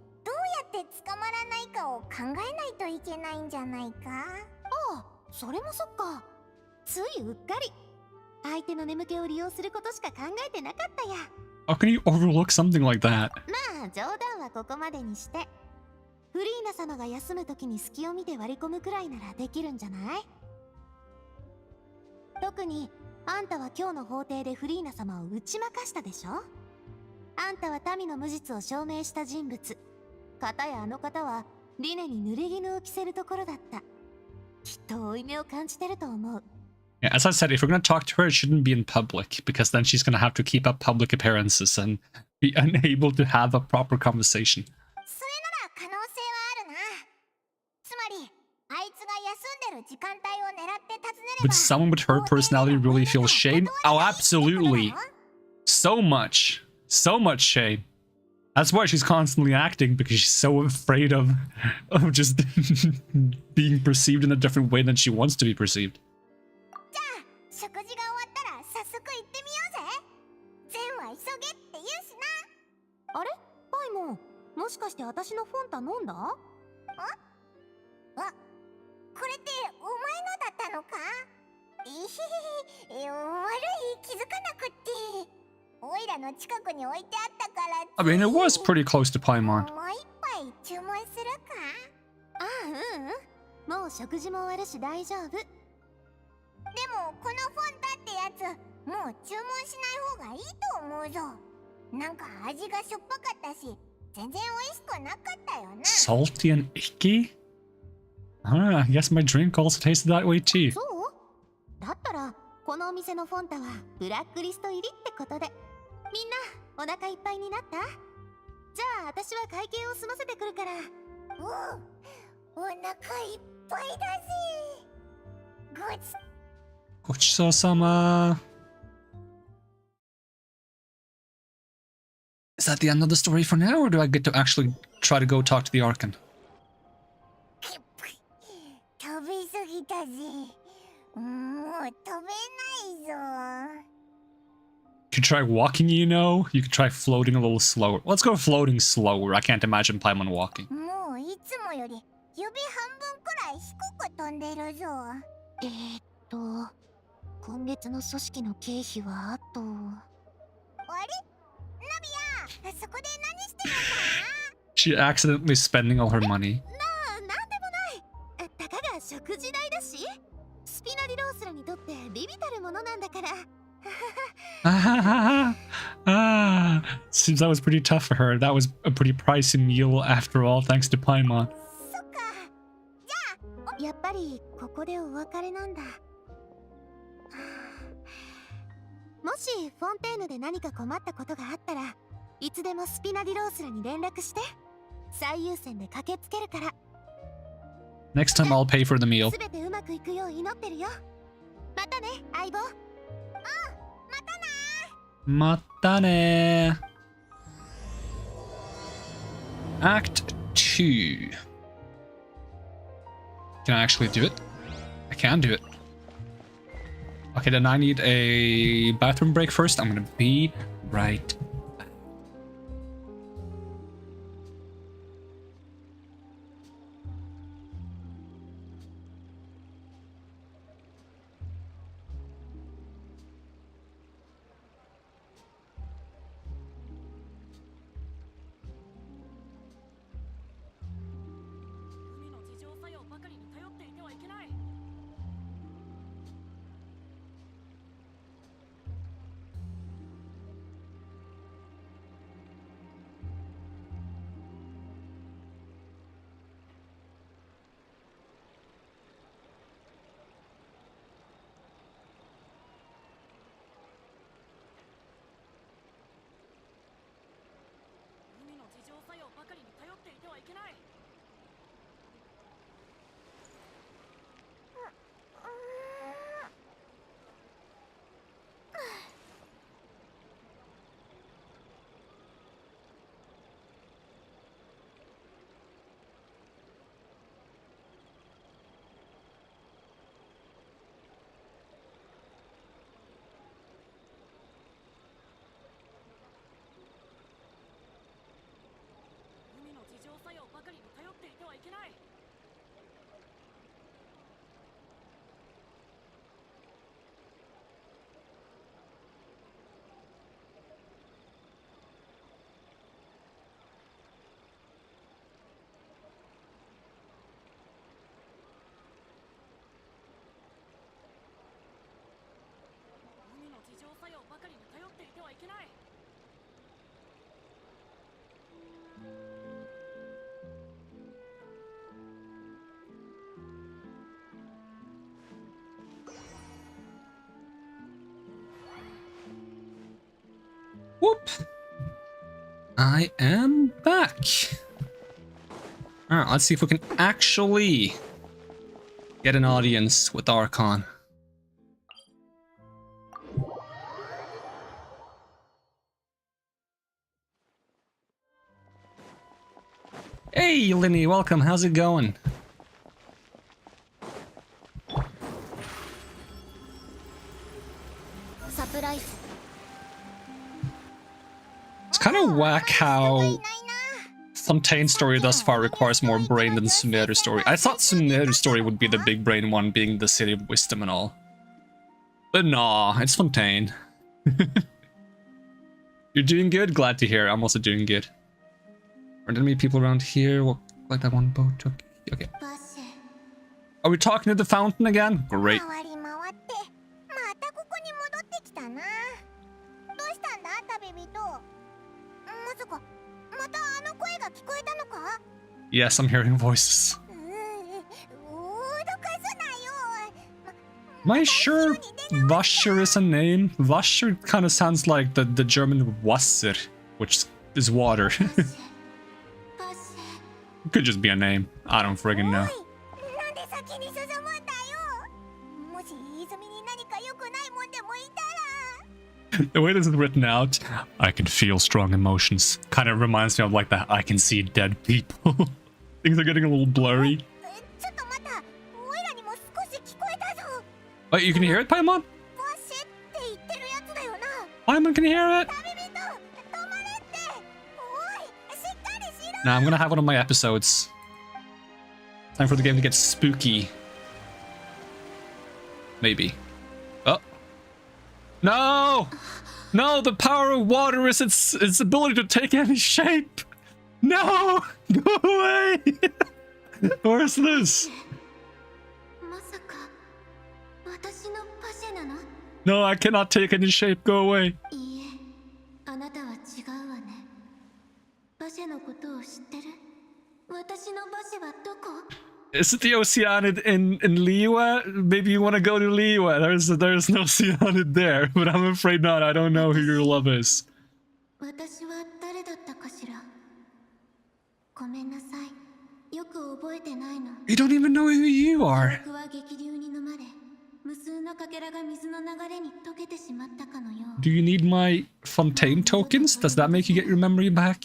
って捕まらないかを考えないといけないんじゃないか？ああ、それもそっか。ついうっかり相手の眠気を利用することしか考えてなかったや。How can you overlook something like that? まあ冗談はここまでにして、フリーナ様が休む時に隙を見て割り込むくらいならできるんじゃない？特にあんたは今日の法廷でフリーナ様を打ち負かしたでしょ？あんたは民の無実を証明した人物。かたやあの方はリネに濡れ衣を着せるところだった。きっと負い目を感じてると思う。Yeah, as I said, if we're going to talk to her, it shouldn't be in public, because then she's going to have to keep up public appearances and be unable to have a proper conversation. それなら可能性はあるな。つまり、あいつが休んでる時間帯を狙って訪ねれば。 Would someone with her personality really feel shame? Oh, absolutely. So much shame. That's why she's constantly acting, because she's so afraid of just being perceived in a different way than she wants to be perceived. 食事が終わったら早速行ってみようぜ。善は急げって言うしな。あれ？パイモン、もしかして私のフォンタ飲んだ？あ、これってお前のだったのか？悪い、気づかなくって。オイラの近くに置いてあったから。I mean, it was pretty close to Paimon. もう一杯注文するか？ああ、もう食事も終わるし大丈夫。でもこのフォンタってやつもう注文しない方がいいと思うぞ。なんか味がしょっぱかったし全然美味しくなかったよな。 Salty and icky? I guess my drink also tasted that way too. そう？だったらこのお店のフォンタはブラックリスト入りってことで。みんなお腹いっぱいになった？じゃあ私は会計を済ませてくるから。お腹いっぱいだぜ。ごちそうさま。Is that the end of the story for now, or do I get to actually try to go talk to the Archon? ぎたぜ。もう飛べないぞ。 You could try walking, you know? You could try floating a little slower. Let's go floating slower. I can't imagine Paimon walking. もういつもより指半分くらい低く飛んでるぞ。今月の組織の経費はあと。あれ？ナビア、そこで何してるんだ？ She accidentally spending all her money. なんでもない。たかが食事代だし。スピナディロースラにとってビビたるものなんだから。Seems that was pretty tough for her. That was a pretty pricey meal after all, thanks to Paimon. そっか。じゃあ、やっぱりここでお別れなんだ。もしフォンテーヌで何か困ったことがあったらいつでもスピナディロースラに連絡して。最優先で駆けつけるから。 Next time I'll pay for the meal. すべてうまくいくよう祈ってるよ。またね、相棒。Matane. Act 2. Can I actually do it? I can do it. Okay, then I need a bathroom break first. I'm gonna be right back. Whoop! I am back. Alright, let's see if we can actually get an audience with Archon. Hey, Lynette, welcome. How's it going? Surprise. It's kind of whack how Fontaine's story thus far requires more brain than Sumeru's story. I thought Sumeru's story would be the big brain one, being the City of Wisdom and all. But nah, it's Fontaine. You're doing good? Glad to hear. I'm also doing good. Are there many people around here? What, like that one boat took? Okay. Are we talking to the fountain again? Great. 回り回ってまたここに戻ってきたな。どうしたんだ、旅人。まさかまたあの声が聞こえたのか？ Yes, I'm hearing voices. 脅かすなよ。 Am I sure Wasser is a name? Wasser kind of sounds like the German Wasser, which is water. It could just be a name. I don't friggin' know. なんで先に進むんだよ。もし泉に何か良くないもんでもいたら。 The way this is written out, I can feel strong emotions. Kind of reminds me of like that I can see dead people. Things are getting a little blurry. ちょっと待った。オイラにも少し Wait, you can hear it, Paimon? Paimon can hear it. Nah, I'm gonna have one of my episodes. Time for the game to get spooky. Maybe. Oh. No! No, the power of water is its ability to take any shape. No! Go away! Where's this? No, I cannot take any shape. Go away. Is it the Oceanid in Liyue? Maybe you want to go to Liyue. There's no Oceanid there, but I'm afraid not. I don't know who your love is. You don't even know who you are. Do you need my Fontaine tokens? Does that make you get your memory back?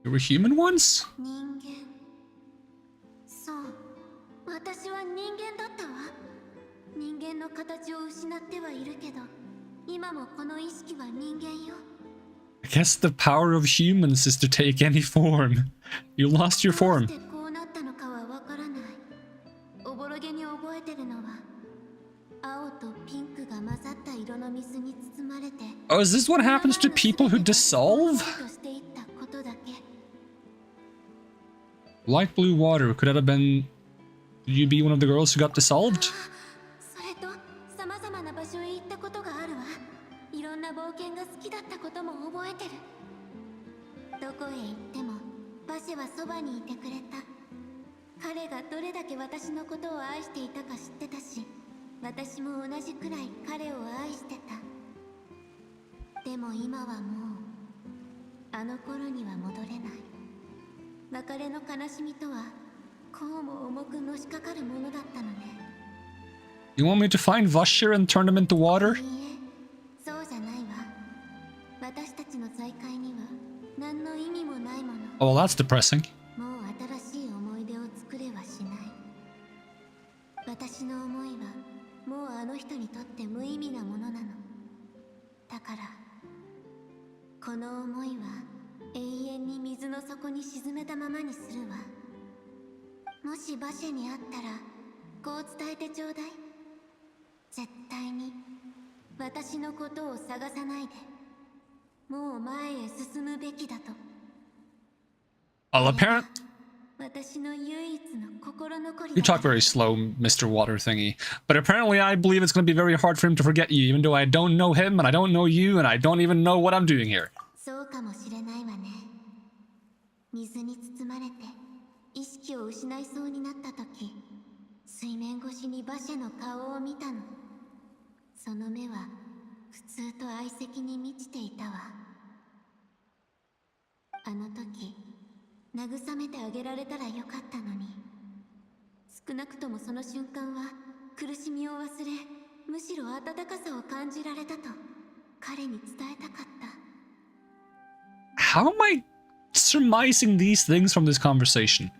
You were human once? I guess the power of humans is to take any form. You lost your form. Oh, is this what happens to people who dissolve? Light blue water. Could that have been... Did you be one of the girls who got dissolved? You want me to find Vashir and turn them into water? Oh, well, that's depressing. Well, apparently... You talk very slow, Mr. Water Thingy. But apparently I believe it's going to be very hard for him to forget you, even though I don't know him, and I don't know you, and I don't even know what I'm doing here. How am I surmising these things from this conversation?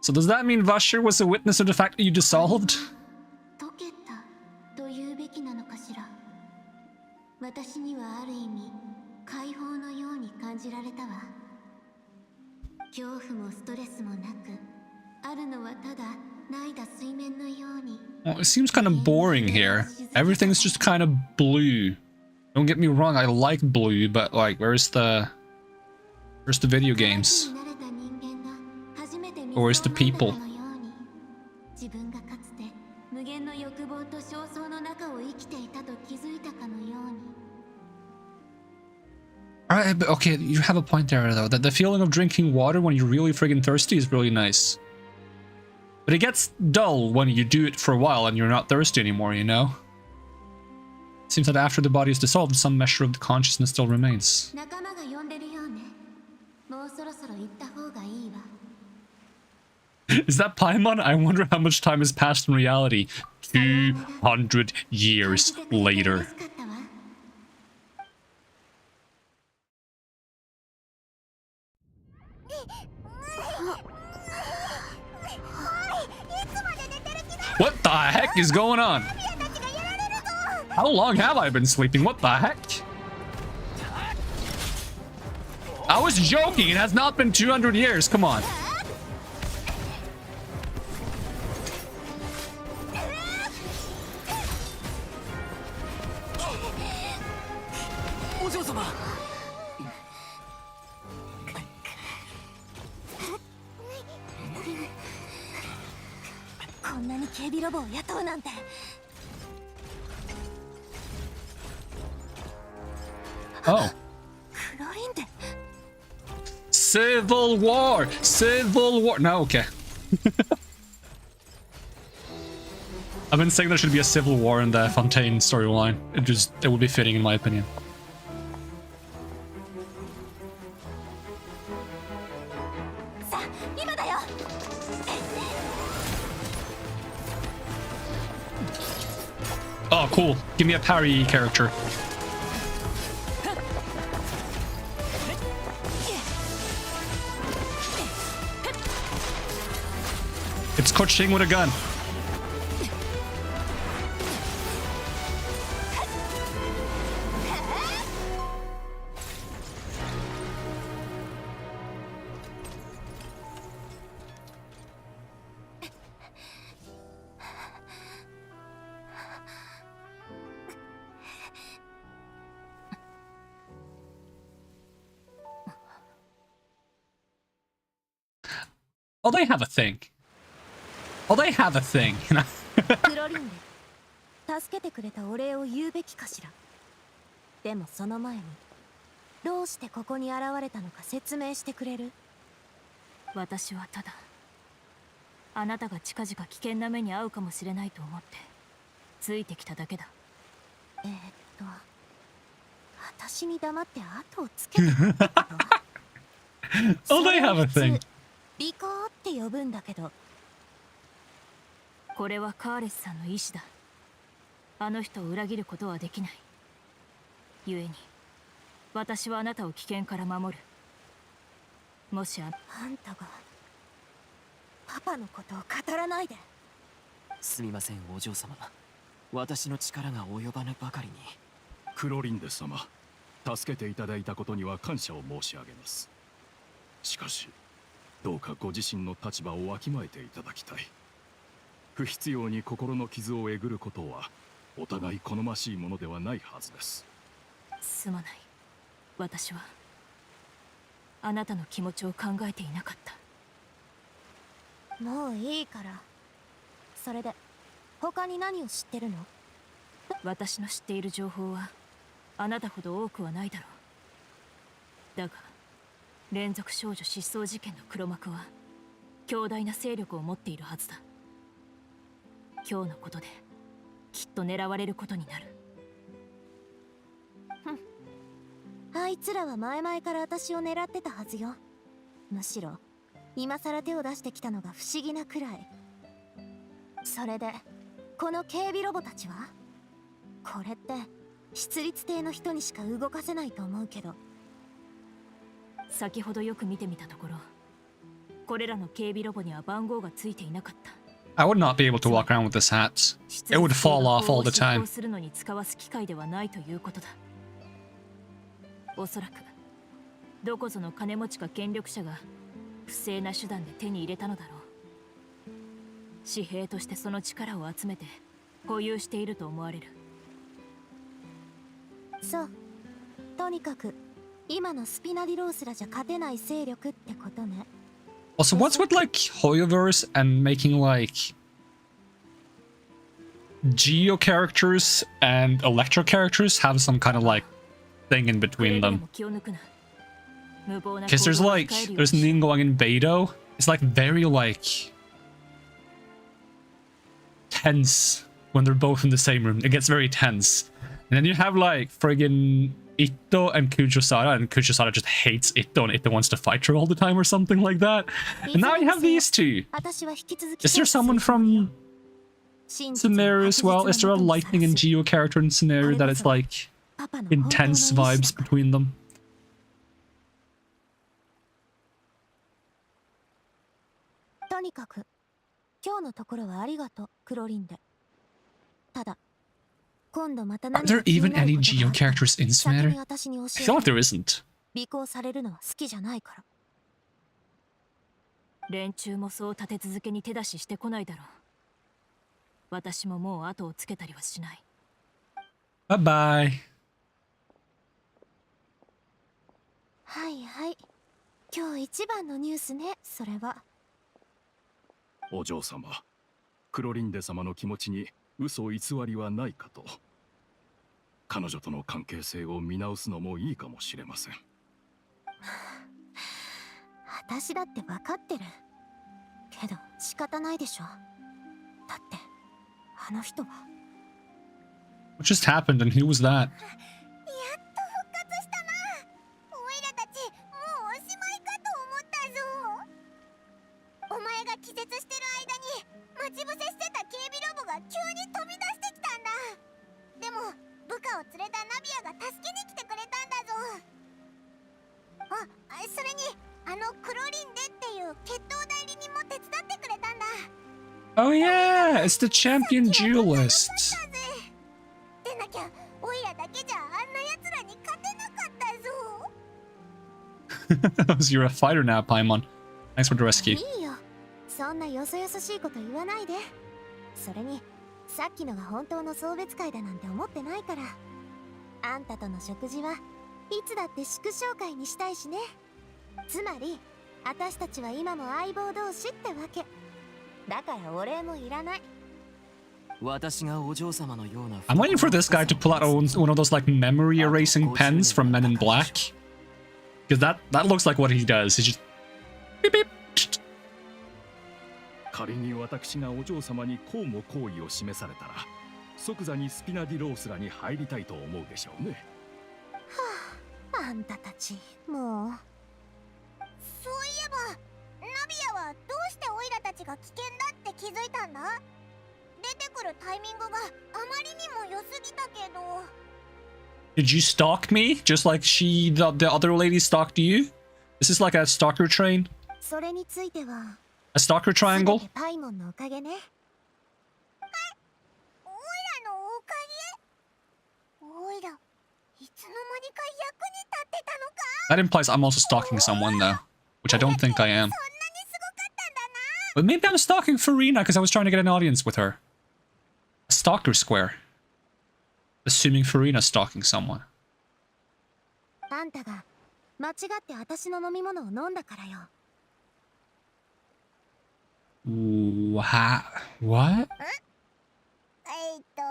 So does that mean Vashir was a witness of the fact that you dissolved? Well, it seems kind of boring here. Everything's just kind of blue. Don't get me wrong, I like blue, but like, where's the video games? Or where's the people? Alright, but okay, you have a point there though. That the feeling of drinking water when you're really friggin' thirsty is really nice. But it gets dull when you do it for a while and you're not thirsty anymore, you know? It seems that after the body is dissolved, some measure of the consciousness still remains. Is that Paimon? I wonder how much time has passed in reality. 200 years later. the heck is going on? How long have I been sleeping? What the heck? I was joking. It has not been 200 years. Come on. Oh. Civil War! Civil War! No, okay. I've been saying there should be a civil war in the Fontaine storyline. It would be fitting in my opinion. Oh, cool. Give me a parry character. It's Coach Ching with a gun. Oh, they have a thing. Oh, they have a thing. クロリンで助けてくれたお礼を言うべきかしら。でもその前にどうしてここに現れたのか説明してくれる？私はただあなたが近々危険な目に遭うかもしれないと思ってついてきただけだ。私に黙って後をつけてるってこと？ Oh, they have a thing. 尾行って呼ぶんだけど。これはカーレスさんの意志だ。あの人を裏切ることはできない。故に私はあなたを危険から守る。もしあんたがパパのことを語らないで。すみませんお嬢様、私の力が及ばぬばかりに。クロリンデ様、助けていただいたことには感謝を申し上げます。しかしどうかご自身の立場をわきまえていただきたい。不必要に心の傷をえぐることはお互い好ましいものではないはずです。すまない。私はあなたの気持ちを考えていなかった。もういいから。それで他に何を知ってるの？私の知っている情報はあなたほど多くはないだろう。だが連続少女失踪事件の黒幕は強大な勢力を持っているはずだ。今日のことできっと狙われることになる。あいつらは前々から私を狙ってたはずよ。むしろ今さら手を出してきたのが不思議なくらい。それでこの警備ロボたちは？これって出立艇の人にしか動かせないと思うけど。先ほどよく見てみたところ、これらの警備ロボには番号がついていなかった。I would not be able to walk around with this hat. It would fall off all the time. するのに使わす機械ではないということだ。おそらくどこぞの金持ちか権力者が不正な手段で手に入れたのだろう。紙幣としてその力を集めて保有していると思われる。そう。とにかく今のスピナディロースらじゃ勝てない勢力ってことね。Also, what's with like Hoyoverse and making like Geo characters and Electro characters have some kind of like thing in between them? Because there's an thing going in Beidou. It's like very like tense when they're both in the same room. It gets very tense. And then you have like friggin' Itto and Kujosara, and Kujosara just hates Itto, and Itto wants to fight her all the time or something like that. And now you have these two. Is there someone from Sumeru as well? Is there a Lightning and Geo character in Sumeru that is like intense vibes between them? とにかく今日のところはありがとう、クロリンで。ただ、今度また Are there even any Geo characters in Sumeru? I feel like there isn't. 尾行されるのは好きじゃないから。連中もそう立て続けに手出ししてこないだろう。私ももう後をつけたりはしない。Bye bye. はいはい。今日一番のニュースね、それは。お嬢様、クロリンデ様の気持ちに嘘偽りはないかと。彼女との関係性を見直すのもいいかもしれません。私だって分かってる。けど仕方ないでしょ。だってあの人は。What just happened and who was that? やっと復活したな。おいらたちもうおしまいかと思ったぞ。お前が気絶してる間に待ち伏せしてた警備ロボが急に飛び出してきたんだ。でも部下を連れたナビアが助けに来てくれたんだぞ。それにあのクロリンデっていう決闘代理人も手伝ってくれたんだ。Oh yeah, it's the champion duelist. でなきゃオイラだけじゃあんな奴らに勝てなかったぞ。You're a fighter now, Paimon. Thanks for the rescue. いいよ。そんなよそよそしいこと言わないで。それにさっきのが本当の送別会だなんて思ってないから。あんたとの食事はいつだって祝勝会にしたいしね。つまり私たちは今も相棒同士ってわけだからお礼もいらない。 I'm waiting for this guy to pull out one of those like memory erasing pens from Men in Black, because that looks like what he does. He's just beep beep. 仮に私がお嬢様にこうも好意を示されたら、即座にスピナディロースらに入りたいと思うでしょうね。はあ、あんたたちもう。そういえばナビアはどうしてオイラたちが危険だって気づいたんだ。出てくるタイミングがあまりにも良すぎたけど。 Did you stalk me just like the other lady stalked you? This is like a stalker train. それについては A stalker triangle. パイモンのおかげね。はい、オイラのおかげ。オイラいつの間にか役に立ってたのか。 That implies I'm also stalking someone though, which I don't think I am. But maybe I'm stalking Farina because I was trying to get an audience with her. A stalker square. Assuming Farina's stalking someone. あんたが間違って私の飲み物を飲んだからよ。What? どう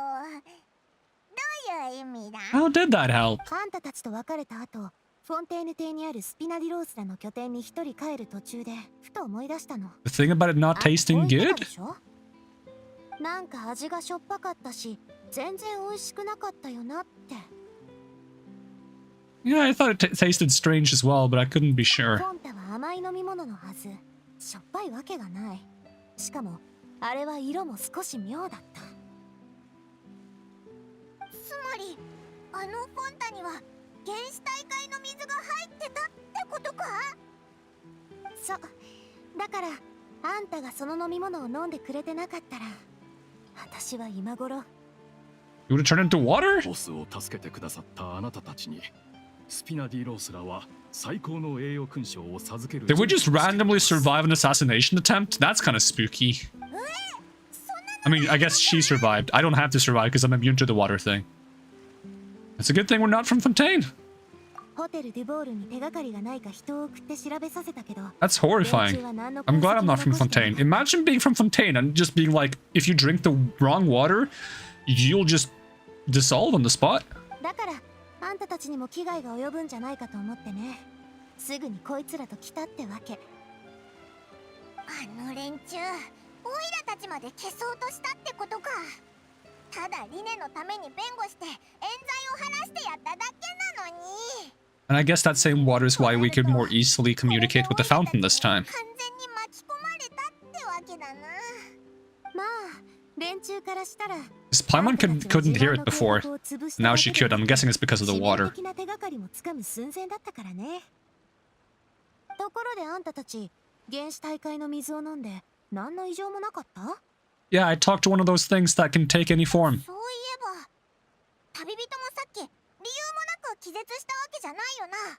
いう意味だ？ How did that help? あんたたちと別れた後、フォンテーヌ邸にあるスピナディロースらの拠点に一人帰る途中でふと思い出したの。 The thing about it not tasting good? なんか味がしょっぱかったし、全然美味しくなかったよなって。 Yeah, I thought it tasted strange as well, but I couldn't be sure. フォンタは甘い飲み物のはず。しょっぱいわけがない。しかもあれは色も少し妙だった。つまりあのフォンタには原始大会の水が入ってたってことか？そう。だからあんたがその飲み物を飲んでくれてなかったら、私は今頃。 You would have turned into water? ボスを助けてくださったあなたたちに、スピナディロースらは最高の栄誉勲章を授ける。 They would just randomly survive an assassination attempt? That's kind of spooky. I mean, I guess she survived. I don't have to survive because I'm immune to the water thing. It's a good thing we're not from Fontaine. ホテルデュボールに手がかりがないか人を送って調べさせたけど。 That's horrifying. I'm glad I'm not from Fontaine. Imagine being from Fontaine and just being like, if you drink the wrong water, you'll just dissolve on the spot. だからあんたたちにも危害が及ぶんじゃないかと思ってね。すぐにこいつらと来たってわけ。あの連中、オイラたちまで消そうとしたってことか。ただリネのために弁護して冤罪を晴らしてやっただけなのに。 And I guess that same water is why we could more easily communicate with the fountain this time. 完全に巻き込まれたってわけだな。まあ、連中からしたら。 Because Paimon couldn't hear it before. Now she could. I'm guessing it's because of the water. 的な手がかりもつかむ寸前だったからね。ところであんたたち、原始大会の水を飲んで何の異常もなかった？ Yeah, I talked to one of those things that can take any form. そういえば旅人もさっき理由もなく気絶したわけじゃないよな。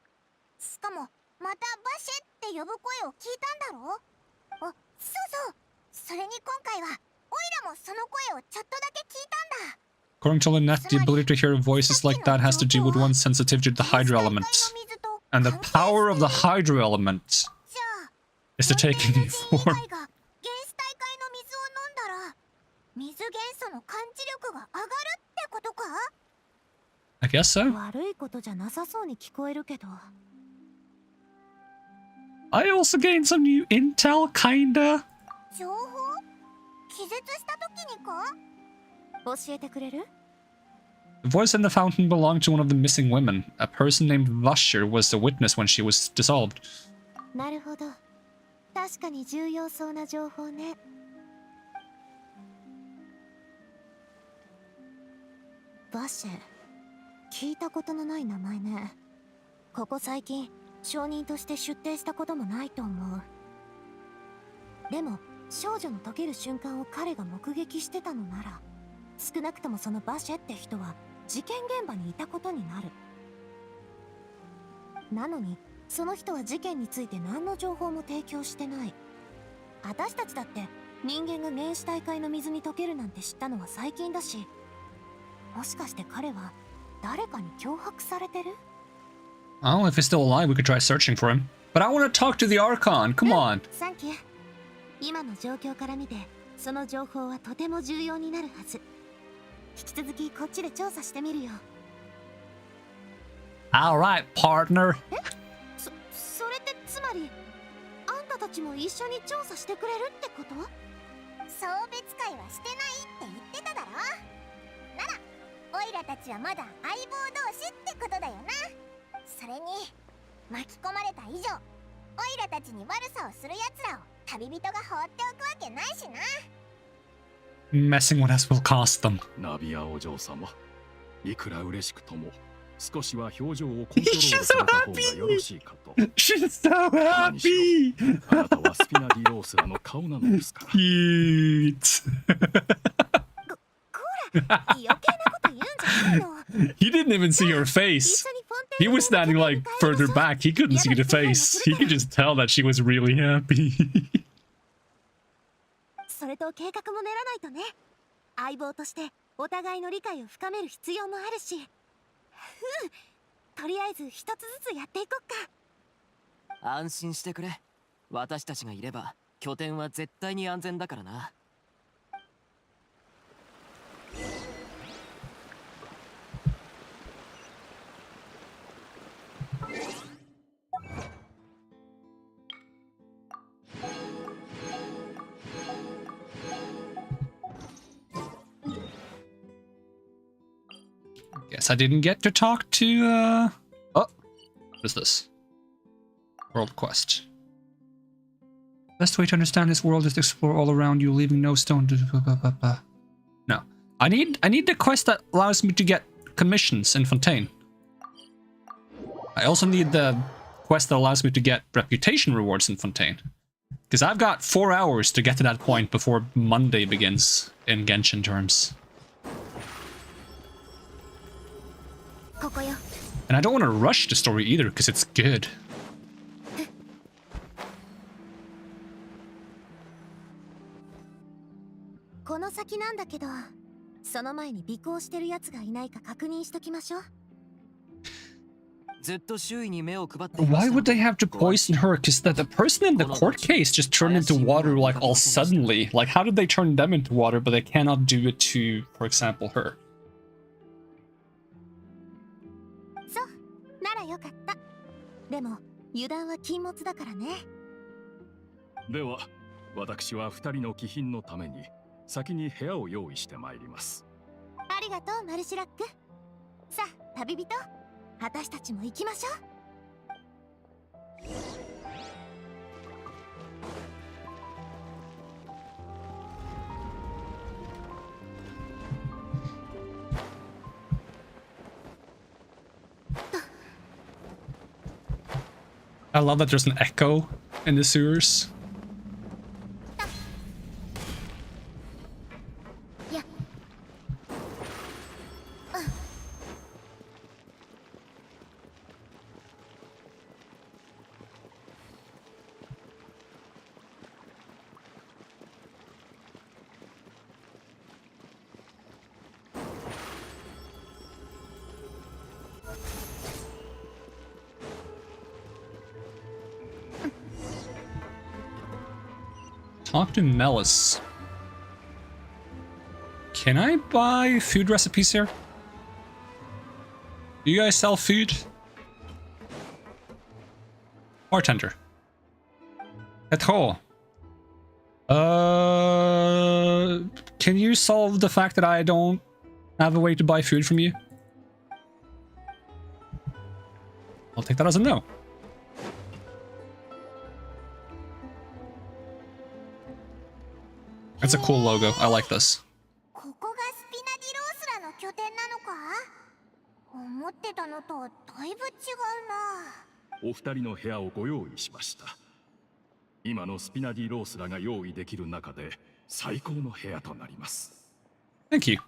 しかもまたバシェって呼ぶ声を聞いたんだろう。あ、そうそう、それに今回はオイラもその声をちょっとだけ聞いたんだ。 According to Lynette, the ability to hear voices like that has to do with one's sensitivity to the hydro element. And the power of the hydro element is to take any form. 原始大会の水を飲んだら水元素の感知力が上がるってことか？ I guess so. 悪いことじゃなさそうに聞こえるけど。 I also gained some new intel, kinda. 情報？気絶した時にか？教えてくれる？ The voice in the fountain belonged to one of the missing women. A person named Vasher was the witness when she was dissolved. なるほど。確かに重要そうな情報ね。バシェ、聞いたことのない名前ね。ここ最近証人として出廷したこともないと思う。でも少女の溶ける瞬間を彼が目撃してたのなら、少なくともそのバシェって人は事件現場にいたことになる。なのにその人は事件について何の情報も提供してない。私たちだって人間が原始大会の水に溶けるなんて知ったのは最近だし、もしかして彼は誰かに脅迫されてる？ Oh, if he's still alive, we could try searching for him. But I want to talk to the Archon. Come on. サンキュー。今の状況から見て、その情報はとても重要になるはず。引き続きこっちで調査してみるよ。Alright, partner. それってつまり、あんたたちも一緒に調査してくれるってこと？送別会はしてないって言ってただろ。なら、オイラたちはまだ相棒同士ってことだよな。それに、巻き込まれた以上、オイラたちに悪さをする奴らを旅人が放っておくわけないしな。Messing with us will cost them. ナビアお嬢様、いくら嬉しくとも少しは表情をコントロールされた方がよろしいかと。She's so happy! あなたはスピナディロースラの顔なのですから。Cute! 余計なこと言うんじゃないの。 He didn't even see her face. He was standing like further back. He couldn't see the face. He could just tell that she was really happy. それと計画も練らないとね。相棒としてお互いの理解を深める必要もあるし。とりあえず一つずつやっていこっか。安心してくれ。私たちがいれば拠点は絶対に安全だからな。Guess I didn't get to talk to, Oh, what is this? World quest. Best way to understand this world is to explore all around you, leaving no stone to... No. I need the quest that allows me to get commissions in Fontaine. I also need the quest that allows me to get reputation rewards in Fontaine. Because I've got 4 hours to get to that point before Monday begins in Genshin terms. And I don't want to rush the story either, because it's good. この先なんだけど、その前に尾行してるやつがいないか確認しときましょう。ずっと周囲に目を配って。 Why would they have to poison her? Because the person in the court case just turned into water like all suddenly. Like, how did they turn them into water, but they cannot do it to, for example, her? ならよかった。でも油断は禁物だからね。では、私は2人の貴賓のために先に部屋を用意してまいります。ありがとう、マルシラック。さあ、旅人、私たちも行きましょう。I love that there's an echo in the sewers. Talk to Melis. Can I buy food recipes here? Do you guys sell food? Bartender. Tarko. Can you solve the fact that I don't have a way to buy food from you? I'll take that as a no. That's a cool logo. I like this. ここがスピナディロースラの拠点なのか？思ってたのとだいぶ違うな。お二人の部屋をご用意しました。今のスピナディロースらが用意できる中で最高の部屋となります。Thank you.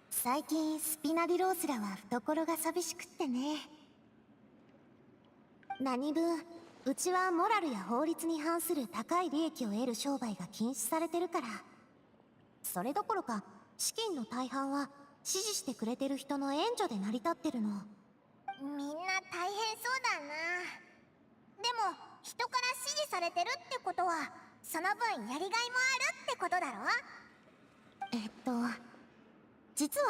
最近スピナディロースらは懐が寂しくってね。何分うちはモラルや法律に反する高い利益を得る商売が禁止されてるから。それどころか資金の大半は支持してくれてる人の援助で成り立ってるの。みんな大変そうだな。でも人から支持されてるってことはその分やりがいもあるってことだろ。実は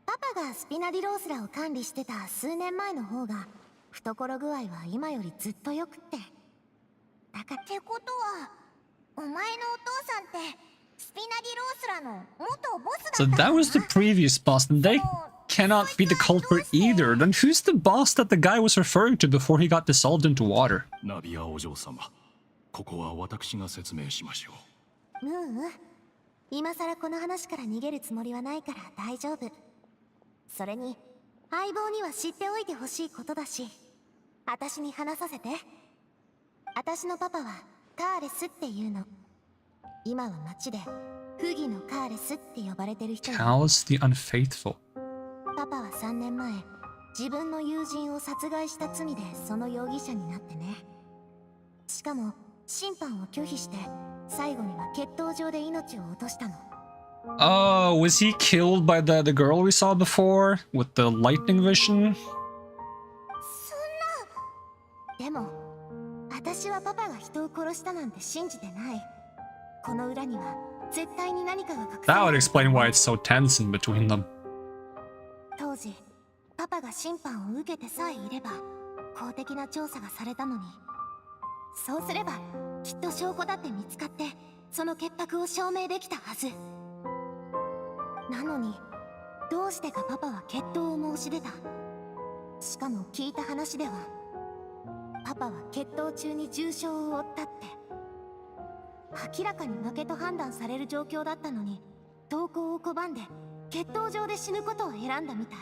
パパがスピナディロースらを管理してた数年前の方が懐具合は今よりずっとよくって。だからってことはお前のお父さんってスピナディロースらの元ボスだった So んだな。 that was the previous boss, and they cannot be the culprit either. Then who's the boss that the guy was referring to before he got dissolved into water? ナビアお嬢様、ここは私が説明しましょう。今さらこの話から逃げるつもりはないから大丈夫。それに相棒には知っておいてほしいことだし、私に話させて。私のパパはカーレスっていうの。今は町で不義のカーレスって呼ばれてる人よ。 Cows the unfaithful. パパは3年前自分の友人を殺害した罪でその容疑者になってね。しかも審判を拒否して最後には決闘場で命を落としたの。 Oh, was he killed by the girl we saw before with the lightning vision? でも私はパパが人を殺したなんて信じてない。この裏には絶対に何かが隠さ That れ would てる。 explain why it's so tense in between them. 当時パパが審判を受けてさえいれば公的な調査がされたのに。そうすればきっと証拠だって見つかってその潔白を証明できたはず。なのにどうしてかパパは決闘を申し出た。しかも聞いた話ではパパは決闘中に重傷を負ったって。明らかに負けと判断される状況だったのに投降を拒んで決闘場で死ぬことを選んだみたい。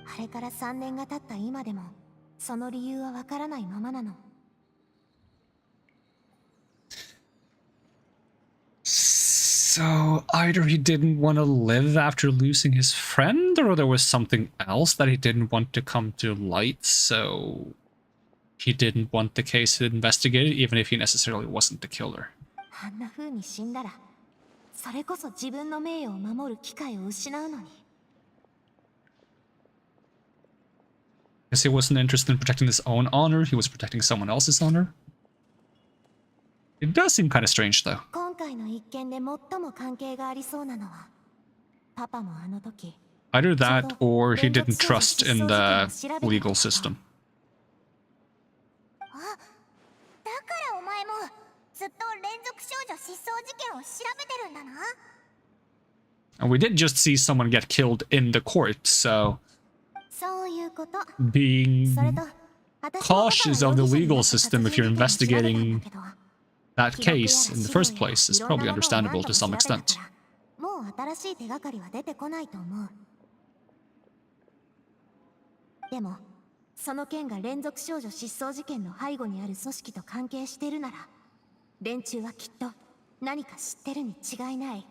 あれから3年が経った今でもその理由はわからないままなの。 So either he didn't want to live after losing his friend, or there was something else that he didn't want to come to light, so he didn't want the case investigated, even if he necessarily wasn't the killer. あんな風に死んだらそれこそ自分の名誉を守る機会を失うのに。 Because he wasn't interested in protecting his own honor, he was protecting someone else's honor. It does seem kind of strange, though. 今回の一件で最も関係がありそうなのはパパもあの時 Either that, or he didn't trust in the legal system. あ、だからお前もずっと連続少女失踪事件を調べてるんだな。 And we did just see someone get killed in the court, so そういうこと。 being それと私も cautious of the legal system if you're investigating that case in the first place is probably understandable to some extent. もう新しい手がかりは出てこないと思う。でもその件が連続少女失踪事件の背後にある組織と関係してるなら連中はきっと何か知ってるに違いない。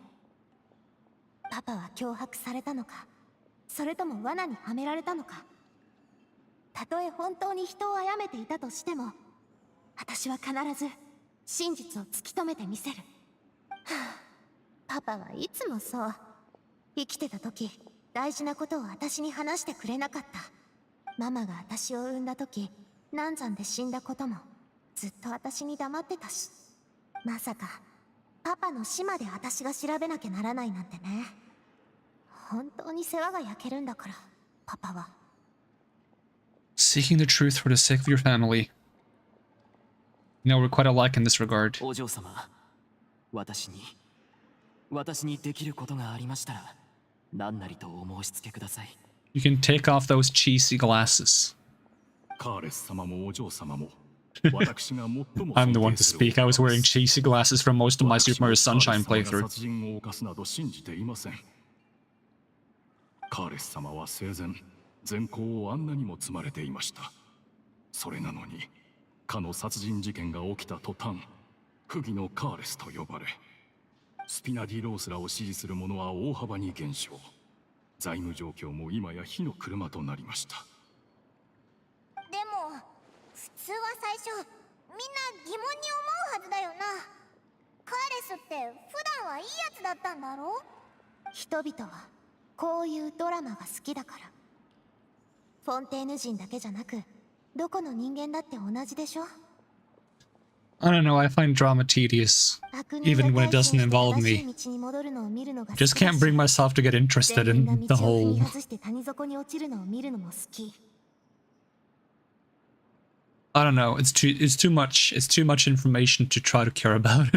パパは脅迫されたのか、それとも罠にはめられたのか。たとえ本当に人を殺めていたとしても私は必ず真実を突き止めてみせる。はあ、パパはいつもそう。生きてた時大事なことを私に話してくれなかった。ママが私を産んだ時難産で死んだこともずっと私に黙ってたし、まさかパパの死まで私が調べなきゃならないなんてね。本当に世話が焼けるんだから、パパは。Seeking the truth for the sake of your family. You know, we're quite alike in this regard. お嬢様、私にできることがありましたら、何なりとお申し付けください。You can take off those cheesy glasses. カーレス様もお嬢様も私が最も I'm the one to speak. I was wearing cheesy glasses for most of my Super Mario Sunshine カーレス様が playthrough. 殺人を犯すなど信じていません。カーレス様は生前善行をあんなにも積まれていました。それなのにかの殺人事件が起きた途端、不義のカーレスと呼ばれ、スピナディロースらを支持する者は大幅に減少。財務状況も今や火の車となりました。でも普通は最初みんな疑問に思うはずだよな。カーレスって普段はいいやつだったんだろう。人々はこういうドラマが好きだから。フォンテーヌ人だけじゃなく、どこの人間だって同じでしょ。 I don't know, I find drama tedious, even when it doesn't involve me. Just can't bring myself to get interested in the whole... I don't know, it's too much information to try to care about.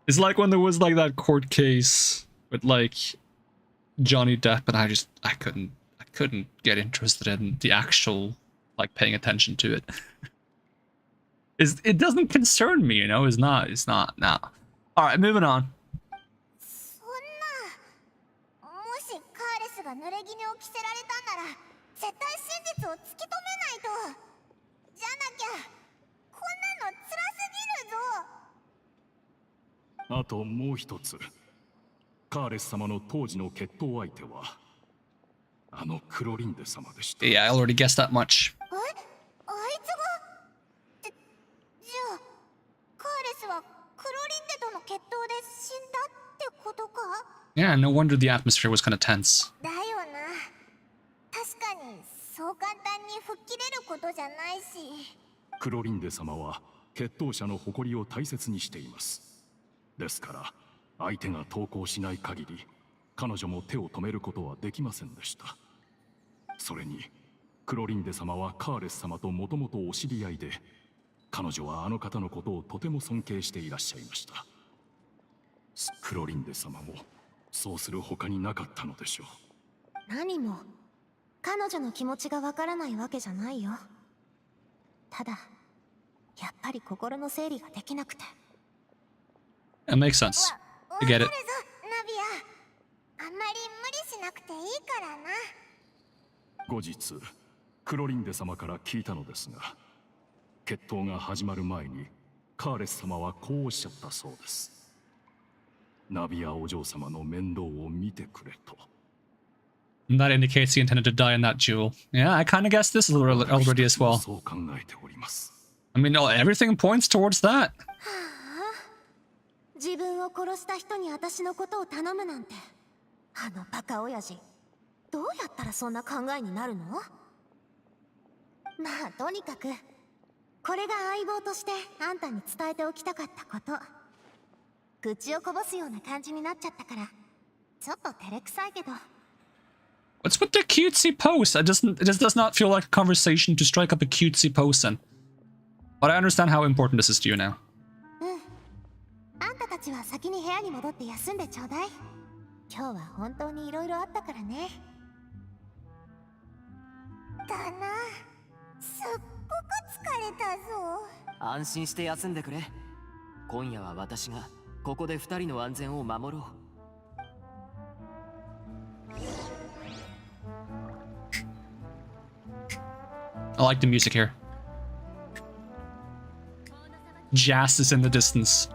It's like when there was like that court case with like Johnny Depp, and I couldn't get interested in the actual like paying attention to it. It doesn't concern me, you know. It's not. No. All right, moving on. そんな、もしカーレスが濡れ衣を着せられたんなら、絶対真実を突き止めないと。じゃなきゃ、こんなの辛すぎるぞ。あともう一つ、カーレス様の当時の決闘相手はあのクロリンデ様でした。Yeah, I already guessed that much. あいつが。じゃあカーレスはクロリンデとの決闘で死んだってことか。 Yeah, no wonder the atmosphere was kind of tense. だよな。確かにそう簡単に吹っ切れることじゃないし。クロリンデ様は決闘者の誇りを大切にしています。ですから相手が投降しない限り彼女も手を止めることはできませんでした。それにクロリンデ様はカーレス様ともともとお知り合いで、彼女はあの方のことをとても尊敬していらっしゃいました。クロリンデ様もそうする他になかったのでしょう。何も彼女の気持ちがわからないわけじゃないよ。ただやっぱり心の整理ができなくて。It makes sense. I get it. ナビア、あんまり無理しなくていいからな。後日クロリンデ様から聞いたのですが、決闘が始まる前にカーレス様はこうおっしゃったそうです。ナビアお嬢様の面倒を見てくれと。And that indicates he intended to die in that duel. Yeah, I kind of guessed this already as well. そう考えております。I mean, everything points towards that. 自分を殺した人に私のことを頼むなんて、あのバカ親父、どうやったらそんな考えになるの？まあとにかくこれが相棒としてあんたに伝えておきたかったこと。口をこぼすような感じになっちゃったからちょっと照れくさいけど。 What's with the cutesy pose? It just does not feel like a conversation to strike up a cutesy pose in. But I understand how important this is to you now. あんたたちは先に部屋に戻って休んでちょうだい。今日は本当に色々あったからね。だな、すっごく疲れたぞ。安心して休んでくれ。今夜は私がここで二人の安全を守ろう。I like the music here. Jazz is in the distance.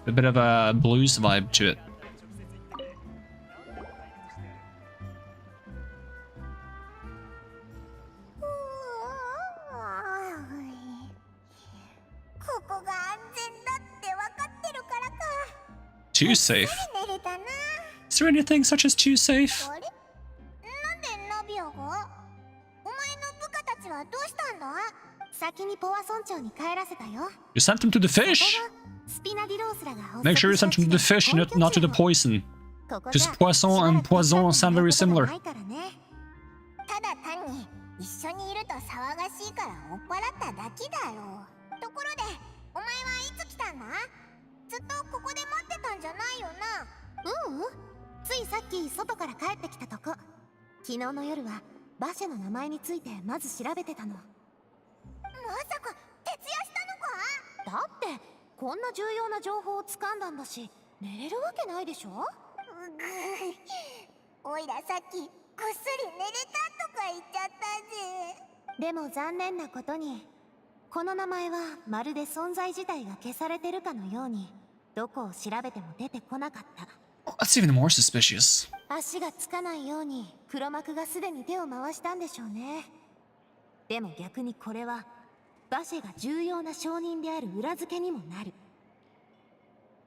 A bit of a blues vibe to it. ここが安全だって分かってるからか。 Too safe. Is there anything such as too safe? あれなんでナビアが？お前の部下たちはどうしたんだ？先にポワ村長に帰らせたよ。You sent them to the fish? スピナディロースらが発 Make 足 sure you した send them to the fish, not to the poison. ここじゃ Because poisson and poison sound very similar. ないからね。ただ単に一緒にいると騒がしいから追っ払っただけだよ。ところでお前はいつ来たんだ？ずっとここで待ってたんじゃないよな。ついさっき外から帰ってきたとこ。昨日の夜は馬車の名前についてまず調べてたの。まさか徹夜したのか？だってこんな重要な情報を掴んだんだし、寝れるわけないでしょ。おいらさっきぐっすり寝れたとか言っちゃったぜ。でも残念なことにこの名前はまるで存在自体が消されてるかのようにどこを調べても出てこなかった。 That's even more suspicious. 足がつかないように黒幕がすでに手を回したんでしょうね。でも逆にこれはバシェが重要な証人である裏付けにもなる。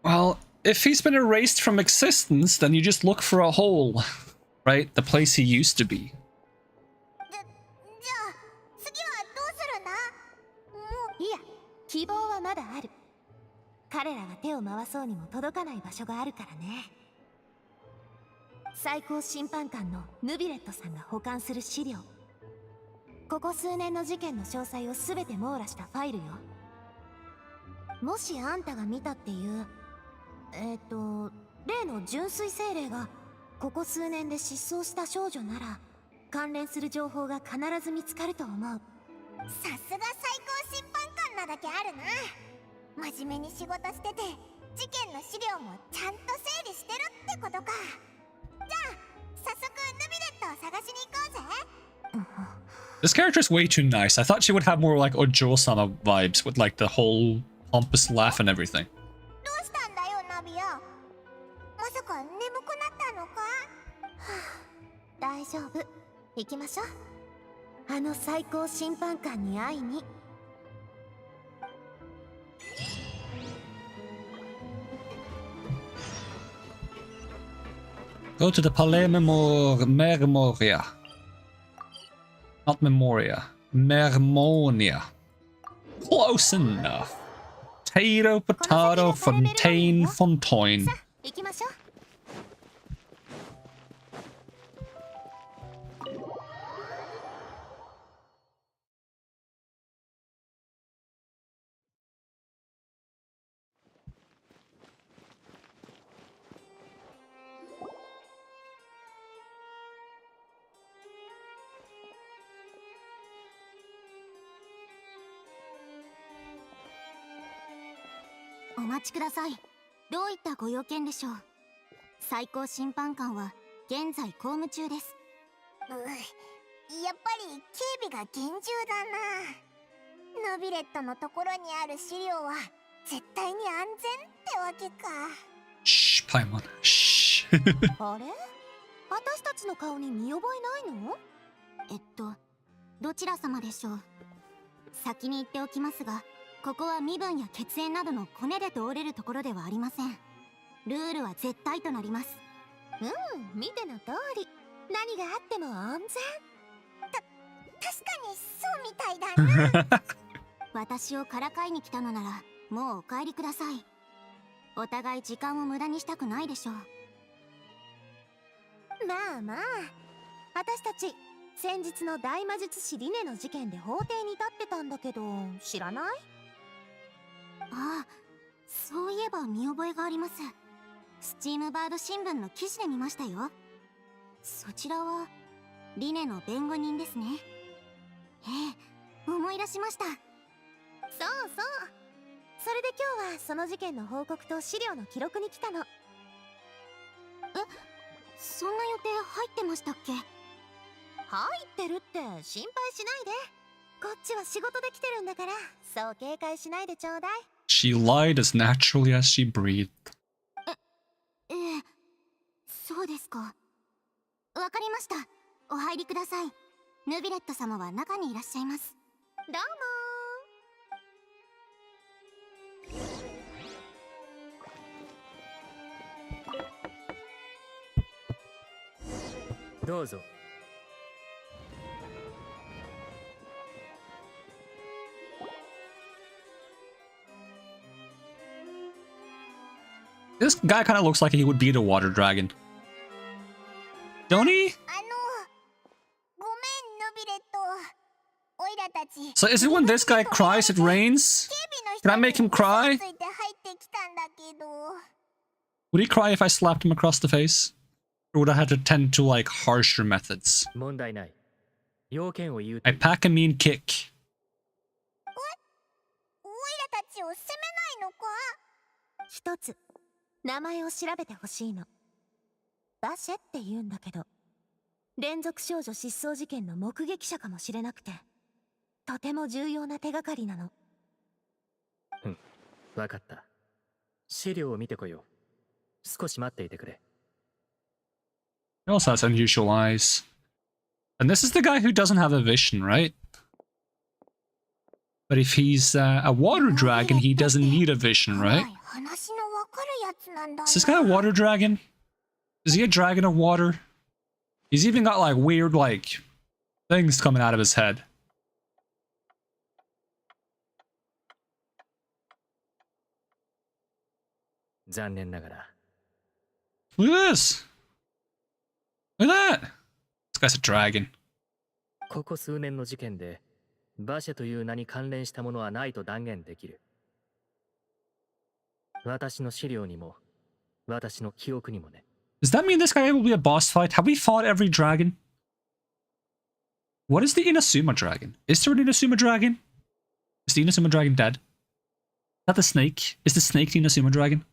Well, if he's been erased from existence, then you just look for a hole, right? The place he used to be. じゃあ次はどうするんだ？もういや、希望はまだある。彼らが手を回そうにも届かない場所があるからね。最高審判官のヌビレットさんが保管する資料。ここ数年の事件の詳細を全て網羅したファイルよ。もしあんたが見たっていう例の純粋精霊がここ数年で失踪した少女なら関連する情報が必ず見つかると思う。さすが最高審判官なだけあるな。真面目に仕事してて事件の資料もちゃんと整理してるってことか。じゃあ早速ヌビレットを探しに行こうぜ。This character is way too nice. I thought she would have more like Ojo-sama vibes with like the whole pompous laugh and everything. どうしたんだよナビア。まさか眠くなったのか？大丈夫、行きましょう。あの最高審判官に会いに。Go to the Palais Memoria. Not Memoria. Mermonia. Close enough. Potato, Fontaine, Fontaine. 行きましょう。お待ちください。どういったご用件でしょう？最高審判官は現在公務中です。やっぱり警備が厳重だな。ノビレットのところにある資料は絶対に安全ってわけか。Shh, Paimon. Shh. あれ？私たちの顔に見覚えないの？どちら様でしょう？先に言っておきますが、ここは身分や血縁などのコネで通れるところではありません。ルールは絶対となります。見ての通り、何があっても安全。確かにそうみたいだな。私をからかいに来たのならもうお帰りください。お互い時間を無駄にしたくないでしょう。まあまあ、私たち先日の大魔術師リネの事件で法廷に立ってたんだけど知らない？ああ、そういえば見覚えがあります。スチームバード新聞の記事で見ましたよ。そちらはリネの弁護人ですね。思い出しました。そうそう、それで今日はその事件の報告と資料の記録に来たの。そんな予定入ってましたっけ？入ってるって心配しないで。こっちは仕事で来てるんだから、そう警戒しないでちょうだい。 She lied as naturally as she breathed. そうですか。わかりました。お入りください。ヌビレット様は中にいらっしゃいます。どうもどうぞ。This guy kind of looks like he would be the water dragon. Don't he? So is it when this guy cries it rains? Can I make him cry? Would he cry if I slapped him across the face? Or would I have to tend to like harsher methods? 問題ない。要件を言うと I pack a mean kick. 一つ名前を調べてほしいの。バシェって言うんだけど、連続少女失踪事件の目撃者かもしれなくて、とても重要な手がかりなの。うん、わかった。資料を見てこよう。少し待っていてくれ。He also has unusual eyes. And this is the guy who doesn't have a vision, right? But if he's a water dragon, he doesn't need a vision, right? Is this guy a water dragon? Is he a dragon of water? He's even got like weird like things coming out of his head. Look at this! Look at that! This guy's a dragon. ここ数年の事件でバシェという名に関連したものはないと断言できる。私の資料にも私の記憶にもね。Does that mean this guy will be a boss fight? Have we fought every dragon? What is the Inazuma dragon? Is there an Inazuma dragon? Is the Inazuma dragon dead? Is that the snake? Is the snake the Inazuma dragon?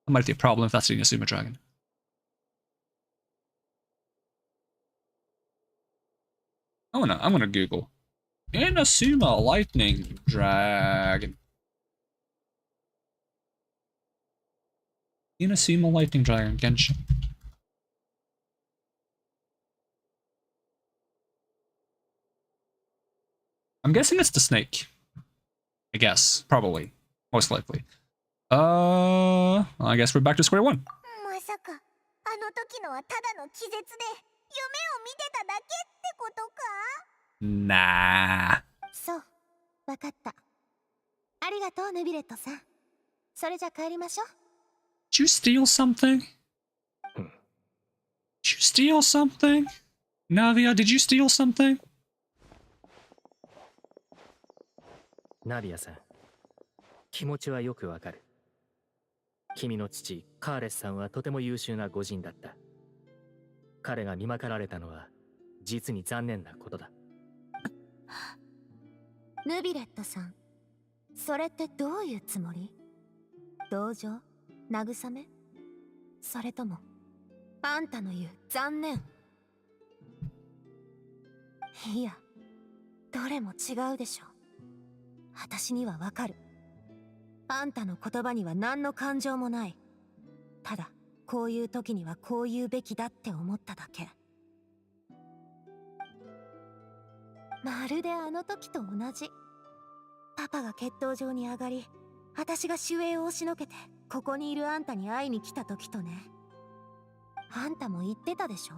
That might be a problem if that's the Inazuma dragon. I'm gonna Google Inazuma lightning dragon. Inazuma lightning dragon Genshin. I'm guessing it's the snake. I guess, probably, most likely. I guess we're back to square one. Nah. そう、わかった。ありがとう、ヌビレットさん。それじゃ帰りましょう。Did you steal something? Did you steal something? Navia, did you steal something? ナビアさん、気持ちはよくわかる。君の父、カーレスさんはとても優秀な御人だった。彼が見まかられたのは実に残念なことだ。ヌビレットさん、それってどういうつもり？同情？慰め？それともあんたの言う残念？いや、どれも違うでしょ。私にはわかる。あんたの言葉には何の感情もない。ただこういう時にはこう言うべきだって思っただけ。まるであの時と同じ。パパが血統上に上がり、私が守衛を押しのけてここにいるあんたに会いに来た時とね。あんたも言ってたでしょ、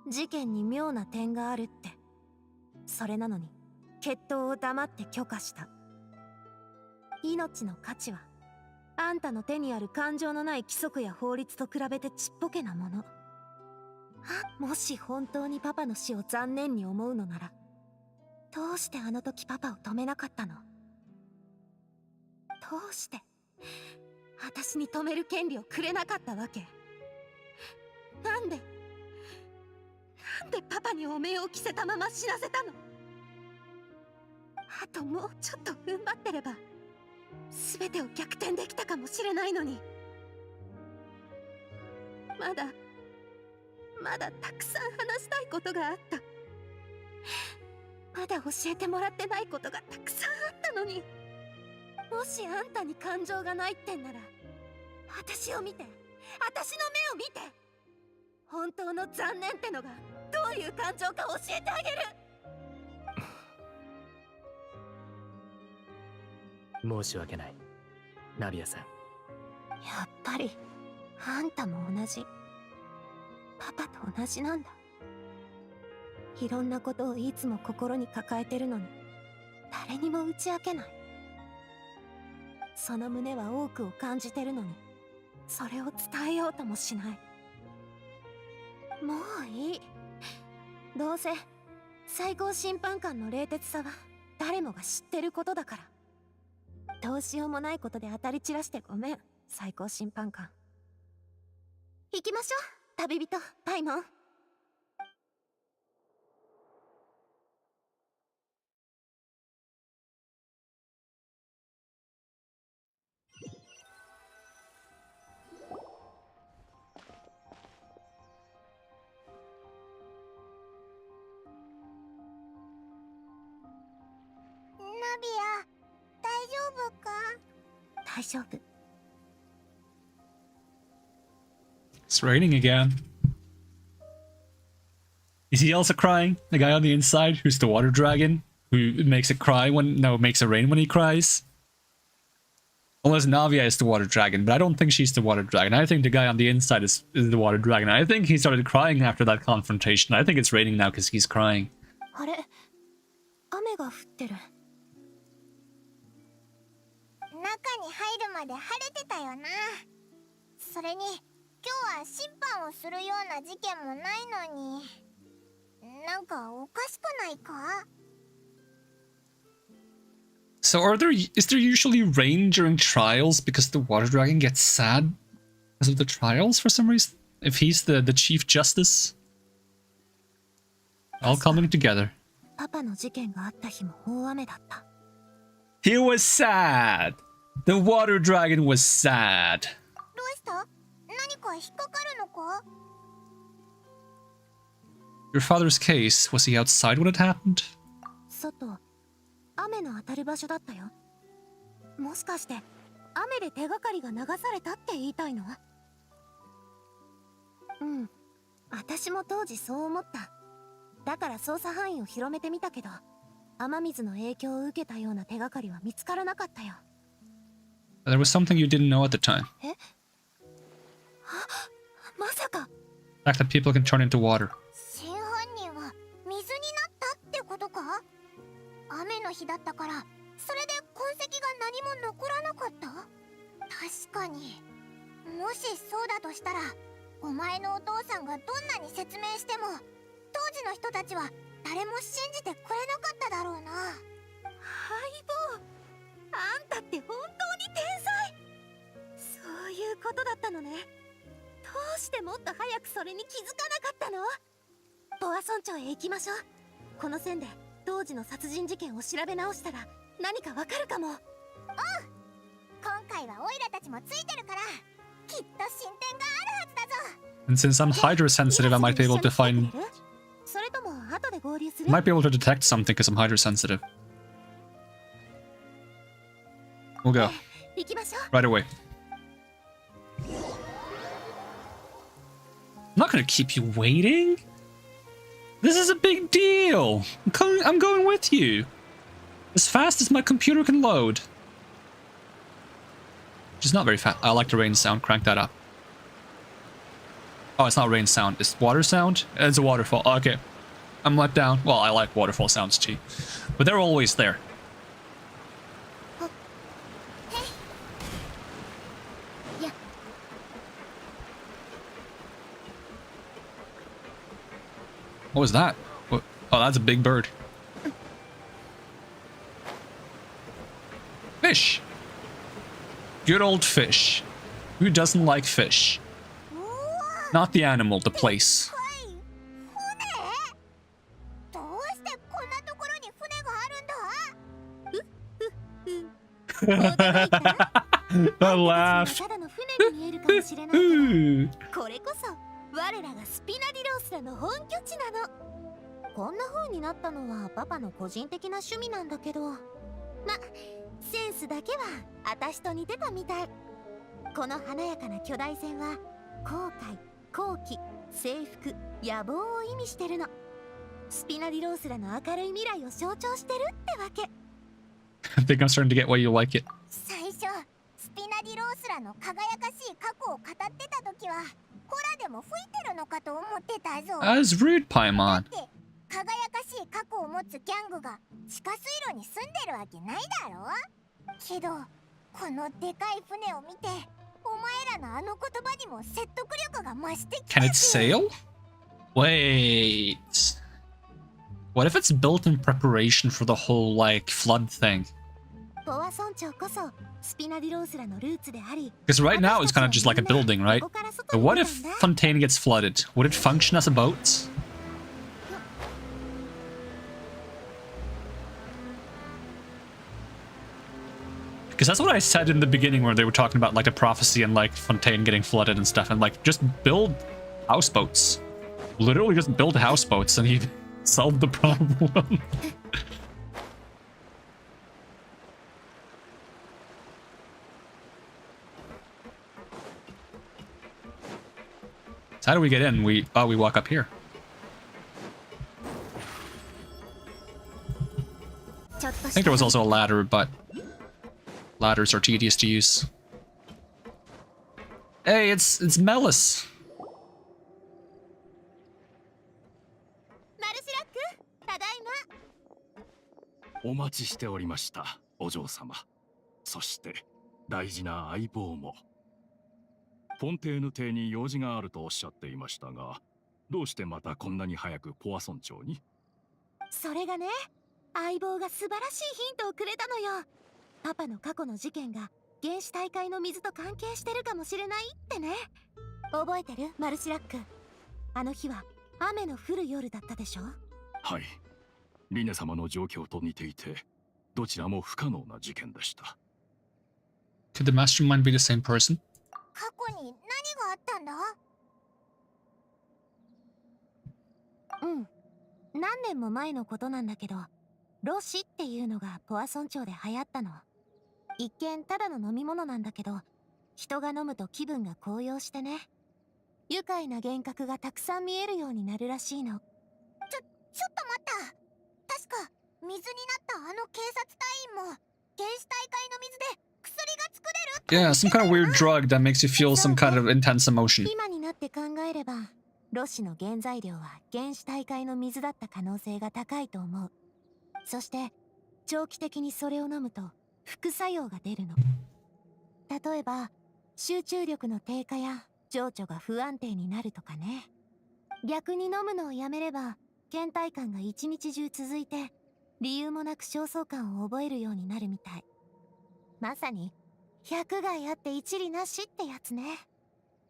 事件に妙な点があるって。それなのに血統を黙って許可した。命の価値はあんたの手にある感情のない規則や法律と比べてちっぽけなもの。もし本当にパパの死を残念に思うのなら、どうしてあの時パパを止めなかったの？どうして私に止める権利をくれなかったわけ？なんでパパに汚名を着せたまま死なせたの？あともうちょっと踏ん張ってれば全てを逆転できたかもしれないのに。まだたくさん話したいことがあった。まだ教えてもらってないことがたくさんあったのに。もしあんたに感情がないってんなら、私を見て、私の目を見て、本当の残念ってのがどういう感情か教えてあげる。申し訳ない、ナビアさん。やっぱりあんたも同じ。パパと同じなんだ。いろんなことをいつも心に抱えてるのに誰にも打ち明けない。その胸は多くを感じてるのにそれを伝えようともしない。もういい。どうせ最高審判官の冷徹さは誰もが知ってることだから。どうしようもないことで当たり散らしてごめん、最高審判官。行きましょう、旅人パイモン。ナビア、大丈夫か？大丈夫。It's raining again. Is he also crying? The guy on the inside who's the water dragon? Who makes it cry when... No, makes it rain when he cries? Unless Navia is the water dragon, but I don't think she's the water dragon. I think the guy on the inside is the water dragon. I think he started crying after that confrontation. I think it's raining now because he's crying. あれ、雨が降ってる。中に入るまで晴れてたよな。それに今日は審判をするような事件もないのに、なんかおかしくないか？ So is there usually rain during trials because the water dragon gets sad because of the trials for some reason? If he's the chief justice? All coming together. パパの事件があった日も大雨だった。He was sad! The water dragon was sad! どうした？何か引っかかるのか？ Your father's case, was he outside when it happened? 外、雨の当たる場所だったよ。もしかして雨で手がかりが流されたって言いたいの？うん、私も当時そう思った。だから捜査範囲を広めてみたけど、雨水の影響を受けたような手がかりは見つからなかったよ。There was something you didn't know at the time. え？まさか The fact that people can turn into water. 真犯人は水になったってことか？雨の日だったから、それで痕跡が何も残らなかった？確かに。もしそうだとしたら、お前のお父さんがどんなに説明しても、当時の人たちは誰も信じてくれなかっただろうな。相棒、あんたって本当に天才。そういうことだったのね。どうしてもっと早くそれに気づかなかったの？ボア村長へ行きましょう。この線で当時の殺人事件を調べ直したら何かわかるかも。うん、今回はオイラたちもついてるから、きっと進展があるはずだぞ。 And since I'm hydro sensitive, I might be able to find... それとも後で合流する？ Might be able to detect something because I'm hydro sensitive. We'll go. 行きましょう。 Right away. I'm not gonna keep you waiting. This is a big deal. I'm going with you. As fast as my computer can load. Which is not very fast. I like the rain sound. Crank that up. Oh, it's not rain sound. It's water sound? It's a waterfall. Okay. I'm let down. Well, I like waterfall sounds too. But they're always there. What was that? What? Oh, that's a big bird. Fish. Good old fish. Who doesn't like fish? Not the animal, the place. I laugh. これこそ我らがスピナディロースらの本拠地なの。こんな風になったのはパパの個人的な趣味なんだけど、ま、センスだけは私と似てたみたい。この華やかな巨大船は後悔、好奇、征服、野望を意味してるの。スピナディロースらの明るい未来を象徴してるってわけ。I think I'm starting to get why you like it. 最初スピナディロースらの輝かしい過去を語ってた時は本こらでも吹いてるのかと思ってたぞ。 As rude, Paimon. 輝かしい過去を持つギャングが地下水路に住んでるわけないだろ。けどこのでかい船を見て、お前らのあの言葉にも説得力が増してきた。 Can it sail? Wait. What if it's built in preparation for the whole, like, flood thing? ポワ村長こそスピナディロースらのルーツであり、 Because right now it's kind of just like a building, right? But what if Fontaine gets flooded? Would it function as a boat? Because that's what I said in the beginning where they were talking about like the prophecy and like Fontaine getting flooded and stuff, and like just build houseboats. Literally just build houseboats and he'd solve the problem. So how do we get in? We walk up here. I think there was also a ladder, but ladders are tedious to use. Hey, it's Melis. マルシラック、ただいま。お待ちしておりました、お嬢様。そして大事な相棒も。フォンテーヌ邸に用事があるとおっしゃっていましたが、どうしてまたこんなに早くポワ村長に？それがね、相棒が素晴らしいヒントをくれたのよ。パパの過去の事件が原始大会の水と関係してるかもしれないってね。覚えてる？マルシラック。あの日は雨の降る夜だったでしょ？はい。リネ様の状況と似ていて、どちらも不可能な事件でした。Could the mastermind be the same person? 過去に何があったんだ？うん。何年も前のことなんだけど、ロシっていうのがポワ村長で流行ったの。一見ただの飲み物なんだけど、人が飲むと気分が高揚してね。愉快な幻覚がたくさん見えるようになるらしいの。ちょっと待った。確か水になったあの警察隊員も原始大会の水で薬が作れる。 Yeah, some kind of weird drug that makes you feel some kind of intense emotion. 今になって考えれば、ロシの原材料は原始大会の水だった可能性が高いと思う。そして長期的にそれを飲むと副作用が出るの。例えば集中力の低下や情緒が不安定になるとかね。逆に飲むのをやめれば倦怠感が一日中続いて理由もなく焦燥感を覚えるようになるみたい。まさに百害あって一利なしってやつね。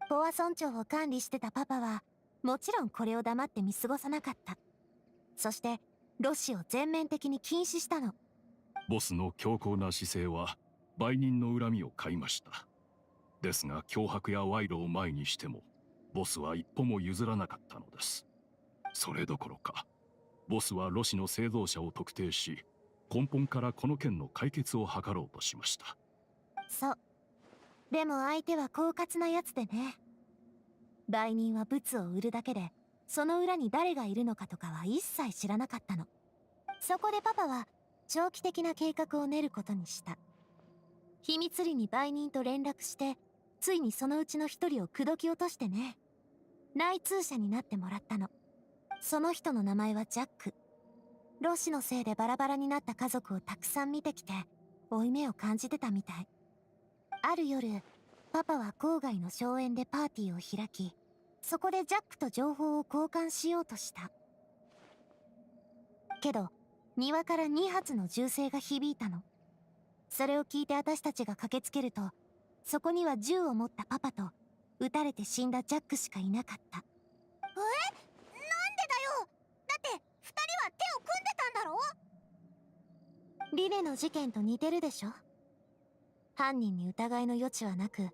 ポワ村長を管理してたパパはもちろんこれを黙って見過ごさなかった。そしてロシを全面的に禁止したの。ボスの強硬な姿勢は売人の恨みを買いました。ですが脅迫や賄賂を前にしてもボスは一歩も譲らなかったのです。それどころかボスはロシの製造者を特定し、根本からこの件の解決を図ろうとしました。そう。でも相手は狡猾なやつでね。売人は物を売るだけで、その裏に誰がいるのかとかは一切知らなかったの。そこでパパは長期的な計画を練ることにした。秘密裏に売人と連絡して、ついにそのうちの一人を口説き落としてね。内通者になってもらったの。その人の名前はジャック。ロシのせいでバラバラになった家族をたくさん見てきて、負い目を感じてたみたい。ある夜、パパは郊外の荘園でパーティーを開き、そこでジャックと情報を交換しようとした。けど、庭から2発の銃声が響いたの。それを聞いて私たちが駆けつけると、そこには銃を持ったパパと、撃たれて死んだジャックしかいなかった。なんでだよ。だって2人は手を組んでたんだろ。リネの事件と似てるでしょ。犯人に疑いの余地はなく、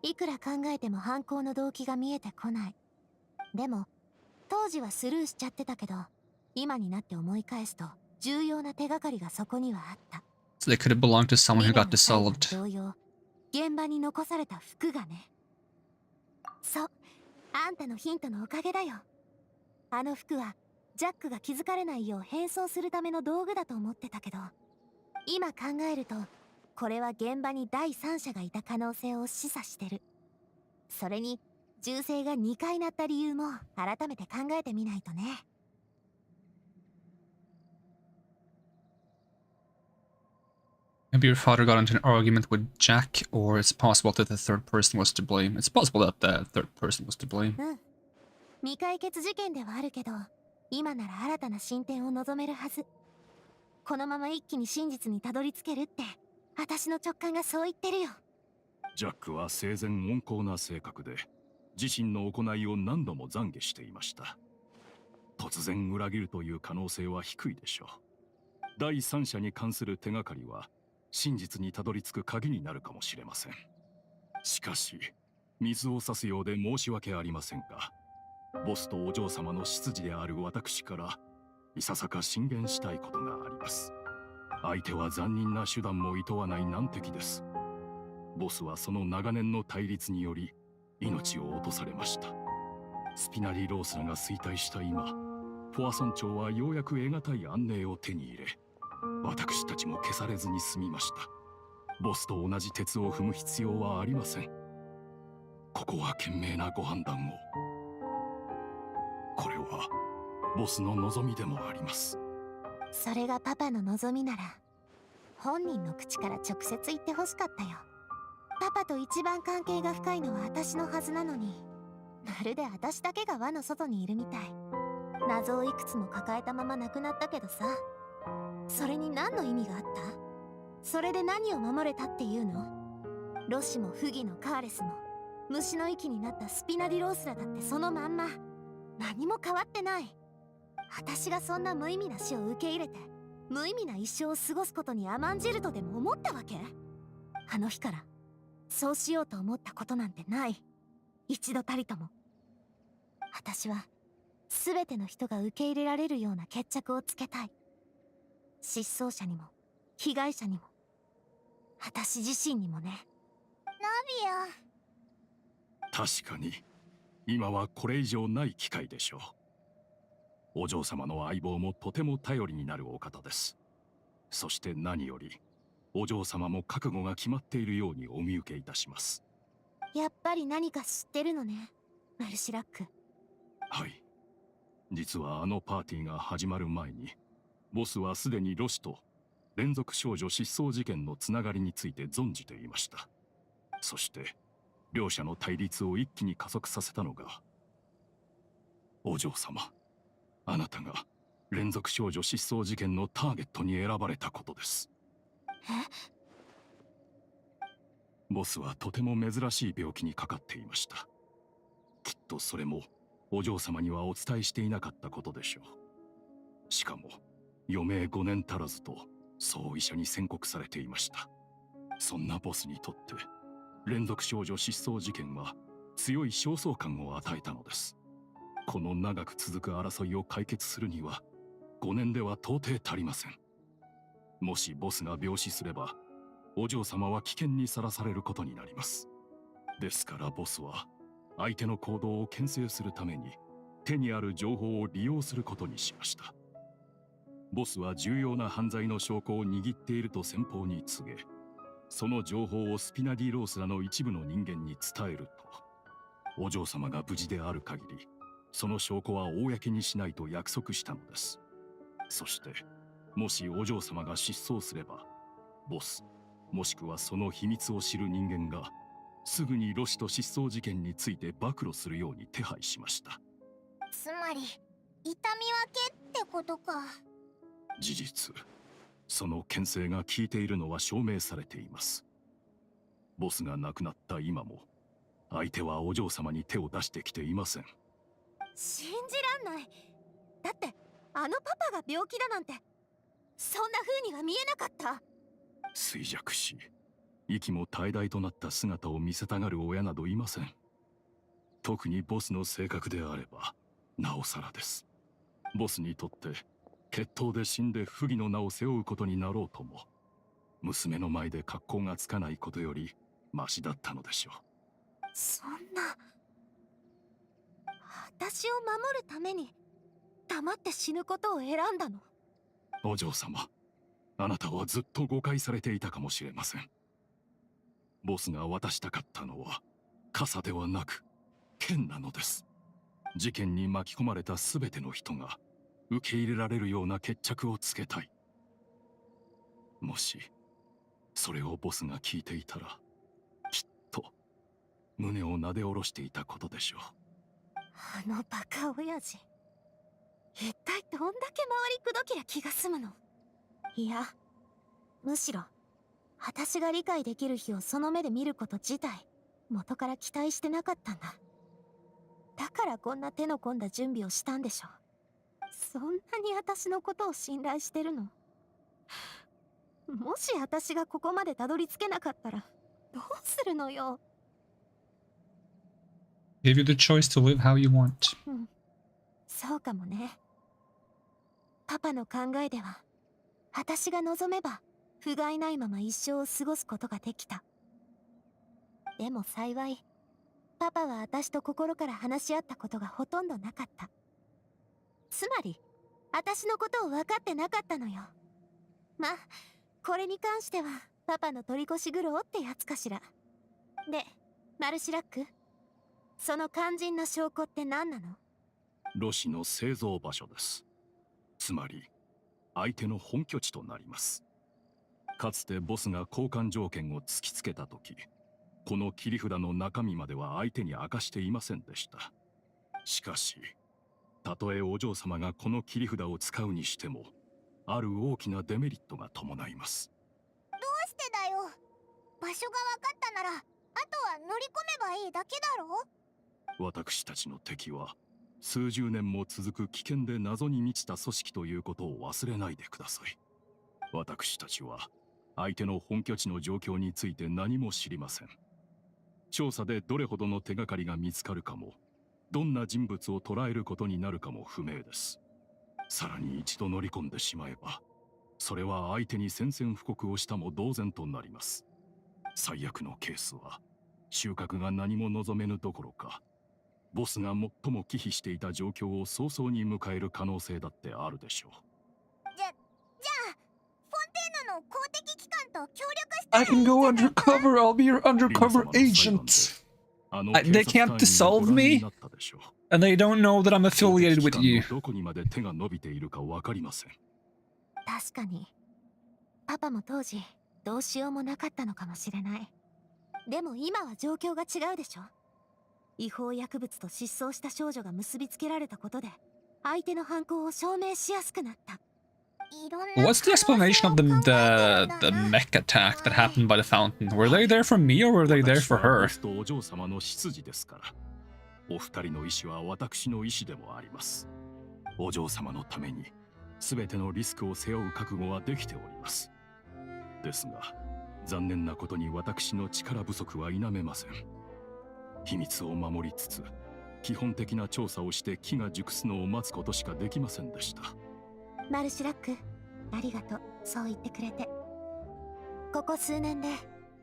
いくら考えても犯行の動機が見えてこない。でも当時はスルーしちゃってたけど、今になって思い返すと重要な手がかりがそこにはあった。 So they could have belonged to someone who got dissolved. 同様、現場に残された服がね。そう、あんたのヒントのおかげだよ。あの服はジャックが気づかれないよう変装するための道具だと思ってたけど、今考えるとこれは現場に第三者がいた可能性を示唆してる。それに銃声が2回鳴った理由も改めて考えてみないとね。Maybe your father got into an argument with Jack, or it's possible that the third person was to blame. It's possible that the third person was to blame. うん。未解決事件ではあるけど、今なら新たな進展を望めるはず。このまま一気に真実にたどり着けるって、私の直感がそう言ってるよ。ジャックは生前温厚な性格で、自身の行いを何度も懺悔していました。突然裏切るという可能性は低いでしょう。第三者に関する手がかりは、真実にたどり着く鍵になるかもしれません。しかし、水を差すようで申し訳ありませんが、ボスとお嬢様の執事である私から、いささか進言したいことがあります。相手は残忍な手段も厭わない難敵です。ボスはその長年の対立により、命を落とされました。スピナリーロースラが衰退した今、ポアソン朝はようやく得難い安寧を手に入れ、私たちも消されずに済みました。ボスと同じ鉄を踏む必要はありません。ここは賢明なご判断を。これはボスの望みでもあります。それがパパの望みなら、本人の口から直接言ってほしかったよ。パパと一番関係が深いのは私のはずなのに、まるで私だけが輪の外にいるみたい。謎をいくつも抱えたまま亡くなったけどさ、それに何の意味があった？それで何を守れたっていうの？ロシもフギのカーレスも虫の息になったスピナディロースラだってそのまんま。何も変わってない。私がそんな無意味な死を受け入れて無意味な一生を過ごすことに甘んじるとでも思ったわけ？あの日からそうしようと思ったことなんてない。一度たりとも。私は全ての人が受け入れられるような決着をつけたい。失踪者にも被害者にも私自身にもね。ナビア。確かに今はこれ以上ない機会でしょう。お嬢様の相棒もとても頼りになるお方です。そして何よりお嬢様も覚悟が決まっているようにお見受けいたします。やっぱり何か知ってるのね、マルシラック。はい。実はあのパーティーが始まる前に、ボスはすでにロシと連続少女失踪事件のつながりについて存じていました。そして両者の対立を一気に加速させたのが、お嬢様、あなたが連続少女失踪事件のターゲットに選ばれたことです。ボスはとても珍しい病気にかかっていました。きっとそれもお嬢様にはお伝えしていなかったことでしょう。しかも余命5年足らずとそう医者に宣告されていました。そんなボスにとって連続少女失踪事件は強い焦燥感を与えたのです。この長く続く争いを解決するには5年では到底足りません。もしボスが病死すればお嬢様は危険にさらされることになります。ですからボスは相手の行動を牽制するために手にある情報を利用することにしました。ボスは重要な犯罪の証拠を握っていると先方に告げ、その情報をスピナディロースらの一部の人間に伝えると、お嬢様が無事である限りその証拠は公にしないと約束したのです。そしてもしお嬢様が失踪すれば、ボスもしくはその秘密を知る人間がすぐにロシと失踪事件について暴露するように手配しました。つまり痛み分けってことか。事実、その牽制が効いているのは証明されています。ボスが亡くなった今も相手はお嬢様に手を出してきていません。信じらんない。だってあのパパが病気だなんてそんな風には見えなかった。衰弱し息も怠々となった姿を見せたがる親などいません。特にボスの性格であればなおさらです。ボスにとって決闘で死んで不義の名を背負うことになろうとも、娘の前で格好がつかないことよりマシだったのでしょう。そんな、私を守るために黙って死ぬことを選んだの？お嬢様、あなたはずっと誤解されていたかもしれません。ボスが渡したかったのは傘ではなく剣なのです。事件に巻き込まれた全ての人が受け入れられるような決着をつけたい。もしそれをボスが聞いていたら、きっと胸をなで下ろしていたことでしょう。あのバカ親父、一体どんだけ回りくどきゃ気が済むの。いや、むしろ私が理解できる日をその目で見ること自体元から期待してなかったんだ。だからこんな手の込んだ準備をしたんでしょ。そんなに私のことを信頼してるの？もし私がここまでたどり着けなかったらどうするのよ。Give you the choice to live how you want. うん、そうかもね。パパの考えでは私が望めば不甲斐ないまま一生を過ごすことができた。でも幸いパパは私と心から話し合ったことがほとんどなかった。つまり私のことを分かってなかったのよ。まあこれに関してはパパの取り越し苦労ってやつかしら。でマルシラック、その肝心な証拠って何なの？ロシの製造場所です。つまり相手の本拠地となります。かつてボスが交換条件を突きつけた時、この切り札の中身までは相手に明かしていませんでした。しかし、たとえお嬢様がこの切り札を使うにしても、ある大きなデメリットが伴います。どうしてだよ。場所が分かったなら、あとは乗り込めばいいだけだろ。私たちの敵は、数十年も続く危険で謎に満ちた組織ということを忘れないでください。私たちは、相手の本拠地の状況について何も知りません。調査でどれほどの手がかりが見つかるかも、どんな人物を捕らえることになるかも不明です。さらに一度乗り込んでしまえば、それは相手に宣戦布告をしたも同然となります。最悪のケースは、収穫が何も望めぬどころか、ボスが最も忌避していた状況を早々に迎える可能性だってあるでしょう。じゃあ、フォンテーヌの公的機関と協力して。I can go undercover. I'll be your undercover agent. They can't dissolve me, and they don't know that I'm affiliated with you. どこにまで手が伸びているか分かりません。確かに、パパも当時どうしようもなかったのかもしれない。でも今は状況が違うでしょ。違法薬物と失踪した少女が結びつけられたことで、相手の犯行を証明しやすくなった。What's the explanation of the mech attack that happened by the fountain? Were they there for me or were they there for her? お嬢様の執事ですから、お二人の意思は私の意思でもあります。お嬢様のために全てのリスクを背負う覚悟はできております。ですが、残念なことに私の力不足は否めません。秘密を守りつつ、基本的な調査をして機が熟すのを待つことしかできませんでした。マルシュラック、ありがとう、そう言ってくれて。ここ数年で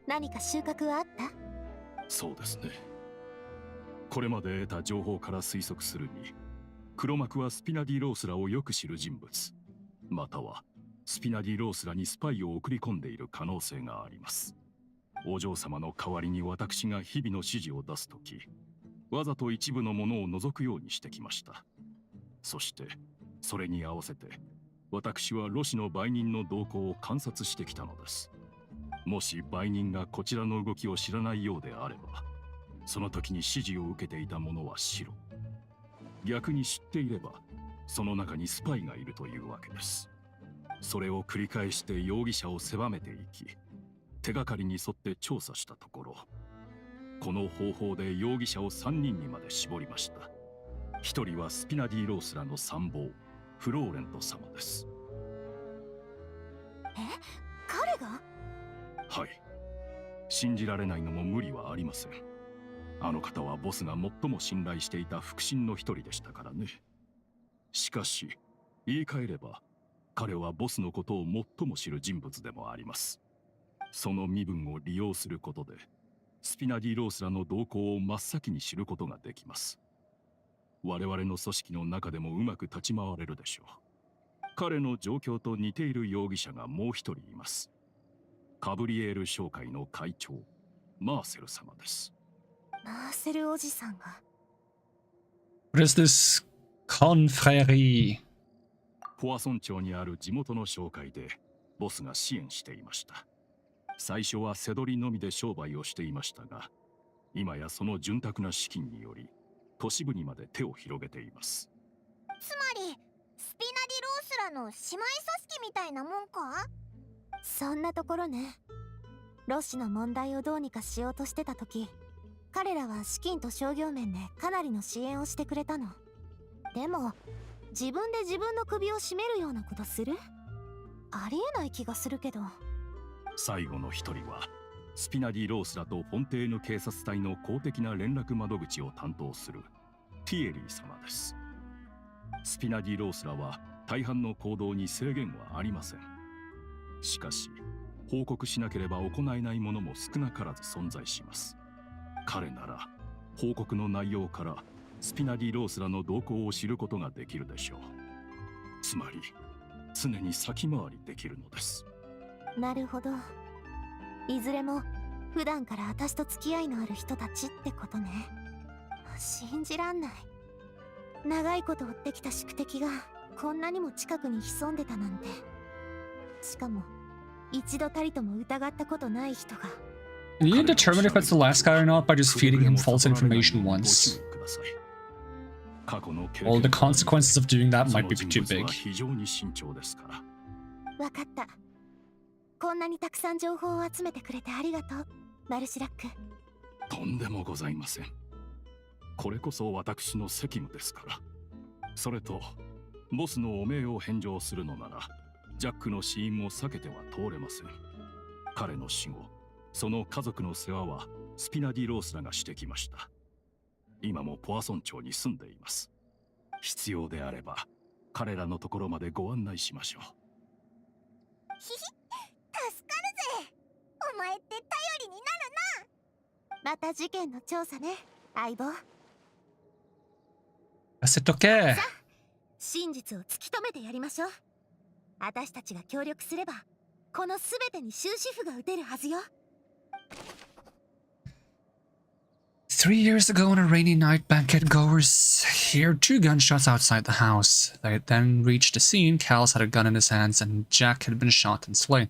何か収穫はあった？そうですね。これまで得た情報から推測するに、黒幕はスピナディロースラをよく知る人物、またはスピナディロースラにスパイを送り込んでいる可能性があります。お嬢様の代わりに私が日々の指示を出すとき、わざと一部のものを除くようにしてきました。そしてそれに合わせて私はロシの売人の動向を観察してきたのです。もし売人がこちらの動きを知らないようであれば、その時に指示を受けていた者は白。逆に知っていれば、その中にスパイがいるというわけです。それを繰り返して容疑者を狭めていき、手がかりに沿って調査したところ、この方法で容疑者を3人にまで絞りました。一人はスピナディロースラの参謀、フローレント様です。彼が？はい。信じられないのも無理はありません。あの方はボスが最も信頼していた腹心の一人でしたからね。しかし、言い換えれば、彼はボスのことを最も知る人物でもあります。その身分を利用することで、スピナディロースらの動向を真っ先に知ることができます。我々の組織の中でもうまく立ち回れるでしょう。彼の状況と似ている容疑者がもう一人います。カブリエール商会の会長、マーセル様です。マーセルおじさんが What is this confrérie? ポアソン町にある地元の商会でボスが支援していました。最初は背取りのみで商売をしていましたが、今やその潤沢な資金により都市部にまで手を広げています。つまりスピナディロースらの姉妹組織みたいなもんか？そんなところね。ロシの問題をどうにかしようとしてた時、彼らは資金と商業面でかなりの支援をしてくれたの。でも自分で自分の首を絞めるようなことする？ありえない気がするけど。最後の一人はスピナディロースらとフォンテーヌ警察隊の公的な連絡窓口を担当するティエリー様です。スピナディロースらは大半の行動に制限はありません。しかし報告しなければ行えないものも少なからず存在します。彼なら報告の内容からスピナディロースらの動向を知ることができるでしょう。つまり常に先回りできるのです。なるほど。いずれも普段から私と付き合いのある人たちってことね。信じらんない。長いこと追ってきた宿敵がこんなにも近くに潜んでたなんて。しかも一度たりとも疑ったことない人が。Can you determine if it's the last guy or not by just feeding him false information once? Well, the consequences of doing that might be too big. わかった。こんなにたくさん情報を集めてくれてありがとう、マルシラック。とんでもございません。これこそ私の責務ですから。それと、ボスの汚名を返上するのなら、ジャックの死因も避けては通れません。彼の死後、その家族の世話はスピナディロースらがしてきました。今もポアソン町に住んでいます。必要であれば、彼らのところまでご案内しましょう。ひひ、助かるぜ。お前って頼りになるな。また事件の調査ね、相棒。C'est ok. さあ、真実を突き止めてやりましょう。私たちが協力すれば、このすべてに終止符が打てるはずよ。3 years ago on a rainy night, banquet goers heard 2 gunshots outside the house. They then reached the scene. Callus had a gun in his hands and Jack had been shot and slain.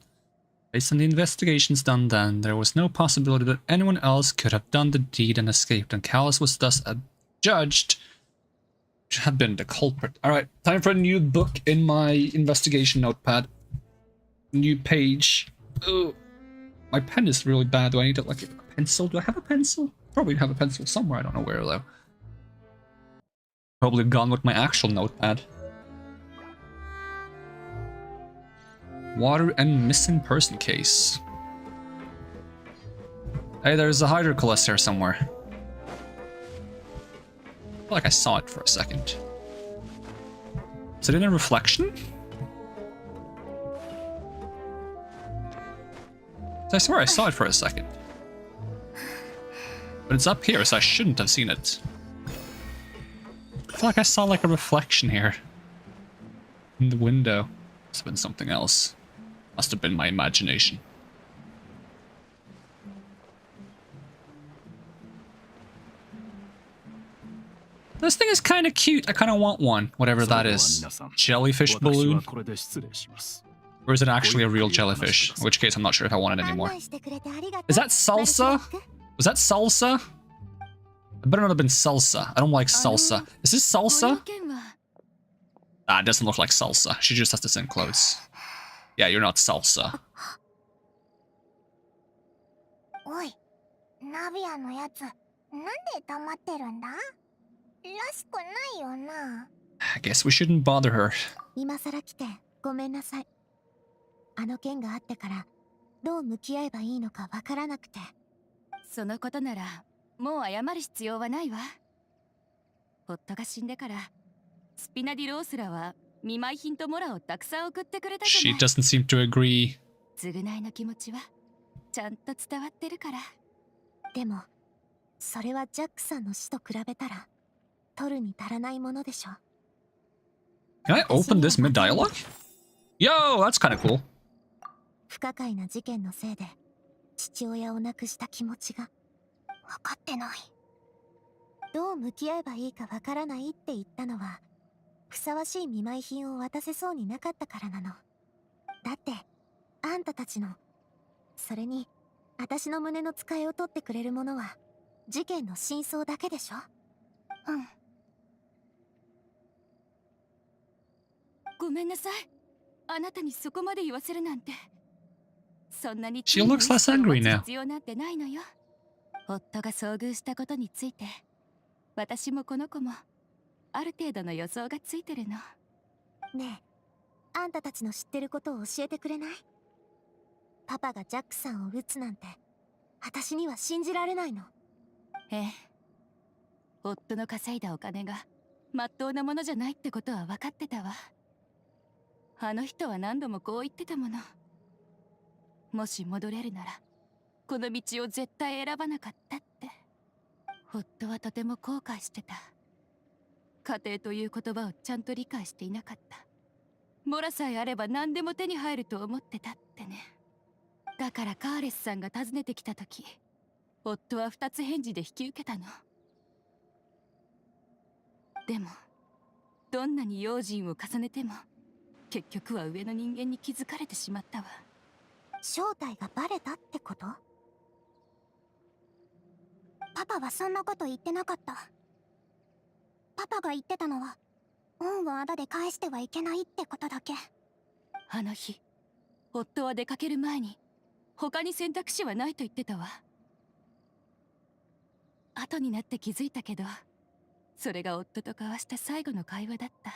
Based on the investigations done then, there was no possibility that anyone else could have done the deed and escaped, and Callus was thus adjudged to have been the culprit. Alright, time for a new book in my investigation notepad. New page. Oh, my pen is really bad. Do I need like a pencil? Do I have a pencil? Probably have a pencil somewhere, I don't know where though. Probably gone with my actual notepad. Water and missing person case. Hey, there's a hydrocolus here somewhere. I feel like I saw it for a second. Is it in a reflection? I swear I saw it for a second. But it's up here, so I shouldn't have seen it. I feel like I saw like a reflection here. In the window. Must have been something else. Must have been my imagination. This thing is kind of cute. I kind of want one, whatever that is. Jellyfish balloon? Or is it actually a real jellyfish? In which case, I'm not sure if I want it anymore. Is that salsa? Was that salsa? It better not have been salsa. I don't like salsa. Is this salsa? Ah, it doesn't look like salsa. She just has the same clothes. Yeah, you're not salsa. おい、ナビアのやつ、なんで黙ってるんだ？らしくないよな。I guess we shouldn't bother her. 今さら来てごめんなさい。あの件があってからどう向き合えばいいのかわからなくて。そのことならもう謝る必要はないわ。夫が死んでからスピナディロースらは見舞い品とモラをたくさん送ってくれたじゃない。She doesn't seem to agree. 償いの気持ちはちゃんと伝わってるから。でもそれはジャックさんの死と比べたら取るに足らないものでしょ。Can I open this mid-dialogue? Yo, that's kind of cool. 不可解な事件のせいで父親を亡くした気持ちが分かってない。どう向き合えばいいかわからないって言ったのは、ふさわしい見舞い品を渡せそうになかったからなの。だって、あんたたちの、それに、私の胸の使いを取ってくれるものは、事件の真相だけでしょ？うん。ごめんなさい。あなたにそこまで言わせるなんて。そんなに She looks less angry now. 必要なんてないのよ。夫が遭遇したことについて、私もこの子もある程度の予想がついてるの。ねえ、あんたたちの知ってることを教えてくれない？パパがジャックさんを撃つなんて、私には信じられないの。ええ。夫の稼いだお金がまっとうなものじゃないってことは分かってたわ。あの人は何度もこう言ってたもの。もし戻れるならこの道を絶対選ばなかったって。夫はとても後悔してた。家庭という言葉をちゃんと理解していなかった。モラさえあれば何でも手に入ると思ってたってね。だからカーレスさんが訪ねてきた時、夫は二つ返事で引き受けたの。でもどんなに用心を重ねても結局は上の人間に気づかれてしまったわ。正体がバレたってこと？パパはそんなこと言ってなかった。パパが言ってたのは、恩をあだで返してはいけないってことだけ。あの日、夫は出かける前に他に選択肢はないと言ってたわ。後になって気づいたけど、それが夫と交わした最後の会話だった。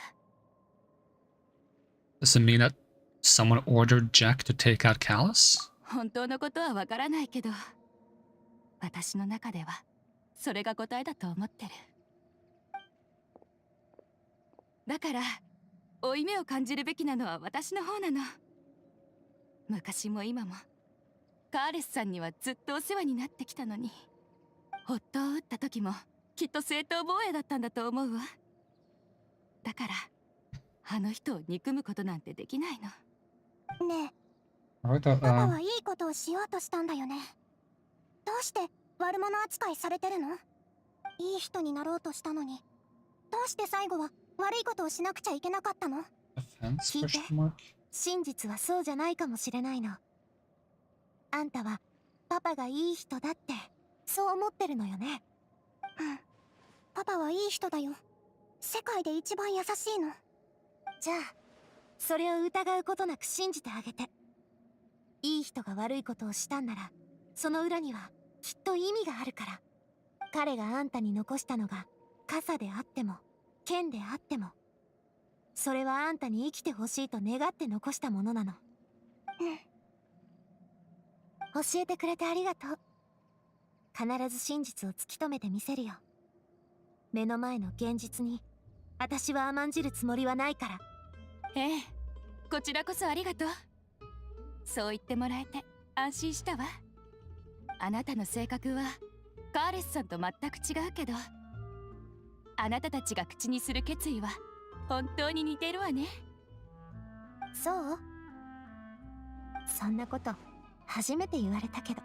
Does it mean that someone ordered Jack to take out Callus? 本当のことはわからないけど、私の中ではそれが答えだと思ってる。だから負い目を感じるべきなのは私の方なの。昔も今もカーレスさんにはずっとお世話になってきたのに、夫を撃った時もきっと正当防衛だったんだと思うわ。だからあの人を憎むことなんてできないの。ねえ、 I thought, パパはいいことをしようとしたんだよね。どうして悪者扱いされてるの？いい人になろうとしたのに、どうして最後は悪いことをしなくちゃいけなかったの？ offense? 聞いて、 Question mark? 真実はそうじゃないかもしれないの。あんたはパパがいい人だってそう思ってるのよね。うん、パパはいい人だよ。世界で一番優しいの。じゃあそれを疑うことなく信じてあげて。いい人が悪いことをしたんなら、その裏にはきっと意味があるから。彼があんたに残したのが傘であっても剣であっても、それはあんたに生きてほしいと願って残したものなの。うん、教えてくれてありがとう。必ず真実を突き止めてみせるよ。目の前の現実に私は甘んじるつもりはないから。ええ、こちらこそありがとう。そう言ってもらえて安心したわ。あなたの性格はカーレスさんと全く違うけど、あなたたちが口にする決意は本当に似てるわね。そう？そんなこと初めて言われたけど。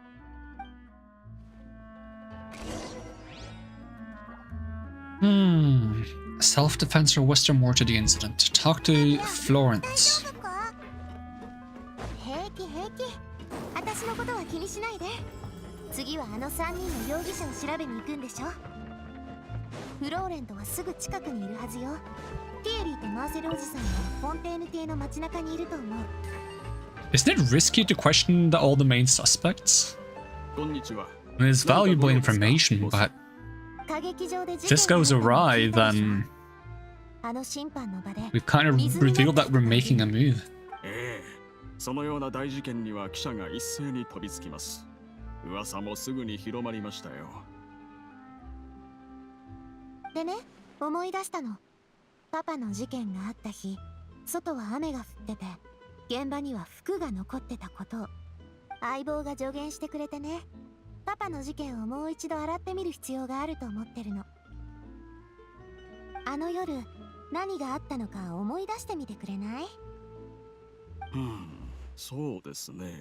Self-defense or wisdom more to the incident. Talk to Florence. 平気平気。私のことは気にしないで。次はあの3人の容疑者を調べに行くんでしょ。フローレントはすぐ近くにいるはずよ。ティエリーとマーセルおじさんはフォンテーヌ邸の街中にいると思う。Isn't it risky to question all the main suspects? I mean, it's valuable information, but if this goes awry, then we've kind of revealed that we're making a move. そのような大事件には記者が一斉に飛びつきます。噂もすぐに広まりましたよ。でね、思い出したの。パパの事件があった日、外は雨が降ってて、現場には服が残ってたことを相棒が助言してくれてね。パパの事件をもう一度洗ってみる必要があると思ってるの。あの夜何があったのか思い出してみてくれない？そうですね。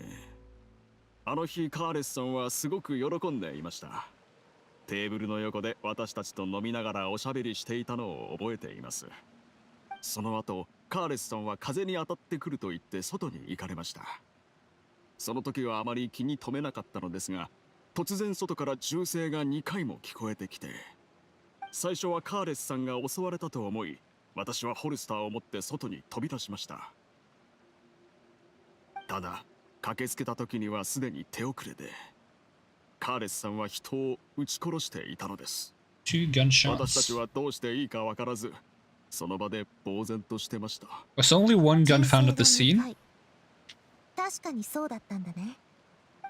あの日カーレスさんはすごく喜んでいました。テーブルの横で私たちと飲みながらおしゃべりしていたのを覚えています。その後、カーレスさんは風に当たってくると言って外に行かれました。その時はあまり気に留めなかったのですが、突然外から銃声が2回も聞こえてきて、最初はカーレスさんが襲われたと思い、私はホルスターを持って外に飛び出しました。ただ、駆けつけた時にはすでに手遅れで、カーレスさんは人を撃ち殺していたのです。私たちはどうしていいかわからず、その場で呆然としてました。Was only one gun found at the scene? 確かにそうだったんだね。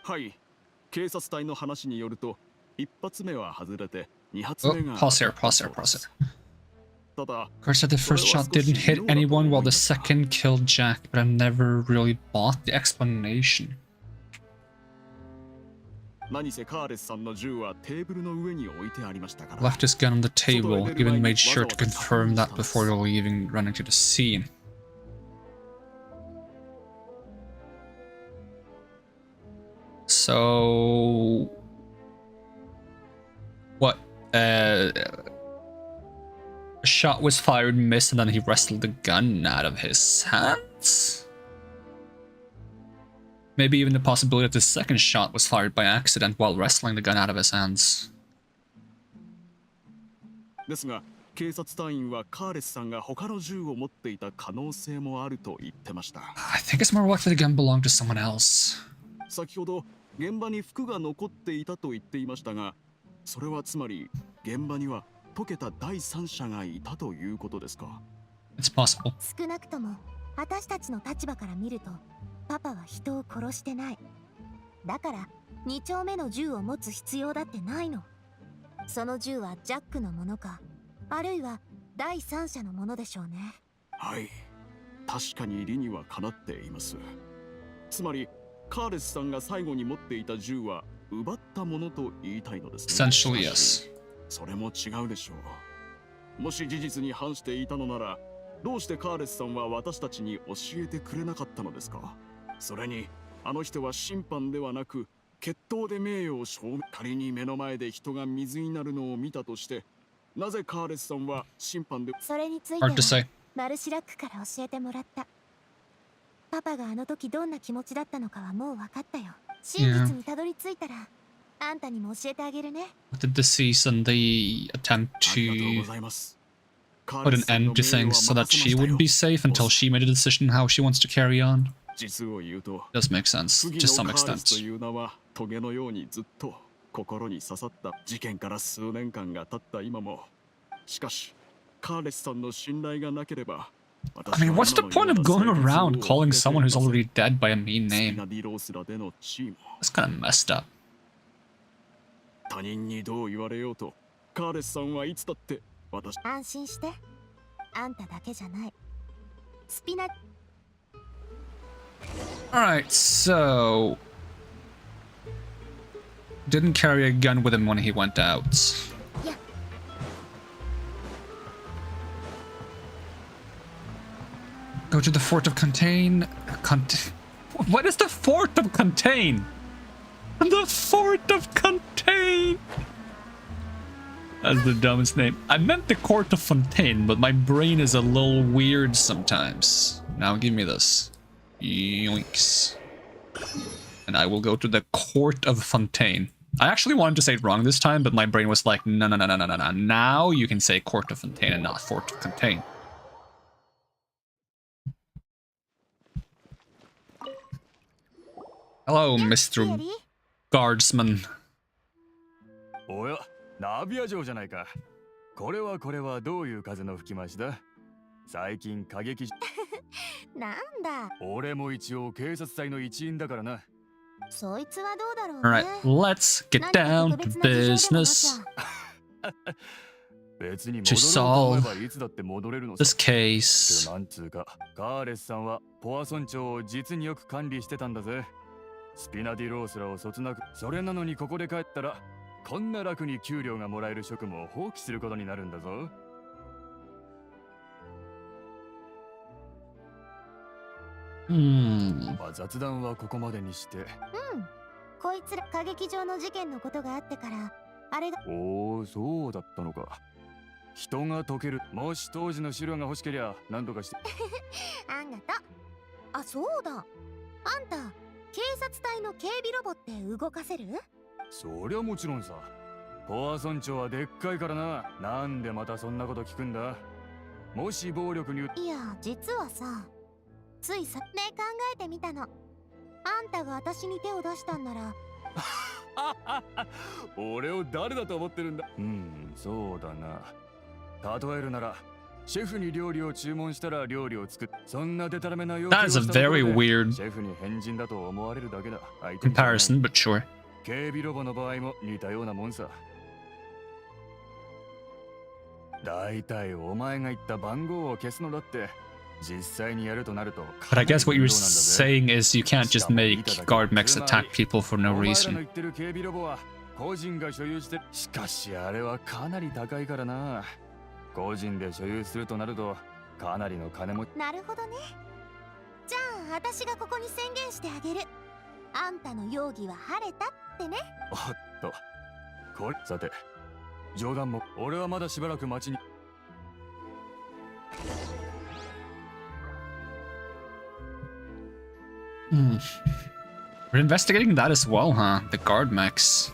はい、警察隊の話によると、1発目は外れて、2発目が。Pause here. Of course, that the first shot didn't hit anyone while the second killed Jack, but I never really bought the explanation. 何せカーレスさんの銃はテーブルの上に置いてありましたから。Left his gun on the table, even made sure to confirm that before leaving, running to the scene. So... What? A shot was fired, missed, and then he wrestled the gun out of his hands? Maybe even the possibility that the second shot was fired by accident while wrestling the gun out of his hands. ですが、警察隊員はカーレスさんが他の銃を持っていた可能性もあると言ってました。I think it's more likely the gun belonged to someone else. 先ほど現場に服が残っていたと言っていましたが、それはつまり現場には溶けた第三者がいたということですか？ It's possible. 少なくとも私たちの立場から見ると、パパは人を殺してない。だから2丁目の銃を持つ必要だってないの。その銃はジャックのものか、あるいは第三者のものでしょうね。はい、確かに理にはかなっています。つまりカーレスさんが最後に持っていた銃は奪ったものと言いたいのですね。Essentially, yes. それも違うでしょう。もし事実に反していたのなら、どうしてカーレスさんは私たちに教えてくれなかったのですか？それに、あの人は審判ではなく、決闘で名誉を証明。仮に目の前で人が水になるのを見たとして、なぜカーレスさんは審判で。それについてはマルシラックから教えてもらった。パパがあの時どんな気持ちだったのかはもう分かったよ。真実にたどり着いたら、あんたにも教えてあげるね。With the deceased and the attempt to put an end to things so that she wouldn't be safe until she made a decision how she wants to carry on. Does make sense, to some extent. という名はトゲのようにずっと心に刺さった事件から数年間が経った今も。しかし、カーレスさんの信頼がなければ。I mean, what's the point of going around calling someone who's already dead by a mean name? That's kind of messed up. 他人にどう言われようと、カーレスさんはいつだって私。安心して。あんただけじゃない。スピナ。Alright, so... Didn't carry a gun with him when he went out. Yeah. Go to the fort of Fontaine. What is the fort of Fontaine? The fort of Fontaine! That's the dumbest name. I meant the court of Fontaine, but my brain is a little weird sometimes. Now give me this. Yoinks. And I will go to the court of Fontaine. I actually wanted to say it wrong this time, but my brain was like, no. Now you can say court of Fontaine and not fort of Fontaine. Hello, Mr. Guardsman. おや、ナビア城じゃないか。これはどういう風の吹き回しだ？最近過激。なんだ。俺も一応警察隊の一員だからな。そいつはどうだろうね。Alright, let's get down to business. To solve this case. なんつうか、カーレスさんはポアソン町を実によく管理してたんだぜ。スピナディロースらをそつなく、それなのにここで帰ったら、こんな楽に給料がもらえる職務を放棄することになるんだぞ。雑談はここまでにして。こいつら歌劇場の事件のことがあってからあれがおお、そうだったのか。人が解ける。もし当時の資料が欲しけりゃ何とかして。あんがとあ、そうだ。あんた警察隊の警備ロボって動かせる？そりゃもちろんさ。ポア村長はでっかいからな。なんでまたそんなこと聞くんだ。もし暴力にいや、実はさ、ついさね考えてみたの。あんたが私に手を出したんなら俺を誰だと思ってるんだ。そうだな。例えるならシェフに料理を注文したら料理を作っ、そんなデタラメな要求を That is a したところ very で weird シェフに変人だと思われるだけだ。相手にじゃない。 comparison, but sure. 警備ロボの場合も似たようなもんさ。だいたいお前が言った番号を消すのだって実際にやるとなると But I guess what you're saying is you can't just make guard mechs attack people for no お前らの reason. 言ってる警備ロボは個人が所有して、しかしあれはかなり高いからな。個人で所有するとなるとかなりの金も。なるほどね。じゃあ私がここに宣言してあげる。あんたの容疑は晴れたってね。おっと、これさて冗談も、俺はまだしばらく待ちに。We're investigating that as well, huh? The guard mechs.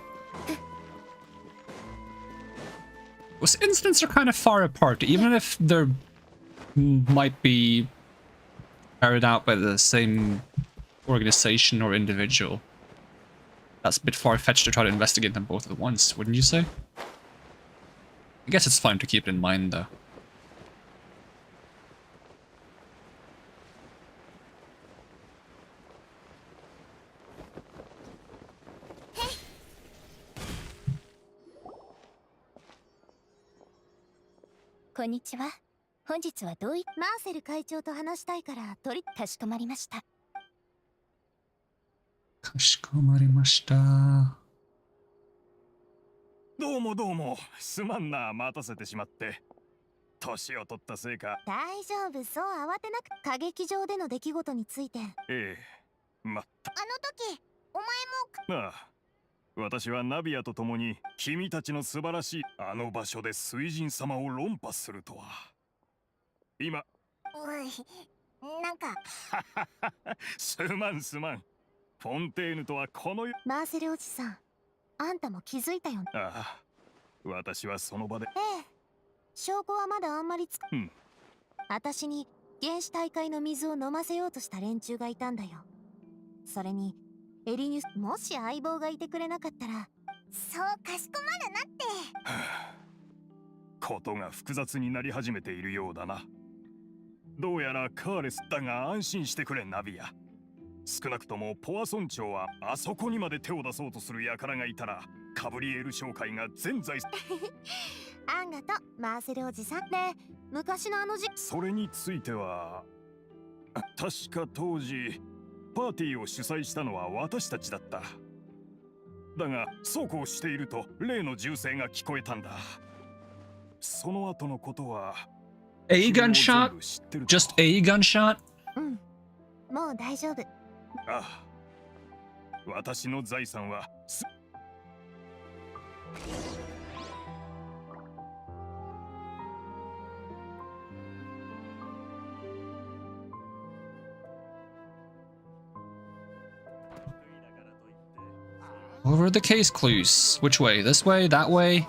Those incidents are kind of far apart, even if they're might be carried out by the same organization or individual. That's a bit far-fetched to try to investigate them both at once, wouldn't you say? I guess it's fine to keep it in mind, though. Konnichiwa. 本日はどういマーセル会長と話したいからかしこまりました。かしこまりました。どうもどうも、すまんな、待たせてしまって。年を取ったせいか。大丈夫、そう慌てなく。歌劇場での出来事について。ええ、まったあの時お前も。なあ、私はナビアと共に君たちの素晴らしいあの場所で水神様を論破するとは。今なんかすまんすまん。フォンテーヌとはこのマーセルおじさん、あんたも気づいたよね。ああ、私はその場で。ええ、証拠はまだあんまり私に原始大会の水を飲ませようとした連中がいたんだよ。それにエリニュス、もし相棒がいてくれなかったら。そうかしこまるなって。ことが複雑になり始めているようだな。どうやらカーレスだが安心してくれ、ナビア。少なくともポア村長はあそこにまで手を出そうとする輩がいたらカブリエル商会が全財あんがとマーセルおじさんで、昔のあのそれについては確か当時パーティーを主催したのは私たちだった。だがそうこうしていると例の銃声が聞こえたんだ。その後のことは A gunshot? Just a gunshot? もう大丈夫。ああ、私の財産はOver the case clues. Which way? This way? That way?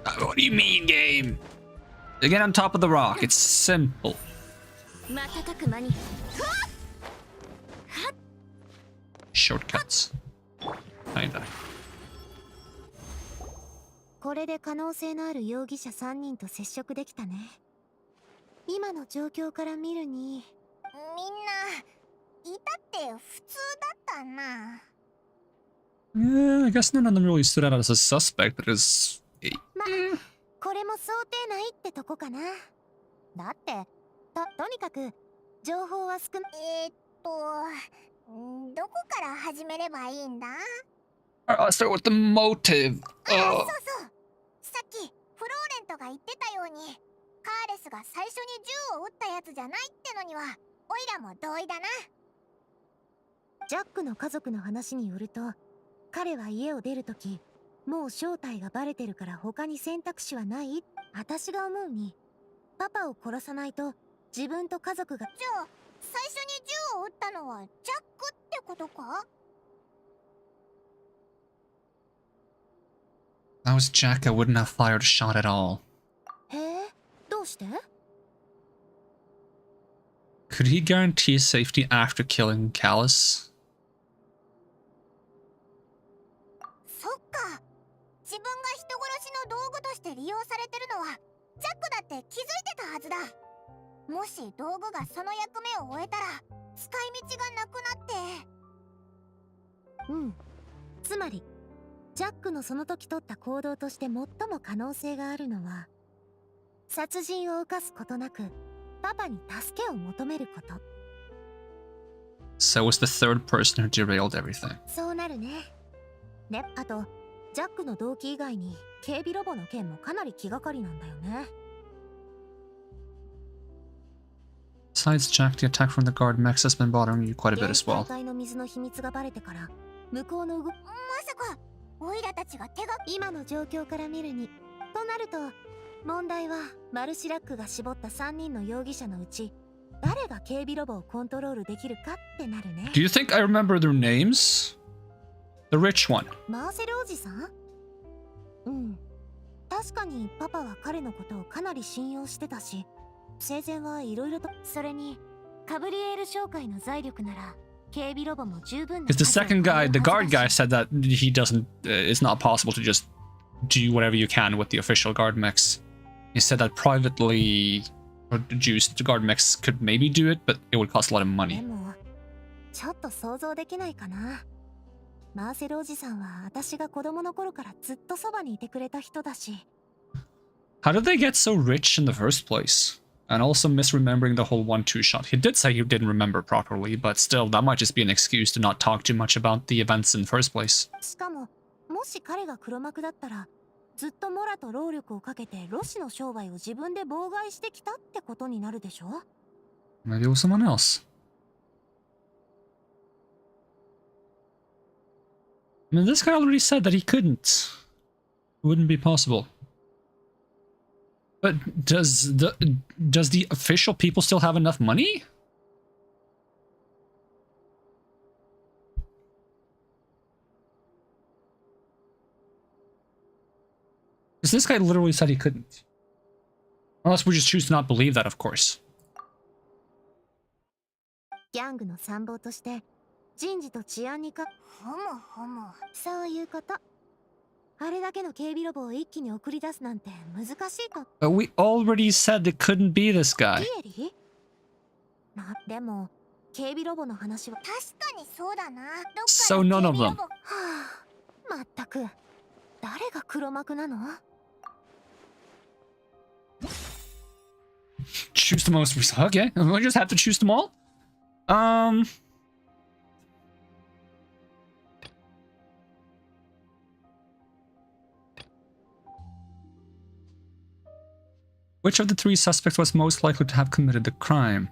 What do you mean, game? To get on top of the rock, it's simple. Shortcuts. Kinda. これで可能性のある容疑者3人と接触できたね。今の状況から見るに、みんないたって普通だったな。Yeah, I guess none of them really stood out as a suspect, but it's... ま、これも想定内ってとこかな。だって、とにかく情報は少ない。どこから始めればいいんだ？ I'll start with the motive. そうそう。さっきフローレントが言ってたように、カーレススが最初に銃を撃ったやつじゃないってのにはオイラも同意だな。ジャックの家族の話によると、彼は家を出るとき、もう正体がバレてるから他に選択肢はない。私が思うに、パパを殺さないと自分と家族が。じゃあ最初に銃を撃ったのはジャックってことか？ If I was Jack, I wouldn't have fired a shot at all. へえ、どうして？ Could he guarantee safety after killing Callus? そっか。自分が人殺しの道具として利用されてるのはジャックだって気づいてたはずだ。もし道具がその役目を終えたら使い道がなくなって。うん。つまり、ジャックのその時取った行動として最も可能性があるのは、殺人を犯すことなくパパに助けを求めること。So was the third person who derailed everything. そうなるね。ね、あと、ジャックの動機以外に警備ロボの件もかなり気がかりなんだよね。Besides Jack, the attack from the guard mechs has been bothering you quite a bit as well. 大会の水の秘密がバレてから、向こうの動き。まさかオイラたちが手が。今の状況から見るに、となると、問題はマルシラックが絞った3人の容疑者のうち、誰が警備ロボをコントロールできるかってなるね。Do you think I remember their names? The rich one. マーセルおじさん？うん。確かにパパは彼のことをかなり信用してたし、生前はいろいろと。それに、カブリエール商会の財力なら、警備ロボも十分な。Because the second guy, the guard guy, said that he doesn't. It's not possible to just do whatever you can with the official guard mechs. He said that privately produced the guard mechs could maybe do it, but it would cost a lot of money. でも、ちょっと想像できないかな。マーセルおじさんは私が子供の頃からずっとそばにいてくれた人だし。How did they get so rich in the first place? And also misremembering the whole 1-2 shot. He did say he didn't remember properly, but still, that might just be an excuse to not talk too much about the events in the first place. しかも、もし彼が黒幕だったら、ずっとモラと労力をかけてロシの商売を自分で妨害してきたってことになるでしょ? Maybe it was someone else. I mean, this guy already said that he couldn't. It wouldn't be possible. But does the official people still have enough money? Because this guy literally said he couldn't. Unless we just choose to not believe that, of course. ギャングの参謀として人事と治安にか。ほもほも。そういうこと。あれだけの警備ロボを一気に送り出すなんて難しいか。But we already said it couldn't be this guy. リエリ？でも警備ロボの話は。確かにそうだな。So none of them. はあ、まったく誰が黒幕なの？Choose the most recent. Okay, we just have to choose them all. Which of the three suspects was most likely to have committed the crime?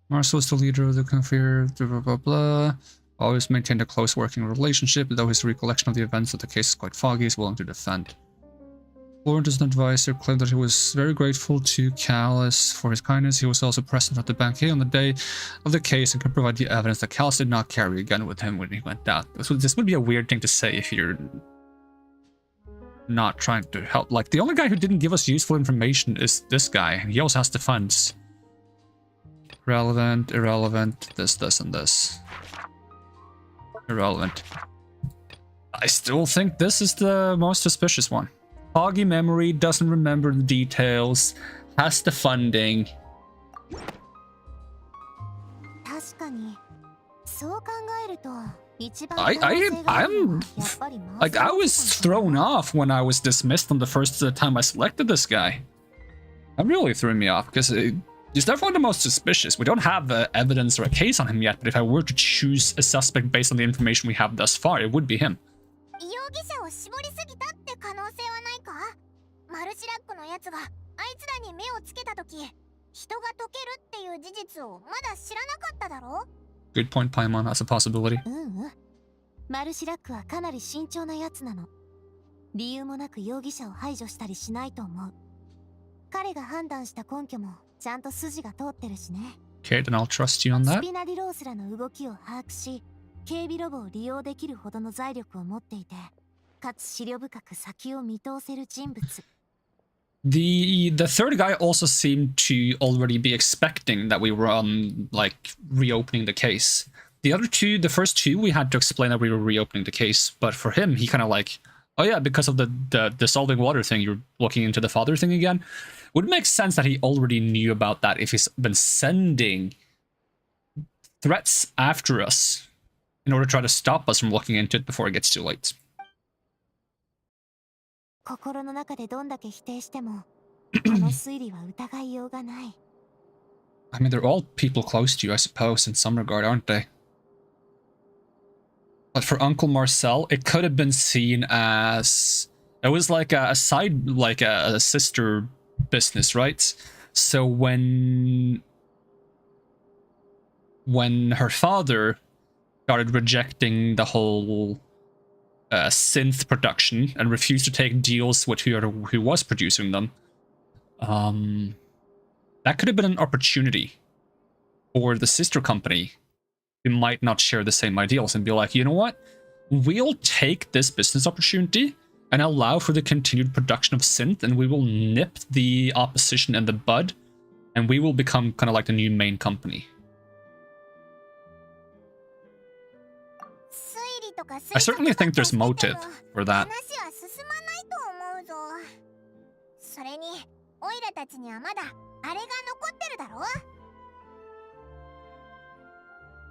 Marcel is the leader of the conspiracy, blah blah blah. Always maintained a close working relationship, though his recollection of the events of the case is quite foggy, he's willing to defend. Florent as an advisor claimed that he was very grateful to Callus for his kindness. He was also present at the banquet on the day of the case and could provide the evidence that Callus did not carry a gun with him when he went out. So this would be a weird thing to say if you're not trying to help. Like, the only guy who didn't give us useful information is this guy. He also has the funds. Relevant, irrelevant, this, and this. Irrelevant. I still think this is the most suspicious one. Foggy memory, doesn't remember the details, has the funding. 確かにそう考えると一番 I'm like, I was thrown off when I was dismissed on the first time I selected this guy. That really threw me off because he's definitely the most suspicious. We don't have evidence or a case on him yet, but if I were to choose a suspect based on the information we have thus far, it would be him. 容疑者を絞りすぎたって可能性はないか？マルシラックのやつがあいつらに目をつけた時、人が溶けるっていう事実をまだ知らなかっただろ？ Good point, Paimon. That's a possibility. マルシラックはかなり慎重なやつなの。理由もなく容疑者を排除したりしないと思う。彼が判断した根拠もちゃんと筋が通ってるしね。Okay, then I'll trust you on ス that. ピナディロースらの動きを把握し、警備ロボを利用できるほどの財力を持っていて、かつ思慮深く先を見通せる人物。The third guy also seemed to already be expecting that we were like reopening the case. The other two, the first two, we had to explain that we were reopening the case, but for him, he kind of like, oh yeah, because of the dissolving water thing, you're looking into the father thing again. Would make sense that he already knew about that if he's been sending threats after us in order to try to stop us from looking into it before it gets too late. 心の中でどんだけ否定しても、この推理は疑いようがない。I mean, they're all people close to you, I suppose, in some regard, aren't they? But for Uncle Marcel, it could have been seen as... It was like a side, like a sister business, right? So when her father started rejecting the whole synth production and refused to take deals with who was producing them, that could have been an opportunity for the sister company who might not share the same ideals and be like, you know what? We'll take this business opportunity and allow for the continued production of synth, and we will nip the opposition in the bud, and we will become kind of like the new main company. I certainly think there's motive for that.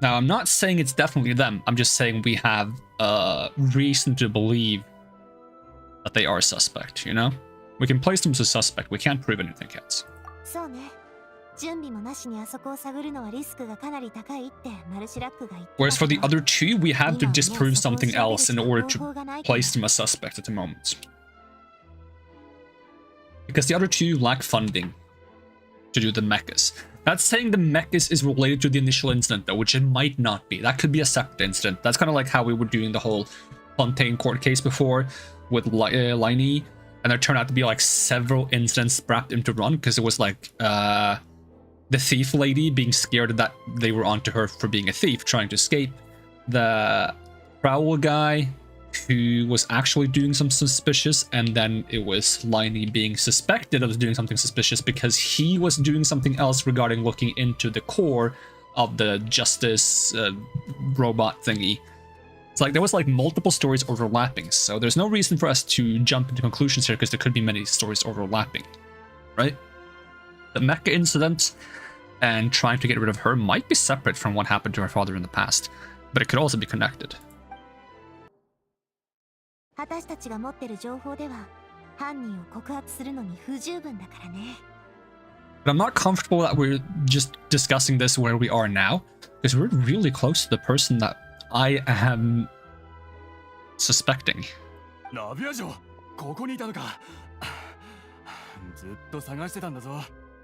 Now, I'm not saying it's definitely them. I'm just saying we have reason to believe that they are a suspect, you know? We can place them as a suspect. We can't prove anything yet. Whereas for the other two, we have to disprove something else in order to place them as suspect at the moment. Because the other two lack funding to do the mechas. That's saying the mechas is related to the initial incident, though, which it might not be. That could be a separate incident. That's kind of like how we were doing the whole Fontaine court case before with Lynette, and there turned out to be like several incidents wrapped into one, because it was like the thief lady being scared that they were onto her for being a thief, trying to escape. The prowl guy who was actually doing something suspicious, and then it was Lynette being suspected of doing something suspicious because he was doing something else regarding looking into the core of the justice robot thingy. It's like there was like multiple stories overlapping, so there's no reason for us to jump into conclusions here because there could be many stories overlapping, right? The mecha incident and trying to get rid of her might be separate from what happened to her father in the past, but it could also be connected. But I'm not comfortable that we're just discussing this where we are now, because we're really close to the person that I am suspecting.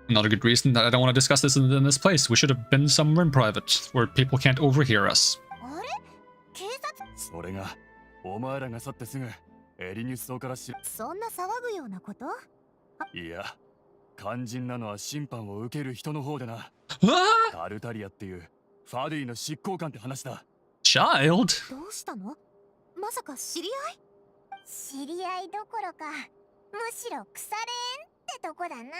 Another good reason that I don't want to discuss this in this place. We should have been somewhere in private, where people can't overhear us. それがお前らが去ってすぐエリニュス島からそんな騒ぐようなこと？いや、肝心なのは審判を受ける人の方でな。タルタリアっていうファディの執行官って話だ。Child? どうしたの？まさか知り合い？知り合いどころか、むしろ腐れんってとこだな。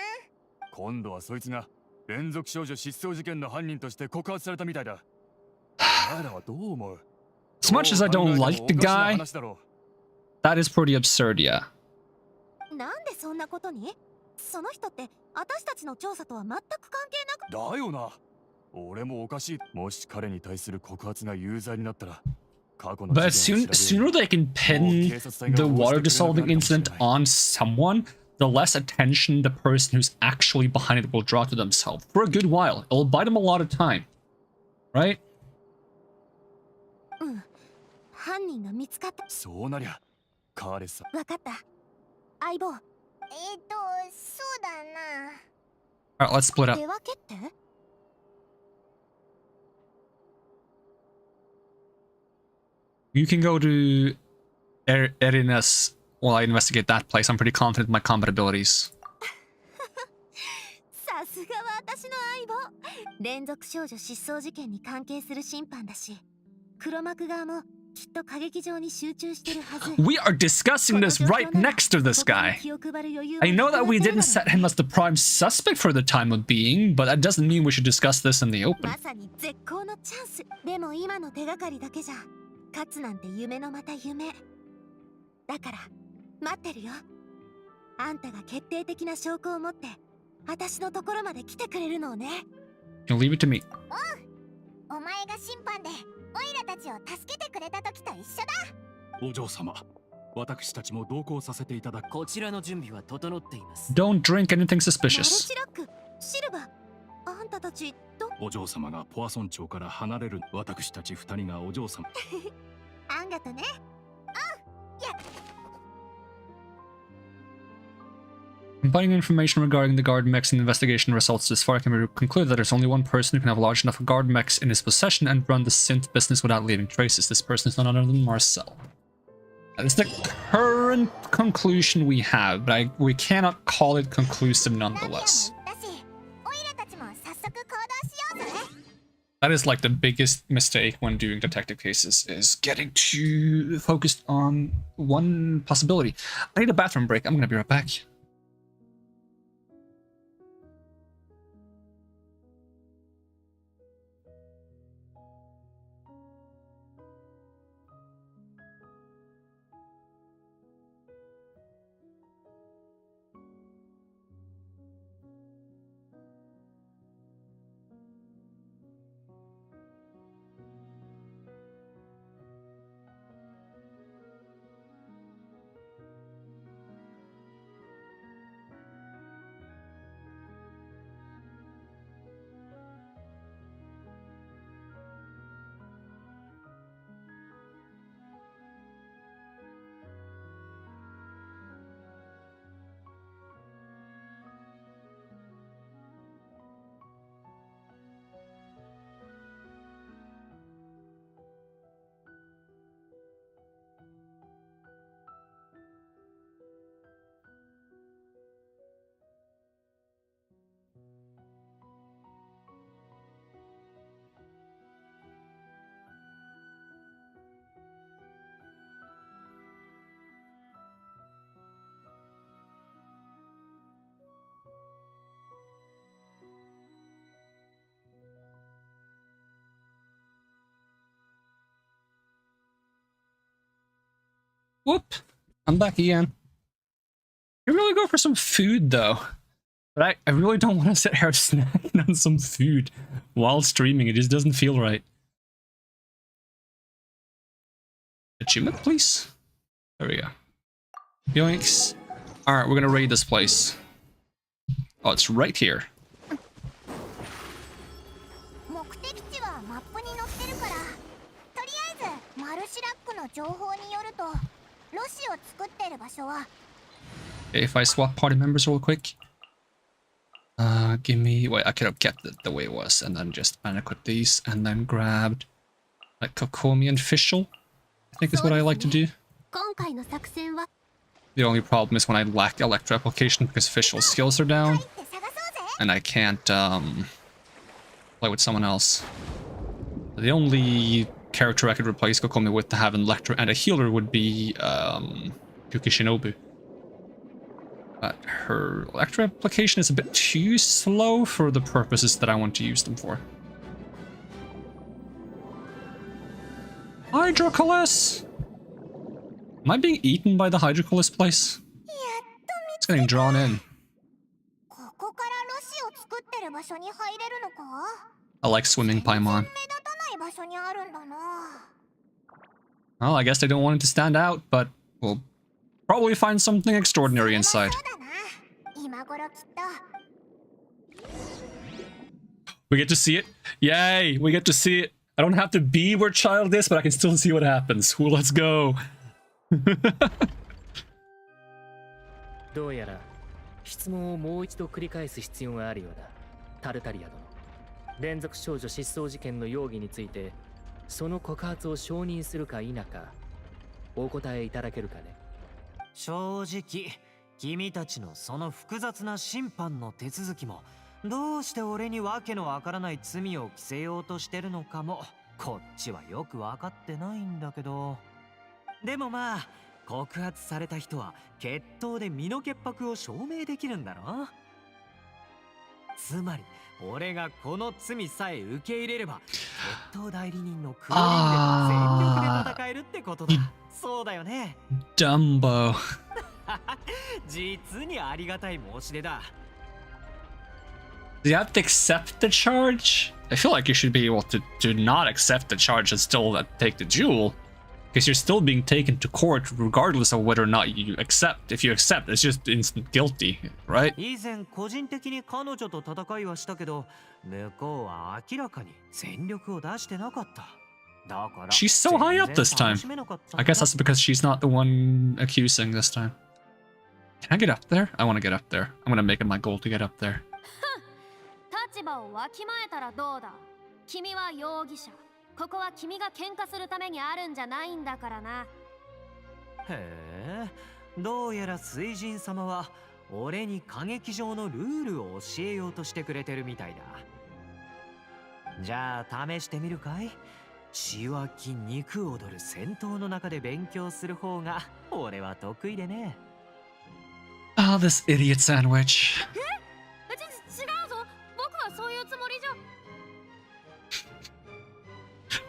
今度はそいつが連続少女失踪事件の犯人として告発されたみたいだ。お前らはどう思う？ As much as I don't like the guy, that is pretty absurd, yeah. なんでそんなことに？その人って私たちの調査とは全く関係なく。だよな。俺もおかしい。もし彼に対する告発が有罪になったら、過去の But sooner they can pin the water dissolving incident on someone, the less attention the person who's actually behind it will draw to themselves. For a good while. It'll buy them a lot of time. Right? 犯人が見つかった。そうなりゃ、彼さ。わかった。相棒、そうだな。 Alright, let's split up. 手分けって？ You can go to Erinus while I investigate that place. I'm pretty confident in my combat abilities. さすがは私の相棒。連続少女失踪事件に関係する審判だし、黒幕側もきっと歌劇場に集中してるはず。 We are discussing this right next to this guy. I know that we didn't set him as the prime suspect for the time of being, but that doesn't mean we should discuss this in the open. まさに絶好のチャンス。でも今の手がかりだけじゃ勝つなんて夢のまた夢。だから待ってるよ。あんたが決定的な証拠を持って私のところまで来てくれるのをね。You'll leave it to me. お前が審判でオイラたちを助けてくれた時と一緒だ。お嬢様、私たちも同行させていただく。こちらの準備は整っています。 Don't drink anything マル suspicious. シラック、シルバー、あんたたちど？お嬢様がポアソン町から離れる。私たち二人がお嬢様。あんがとね。Combining information regarding the guard mechs and investigation results this far, can be concluded that there's only one person who can have large enough guard mechs in his possession and run the synth business without leaving traces. This person is none other than Marcel. That is the current conclusion we have, but we cannot call it conclusive nonetheless. That is like the biggest mistake when doing detective cases, is getting too focused on one possibility. I need a bathroom break. I'm gonna be right back. Whoop! I'm back again. I really go for some food though. But I really don't want to sit here snacking on some food while streaming. It just doesn't feel right. Achievement, please? There we go. Yoinks. Alright, we're gonna raid this place. Oh, it's right here. の情報によると、ロシを作ってる場所は Okay, if I swap party members real quick. Give me... Wait, I could have kept it the way it was and then just unequip these and then grabbed like Kokomi and Fischl, I think is what I like to do. 今回の作戦は The only problem is when I lack Electro application because Fischl's skills are down and I can't play with someone else. The only character I could replace Kokomi with to have an Electro and a healer would be Yuki Shinobu. But her Electro application is a bit too slow for the purposes that I want to use them for. Hydroculus! Am I being eaten by the Hydroculus place? It's getting drawn in. ここからロシを作ってる場所に入れるのか I like swimming Paimon. 目立たない場所にあるんだな Well, I guess I don't want it to stand out, but we'll probably find something extraordinary inside. 今頃きっと We get to see it? Yay! We get to see it! I don't have to be where Child is, but I can still see what happens. Ooh, let's go! どうやら質問をもう一度繰り返す必要があるようだ。タルタリア殿。連続少女失踪事件の容疑について、その告発を承認するか否か、お答えいただけるかね。正直、君たちのその複雑な審判の手続きも、どうして俺にわけのわからない罪を着せようとしてるのかも、こっちはよくわかってないんだけど。でもまあ、告発された人は決闘で身の潔白を証明できるんだろ。つまり俺がこの罪さえ受け入れれば決闘代理人のクロリンでも全力で戦えるってことだ。そうだよね。Dumbo. 実にありがたい申し出だ。 Do you have to accept the charge? I feel like you should be able to not accept the charge and still take the duel. Because you're still being taken to court regardless of whether or not you accept. If you accept, it's just instant guilty, right? 以前個人的に彼女と戦いはしたけど、向こうは明らかに全力を出してなかった。だから She's so high up this time. I guess that's because she's not the one accusing this time. Can I get up there? I want to get up there. I'm gonna make it my goal to get up there. 立場をわきまえたらどうだ。君は容疑者。ここは君が喧嘩するためにあるんじゃないんだからな。へえ、どうやら水神様は俺に歌劇場のルールを教えようとしてくれてるみたいだ。じゃあ試してみるかい？血湧き肉踊る戦闘の中で勉強する方が俺は得意でね。Ah, this idiot sandwich. 違うぞ。僕はそういうつもりじゃ。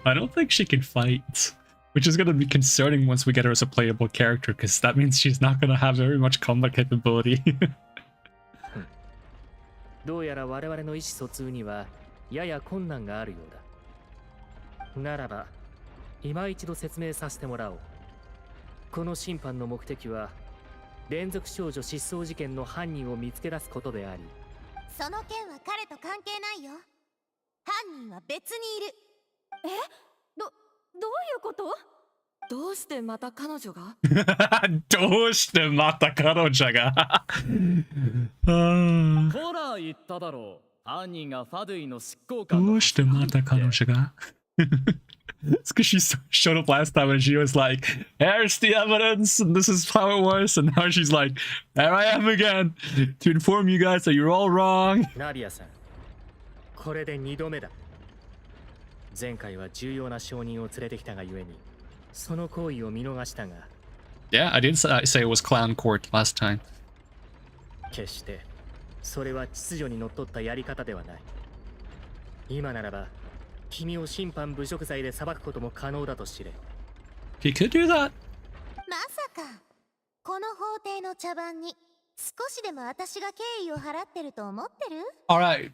I don't think she can fight, which is going to be concerning once we get her as a playable character, because that means she's not going to have very much combat capability. どうやら我々の意思疎通にはやや困難があるようだ。ならば、今一度説明させてもらおう。この審判の目的は、連続少女失踪事件の犯人を見つけ出すことであり、その件は彼と関係ないよ。犯人は別にいる。どういうこと？どうしてまた彼女が？どうしてまた彼女が？ほら言っただろう。犯人がファドゥイの執行官。どうしてまた彼女が？ It's because she showed up last time and she was like, here's the evidence and this is how it was, and now she's like, there I am again to inform you guys that you're all wrong. ナビアさん、これで2度目だ。前回は重要な証人を連れてきたがゆえに、その行為を見逃したが。Yeah, I didn't say it was clown court last time. 決してそれは秩序にのっとったやり方ではない。今ならば君を審判侮辱罪で裁くことも可能だと知れ。He could do that. まさかこの法廷の茶番に少しでも私が敬意を払ってると思ってる？ Alright,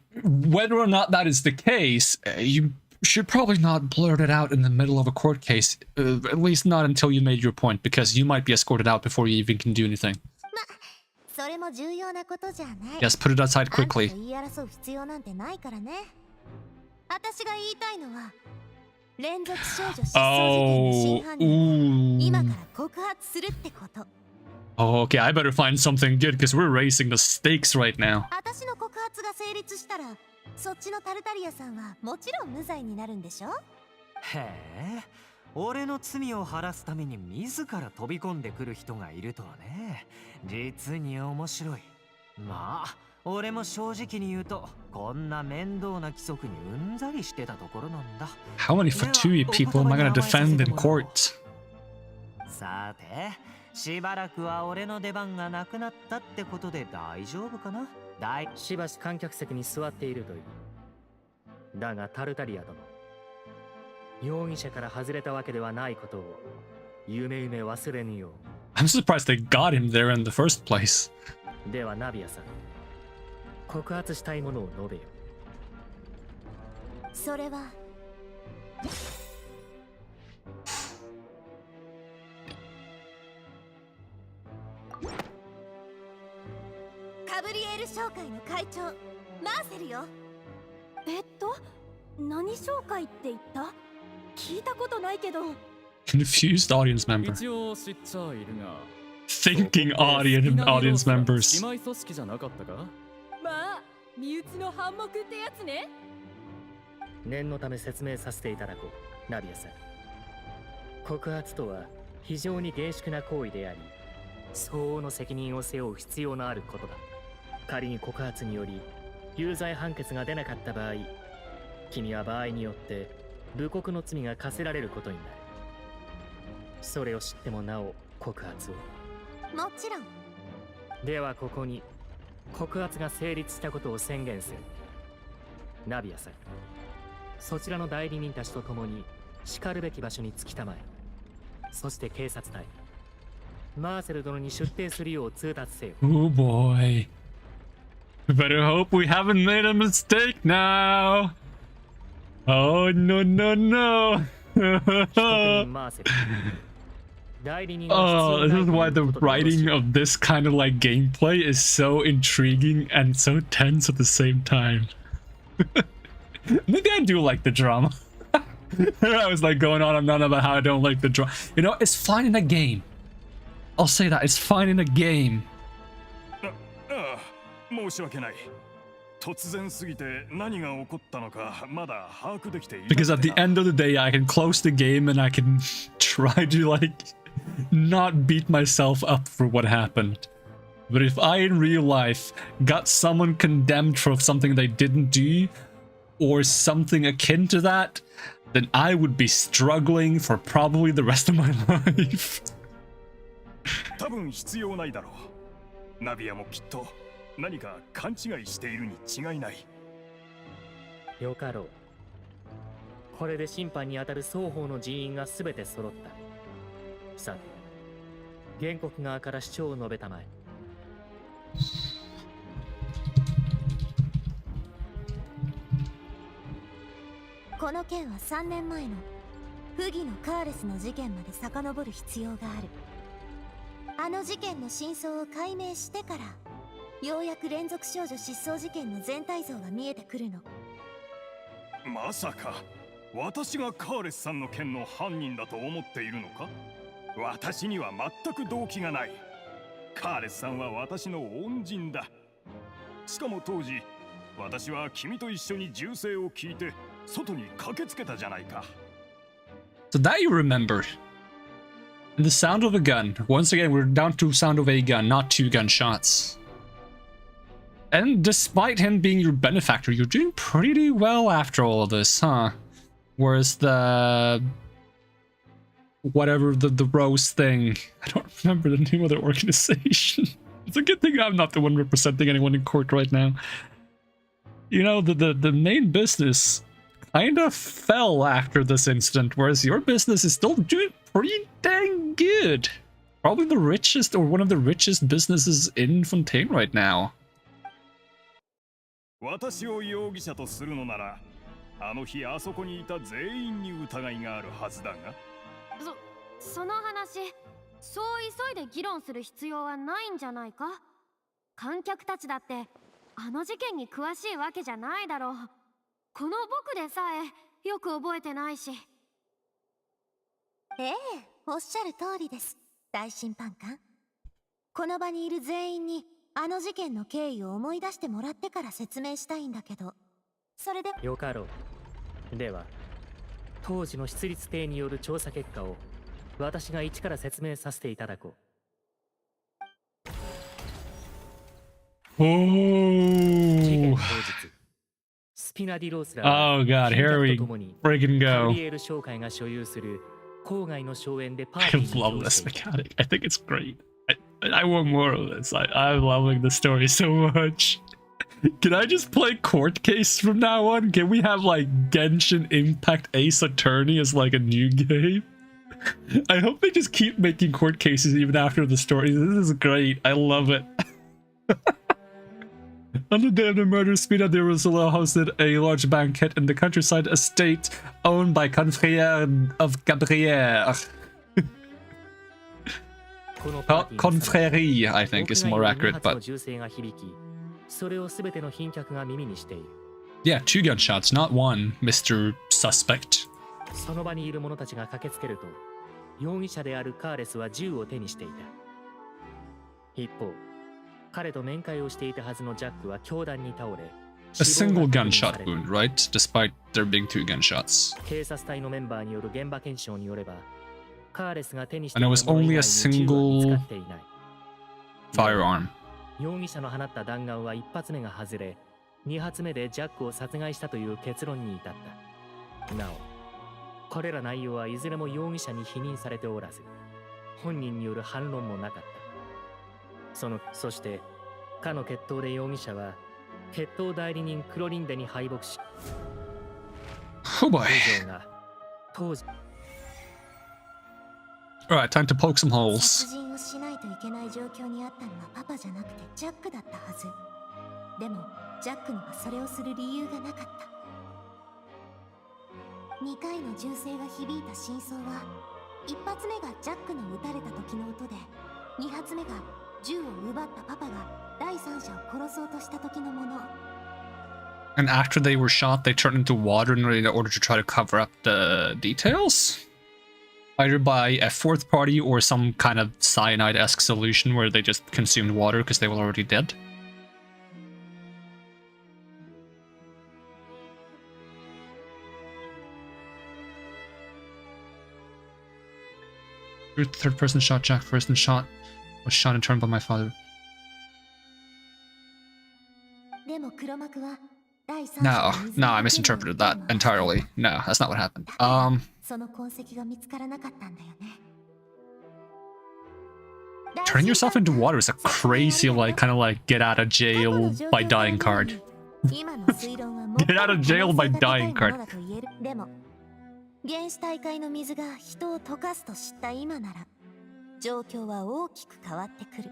whether or not that is the case, you should probably not blurt it out in the middle of a court case, at least not until you made your point, because you might be escorted out before you even can do anything. それも重要なことじゃない。 Yes, put it aside quickly. 言い争う必要なんてないからね。私が言いたいのは、連続少女失踪事件の真犯人を今から告発するってこと。Oh, okay, I better find something good because we're raising the stakes right now. 私の告発が成立したら、そっちのタルタリアさんはもちろん無罪になるんでしょ？へえ、俺の罪を晴らすために自ら飛び込んでくる人がいるとはね。実に面白い。まあ、俺も正直に言うと、こんな面倒な規則にうんざりしてたところなんだ。 How many Fatui people am I gonna defend in court? さて、しばらくは俺の出番がなくなったってことで大丈夫かな？しばし観客席に座っているといい。だがタルタリア殿、容疑者から外れたわけではないことを夢忘れぬよう。 I'm surprised they got him there in the first place. ではナビアさん、告発したいものを述べよ。それはカブリエール商会の会長マーセルよ。何商会って言った？聞いたことないけど。 Confused audience member. 一応知っちゃいるが、thinking audience members. 姉妹組織じゃなかったか？まあ身内の反目ってやつね。念のため説明させていただこう、ナビアさん。告発とは非常に厳粛な行為であり、相応の責任を背負う必要のあることだ。仮に告発により有罪判決が出なかった場合、君は場合によって侮国の罪が課せられることになる。それを知ってもなお告発を。もちろん。ではここに告発が成立したことを宣言する。ナビアさん、そちらの代理人たちと共に叱るべき場所に突きたまえ。そして警察隊、マーセル殿に出廷するよう通達せよ。Oh boy. We better hope we haven't made a mistake now. Oh no no no. Oh, this is why the writing of this kind of like gameplay is so intriguing and so tense at the same time. Maybe I do like the drama. I was like going on and on about how I don't like the drama. You know, it's fine in a game. I'll say that, it's fine in a game. 申し訳ない。突然すぎて何が起こったのかまだ把握できていない。 Because at the end of the day, I can close the game and I can try to like not beat myself up for what happened. But if I in real life got someone condemned for something they didn't do or something akin to that, then I would be struggling for probably the rest of my life. 多分必要ないだろう。ナビアもきっと何か勘違いしているに違いない。よかろう。これで審判に当たる双方の人員が全て揃った。さて、原告側から主張を述べたまえ。この件は3年前の不義のカーレスの事件まで遡る必要がある。あの事件の真相を解明してからようやく連続少女失踪事件の全体像が見えてくるの。まさか私がカーレスさんの件の犯人だと思っているのか？私には全く動機がない。カーレスさんは私の恩人だ。しかも当時私は君と一緒に銃声を聞いて外に駆けつけたじゃないか。 So that you remember. And the sound of a gun. Once again, we're down to sound of a gun, not 2 gunshots. And despite him being your benefactor, you're doing pretty well after all of this, huh? Whereas the... whatever, the Rose thing. I don't remember the name of the organization. It's a good thing I'm not the one representing anyone in court right now. You know, the main business kind of fell after this incident, whereas your business is still doing pretty dang good. Probably the richest or one of the richest businesses in Fontaine right now. 私を容疑者とするのなら、あの日あそこにいた全員に疑いがあるはずだが。その話、そう急いで議論する必要はないんじゃないか？観客たちだってあの事件に詳しいわけじゃないだろう。この僕でさえよく覚えてないし。ええ、おっしゃる通りです、大審判官。この場にいる全員にあの事件の経緯を思い出してもらってから説明したいんだけど、それでよかろう。では当時の出立艇による調査結果を私が一から説明させていただこう。事件当日、スピナディロースラは Oh god, here we friggin' go. リエル商会が所有する郊外の荘園でパー I ティーに love 移動 this していた。 mechanic. I think it's great. I want more of this. I'm loving the story so much. Can I just play court case from now on? Can we have like Genshin Impact Ace Attorney as like a new game? I hope they just keep making court cases even after the story. This is great. I love it. On the day of the murder, Spina de Rosula hosted a large banquet in the countryside estate owned by Confrère of Gabrière. Confrérie, I think, is more accurate, but... Yeah, 2 gunshots, not 1, Mr. Suspect. その場にいる者たちが駆けつけると、容疑者であるカーレスは銃を手にしていた。一方、彼と面会をしていたはずのジャックは凶弾に倒れ、 A single gunshot wound, right? Despite there being 2 gunshots. 警察隊のメンバーによる現場検証によれば、カーレスが手にしてい And た it was もの以 only 外 a に銃は見つか single っていない。 firearm. 容疑者の放った弾丸は1発目が外れ、2発目でジャックを殺害したという結論に至った。なお、これら内容はいずれも容疑者に否認されておらず、本人による反論もなかった。そして、かの決闘で容疑者は、決闘代理人クロリンデに敗北し、 Oh boy. 当時 Alright, time to poke some 殺 holes. 人をしないといけない状況にあったのはパパじゃなくてジャックだったはず。でもジャックにはそれをする理由がなかった。2回の銃声が響いた真相は、1発目がジャックの撃たれた時の音で、2発目が銃を奪ったパパが第三者を殺そうとした時のもの。 And after they were shot, they turned into water in order to try to cover up the details? Either by a 4th party or some kind of cyanide-esque solution where they just consumed water because they were already dead. Third person shot Jack first and was shot in turn by my father. でも黒幕は No, I misinterpreted that entirely. No, that's not what happened. その痕跡が見つからなかったんだよね。 Turning yourself into water is a crazy, like, kind of like get out of jail by dying card. Get out of jail by dying card. でも原始大会の水が人を溶かすと知った今なら、状況は大きく変わってくる。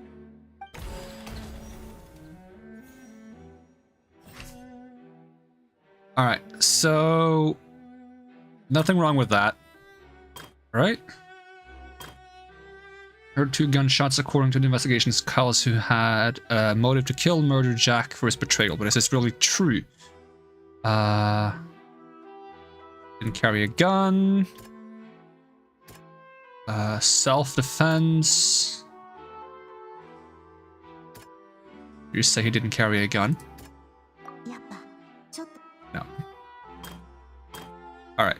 Alright, so nothing wrong with that, right? Heard 2 gunshots according to the investigations. Kyle's who had a motive to kill, murder Jack for his betrayal, but is this really true? Didn't carry a gun. Self-defense. You say he didn't carry a gun? No. Alright,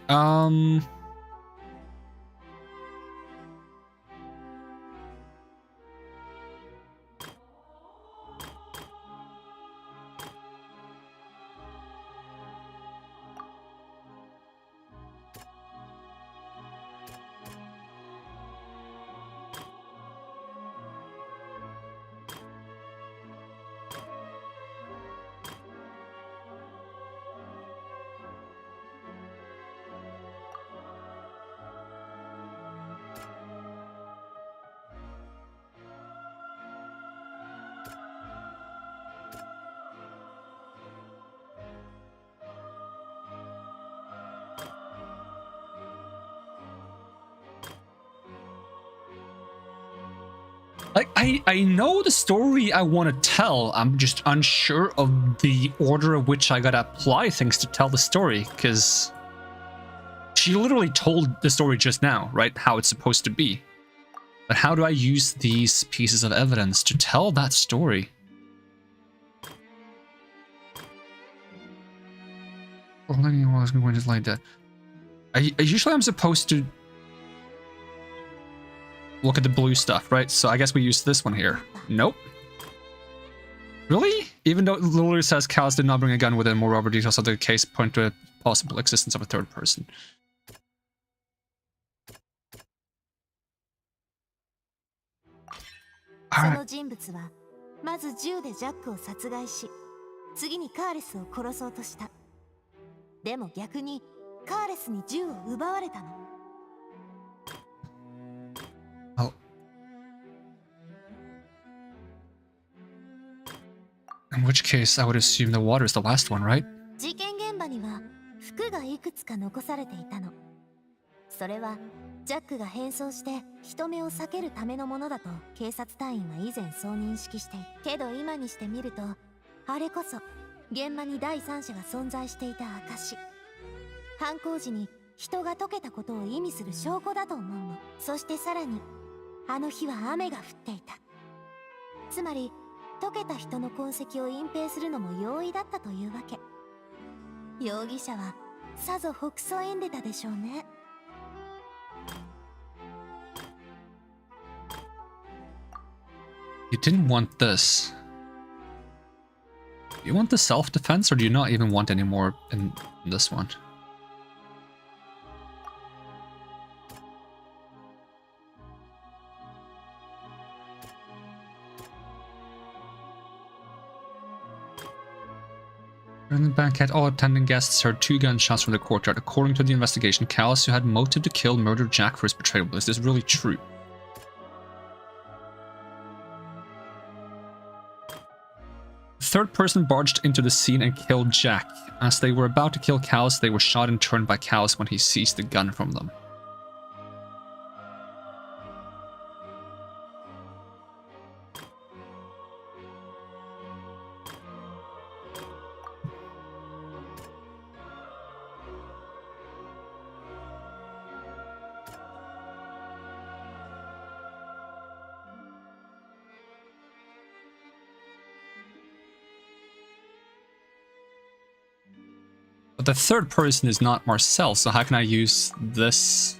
like, I know the story I want to tell. I'm just unsure of the order of which I gotta apply things to tell the story, because she literally told the story just now, right? How it's supposed to be. But how do I use these pieces of evidence to tell that story? Usually I'm supposed to look at the blue stuff, right? So I guess we use this one here. Nope. Really? Even though it literally says Callus did not bring a gun with him, moreover details of the case point to a possible existence of a 3rd person. その人物はまず銃でジャックを殺害し、次にカーレスを殺そうとした。でも逆にカーレスに銃を奪われたの。 In which case, I would assume the water is the last one, right? 事件現場には服がいくつか残されていたの。それはジャックが変装して人目を避けるためのものだと警察隊員は以前そう認識していた。けど今にしてみると、あれこそ現場に第三者が存在していた証。犯行時に人が溶けたことを意味する証拠だと思うの。そしてさらにあの日は雨が降っていた。つまり溶けた人の痕跡を隠蔽するのも容易だったというわけ。容疑者はさぞ北総エンデタでしょうね。You didn't want this. You want the self-defense, or do you not even want any more in this one? During the banquet, all attending guests heard 2 gunshots from the courtyard. According to the investigation, Callus, who had motive to kill, murdered Jack for his betrayal. Is this really true? The third person barged into the scene and killed Jack. As they were about to kill Callus, they were shot in turn by Callus when he seized the gun from them. But the third person is not Marcel, so how can I use this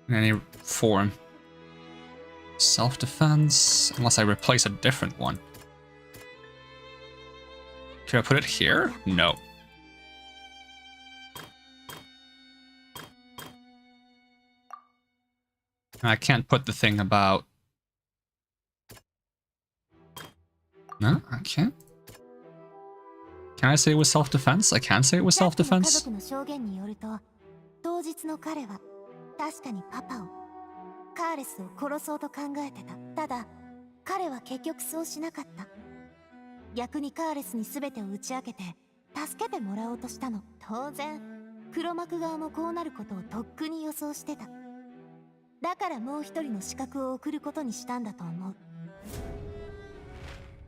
in any form? Self-defense, unless I replace a different one. Can I put it here? No. I can't put the thing about... No, I can't. Can I say it was self-defense? I can say it was self-defense. 当日の彼は確かにパパをカーレスを殺そうと考えてた。ただ彼は結局そうしなかった。逆にカーレスに全てを打ち明けて助けてもらおうとしたの。当然黒幕側もこうなることをとっくに予想してた。だからもう一人の資格を送ることにしたんだと思う。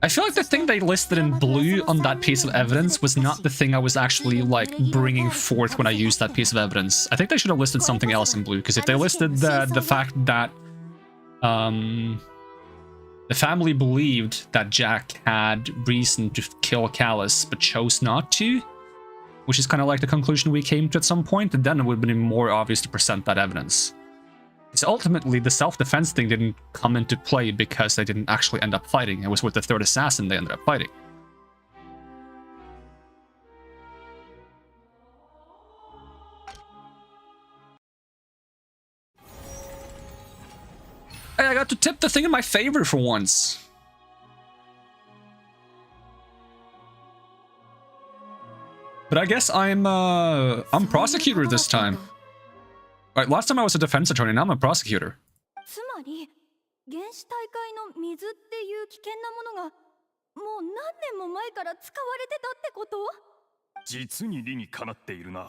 I feel like the thing they listed in blue on that piece of evidence was not the thing I was actually, like, bringing forth when I used that piece of evidence. I think they should have listed something else in blue, because if they listed the fact that the family believed that Jack had reason to kill Callus but chose not to, which is kind of like the conclusion we came to at some point, then it would have been more obvious to present that evidence. So ultimately, the self-defense thing didn't come into play because they didn't actually end up fighting. It was with the third assassin they ended up fighting. Hey, I got to tip the thing in my favor for once. But I guess I'm prosecutor this time. Right, last time I was a defense attorney, now I'm a prosecutor. つまり原始大会の水っていう危険なものがもう何年も前から使われてたってこと？実に理にかなっているな。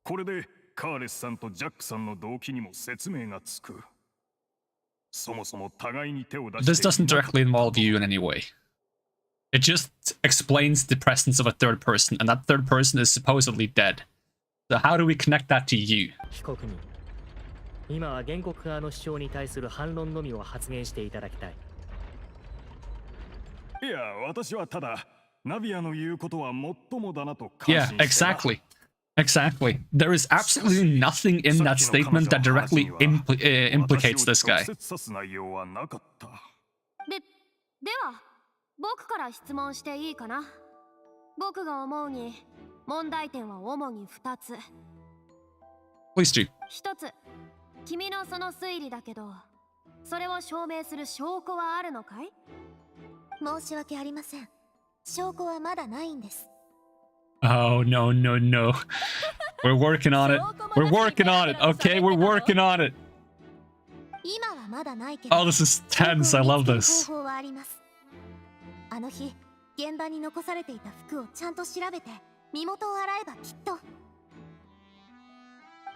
これでカーレスさんとジャックさんの動機にも説明がつく。そもそも互いに手を出して。This doesn't directly involve you in any way. It just explains the presence of a third person, and that third person is supposedly dead. So how do we connect that to you? 被告人、今は原告側の主張に対する反論のみを発言していただきたい。いや、私はただナビアの言うことはもっともだなと感心 Yeah, してな。 exactly. Exactly. There is absolutely nothing in that statement that directly implicates this guy. では僕から質問していいかな。僕が思うに問題点は主に2つ。 Please do. 1つ、君のその推理だけど、それを証明する証拠はあるのかい？申し訳ありません。証拠はまだないんです。 Oh, no, no, no. We're working on it. We're working on it. Okay, we're working on it. 今はまだないけど。 Oh, this is tense. I love this. 方法はあります。あの日、現場に残されていた服をちゃんと調べて身元を洗えばきっと。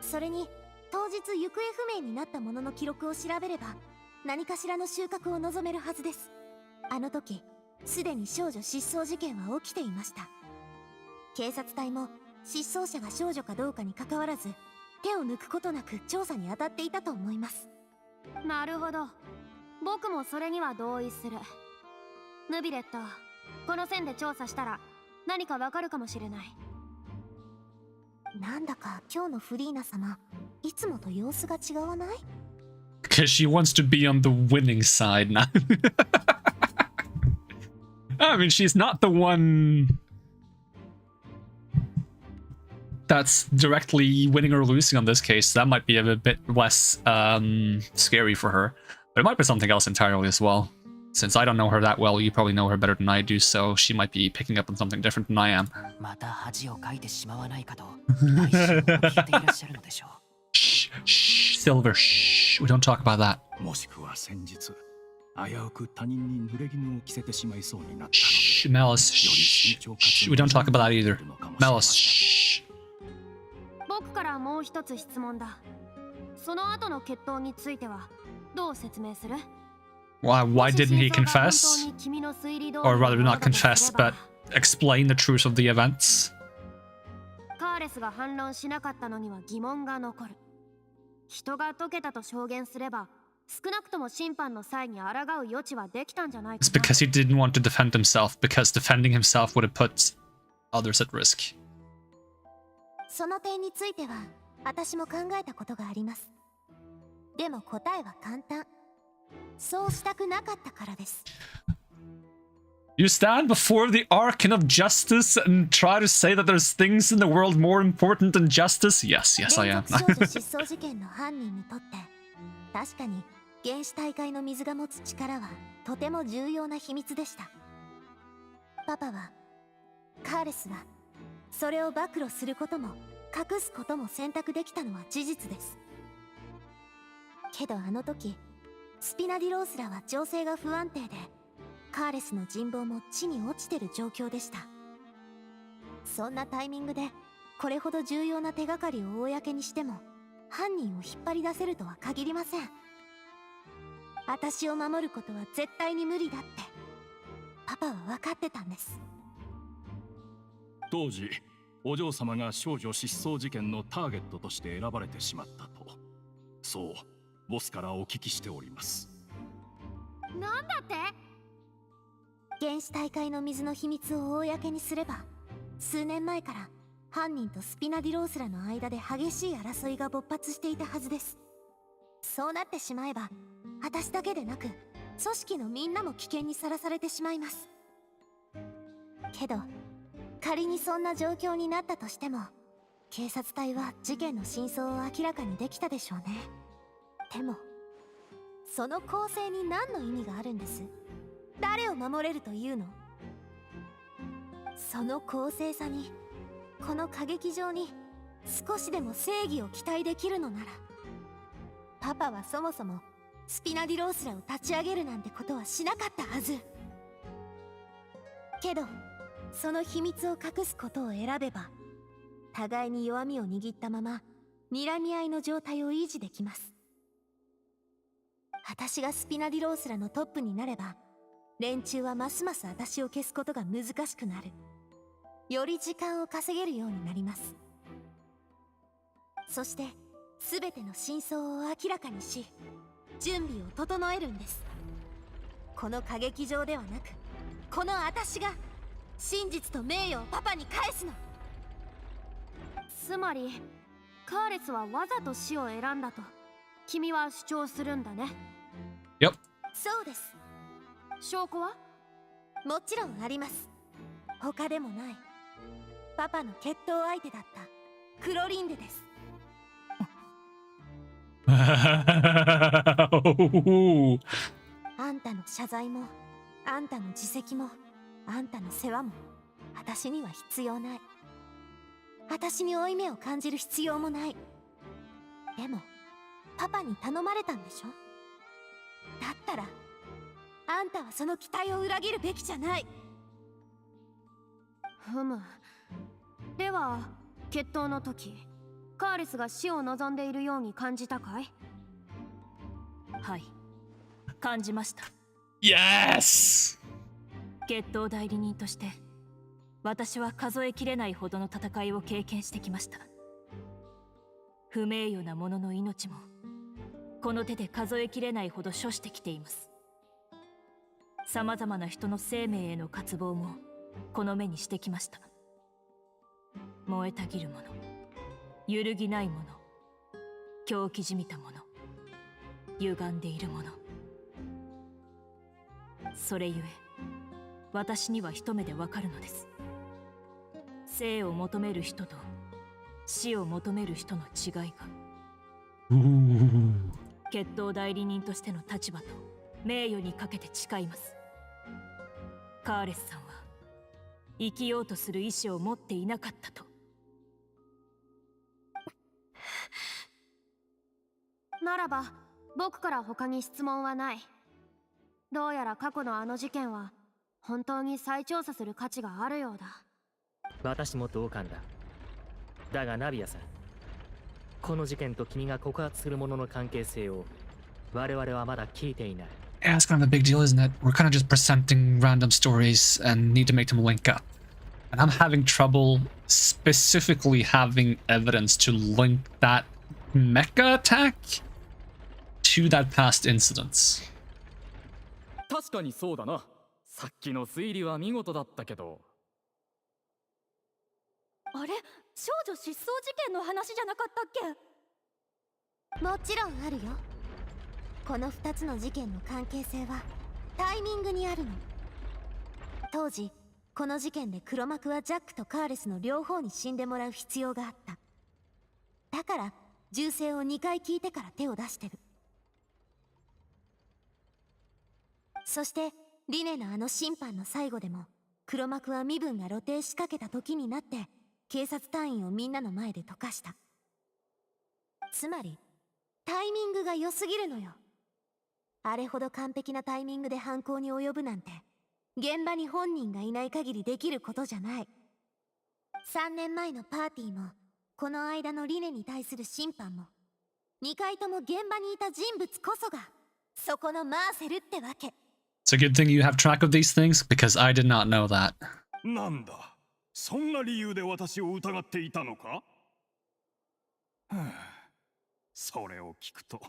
それに当日行方不明になったものの記録を調べれば何かしらの収穫を望めるはずです。あの時すでに少女失踪事件は起きていました。警察隊も失踪者が少女かどうかにかかわらず手を抜くことなく調査に当たっていたと思います。なるほど。僕もそれには同意する。ヌビレット、この線で調査したら何かわかるかもしれない。なんだか今日のフリーナ様、いつもと様子が違わない？ Because she wants to be on the winning side now. I mean, she's not the one that's directly winning or losing on this case. That might be a bit less scary for her. But it might be something else entirely as well. Since I don't know her that well, you probably know her better than I do, so she might be picking up on something different than I am. Shh, shh, Silver, shh. We don't talk about that. Shh, Malice, shh, shh. We don't talk about that either. Malice, shh. 僕からもう一つ質問だ。その後の決闘についてはどう説明する？ Why didn't he confess? Or rather not confess, but explain the truth of the events? カーレスが反論しなかったのには疑問が残る。人が解けたと証言すれば、少なくとも審判の際に抗う余地はできたんじゃないかな。 It's because he didn't want to defend himself, because defending himself would have put others at risk. その点については私も考えたことがあります。でも答えは簡単。そうしたくなかったからです。You stand before the archon of justice and try to say that there's things in the world more important than justice? Yes, yes, I am. 連続少女失踪事件の犯人にとって確かに原始大会の水が持つ力はとても重要な秘密でした。パパはカーレスがそれを暴露することも隠すことも選択できたのは事実です。けどあの時スピナディロースらは情勢が不安定でカーレスの人望も地に落ちてる状況でした。そんなタイミングでこれほど重要な手がかりを公にしても犯人を引っ張り出せるとは限りません。私を守ることは絶対に無理だってパパは分かってたんです。当時お嬢様が少女失踪事件のターゲットとして選ばれてしまったと、そうボスからお聞きしております。なんだって？原始大会の水の秘密を公にすれば数年前から犯人とスピナディロースらの間で激しい争いが勃発していたはずです。そうなってしまえば私だけでなく組織のみんなも危険にさらされてしまいます。けど仮にそんな状況になったとしても警察隊は事件の真相を明らかにできたでしょうね。でもその構成に何の意味があるんです？誰を守れるというの？その公正さにこの歌劇場に少しでも正義を期待できるのならパパはそもそもスピナディロースらを立ち上げるなんてことはしなかったはず。けどその秘密を隠すことを選べば互いに弱みを握ったまま睨み合いの状態を維持できます。私がスピナディロースらのトップになれば連中はますます私を消すことが難しくなる。より時間を稼げるようになります。そして全ての真相を明らかにし準備を整えるんです。この歌劇場ではなくこの私が真実と名誉をパパに返すの。つまりカーレスはわざと死を選んだと君は主張するんだね。Yep. そうです。証拠は？もちろんあります。他でもないパパの決闘相手だったクロリンデです。あんたの謝罪もあんたの自責もあんたの世話も私には必要ない。私に負い目を感じる必要もない。でもパパに頼まれたんでしょ。だったらあんたはその期待を裏切るべきじゃない。ふむ。では決闘の時カーレスが死を望んでいるように感じたかい？はい、感じました。 Yes! 決闘代理人として私は数えきれないほどの戦いを経験してきました。不名誉な者の命もこの手で数えきれないほど処してきています。さまざまな人の生命への渇望もこの目にしてきました。燃えたぎるもの、揺るぎないもの、狂気じみたもの、歪んでいるもの。それゆえ私には一目でわかるのです。生を求める人と死を求める人の違いが。決闘代理人としての立場と名誉にかけて誓います。カーレスさんは生きようとする意志を持っていなかったと。ならば僕から他に質問はない。どうやら過去のあの事件は本当に再調査する価値があるようだ。私も同感だ。だがナビアさん、この事件と君が告発するものの関係性を我々はまだ聞いていない。Yeah, it's kind of a big deal, isn't it? We're kind of just presenting random stories and need to make them link up. And I'm having trouble specifically having evidence to link that mecha attack to that past incidents. 確かにそうだな。さっきの推理は見事だったけど。あれ、少女失踪事件の話じゃなかったっけ？もちろんあるよ。この2つの事件の関係性はタイミングにあるの。当時この事件で黒幕はジャックとカーレスの両方に死んでもらう必要があった。だから銃声を2回聞いてから手を出してる。そしてリネのあの審判の最後でも黒幕は身分が露呈しかけた時になって警察隊員をみんなの前で溶かした。つまりタイミングが良すぎるのよ。あれほど完璧なタイミングで犯行に及ぶなんて現場に本人がいない限りできることじゃない。3年前のパーティーもこの間のリネに対する審判も2回とも現場にいた人物こそがそこのマーセルってわけ。It's a good thing you have track of these things because I did not know that. なんだ、そんな理由で私を疑っていたのか？それを聞くと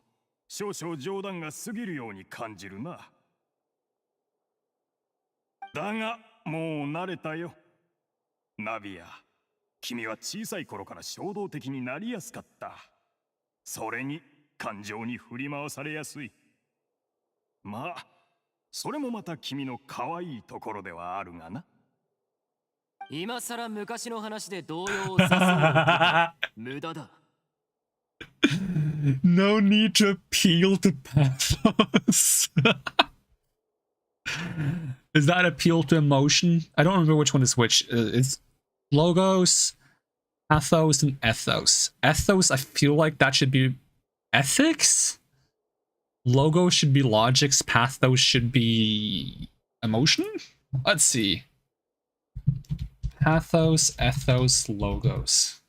少々冗談が過ぎるように感じるな。だがもう慣れたよ。ナビア、君は小さい頃から衝動的になりやすかった。それに感情に振り回されやすい。まあそれもまた君の可愛いところではあるがな。今さら昔の話で動揺を誘うなんて無駄だ。No need to appeal to pathos. Is that appeal to emotion? I don't remember which one is which. It's logos, pathos, and ethos. Ethos, I feel like that should be ethics. Logos should be logics. Pathos should be emotion. Let's see. Pathos, ethos, logos.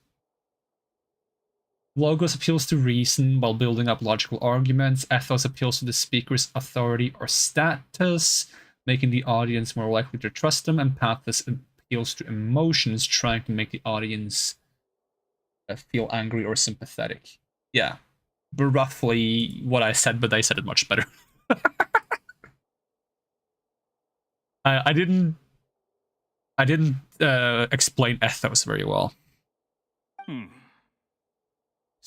Logos appeals to reason while building up logical arguments. Ethos appeals to the speaker's authority or status, making the audience more likely to trust them. And pathos appeals to emotions, trying to make the audience feel angry or sympathetic. Yeah, but roughly what I said, but I said it much better. I didn't explain ethos very well.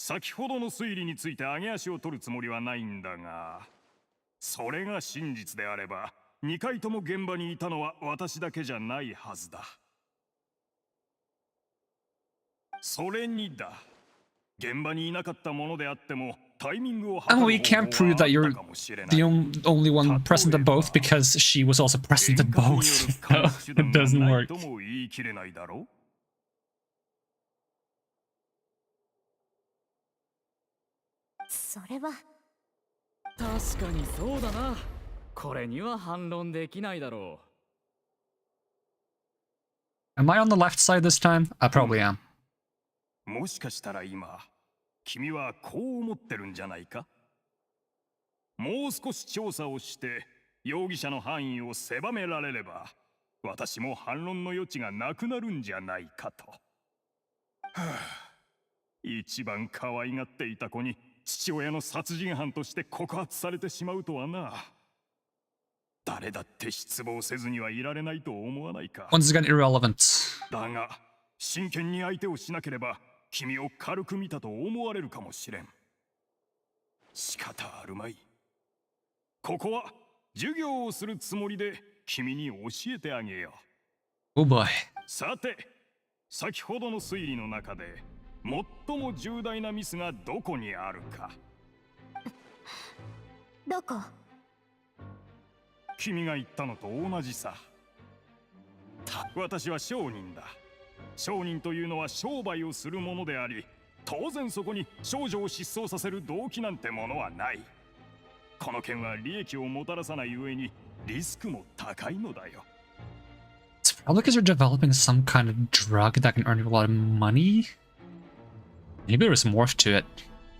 先ほどの推理について上げ足を取るつもりはないんだが、それが真実であれば2回とも現場にいたのは私だけじゃないはずだ。それにだ、現場にいなかったものであってもタイミングを And we can't prove that you're the only one present at both because she was also present at both. So it doesn't work. とも言い切れないだろう。それは確かにそうだな。これには反論できないだろう。Am I on the left side this time? I probably am. もしかしたら今、君はこう思ってるんじゃないか？もう少し調査をして容疑者の範囲を狭められれば、私も反論の余地がなくなるんじゃないかと。一番可愛がっていた子に父親の殺人犯として告発されてしまうとはな。誰だって失望せずにはいられないと思わないか。 Once again, irrelevant. だが真剣に相手をしなければ君を軽く見たと思われるかもしれん。仕方あるまい。ここは授業をするつもりで君に教えてあげよう。Oh boy. さて、先ほどの推理の中で最も重大なミスがどこにあるか。どこ？君が言ったのと同じさ。私は商人だ。商人というのは商売をするものであり、当然そこに少女を失踪させる動機なんてものはない。この件は利益をもたらさない上にリスクも高いのだよ。It's probably because you're developing some kind of drug that can earn you a lot of money. Maybe there's more to it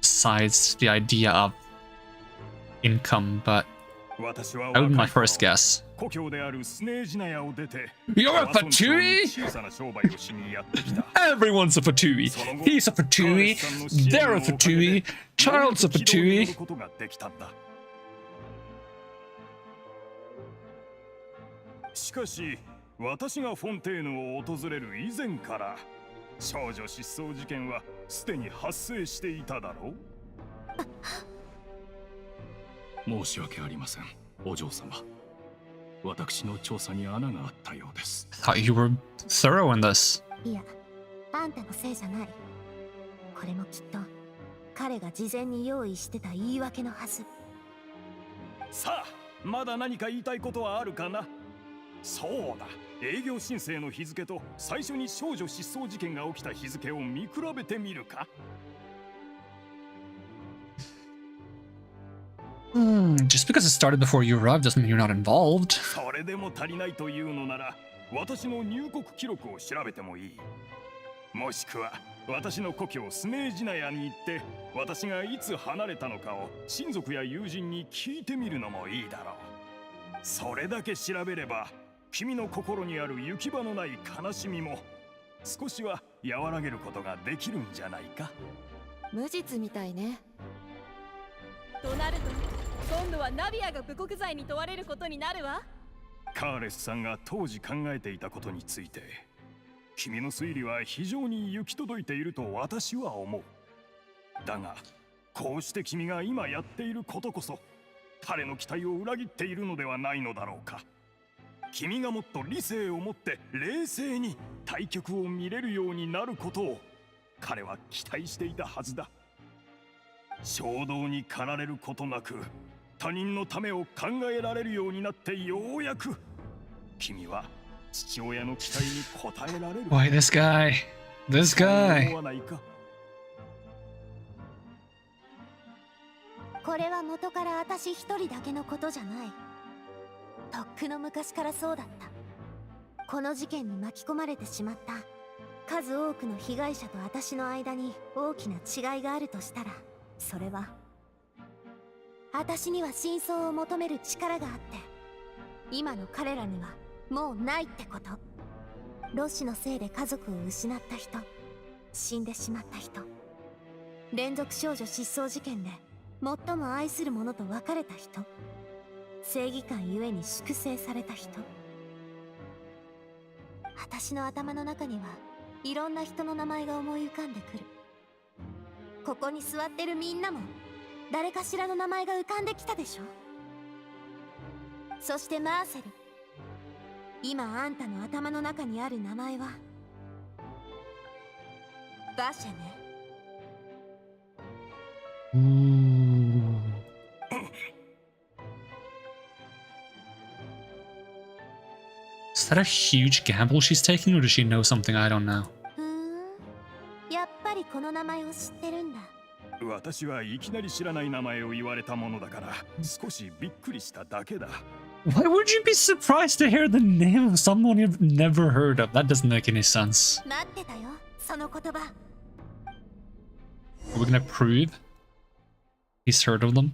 besides the idea of income, but that would be my first guess. 故郷であるスネージナヤを出て You're a Fatui? 小さな商売をしにやってきた。 Everyone's a Fatui. He's a Fatui. They're a Fatui. Child's a Fatui. しかし、私がフォンテーヌを訪れる以前から少女失踪事件はすでに発生していただろう。申し訳ありません、お嬢様。私の調査に穴があったようです。Thought you were thorough in this. いや、あんたのせいじゃない。これもきっと彼が事前に用意してた言い訳のはず。さあ、まだ何か言いたいことはあるかな。そうだ、営業申請の日付と最初に少女失踪事件が起きた日付を見比べてみるか。Just because it started before you arrived doesn't mean you're not involved. それでも足りないというのなら、私の入国記録を調べてもいい。もしくは私の故郷スネージナヤに行って、私がいつ離れたのかを親族や友人に聞いてみるのもいいだろう。それだけ調べれば、君の心にある行き場のない悲しみも少しは和らげることができるんじゃないか。無実みたいね。となると今度はナビアが侮辱罪に問われることになるわ。カーレスさんが当時考えていたことについて、君の推理は非常に行き届いていると私は思う。だが、こうして君が今やっていることこそ彼の期待を裏切っているのではないのだろうか。君がもっと理性を持って冷静に対局を見れるようになることを彼は期待していたはずだ。衝動に駆られることなく他人のためを考えられるようになってようやく君は父親の期待に応えられる。Why this guy? This guy. 思わないか。これは元から私一人だけのことじゃない。とっくの昔からそうだった。この事件に巻き込まれてしまった数多くの被害者と私の間に大きな違いがあるとしたら、それは私には真相を求める力があって、今の彼らにはもうないってこと。ロシのせいで家族を失った人、死んでしまった人、連続少女失踪事件で最も愛する者と別れた人、正義感ゆえに粛清された人。私の頭の中にはいろんな人の名前が思い浮かんでくる。ここに座ってるみんなも誰かしらの名前が浮かんできたでしょ。そしてマーセル、今あんたの頭の中にある名前はバシェね。Is that a huge gamble she's taking, or does she know something I don't know? やっぱりこの名前を知ってるんだ。私はいきなり知らない名前を言われたものだから少しびっくりしただけだ。Why would you be surprised to hear the name of someone you've never heard of? That doesn't make any sense. 待ってたよ、その言葉。Are we gonna prove he's heard of them?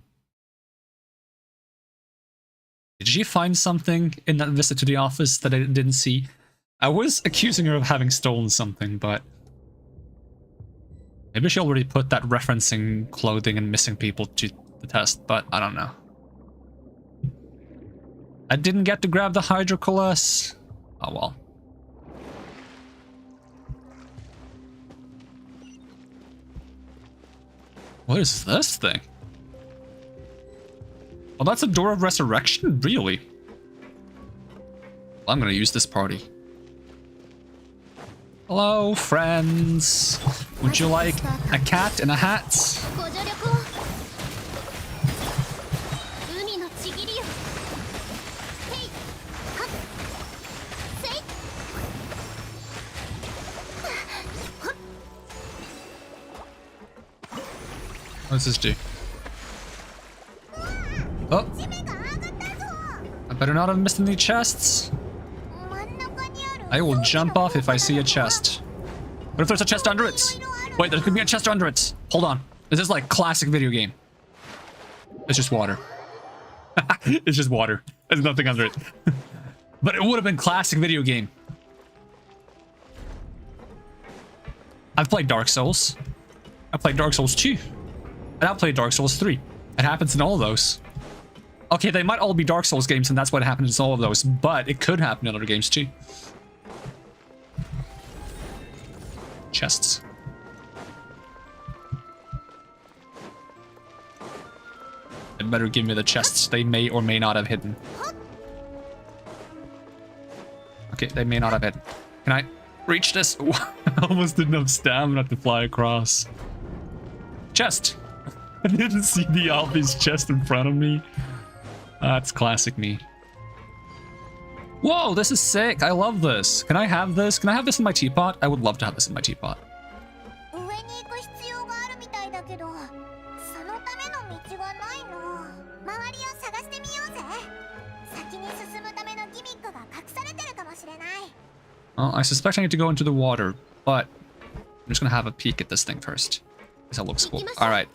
Did she find something in that visit to the office that I didn't see? I was accusing her of having stolen something, but Maybe she already put that referencing clothing and missing people to the test, but I don't know. I didn't get to grab the Hydrocoalesce. Oh well. What is this thing? Oh, that's a door of resurrection? Really? Well, I'm gonna use this party. Hello, friends. Would you like a cat in a hat? What does this do? Oh! I better not have missed any chests. I will jump off if I see a chest. What if there's a chest under it? Wait, there could be a chest under it. Hold on. This is like classic video game. It's just water. It's just water. There's nothing under it. But it would have been classic video game. I've played Dark Souls. I played Dark Souls 2. And I played Dark Souls 3. It happens in all of those. Okay, they might all be Dark Souls games and that's what happens in all of those, but it could happen in other games too. Chests. They better give me the chests they may or may not have hidden. Okay, they may not have hidden. Can I reach this? I almost didn't have stamina to fly across. Chest! I didn't see the obvious chest in front of me. That's classic me. Whoa, this is sick. I love this. Can I have this? Can I have this in my teapot? I would love to have this in my teapot. Well, I suspect I need to go into the water, but I'm just gonna have a peek at this thing first. Because that looks cool. Alright.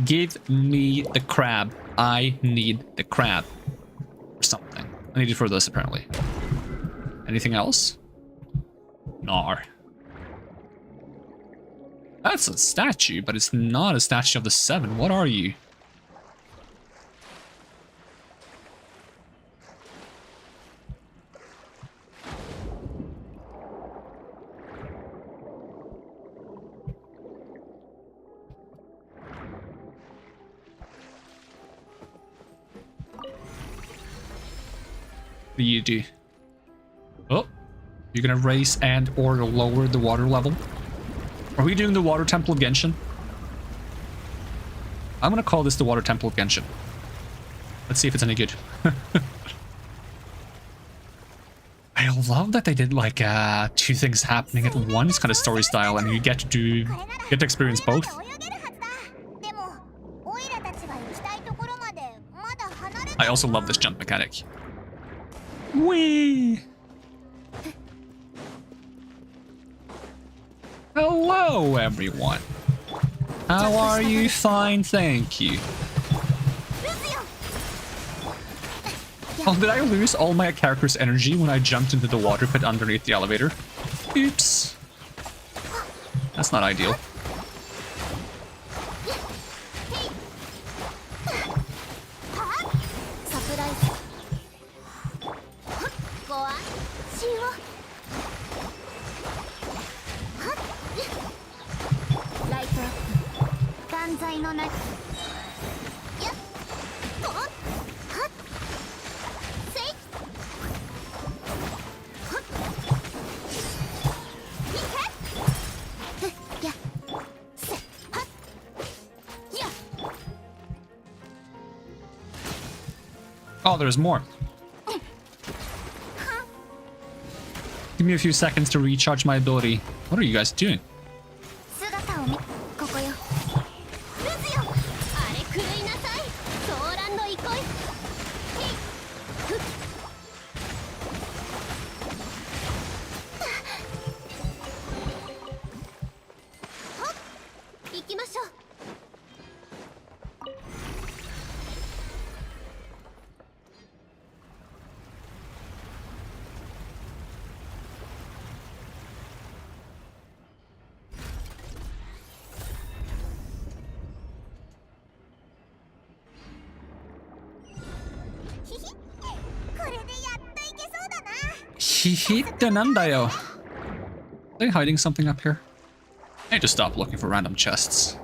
Give me the crab. I need the crab. Or something. I need it for this, apparently. Anything else? Nar. That's a statue, but it's not a statue of the Seven. What are you? What do you do? Oh, you're gonna raise and or lower the water level? Are we doing the water temple of Genshin? I'm gonna call this the water temple of Genshin. Let's see if it's any good. I love that they did like two things happening at once kind of story style, and you get to experience both. I also love this jump mechanic. Whee! Hello, everyone. How are you? Fine, thank you. Oh, did I lose all my character's energy when I jumped into the water pit underneath the elevator? Oops. That's not ideal. Oh, there's more. Give me a few seconds to recharge my ability. What are you guys doing? Hihitanandayo. Are they hiding something up here? I need to stop looking for random chests.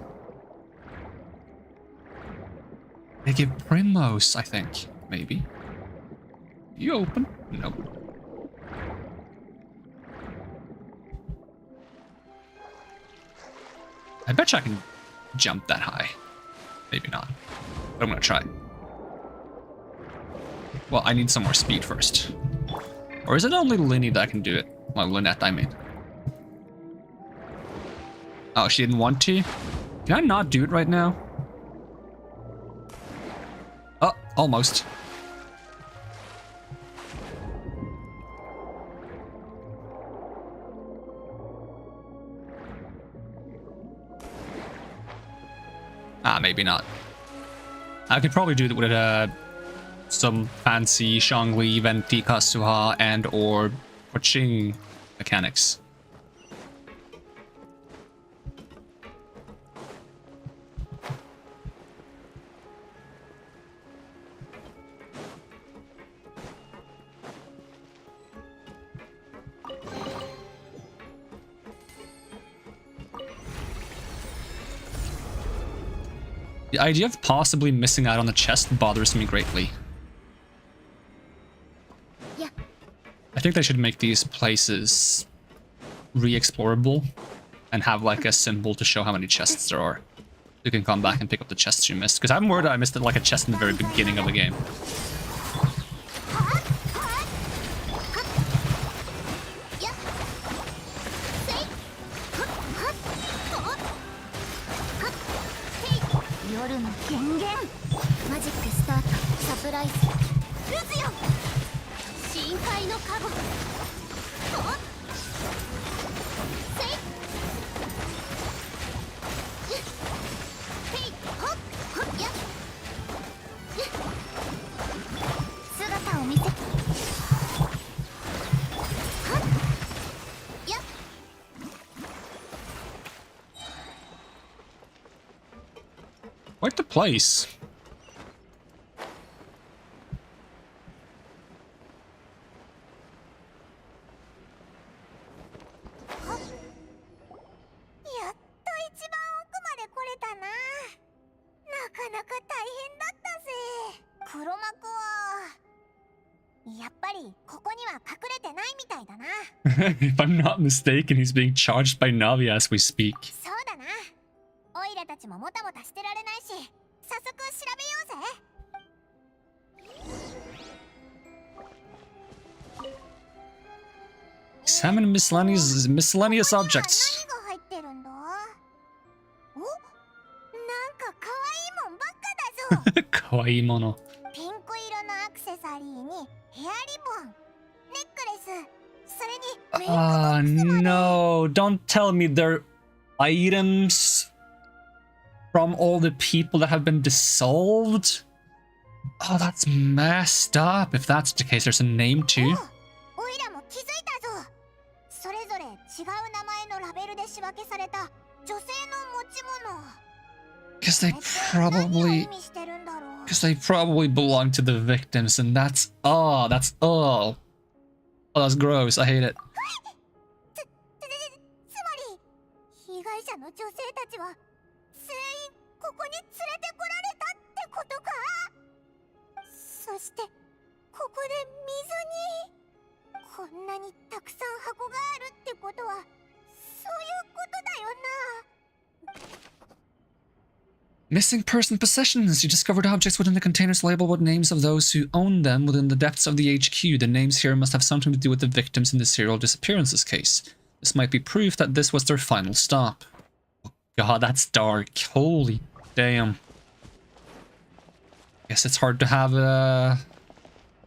They give Primos, I think. Maybe. You open? Nope. I bet you I can jump that high. Maybe not. But I'm gonna try. Well, I need some more speed first. Or is it only Lynette that can do it? Well, Lynette, I mean. Oh, she didn't want to? Can I not do it right now? Oh, almost. Ah, maybe not. I could probably do it with some fancy Shangli, Venti, Kasuha, and or Poching mechanics. The idea of possibly missing out on the chest bothers me greatly. Yeah. I think they should make these places re-explorable and have like a symbol to show how many chests there are. You can come back and pick up the chests you missed. Because I'm worried I missed like a chest in the very beginning of the game. Quite the place. If I'm not mistaken, he's being charged by Navi as we speak. Examine miscellaneous objects. Kawaii mono. No, don't tell me they're items from all the people that have been dissolved. Oh, that's messed up. If that's the case, there's a name too. Because they probably belong to the victims, and that's all. Oh, that's gross. I hate it. Missing person possessions. You discovered objects within the containers labeled with names of those who own them within the depths of the HQ. The names here must have something to do with the victims in the serial disappearances case. This might be proof that this was their final stop. Oh god, that's dark. Holy damn. Guess it's hard to have an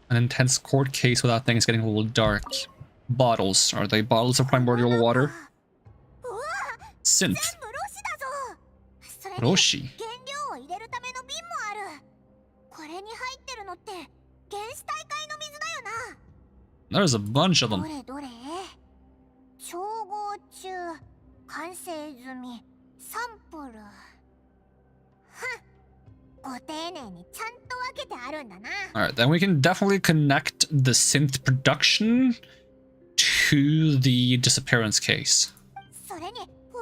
intense court case without things getting a little dark. Bottles. Are they bottles of primordial water? Synth. Roshi. There's a bunch of them. Alright, then we can definitely connect the synth production to the disappearance case.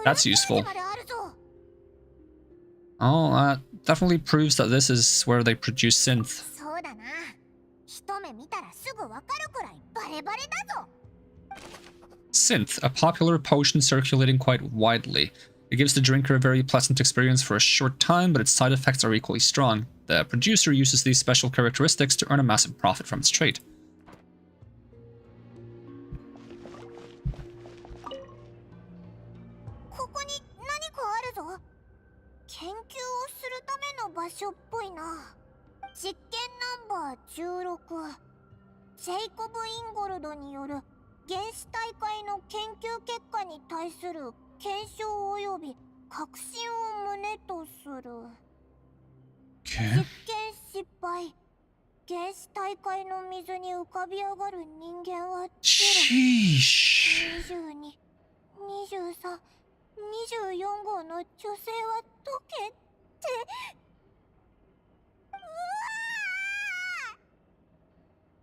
That's useful. Oh, that definitely proves that this is where they produce synth. Synth, a popular potion circulating quite widely. It gives the drinker a very pleasant experience for a short time, but its side effects are equally strong. The producer uses these special characteristics to earn a massive profit from its trade.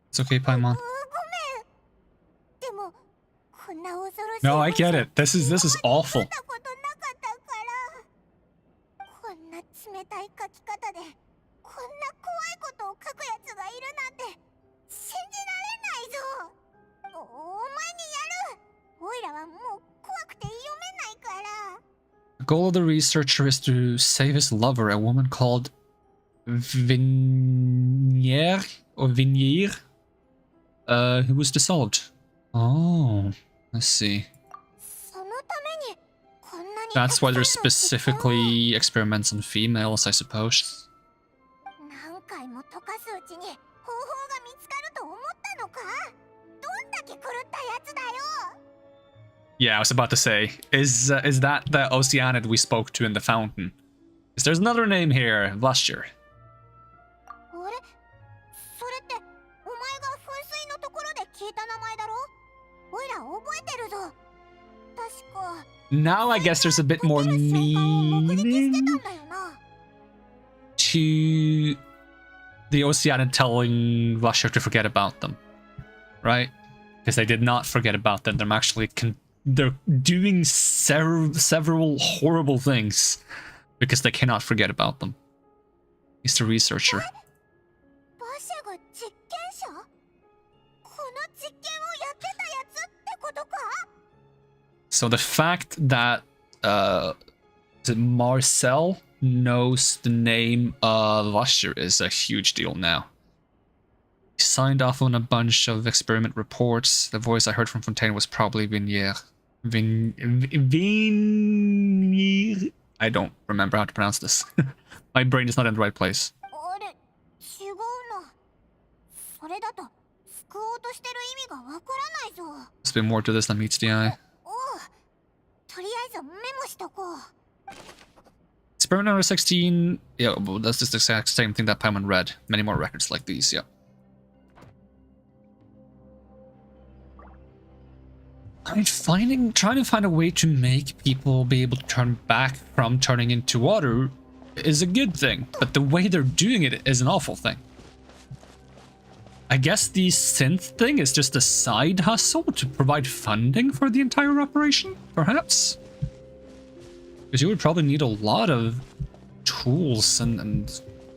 It's okay, Paimon. No, I get it. This is awful. The goal of the researcher is to save his lover, a woman called Vignier or Vignier, who was dissolved. Oh, let's see. That's why there's specifically experiments on females, I suppose. Yeah, I was about to say, is that the Oceanid we spoke to in the fountain? Because there's another name here, Vlasture. Now I guess there's a bit more meaning to the Oceanid telling Vlasture to forget about them, right? Because they did not forget about them. They're actually they're doing several horrible things because they cannot forget about them. He's the researcher. So the fact that Marcel knows the name of Vlasture is a huge deal now. He signed off on a bunch of experiment reports. The voice I heard from Fontaine was probably Vignier. Vignier. I don't remember how to pronounce this. My brain is not in the right place. There's been more to this than meets the eye. Experiment number 16. Yeah, well, that's just the exact same thing that Paimon read. Many more records like these, yeah. I mean, trying to find a way to make people be able to turn back from turning into water is a good thing, but the way they're doing it is an awful thing. I guess the synth thing is just a side hustle to provide funding for the entire operation, perhaps? Because you would probably need a lot of tools and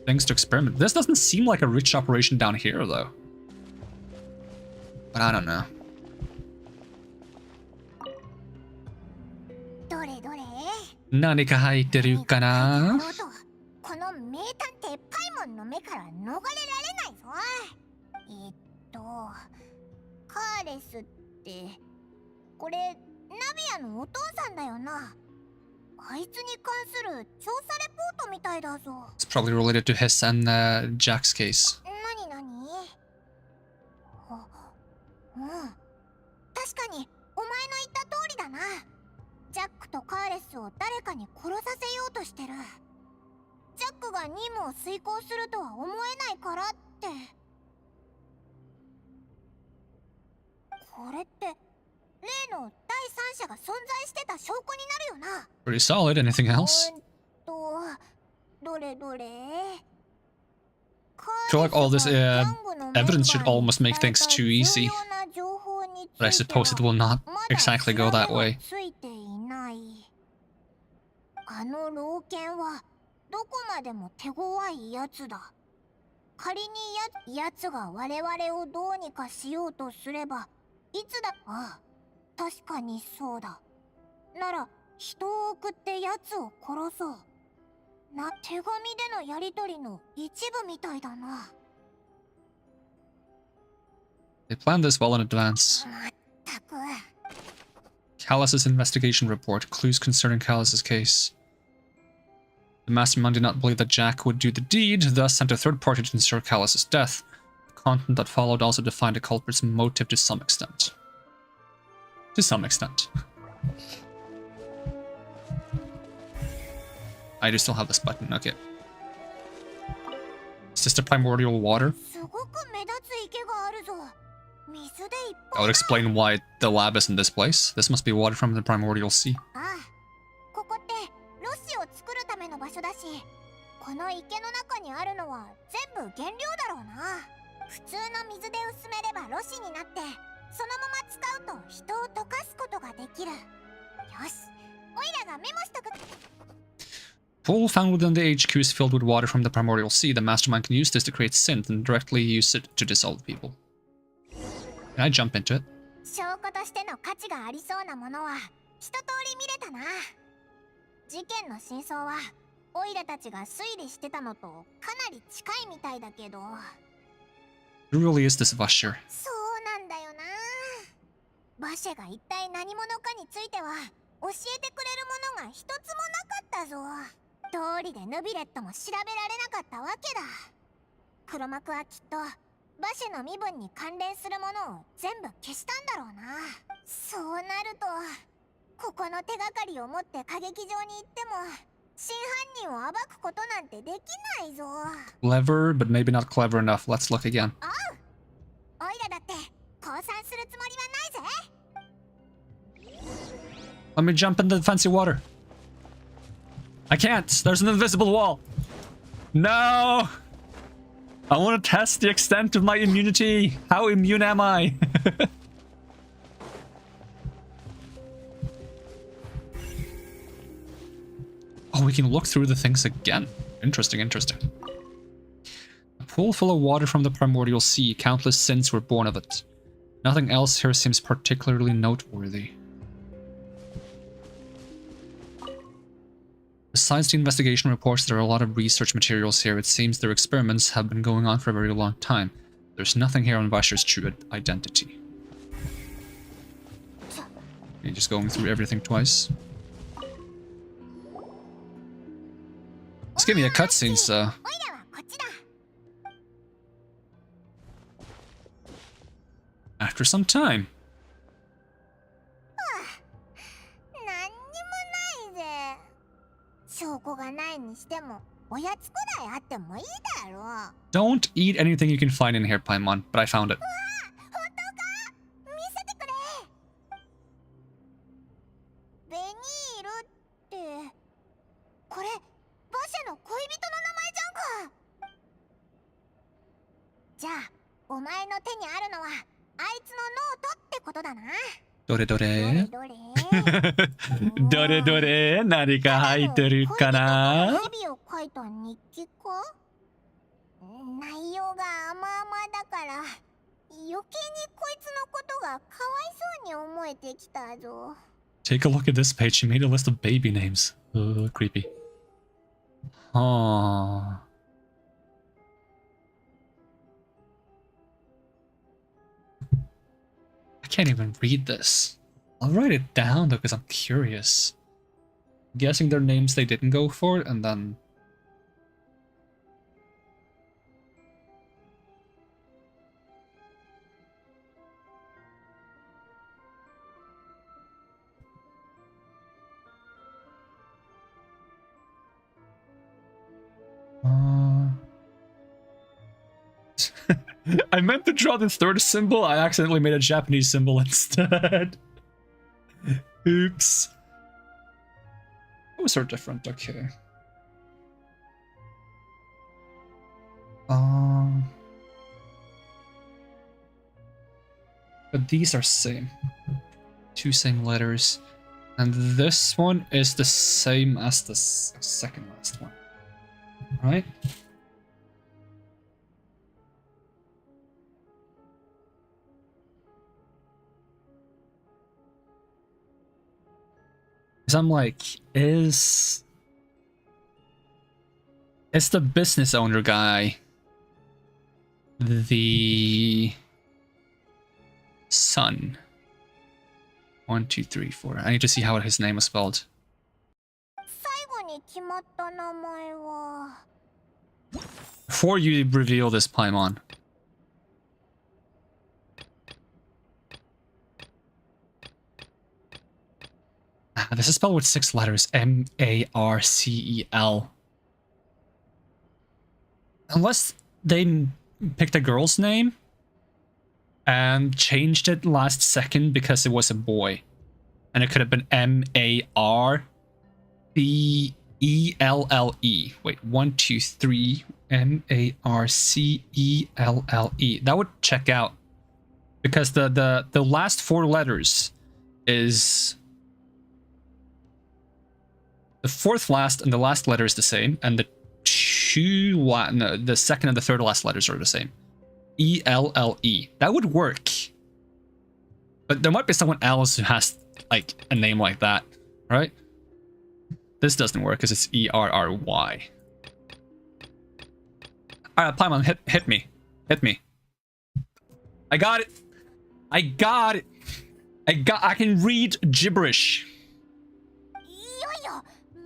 things to experiment. This doesn't seem like a rich operation down here, though. But I don't know. Nanika haiteru kana? カーレスってこれナビアのお父さんだよな。あいつに関する調査レポートみたいだぞ。 It's probably related to his and Jack's case. 何確かにお前の言った通りだな。ジャックとカーレスを誰かに殺させようとしてる。ジャックが任務を遂行するとは思えないからって。これって例の第三者が存在してた証拠になるよな。 Pretty solid. Anything else? どれどれ I feel like all this evidence should almost make things too easy. 情報に But I suppose it will not exactly go that way. ついていない。あの老犬はどこまでも手強いやつだ。仮にやつが我々をどうにかしようとすれば、いつだ。ああ、確かにそうだ。なら人を送ってやつを殺そう。手紙でのやりとりの一部みたいだな。They planned this well in advance. まったく。Callus's investigation report, clues concerning Callus's case. The mastermind did not believe that Jack would do the deed, thus sent a third party to ensure Callus's death. The content that followed also defined the culprit's motive to some extent. To some extent. I do still have this button, okay. Is this the primordial water? That would explain why the lab is in this place. This must be water from the primordial sea. ここってロッシを作るための場所だし、この池の中にあるのは全部原料だろうな。普通の水で薄めればロシになって、そのまま使うと人を溶かすことができる。よし、オイラがメモしとく。Pool found within the HQ is filled with water from the primordial sea. The mastermind can use this to create synth and directly use it to dissolve people. Can I jump into it? 証拠としての価値がありそうなものは一通り見れたな。事件の真相はオイラたちが推理してたのとかなり近いみたいだけど。Who really is this Vasher? そうなんだよな。バシェが一体何者かについては教えてくれるものが一つもなかったぞ。通りでヌビレットも調べられなかったわけだ。黒幕はきっとバシェの身分に関連するものを全部消したんだろうな。そうなるとここの手がかりを持って歌劇場に行っても真犯人を暴くことなんてできないぞ。 Clever, but maybe not clever enough. Let's look again. おいらだって降参するつもりはないぜ。 Let me jump into the fancy water. I can't. There's an invisible wall. No! I want to test the extent of my immunity. How immune am I? Oh, we can look through the things again. Interesting, interesting. A pool full of water from the primordial sea. Countless sins were born of it. Nothing else here seems particularly noteworthy. Besides the investigation reports, there are a lot of research materials here. It seems their experiments have been going on for a very long time. There's nothing here on Vasher's true identity. Okay, just going through everything twice. Just give me a cutscene, so... After some time. 証拠がないにしてもおやつくらいあってもいいだろう。 Don't eat anything you can find in here, Paimon, but I found it. 本当か？見せてくれ。ベニールってこれ馬車の恋人の名前じゃんか。じゃあお前の手にあるのはあいつのノートってことだな。どれどれどれどれ何か入ってるかな。日々を書いた日記か。内容が甘々だから余計にこいつのことがかわいそうに思えてきたぞ。 Take a look at this page. She made a list of baby names. Creepy. Aww. I can't even read this. I'll write it down though because I'm curious. I'm guessing their names they didn't go for it and then... I meant to draw the third symbol. I accidentally made a Japanese symbol instead. Oops. Those are different. Okay. But these are same. Two same letters. And this one is the same as the second last one. Right? Because I'm like, is the business owner guy the son? 1, 2, 3, 4. I need to see how his name was spelled. 最後に決まった名前は Before you reveal this, Paimon. This is spelled with 6 letters. M-A-R-C-E-L. Unless they picked a girl's name and changed it last second because it was a boy. And it could have been M-A-R-C-E-L-L-E. Wait, 1, 2, 3. M-A-R-C-E-L-L-E. That would check out. Because the last 4 letters is... The 4th last and the last letter is the same, and the second and the 3rd last letters are the same. E-L-L-E. That would work. But there might be someone else who has, like, a name like that, right? This doesn't work because it's E-R-R-Y. Alright, Paimon, hit me. Hit me. I got it. I got it. I can read gibberish.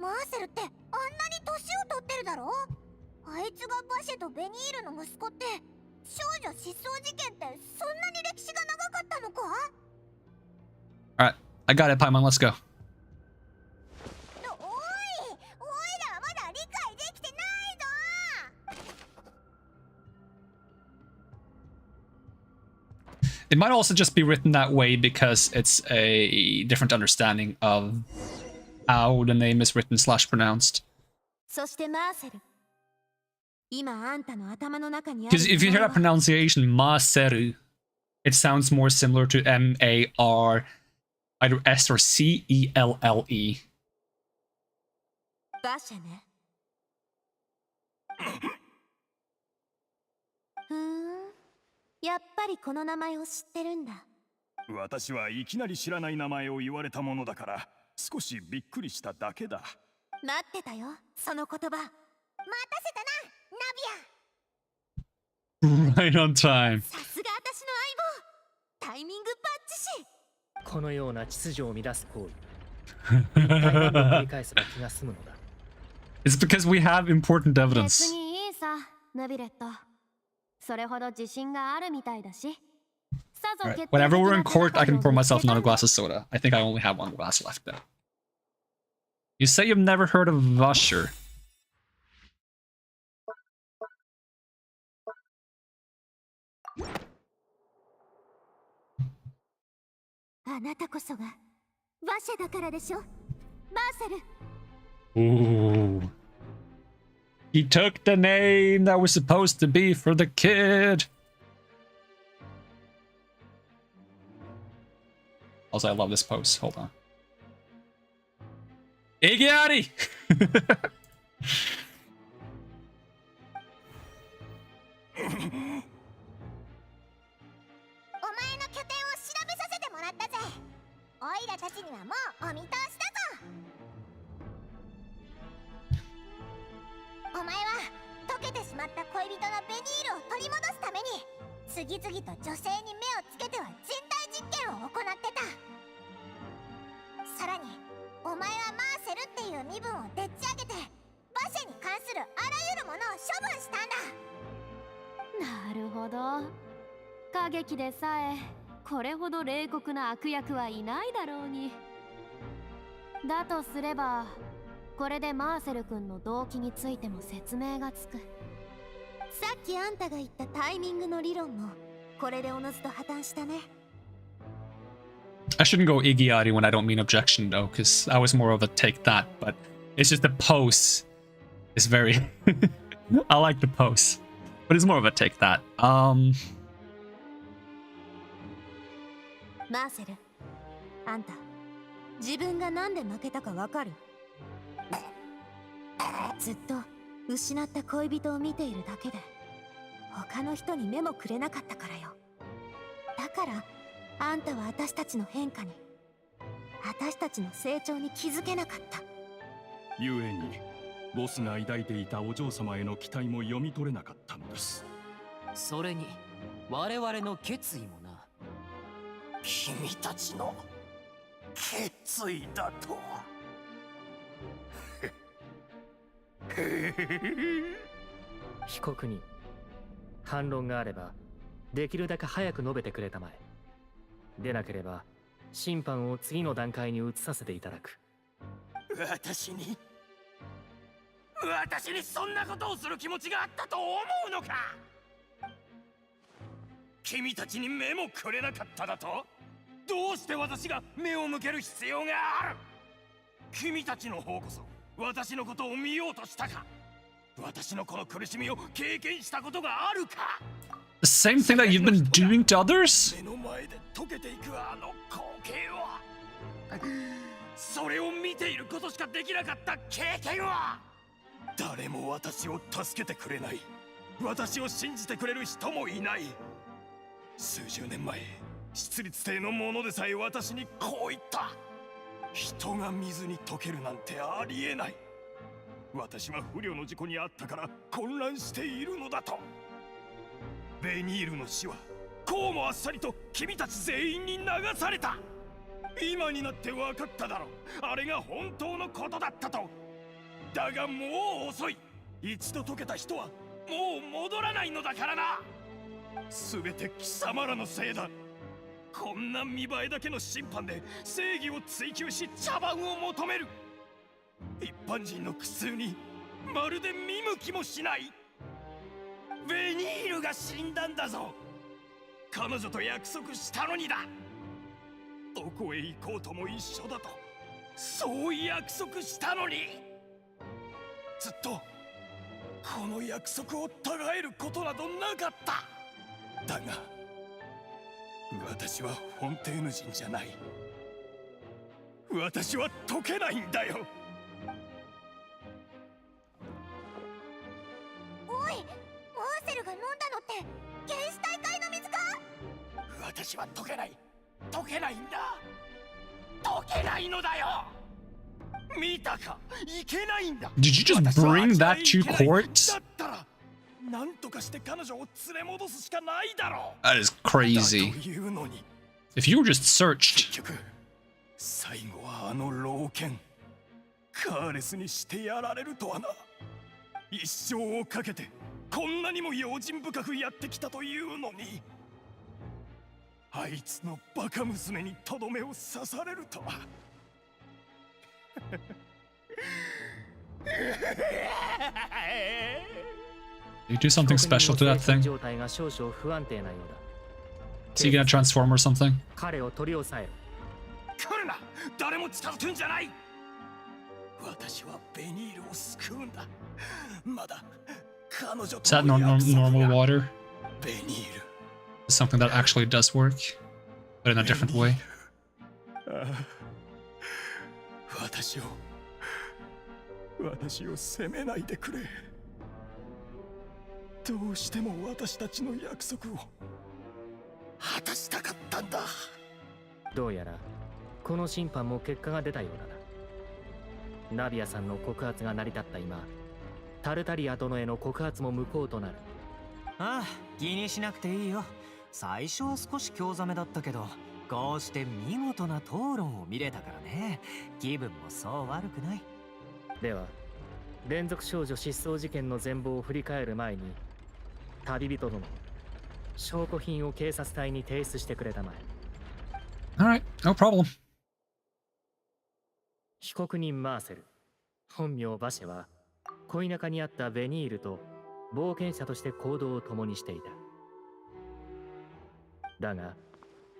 マーセルってあんなに年を取ってるだろ。あいつがバシェとベニールの息子って少女失踪事件ってそんなに歴史が長かったのか？ Alright, I got it, Paimon, let's go. おい、おいらはまだ理解できてないぞ。 It might also just be written that way because it's a different understanding of how the name is written / pronounced. そしてマーセル。今あんたの頭の中にある。 Because if you hear that pronunciation, Maseru, it sounds more similar to M-A-R, either S or C-E-L-L-E. バシェね。やっぱりこの名前を知ってるんだ。私はいきなり知らない名前を言われたものだから少しびっくりしただけだ。待ってたよ、その言葉。待たせたな、ナビア。 Right on time. さすが私の相棒。タイミングバッチし。このような秩序を乱す行為。一体何を繰り返せば気が済むのだ。It's because we have important 別 evidence. にいいさ、ナビレット。それほど自信があるみたいだし。Right. Whenever we're in court, I can pour myself another glass of soda. I think I only have 1 glass left though. You say you've never heard of Vasher. あなたこそがバシェだからでしょ、マーセル。 Ooh. He took the name that was supposed to be for the kid. Also, I love this pose. Hold on. Iggyari! オイラたちにはもうお見通しだぞ。お前は溶けてしまった恋人のベニールを取り戻すために次々と女性に目をつけては人体実験を行ってた。さらにお前はマーセルっていう身分をでっち上げて馬車に関するあらゆるものを処分したんだ。なるほど。歌劇でさえこれほど冷酷な悪役はいないだろうに。だとすればこれでマーセル君の動機についても説明がつく。さっきあんたが言ったタイミングの理論もこれでおのずと破綻したね。 I shouldn't go Iggyari when I don't mean objection though, because I was more of a take that, but it's just the pose is very... I like the pose, but it's more of a take that. マーセル、あんた自分がなんで負けたかわかる？ずっと失った恋人を見ているだけで他の人に目もくれなかったからよ。だからあんたは私たちの変化に、私たちの成長に気づけなかった。故にボスが抱いていたお嬢様への期待も読み取れなかったのです。それに我々の決意もな。君たちの決意だとは。被告人、反論があればできるだけ早く述べてくれたまえ。でなければ審判を次の段階に移させていただく。私にそんなことをする気持ちがあったと思うのか。君たちに目もくれなかっただと。どうして私が目を向ける必要がある。君たちの方こそ私のことを見ようとしたか。私のこの苦しみを経験したことがあるか。 The same thing that you've been doing to others? 目の前で溶けていくあの光景は、それを見ていることしかできなかった経験は、誰も私を助けてくれない。私を信じてくれる人もいない。数十年前、出立帝の者でさえ私にこう言った。人が水に溶けるなんてありえない。私は不慮の事故にあったから混乱しているのだと。ベニールの死はこうもあっさりと君たち全員に流された。今になって分かっただろう。あれが本当のことだったと。だがもう遅い。一度溶けた人はもう戻らないのだからな。全て貴様らのせいだ。こんな見栄えだけの審判で正義を追求し茶番を求める一般人の苦痛にまるで見向きもしない。ベニールが死んだんだぞ。彼女と約束したのにだ。どこへ行こうとも一緒だと、そう約束したのに。ずっとこの約束をたがえることなどなかった。だが私はフォンテーヌ人じゃない。私は解けないんだよ。おい、マーセルが飲んだのって原始大会の水か？私は解けない。解けないんだ。解けないのだよ。見たか、いけないんだ。 Did you just bring that to court? だったらなんとかして彼女を連れ戻すしかないだろう。 That is crazy. だというのに If you were just searched. 結局最後はあの老犬カーレスにしてやられるとはな。一生をかけてこんなにも用心深くやってきたというのに、あいつのバカ娘にとどめを刺されるとは。You do something special to that thing? 状態が少々不安定なようだ。Is he gonna transform or something? 彼を取り押さえる。来るな。誰も近づくんじゃない。私はベニールを救うんだ。まだ彼女 Is と that の normal water? ベニール。 Something that actually does work, but in a different way. 私を責めないでくれ。どうしても私たちの約束を果たしたかったんだ。どうやらこの審判も結果が出たようだな。ナビアさんの告発が成り立った今、タルタリア殿への告発も無効となる。ああ、気にしなくていいよ。最初は少し興ざめだったけど、こうして見事な討論を見れたからね。気分もそう悪くない。では連続少女失踪事件の全貌を振り返る前に、旅人殿、証拠品を警察隊に提出してくれたまえ。 Alright, no problem. 被告人マーセル、本名バシェは恋仲にあったベニールと冒険者として行動を共にしていた。だが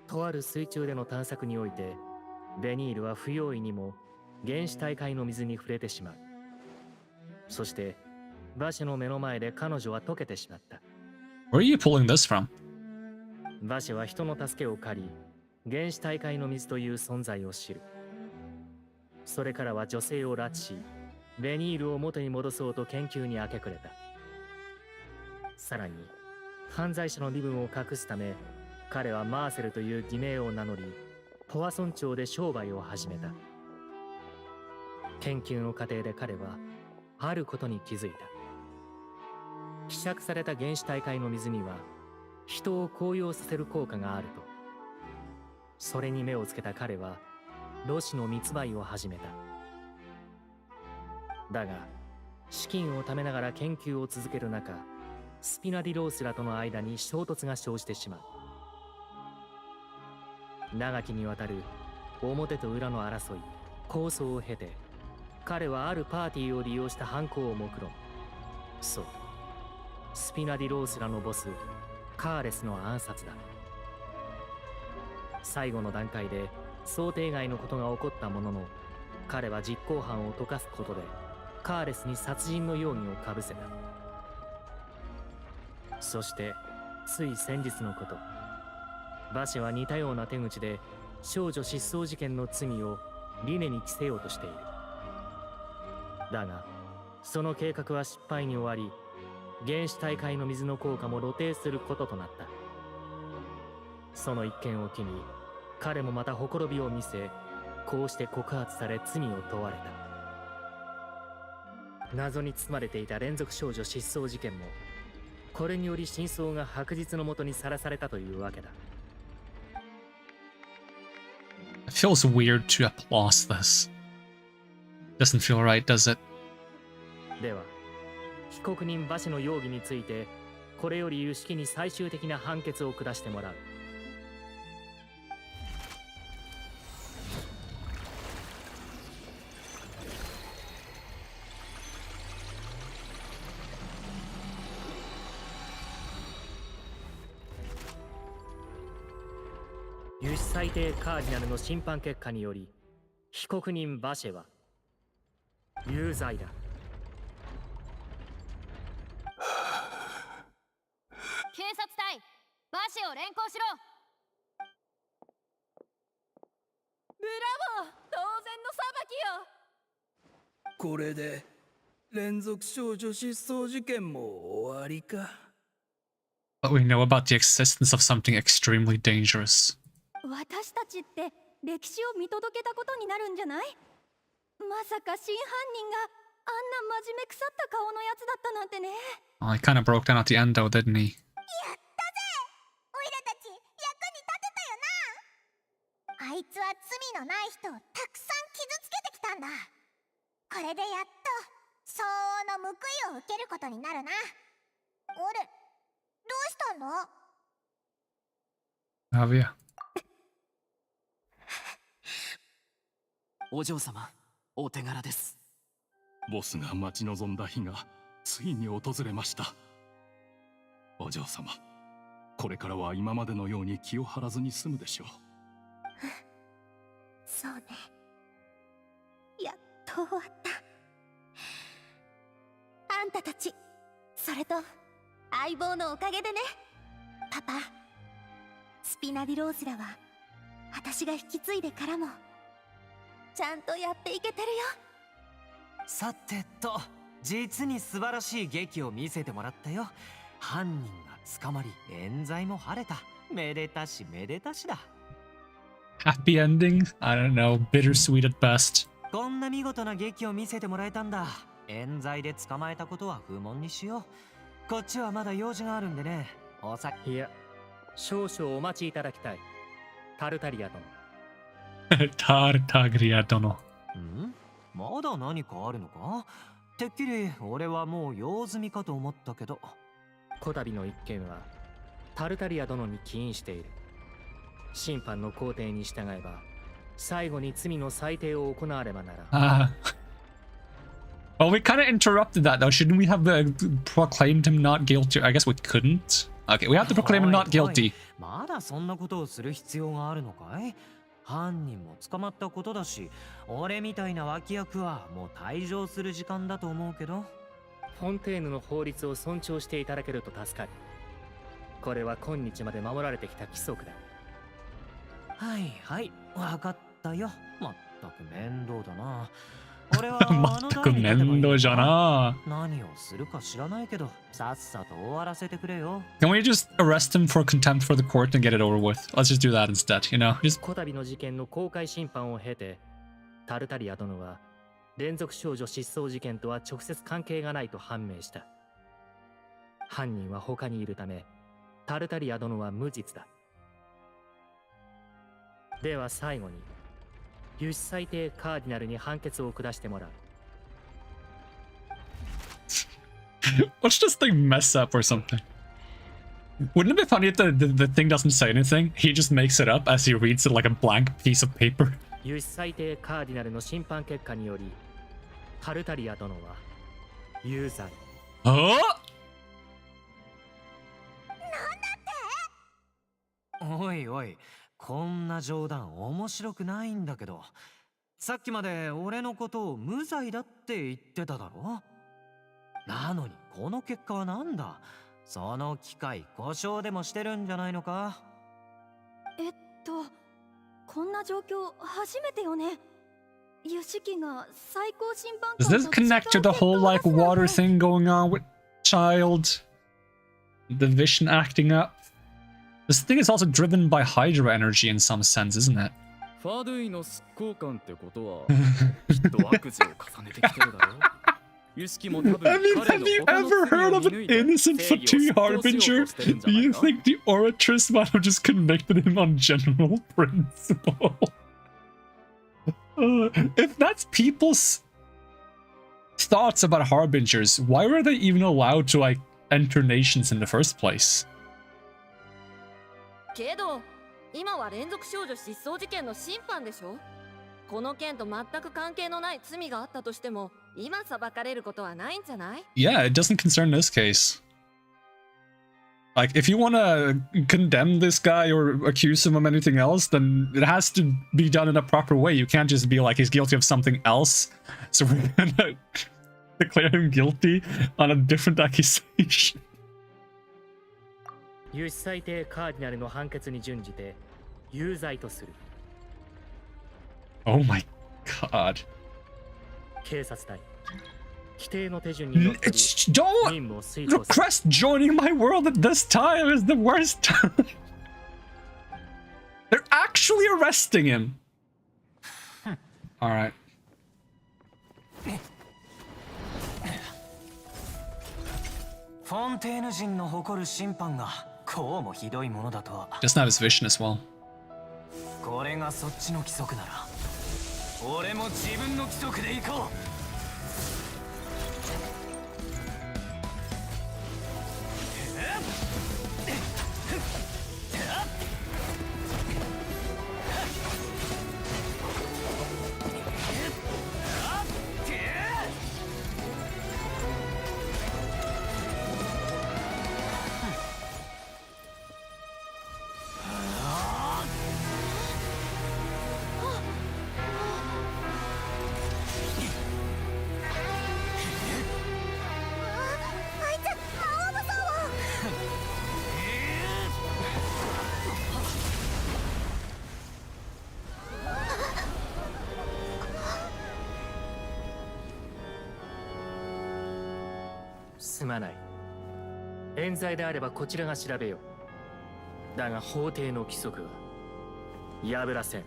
とある水中での探索において、ベニールは不用意にも原始大海の水に触れてしまう。そしてバシェの目の前で彼女は溶けてしまった。 Where are you pulling this from? バシェは人の助けを借り、原始大海の水という存在を知る。それからは女性を拉致し、ベニールを元に戻そうと研究に明け暮れた。さらに犯罪者の身分を隠すため、彼はマーセルという偽名を名乗り、ポワソン町で商売を始めた。研究の過程で彼はあることに気づいた。希釈された原始大海の水には人を高揚させる効果があると。それに目をつけた彼はロシの密売を始めた。だが資金を貯めながら研究を続ける中、スピナディロースらとの間に衝突が生じてしまう。長きにわたる表と裏の争い、抗争を経て、彼はあるパーティーを利用した犯行を目論む。そう、スピナディロースらのボスカーレスの暗殺だ。最後の段階で想定外のことが起こったものの、彼は実行犯を溶かすことでカーレスに殺人の容疑をかぶせた。そしてつい先日のこと、バシは似たような手口で少女失踪事件の罪をリネに着せようとしている。だがその計画は失敗に終わり、原始大海の水の効果も露呈することとなった。その一件を機に彼もまたほころびを見せ、こうして告発され罪を問われた。謎に包まれていた連続少女失踪事件も、これにより真相が白日の下にさらされたというわけだ。It feels weird to applause this. Doesn't feel right, does it? では被告人バシの容疑について、これより有識に最終的な判決を下してもらう。輸出裁定カーディナルの審判結果により、被告人バシェは有罪だ。警察隊、バシを連行しろ。ブラボー、当然の裁きよ。これで連続少女失踪事件も終わりか。But we know about the existence of something extremely dangerous. 私たちって歴史を見届けたことになるんじゃない？まさか真犯人があんな真面目腐った顔のやつだったなんてね。Oh, he kind of broke down at the end though, didn't he? やったぜ！オイラたち役に立てたよな。あいつは罪のない人をたくさん傷つけてきたんだ。これでやっと相応の報いを受けることになるな。あれ、どうしたんだ？ Have you? お嬢様、お手柄です。ボスが待ち望んだ日がついに訪れました。お嬢様、これからは今までのように気を張らずに済むでしょう。そうね。やっと終わった。あんたたち、それと相棒のおかげでね。パパ、スピナディロースらは私が引き継いでからもちゃんとやっていけてるよ。さてと、実に素晴らしい劇を見せてもらったよ。犯人が捕まり、冤罪も晴れた。めでたしめでたしだ。Happy ending? I don't know. Bittersweet at best. こんな見事な劇を見せてもらえたんだ。冤罪で捕まえたことは不問にしよう。こっちはまだ用事があるんでね。お先。いや、少々お待ちいただきたい。タルタリア殿。Tartaria dono. ん？まだ何かあるのか？てっきり俺はもう用済みかと思ったけど。こたびの一件はタルタリア殿に起因している。審判の工程に従えば、最後に罪の裁定を行わればなら。Well, we kind of interrupted that though. Shouldn't we have proclaimed him not guilty? I guess we couldn't. Okay, we have to proclaim him not guilty. まだそんなことをする必要があるのかい？犯人も捕まったことだし、俺みたいな脇役はもう退場する時間だと思うけど。フォンテーヌの法律を尊重していただけると助かる。これは今日まで守られてきた規則だ。はいはい、わかったよ。まったく面倒だな。俺は全く面倒じゃな。何をするか知らないけど、さっさと終わらせてくれよ。 Can we just arrest him for contempt for the court and get it over with? Let's just do that instead, you know? Just... こたびの事件の公開審判を経て、タルタリア殿は連続少女失踪事件とは直接関係がないと判明した。犯人は他にいるため、タルタリア殿は無実だ。では最後に、輸出裁定カーディナルに判決を下してもらう。Let's just like mess up or something. Wouldn't it be funny if the thing doesn't say anything? He just makes it up as he reads it like a blank piece of paper. 輸出裁定カーディナルの審判結果により、タルタリア殿は有罪。Oh? おいおい、こんな冗談面白くないんだけど。さっきまで俺のことを無罪だって言ってただろ。なのにこの結果はなんだ。その機会故障でもしてるんじゃないのか。こんな状況初めてよね。ユシキが最高審判 Does this connect to the whole like water thing going on with child? The vision acting up? This thing is also driven by hydro energy in some sense, isn't it? ファドゥイの執行官ってことはきっと悪事を重ねてきてるだろう。ユシキも多分 I mean, have you ever heard of an innocent Fatui Harbinger? Do you think the Oratress might have just convicted him on general principle? If that's people's thoughts about Harbingers, why were they even allowed to like enter nations in the first place? けど今は連続少女失踪事件の審判でしょ。この件と全く関係のない罪があったとしても今裁かれることはないんじゃない？ Yeah, it doesn't concern this case. Like, if you want to condemn this guy or accuse him of anything else, then it has to be done in a proper way. You can't just be like, he's guilty of something else, so we're gonna declare him guilty on a different accusation. 輸出裁定カーディナルの判決に準じて有罪とする。 Oh my god. 警察隊規定の手順にのっとり Don't 任務を遂行する。 request joining my world at this time is the worst time. They're actually arresting him. Alright. フォンテーヌ人の誇る審判がこうもひどいものだとは。 Doesn't have his vision as well. これがそっちの規則なら俺も自分の規則で行こう。すまない。冤罪であればこちらが調べよう。だが法廷の規則は破らせん。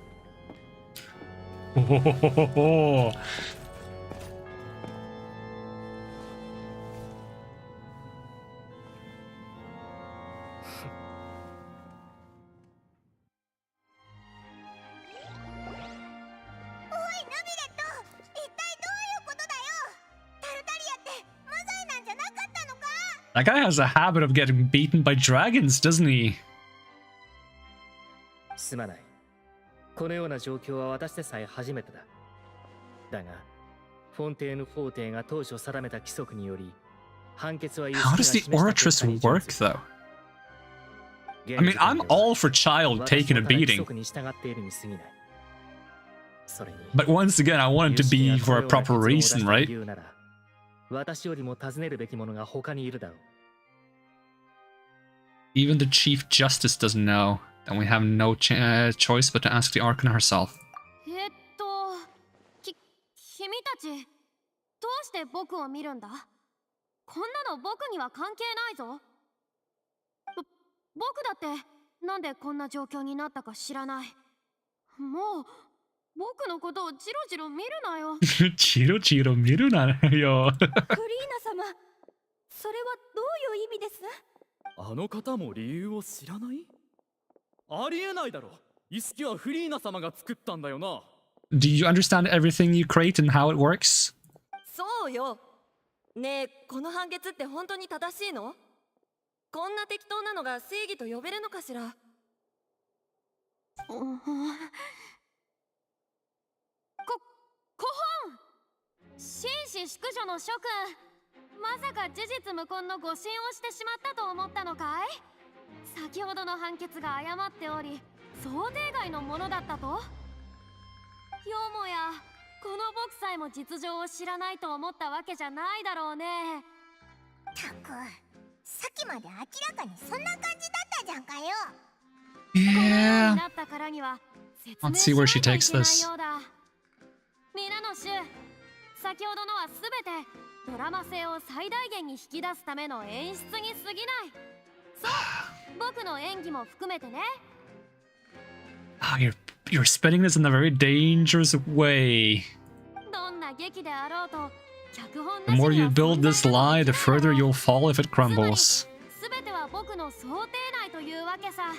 That guy has a habit of getting beaten by dragons, doesn't he? すまない。このような状況は私でさえ初めてだ。だが、フォンテーヌ法廷が当初定めた規則により、判決は How does the Oratress work, though? I mean, I'm all for child taking a beating. But once again, I want it to be for a proper reason, right? 私よりも尋ねるべきものが他にいるだろう。 Even the Chief Justice doesn't know. then we have no choice but to ask the Arcana herself. 君たちどうして僕を見るんだ？こんなの僕には関係ないぞ。僕だってなんでこんな状況になったか知らない。もう僕のことをチロチロ見るなよ。チロチロ見るなよ。クリーナ様、それはどういう意味です？あの方も理由を知らない？ありえないだろ。意識はフリーナ様が作ったんだよな。Do you understand everything you create and how it works? そうよ。ねえ、この判決って本当に正しいの？こんな適当なのが正義と呼べるのかしら？コホン！紳士淑女の諸君、まさか事実無根の誤信をしてしまったと思ったのかい？先ほどの判決が誤っており、想定外のものだったと？よもやこの僕さえも実情を知らないと思ったわけじゃないだろうね。たく、さっきまで明らかにそんな感じだったじゃんかよ。Yeah. なったからには説 Let's 明 see where し she ないと takes いけない this. ようだ。皆の衆、先ほどのはすべてドラマ性を最大限に引き出すための演出に過ぎない。そう、僕の演技も含めてね。Ah, you're spinning this in a very dangerous way. どんな劇であろうと、脚本 The more you build this lie, the further you'll fall if it crumbles. すべては僕の想定内というわけさ。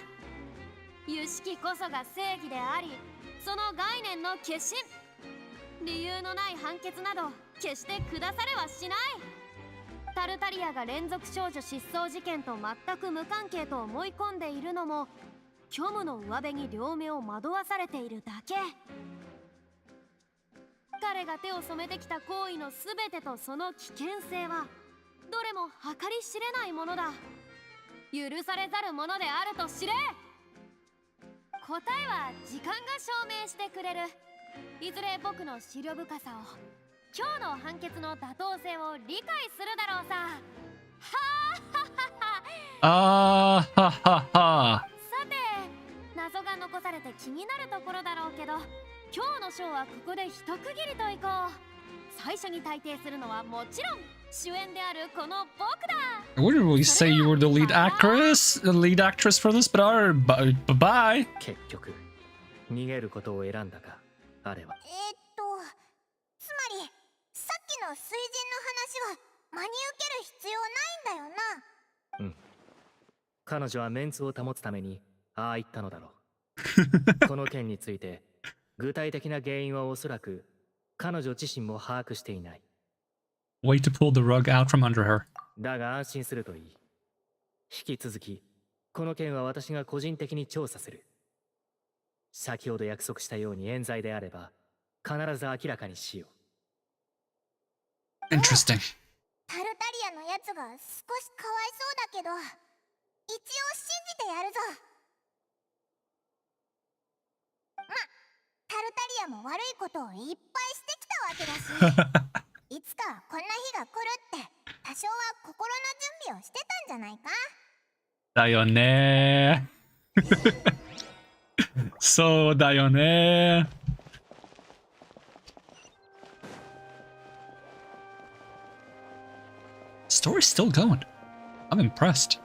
有識こそが正義であり、その概念の化身。理由のない判決など決して下されはしない。タルタリアが連続少女失踪事件と全く無関係と思い込んでいるのも、虚無の上辺に両目を惑わされているだけ。彼が手を染めてきた行為のすべてとその危険性はどれも計り知れないものだ。許されざるものであると知れ。答えは時間が証明してくれる。いずれ僕の思慮深さを、今日の判決の妥当性を理解するだろうさ。はあははは。さて、謎が残されて気になるところだろうけど、今日のショーはここで一区切りといこう。最初に体定するのはもちろん主演であるこの僕だ。 I wouldn't really say you were the lead actress for this, but bye. 結局逃げることを選んだか、あれは。つまりさっきの水神の話は真に受ける必要ないんだよな。うん。彼女はメンツを保つためにああ言ったのだろう。この件について具体的な原因はおそらく彼女自身も把握していない。Way to pull the rug out from under her. だが安心するといい。引き続きこの件は私が個人的に調査する。先ほど約束したように冤罪であれば必ず明らかにしよう。Interesting. タルタリアのやつが少しかわいそうだけど、一応信じてやるぞ。ま、タルタリアも悪いことをいっぱいしてきたわけだしいつかこんな日が来るって多少は心の準備をしてたんじゃないか。だよねそうだよね。Story's still going. I'm impressed.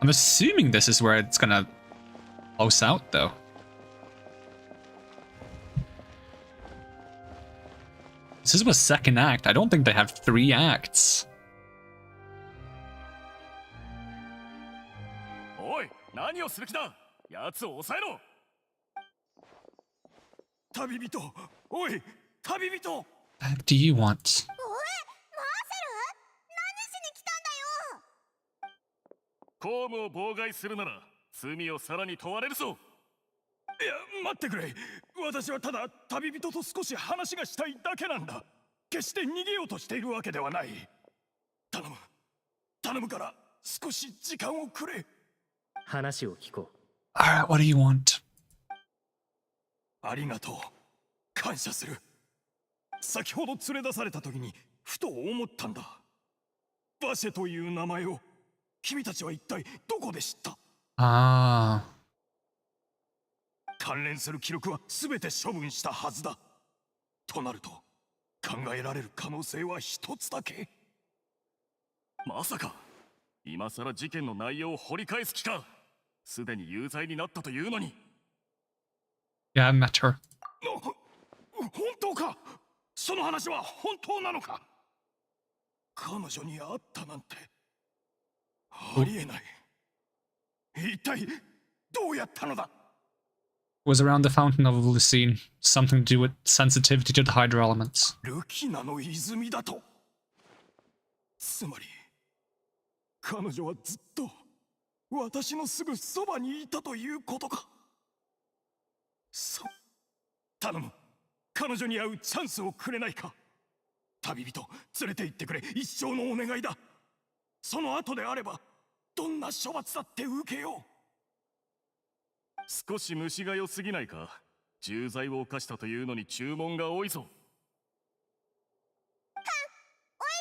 I'm assuming this is where it's gonna close out, though. This was second act. I don't think they have 3 acts. おい、何をする気だ。奴を抑えろ。旅人、おい、旅人。What do you want? おい、マーセル、何しに来たんだよ。公務を妨害するなら罪をさらに問われるぞ。いや、待ってくれ。私はただ旅人と少し話がしたいだけなんだ。決して逃げようとしているわけではない。頼むから少し時間をくれ。話を聞こう。Alright, what do you want? ありがとう。感謝する。先ほど連れ出された時にふと思ったんだ。バシェという名前を君たちは一体どこで知った？ああ。関連する記録は全て処分したはずだ。となると考えられる可能性は一つだけ。まさか今さら事件の内容を掘り返す気か。すでに有罪になったというのに。Yeah, I met her. 本当か？その話は本当なのか？彼女に会ったなんてありえない。一体どうやったのだ？ Was around the fountain of Lucine. Something to do with sensitivity to the hydro elements. ルキナの泉だと。つまり彼女はずっと私のすぐそばにいたということか。頼む、彼女に会うチャンスをくれないか。旅人連れて行ってくれ。一生のお願いだ。その後であればどんな処罰だって受けよう。少し虫が良すぎないか。重罪を犯したというのに注文が多いぞ。おい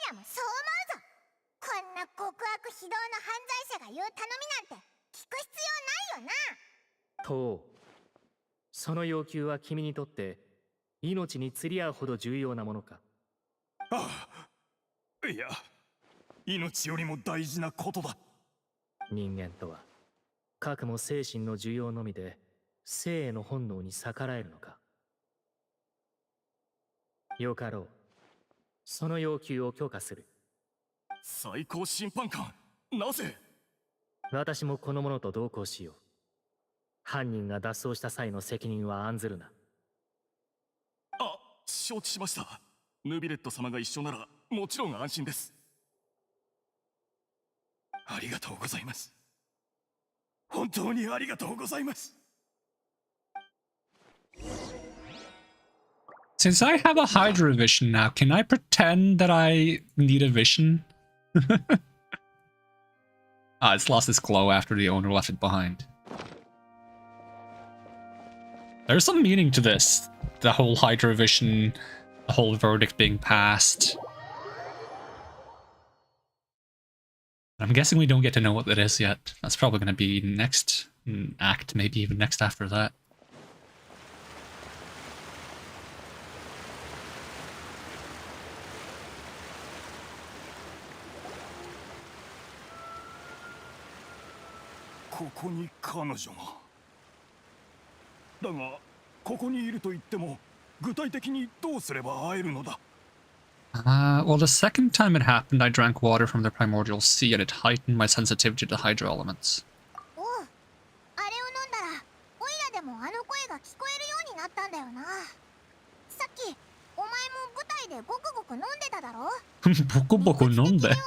らもそう思うぞ。こんな極悪非道の犯罪者が言う頼みなんて聞く必要ないよな。とその要求は君にとって命に釣り合うほど重要なものか？ああ、いや、命よりも大事なことだ。人間とはかくも精神の需要のみで生への本能に逆らえるのか？よかろう。その要求を許可する。最高審判官、なぜ？私もこの者と同行しよう。犯人が脱走した際の責任は案ずるな。あ、承知しました。ヌビレット様が一緒ならもちろん安心です。ありがとうございます。本当にありがとうございます。Since I have a Hydra vision now, can I pretend that I need a vision? Ah, it's lost its glow after the owner left it behind. There's some meaning to this. The whole Hydra vision, the whole verdict being passed. I'm guessing we don't get to know what that is yet. That's probably going to be next act, maybe even next after that. ここに彼女が。だがここにいると言っても具体的にどうすれば会えるのだ？ Well, the second time it happened, I drank water from the primordial sea and it heightened my sensitivity to hydro elements. おう、あれを飲んだらオイラでもあの声が聞こえるようになったんだよな。さっきお前も舞台でごくごく飲んでただろ？ボコボコ飲んで。バシ。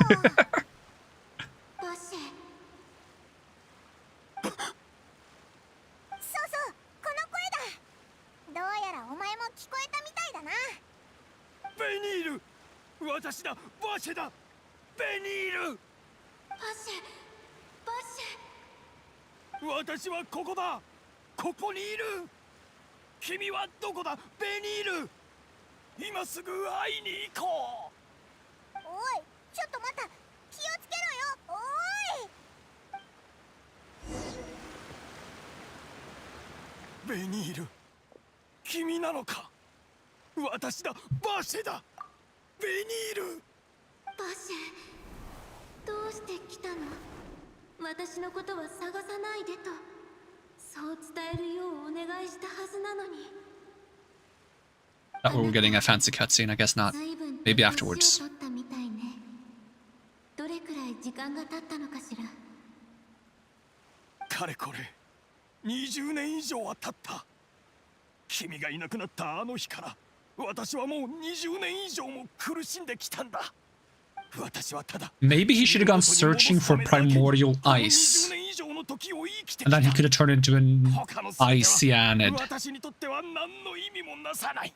そうそう、この声だ。どうやらお前も聞こえたみたいだな。ベニール、私だ、バシェだ、ベニール。バシェ、バシェ。私はここだ。ここにいる。君はどこだ、ベニール。今すぐ会いに行こう。おい、ちょっと待った。気をつけろよ。おい。ベニール、君なのか？私だ、バシェだ、ベニール。バシェ、どうして来たの？私のことは探さないでとそう伝えるようお願いしたはずなのに。 Thought we were getting a fancy cutscene, I guess not. Maybe afterwards. どれくらい時間が経ったのかしら。かれこれ20年以上は経った。君がいなくなったあの日から私はもう20年以上も苦しんできたんだ。私はただ Maybe he should have gone searching for primordial ice. And then he could have turned into an ice cyanid. 私にとっては何の意味もなさない。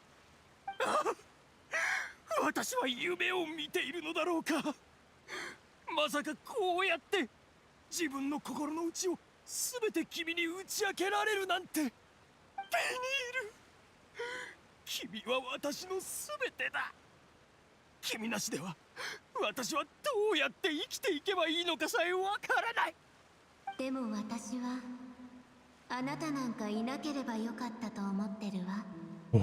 私は夢を見ているのだろうか。まさかこうやって自分の心の内を全て君に打ち明けられるなんて。ベニール、君は私の全てだ。君なしでは私はどうやって生きていけばいいのかさえわからない。でも私はあなたなんかいなければよかったと思ってるわ。Oh.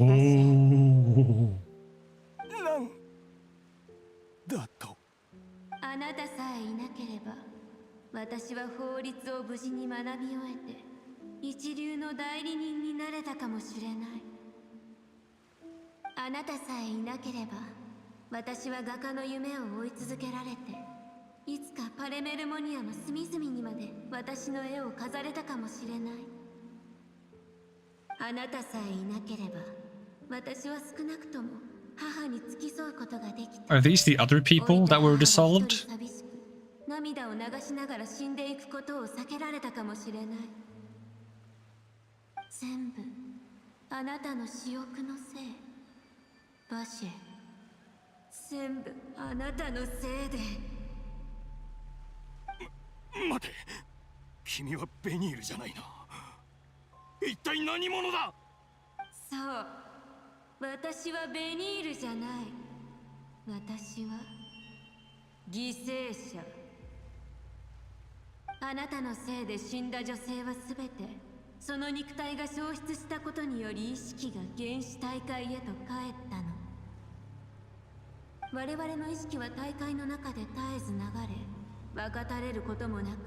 なんだと。あなたさえいなければ、私は法律を無事に学び終えて、一流の代理人になれたかもしれない。あなたさえいなければ、私は画家の夢を追い続けられて、いつかパレメルモニアの隅々にまで私の絵を飾れたかもしれない。あなたさえいなければ、私は少なくとも母に付き添うことができた。 Are these the other people that were dissolved? 涙を流しながら死んでいくことを避けられたかもしれない。全部あなたの私欲のせい。バシェ、全部あなたのせいで。待て、君はベニールじゃないな。一体何者だ。そう、私はベニールじゃない。私は犠牲者。あなたのせいで死んだ女性はすべてその肉体が消失したことにより意識が原始大会へと帰ったの。我々の意識は大会の中で絶えず流れ、分かたれることもなく、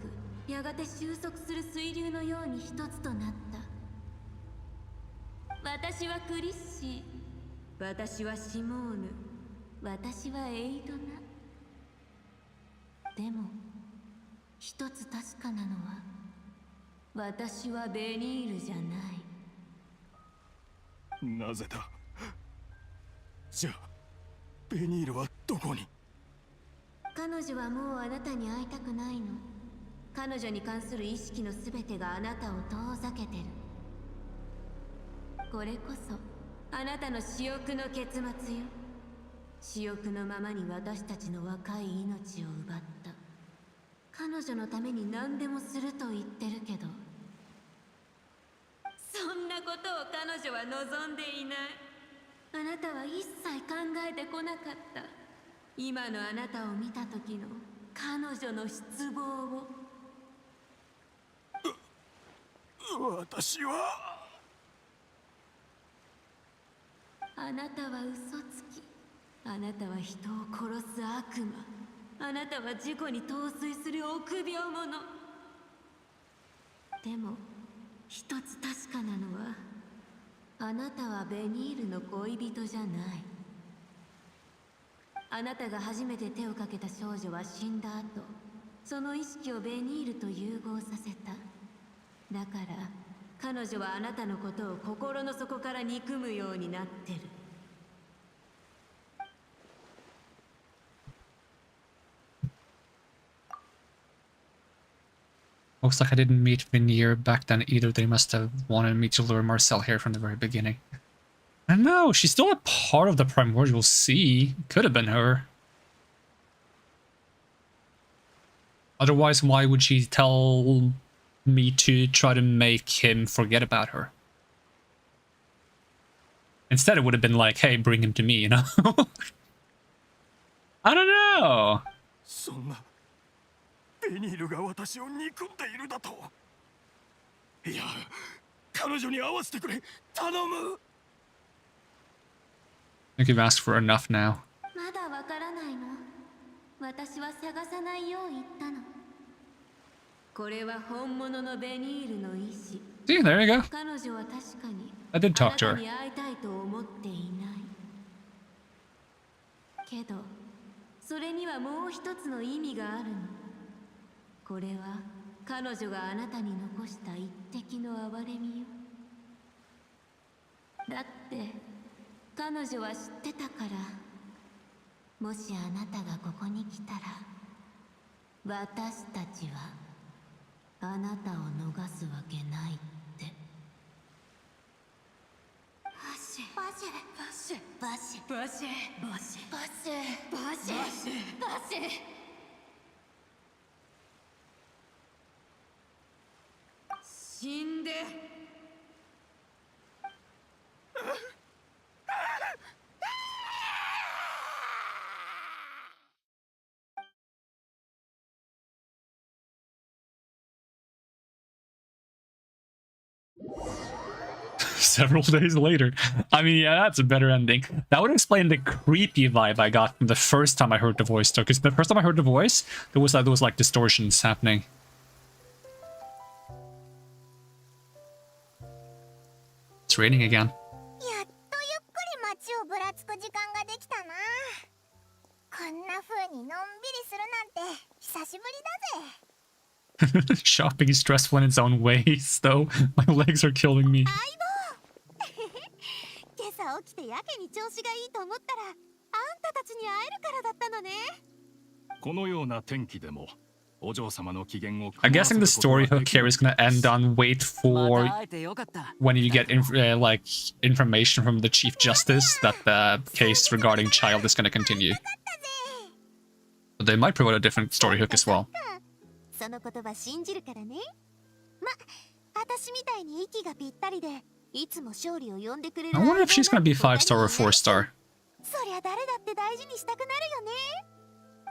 やがて収束する水流のように一つとなった。私はクリッシー、私はシモーヌ、私はエイドナ。でも一つ確かなのは、私はベニールじゃない。なぜだ。じゃあベニールはどこに。彼女はもうあなたに会いたくないの。彼女に関する意識のすべてがあなたを遠ざけてる。これこそあなたの私欲の結末よ。私欲のままに私たちの若い命を奪った。彼女のために何でもすると言ってるけど、そんなことを彼女は望んでいない。あなたは一切考えてこなかった。今のあなたを見た時の彼女の失望を。私は。あなたは嘘つき。あなたは人を殺す悪魔。あなたは事故に陶酔する臆病者。でも一つ確かなのは、あなたはベニールの恋人じゃない。あなたが初めて手をかけた少女は死んだ後、その意識をベニールと融合させた。だから彼女はあなたのことを心の底から憎むようになってる。Looks like I didn't meet Veneer back then either. They must have wanted me to lure Marcel here from the very beginning. I don't know, she's still a part of the Primordial Sea. Could have been her. Otherwise, why would she tell me to try to make him forget about her? Instead, it would have been like, hey, bring him to me, you know? I don't know. そんなベニールが私を憎んでいるだと。いや、彼女に会わせてくれ、頼む。I think you've asked for enough now. まだわからないの。私は探さないよう言ったの。これは本物のベニールの意志。See, there you go. 彼女は確かに I did あ talk な to た her. に会いたいと思っていない。けどそれにはもう一つの意味があるの。これは彼女があなたに残した一滴の憐れみよ。だって彼女は知ってたから。もしあなたがここに来たら、私たちはあなたを逃すわけないって。バシェバシェバシェバシェバシェバシェバシェバシェバシェバシェ。死んで Several days later. I mean, yeah, that's a better ending. That would explain the creepy vibe I got from the first time I heard the voice, though. Because the first time I heard the voice, there was like distortions happening. It's raining again. やっとゆっくり街をぶらつく時間ができたな。こんな風にのんびりするなんて久しぶりだぜ。 Shopping is stressful in its own ways, though. My legs are killing me. 今朝起きてやけに調子がいいと思ったらあんたたちに会えるからだったのね。このような天気でもお嬢様の機嫌を I'm guessing the story hook here is gonna end on wait for when you get like information from the Chief Justice that the case regarding child is gonna continue. But they might provide a different story hook as well. その言葉信じるからね。ま、私みたいに息がぴったりでいつも勝利を呼んでくれる。 I wonder if she's gonna be 5-star or 4-star. そりゃ誰だって大事にしたくなるよね。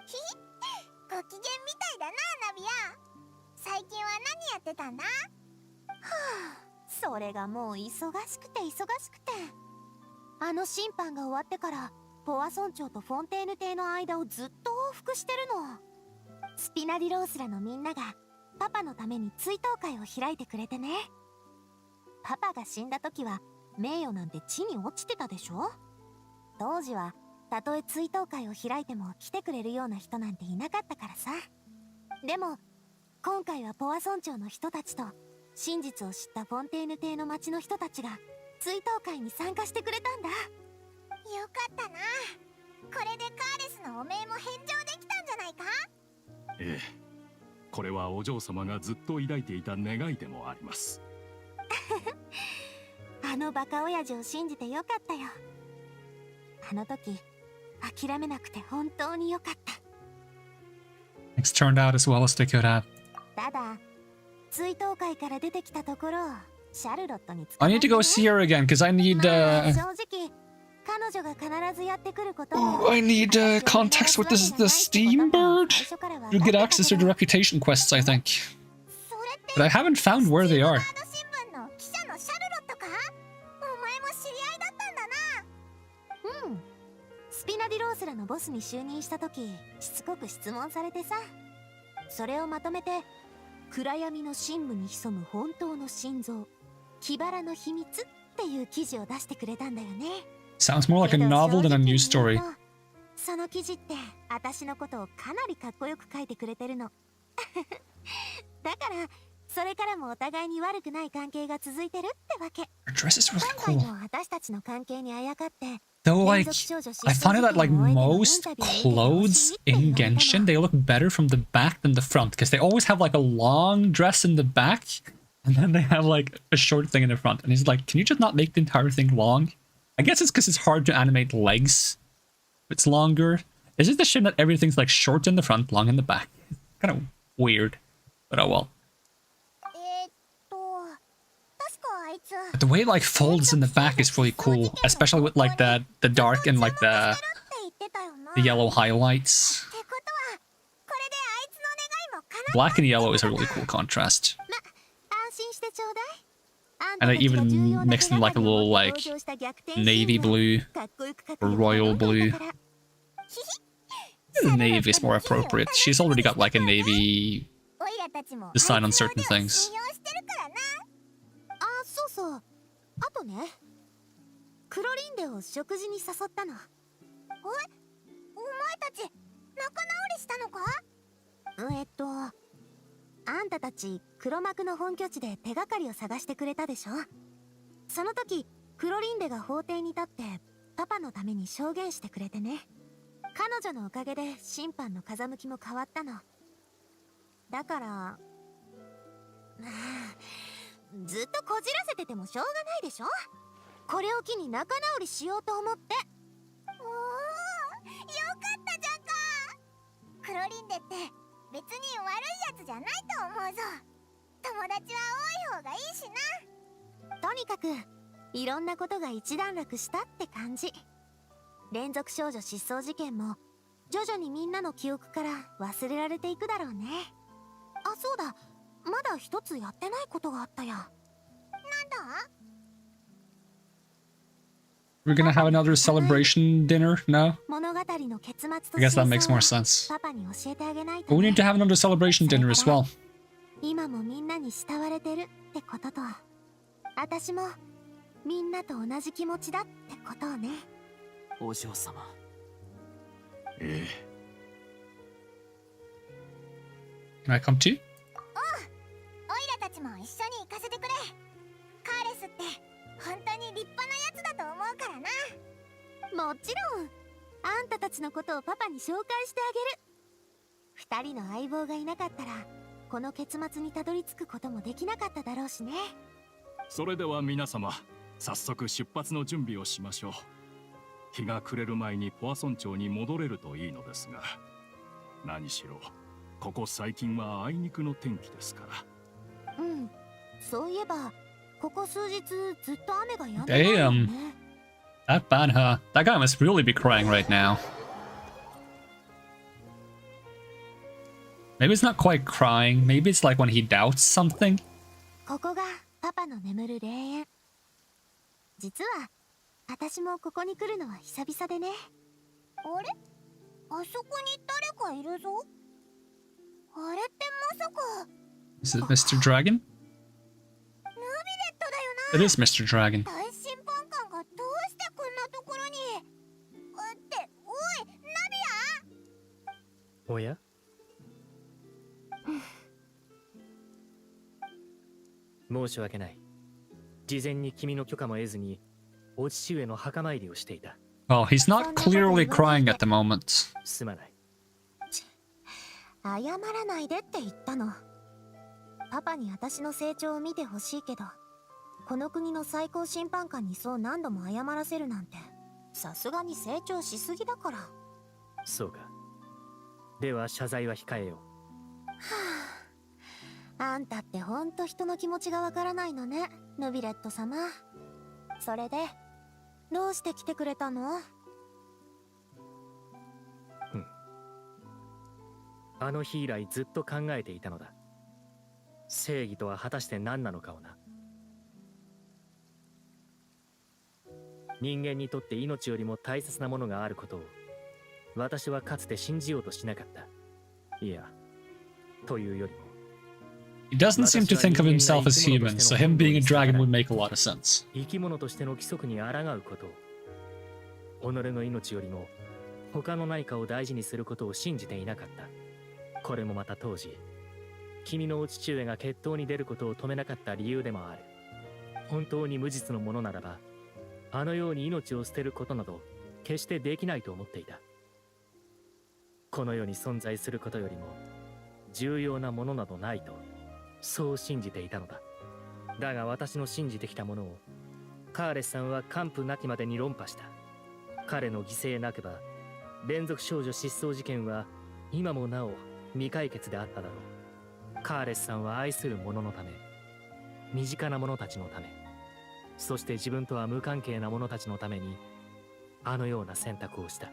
ひひ、ご機嫌みたいだな、ナビア。最近は何やってたんだ？はあ、それがもう忙しくて。あの審判が終わってからポワ村長とフォンテーヌ邸の間をずっと往復してるの。スピナディロースらのみんながパパのために追悼会を開いてくれてね。パパが死んだ時は名誉なんて地に落ちてたでしょ。当時はたとえ追悼会を開いても来てくれるような人なんていなかったからさ。でも今回はポワ村長の人たちと真実を知ったフォンテーヌ邸の町の人たちが追悼会に参加してくれたんだ。よかったな。これでカーレスの汚名も返上できたんじゃないか？ええ、これはお嬢様がずっと抱いていた願いでもあります。あのバカ親父を信じてよかったよ。あの時諦めなくて本当によかった。 It's turned out as well as they could have. ただ追悼会から出てきたところシャルロットに I need to go see her again because I need 正直彼女が必ずやってくること。 I need context with the steam bird to get access to the reputation quests, I think. But I haven't found where they are. スピナディロースらのボスに就任した時しつこく質問されてさ、それをまとめて暗闇の深部に潜む本当の心臓キバラの秘密っていう記事を出してくれたんだよね。 Sounds more like a novel than a news story. その記事って私のことをかなりかっこよく書いてくれてるの。だからそれからもお互いに悪くない関係が続いてるってわけ。 Her dress is really 今回 cool. も私たちの関係にあやかって Though, like, I find it that, like, most clothes in Genshin, they look better from the back than the front. Because they always have, like, a long dress in the back, and then they have, like, a short thing in the front. And he's like, can you just not make the entire thing long? I guess it's because it's hard to animate legs. It's longer. It's just a shame that everything's, like, short in the front, long in the back. Kind of weird. But oh well. But the way it, like, folds in the back is really cool, especially with, like, the dark and, like, the yellow highlights. Black and yellow is a really cool contrast. And I even mixed in, like, a little, like, navy blue or royal blue. The navy is more appropriate. She's already got, like, a navy design on certain things. そうそう。あとね、クロリンデを食事に誘ったの。お前たち仲直りしたのか？あんたたち黒幕の本拠地で手がかりを探してくれたでしょ。その時クロリンデが法廷に立ってパパのために証言してくれてね。彼女のおかげで審判の風向きも変わったの。だからずっとこじらせててもしょうがないでしょ。これを機に仲直りしようと思って。おお、よかったじゃんか。クロリンデって別に悪いやつじゃないと思うぞ。友達は多い方がいいしな。とにかくいろんなことが一段落したって感じ。連続少女失踪事件も徐々にみんなの記憶から忘れられていくだろうね。あ、そうだ、まだ一つやってないことがあったや。なんだ？ We're gonna have another celebration dinner now? 物語の結末と I guess that 真 makes 相 more は sense. パパに教えてあげない But と we ね need to have another celebration dinner as well. 今もみんなに慕われてるってことと、私もみんなと同じ気持ちだってことをね。お嬢様。ええ。 Can I come too? おいらたちも一緒に行かせてくれ。カーレスって本当に立派なやつだと思うからな。もちろん、あんたたちのことをパパに紹介してあげる。二人の相棒がいなかったら、この結末にたどり着くこともできなかっただろうしね。それでは皆様、早速出発の準備をしましょう。日が暮れる前にポアソン町に戻れるといいのですが、何しろここ最近はあいにくの天気ですから。うん、そういえばここ数日ずっと雨が止んでないよね。 That bad, huh? That guy must really be crying right now. Maybe it's not quite crying. Maybe it's like when he doubts something. ここがパパの眠る霊園。実は私もここに来るのは久々でね。あれ、あそこに誰かいるぞ。あれってまさか。 Is it Mr. Dragon? ヌビレットだよな。 It is Mr. Dragon. 大審判官がどうしてこんなところに。っておい、ナビア。おや申し訳ない。事前に君の許可も得ずに、お父上の墓参りをしていた。Oh, he's not clearly crying at the moment. すまない。謝らないでって言ったの。パパに私の成長を見てほしいけど、この国の最高審判官にそう何度も謝らせるなんて、さすがに成長しすぎだから。はそうか。では謝罪は控えよう。あ、あんたってほんと人の気持ちがわからないのね、ヌビレット様。それで、どうして来てくれたの？あの日以来ずっと考えていたのだ。正義とは果たして何なのかをな。人間にとって命よりも大切なものがあることを私はかつて信じようとしなかった。いや、というよりも He doesn't seem to think of himself as human, so him being a dragon would make a lot of sense. 生き物としての規則に抗うことを、己の命よりも他の何かを大事にすることを信じていなかった。これもまた当時、君のお父上が決闘に出ることを止めなかった理由でもある。本当に無実のものならば、あのように命を捨てることなど決してできないと思っていた。この世に存在することよりも重要なものなどないと、そう信じていたのだ。だが私の信じてきたものをカーレスさんは完膚なきまでに論破した。彼の犠牲なくば連続少女失踪事件は今もなお未解決であっただろう。カーレスさんは愛する者のため、身近な者たちのため、そして自分とは無関係な者たちのためにあのような選択をした。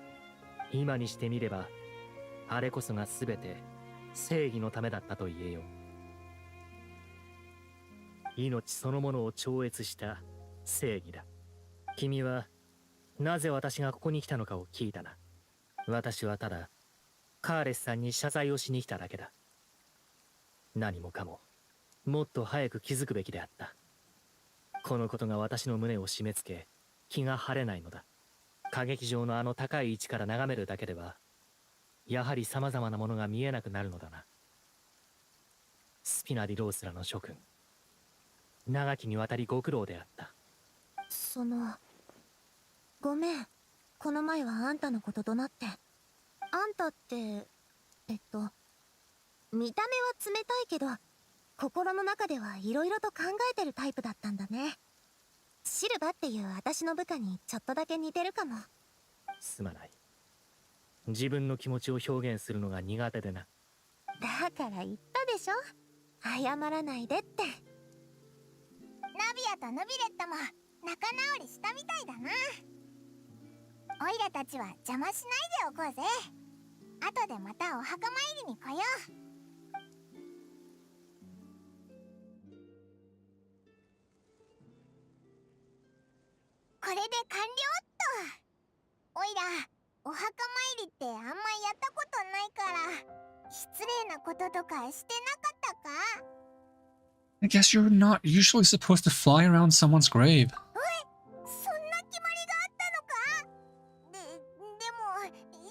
今にしてみればあれこそが全て正義のためだったと言えよう。命そのものを超越した正義だ。君はなぜ私がここに来たのかを聞いたな。私はただカーレスさんに謝罪をしに来ただけだ。何もかももっと早く気づくべきであった。このことが私の胸を締め付け気が晴れないのだ。歌劇場のあの高い位置から眺めるだけではやはり様々なものが見えなくなるのだな。スピナディロースらの諸君、長きにわたりご苦労であった。ごめん。この前はあんたのこと怒鳴って。あんたって、見た目は冷たいけど、心の中ではいろいろと考えてるタイプだったんだね。シルバっていう私の部下にちょっとだけ似てるかも。すまない。自分の気持ちを表現するのが苦手でな。だから言ったでしょ、謝らないでって。ナビアとヌビレットも仲直りしたみたいだな。オイラたちは邪魔しないでおこうぜ。後でまたお墓参りに来よう。これで完了っと。おいらお墓参りってあんまやったことないから失礼なこととかしてなかったか？ I guess you're not usually supposed to fly around someone's grave. そんな決まりがあったのか？でも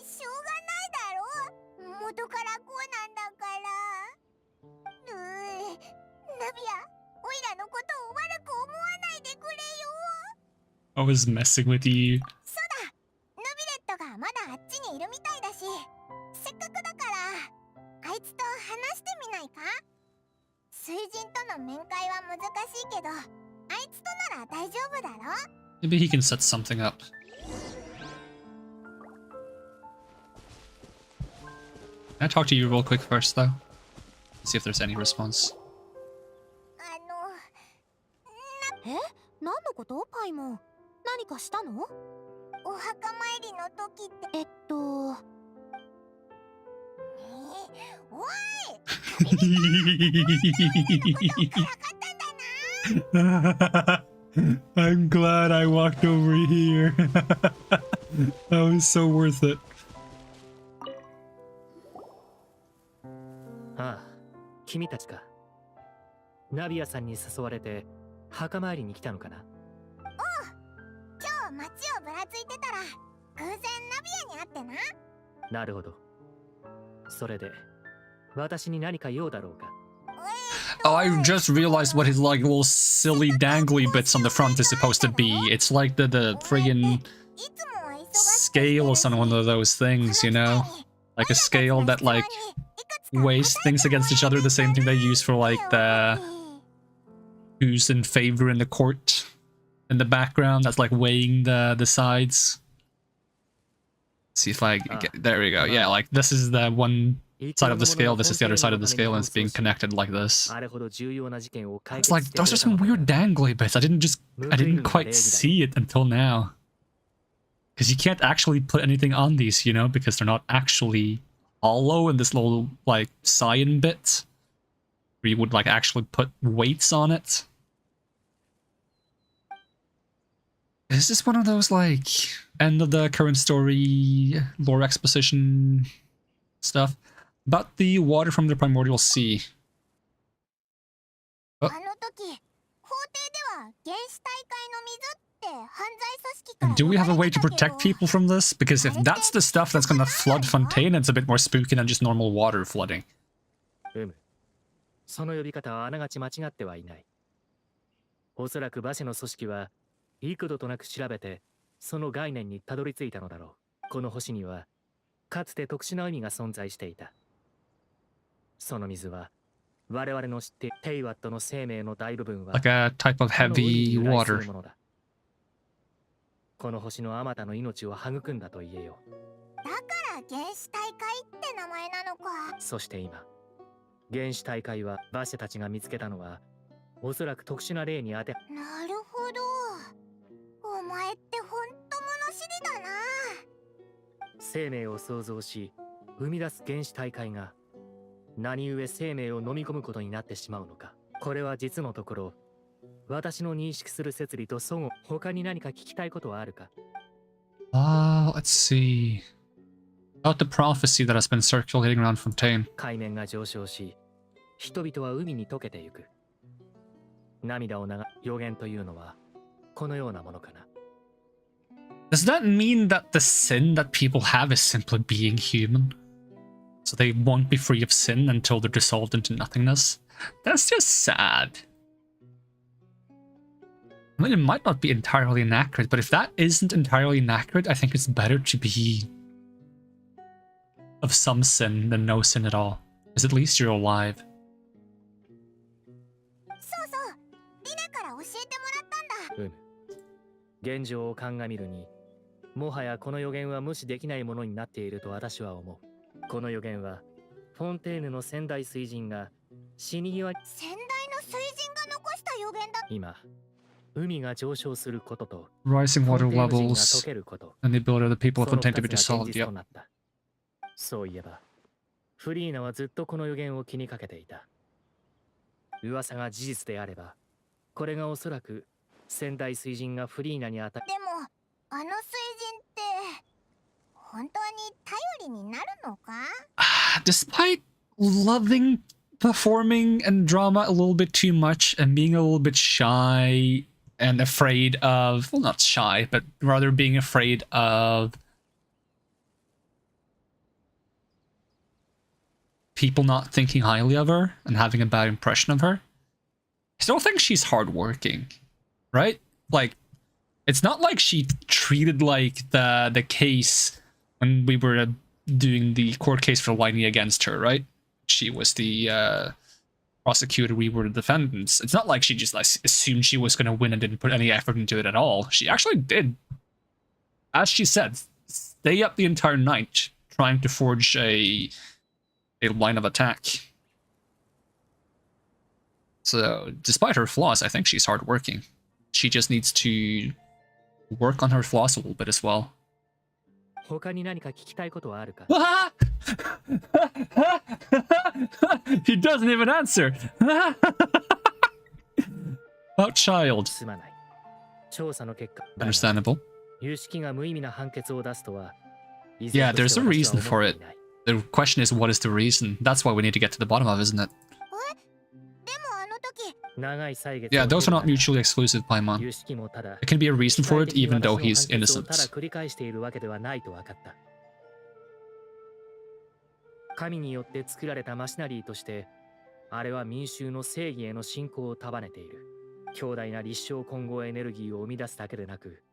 しょうがないだろ、元からこうなんだから。ナビア、おいらのことを悪く思わないでくれよ。 I was messing with you. そうだ、ヌビレットがまだあっちにいるみたいだし、せっかくだからあいつと話してみないか？水人との面会は難しいけど、あいつとなら大丈夫だろ？ Maybe he can set something up. Can I talk to you real quick first, though? See if there's any response. え？何のこと？パイモン。何かしたの？お墓参りの時って。おいI'm glad I walked over here. That was so worth it. ああ、君たちか。ナビアさんに誘われて墓参りに来たのかな？おう、今日街をぶらついてたら偶然ナビアに会ってな。なるほど。それで私に何か用だろうか？ Oh, I just realized what his like little silly dangly bits on the front is supposed to be. It's like the friggin' scale or some one of those things, you know? Like a scale that like weighs things against each other, the same thing they use for like the who's in favor in the court in the background, that's like weighing the sides. See if I get, there we go. Yeah, like this is the one side of the scale, this is the other side of the scale, and it's being connected like this. It's like those are some weird dangly bits. I didn't quite see it until now. Because you can't actually put anything on these, you know, because they're not actually hollow in this little like cyan bit where you would like actually put weights on it. Is this one of those like end of the current story lore exposition stuff? About the water from the primordial sea. Oh. And do we have a way to protect people from this? Because if that's the stuff that's gonna flood Fontaine, it's a bit more spooky than just normal water flooding. その呼び方はあながち間違ってはいない。おそらく馬車の組織は幾度となく調べてその概念にたどり着いたのだろう。この星にはかつて特殊な海が存在していた。その水は我々の知っているテイワットの生命の大部分は Like a type of heavy water. この星のあまたの命を育んだと言えよう。だから原始大海って名前なのか。そして今、原始大海は馬車たちが見つけたのはおそらく特殊な例に当て。なるほど。お前ってほんと物知りだな。生命を創造し生み出す原始大海が何故生命を飲み込むことになってしまうのか。これは実のところ私の認識する摂理と相互。他に何か聞きたいことはあるか？ Let's see. About the prophecy that has been circulating around Fontaine. 海面が上昇し人々は海に溶けてゆく。涙を流す予言というのはこのようなものかな。 Does that mean that the sin that people have is simply being human? So they won't be free of sin until they're dissolved into nothingness? That's just sad. I mean, it might not be entirely inaccurate, but if that isn't entirely inaccurate, I think it's better to be of some sin than no sin at all. Because at least you're alive. そうそう、リネから教えてもらったんだ。現状を鑑みるに、もはやこの予言は無視できないものになっていると私は思う。この予言は、フォンテーヌの先代水神が死に際に先代の水神が残した予言だ。今、海が上昇することと Rising water levels and the ability of the people of Fontaine to be dissolved. Yep. そういえば、フリーナはずっとこの予言を気にかけていた。噂が事実であれば、これがおそらく先代水神がフリーナに与え。でもあの水人って本当に頼りになるのか? Despite loving performing and drama a little bit too much and being a little bit shy and afraid of, well, not shy, but rather being afraid of people not thinking highly of her and having a bad impression of her, I still think she's hardworking, right? Like, it's not like she treated like the case when we were doing the court case for whining against her, right? She was the prosecutor, we were the defendants. It's not like she just like assumed she was going to win and didn't put any effort into it at all. She actually did, as she said, stay up the entire night trying to forge a line of attack. So, despite her flaws, I think she's hardworking. She just needs to work on her flaws a little bit as well. 他に何か聞きたいことはあるか? He doesn't even answer. About child. すまない。調査の結果。 Understandable. 有識が無意味な判決を出すとは。Yeah, there's a reason for it. The question is, what is the reason? That's what we need to get to the bottom of, isn't it? Yeah, those are not mutually exclusive, Paimon. There can be a reason for it, even though he's innocent. 神によって作られたマシナリーとして、あれは民衆の正義への信仰を束ねている。強大な立証混合エネルギーを生み出すだけでなく、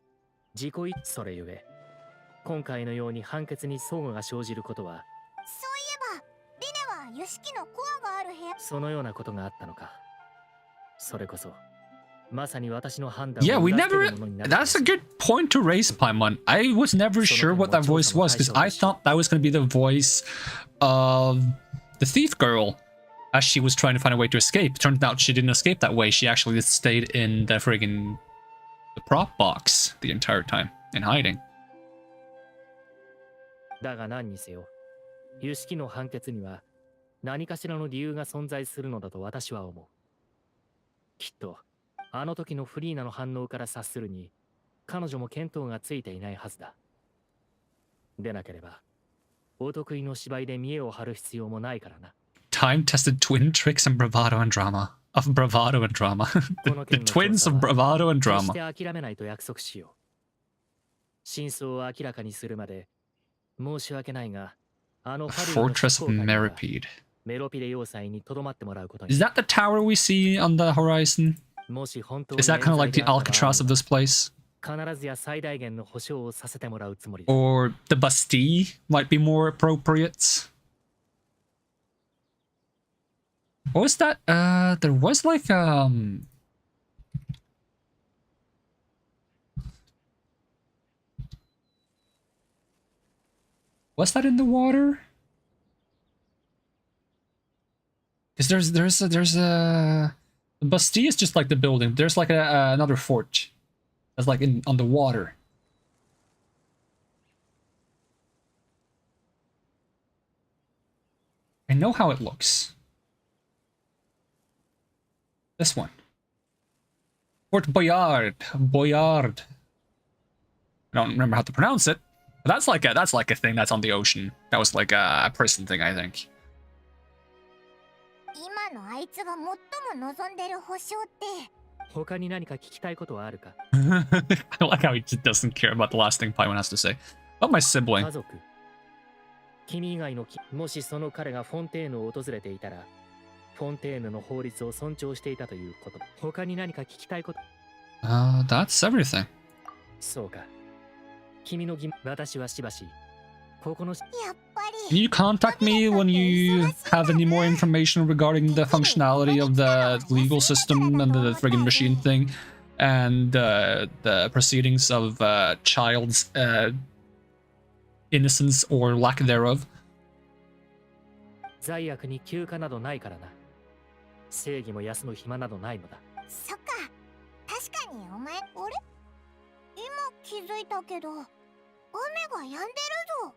自己一それゆえ、今回のように判決に齟齬が生じることは、そういえば、リネはユシキのコアがある部屋。そのようなことがあったのか。それこそ、まさに私の判断。Yeah, we never. That's a good point to raise, Paimon. I was never sure what that voice was because I thought that was going to be the voice of the thief girl as she was trying to find a way to escape. Turned out she didn't escape that way. She actually stayed in the friggin' the prop box the entire time in hiding. だが何にせよ、ユシキの判決には何かしらの理由が存在するのだと私は思う。きっとあの時のフリーナの反応から察するに、彼女も見当がついていないはずだ。でなければ、お得意の芝居で見栄を張る必要もないからな。Time-tested twin tricks and bravado and drama. Of bravado and drama. the twins of bravado and drama. 決して諦めないと約束しよう。真相を明らかにするまで、申し訳ないが、あの Fortress of Meripede. メロピレ要塞に留まってもらうことに。Is that the tower we see on the horizon? Is that kind of like the Alcatraz of this place? 必ずや最大限の保証をさせてもらうつもりだ。 Or the Bastille might be more appropriate. What was that? There was like was that in the water? Because there's a the Bastille is just like the building. There's like another fort that's like on the water. I know how it looks. This one. Fort Boyard. Boyard. I don't remember how to pronounce it. But that's like a thing that's on the ocean. That was like a prison thing, I think. 今のあいつが最も望んでる保証って。他に何か聞きたいことはあるか? I like how he just doesn't care about the last thing Paimon has to say. About my sibling. 家族。君以外のもしその彼がフォンテーヌを訪れていたら、フォンテーヌの法律を尊重していたということ。他に何か聞きたいこと? That's everything. そうか。君の疑問、私はしばし。Can you contact me when you have any more information regarding the functionality of the legal system and the friggin' machine thing and the proceedings of child's innocence or lack thereof? 罪悪に休暇などないからな。正義も休む暇などないのだ。そっか。確かにお前、あれ？今気づいたけど、雨が止んでるぞ。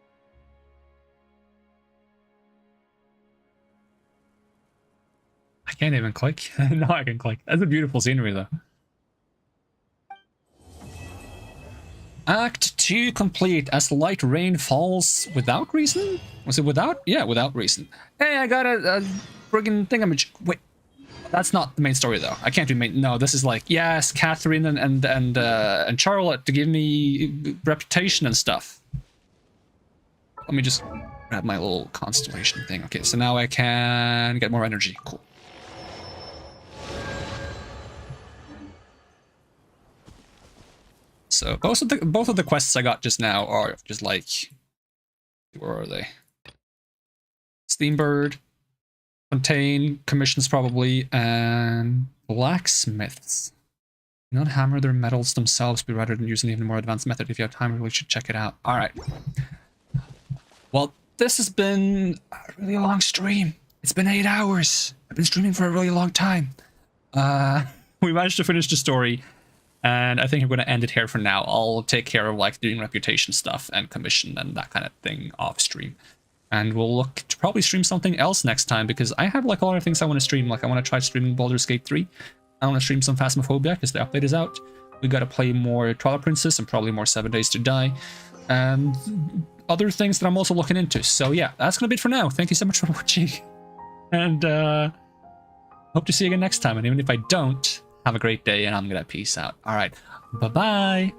I can't even click. No, I can click. That's a beautiful scenery, though. Act 2 complete as light rain falls without reason? Was it without? Yeah, without reason. Hey, I got a friggin' thingamajig. Wait, that's not the main story though. I can't do main. No, this is like, yes, Catherine and Charlotte to give me reputation and stuff. Let me just grab my little constellation thing. Okay, so now I can get more energy. Cool. So both of the quests I got just now are just like, where are they? Steambird, Fontaine, commissions probably, and blacksmiths. Do not hammer their metals themselves, but rather than use an even more advanced method. If you have time, you really should check it out. All right. Well, this has been a really long stream. It's been 8 hours. I've been streaming for a really long time. We managed to finish the story. And I think I'm going to end it here for now. I'll take care of like doing reputation stuff and commission and that kind of thing off stream. And we'll look to probably stream something else next time because I have like a lot of things I want to stream. Like I want to try streaming Baldur's Gate 3. I want to stream some Phasmophobia because the update is out. We got to play more Twilight Princess and probably more 7 Days to Die. And other things that I'm also looking into. So yeah, that's going to be it for now. Thank you so much for watching. And hope to see you again next time. And even if I don't, have a great day, and I'm gonna peace out. All right, bye-bye.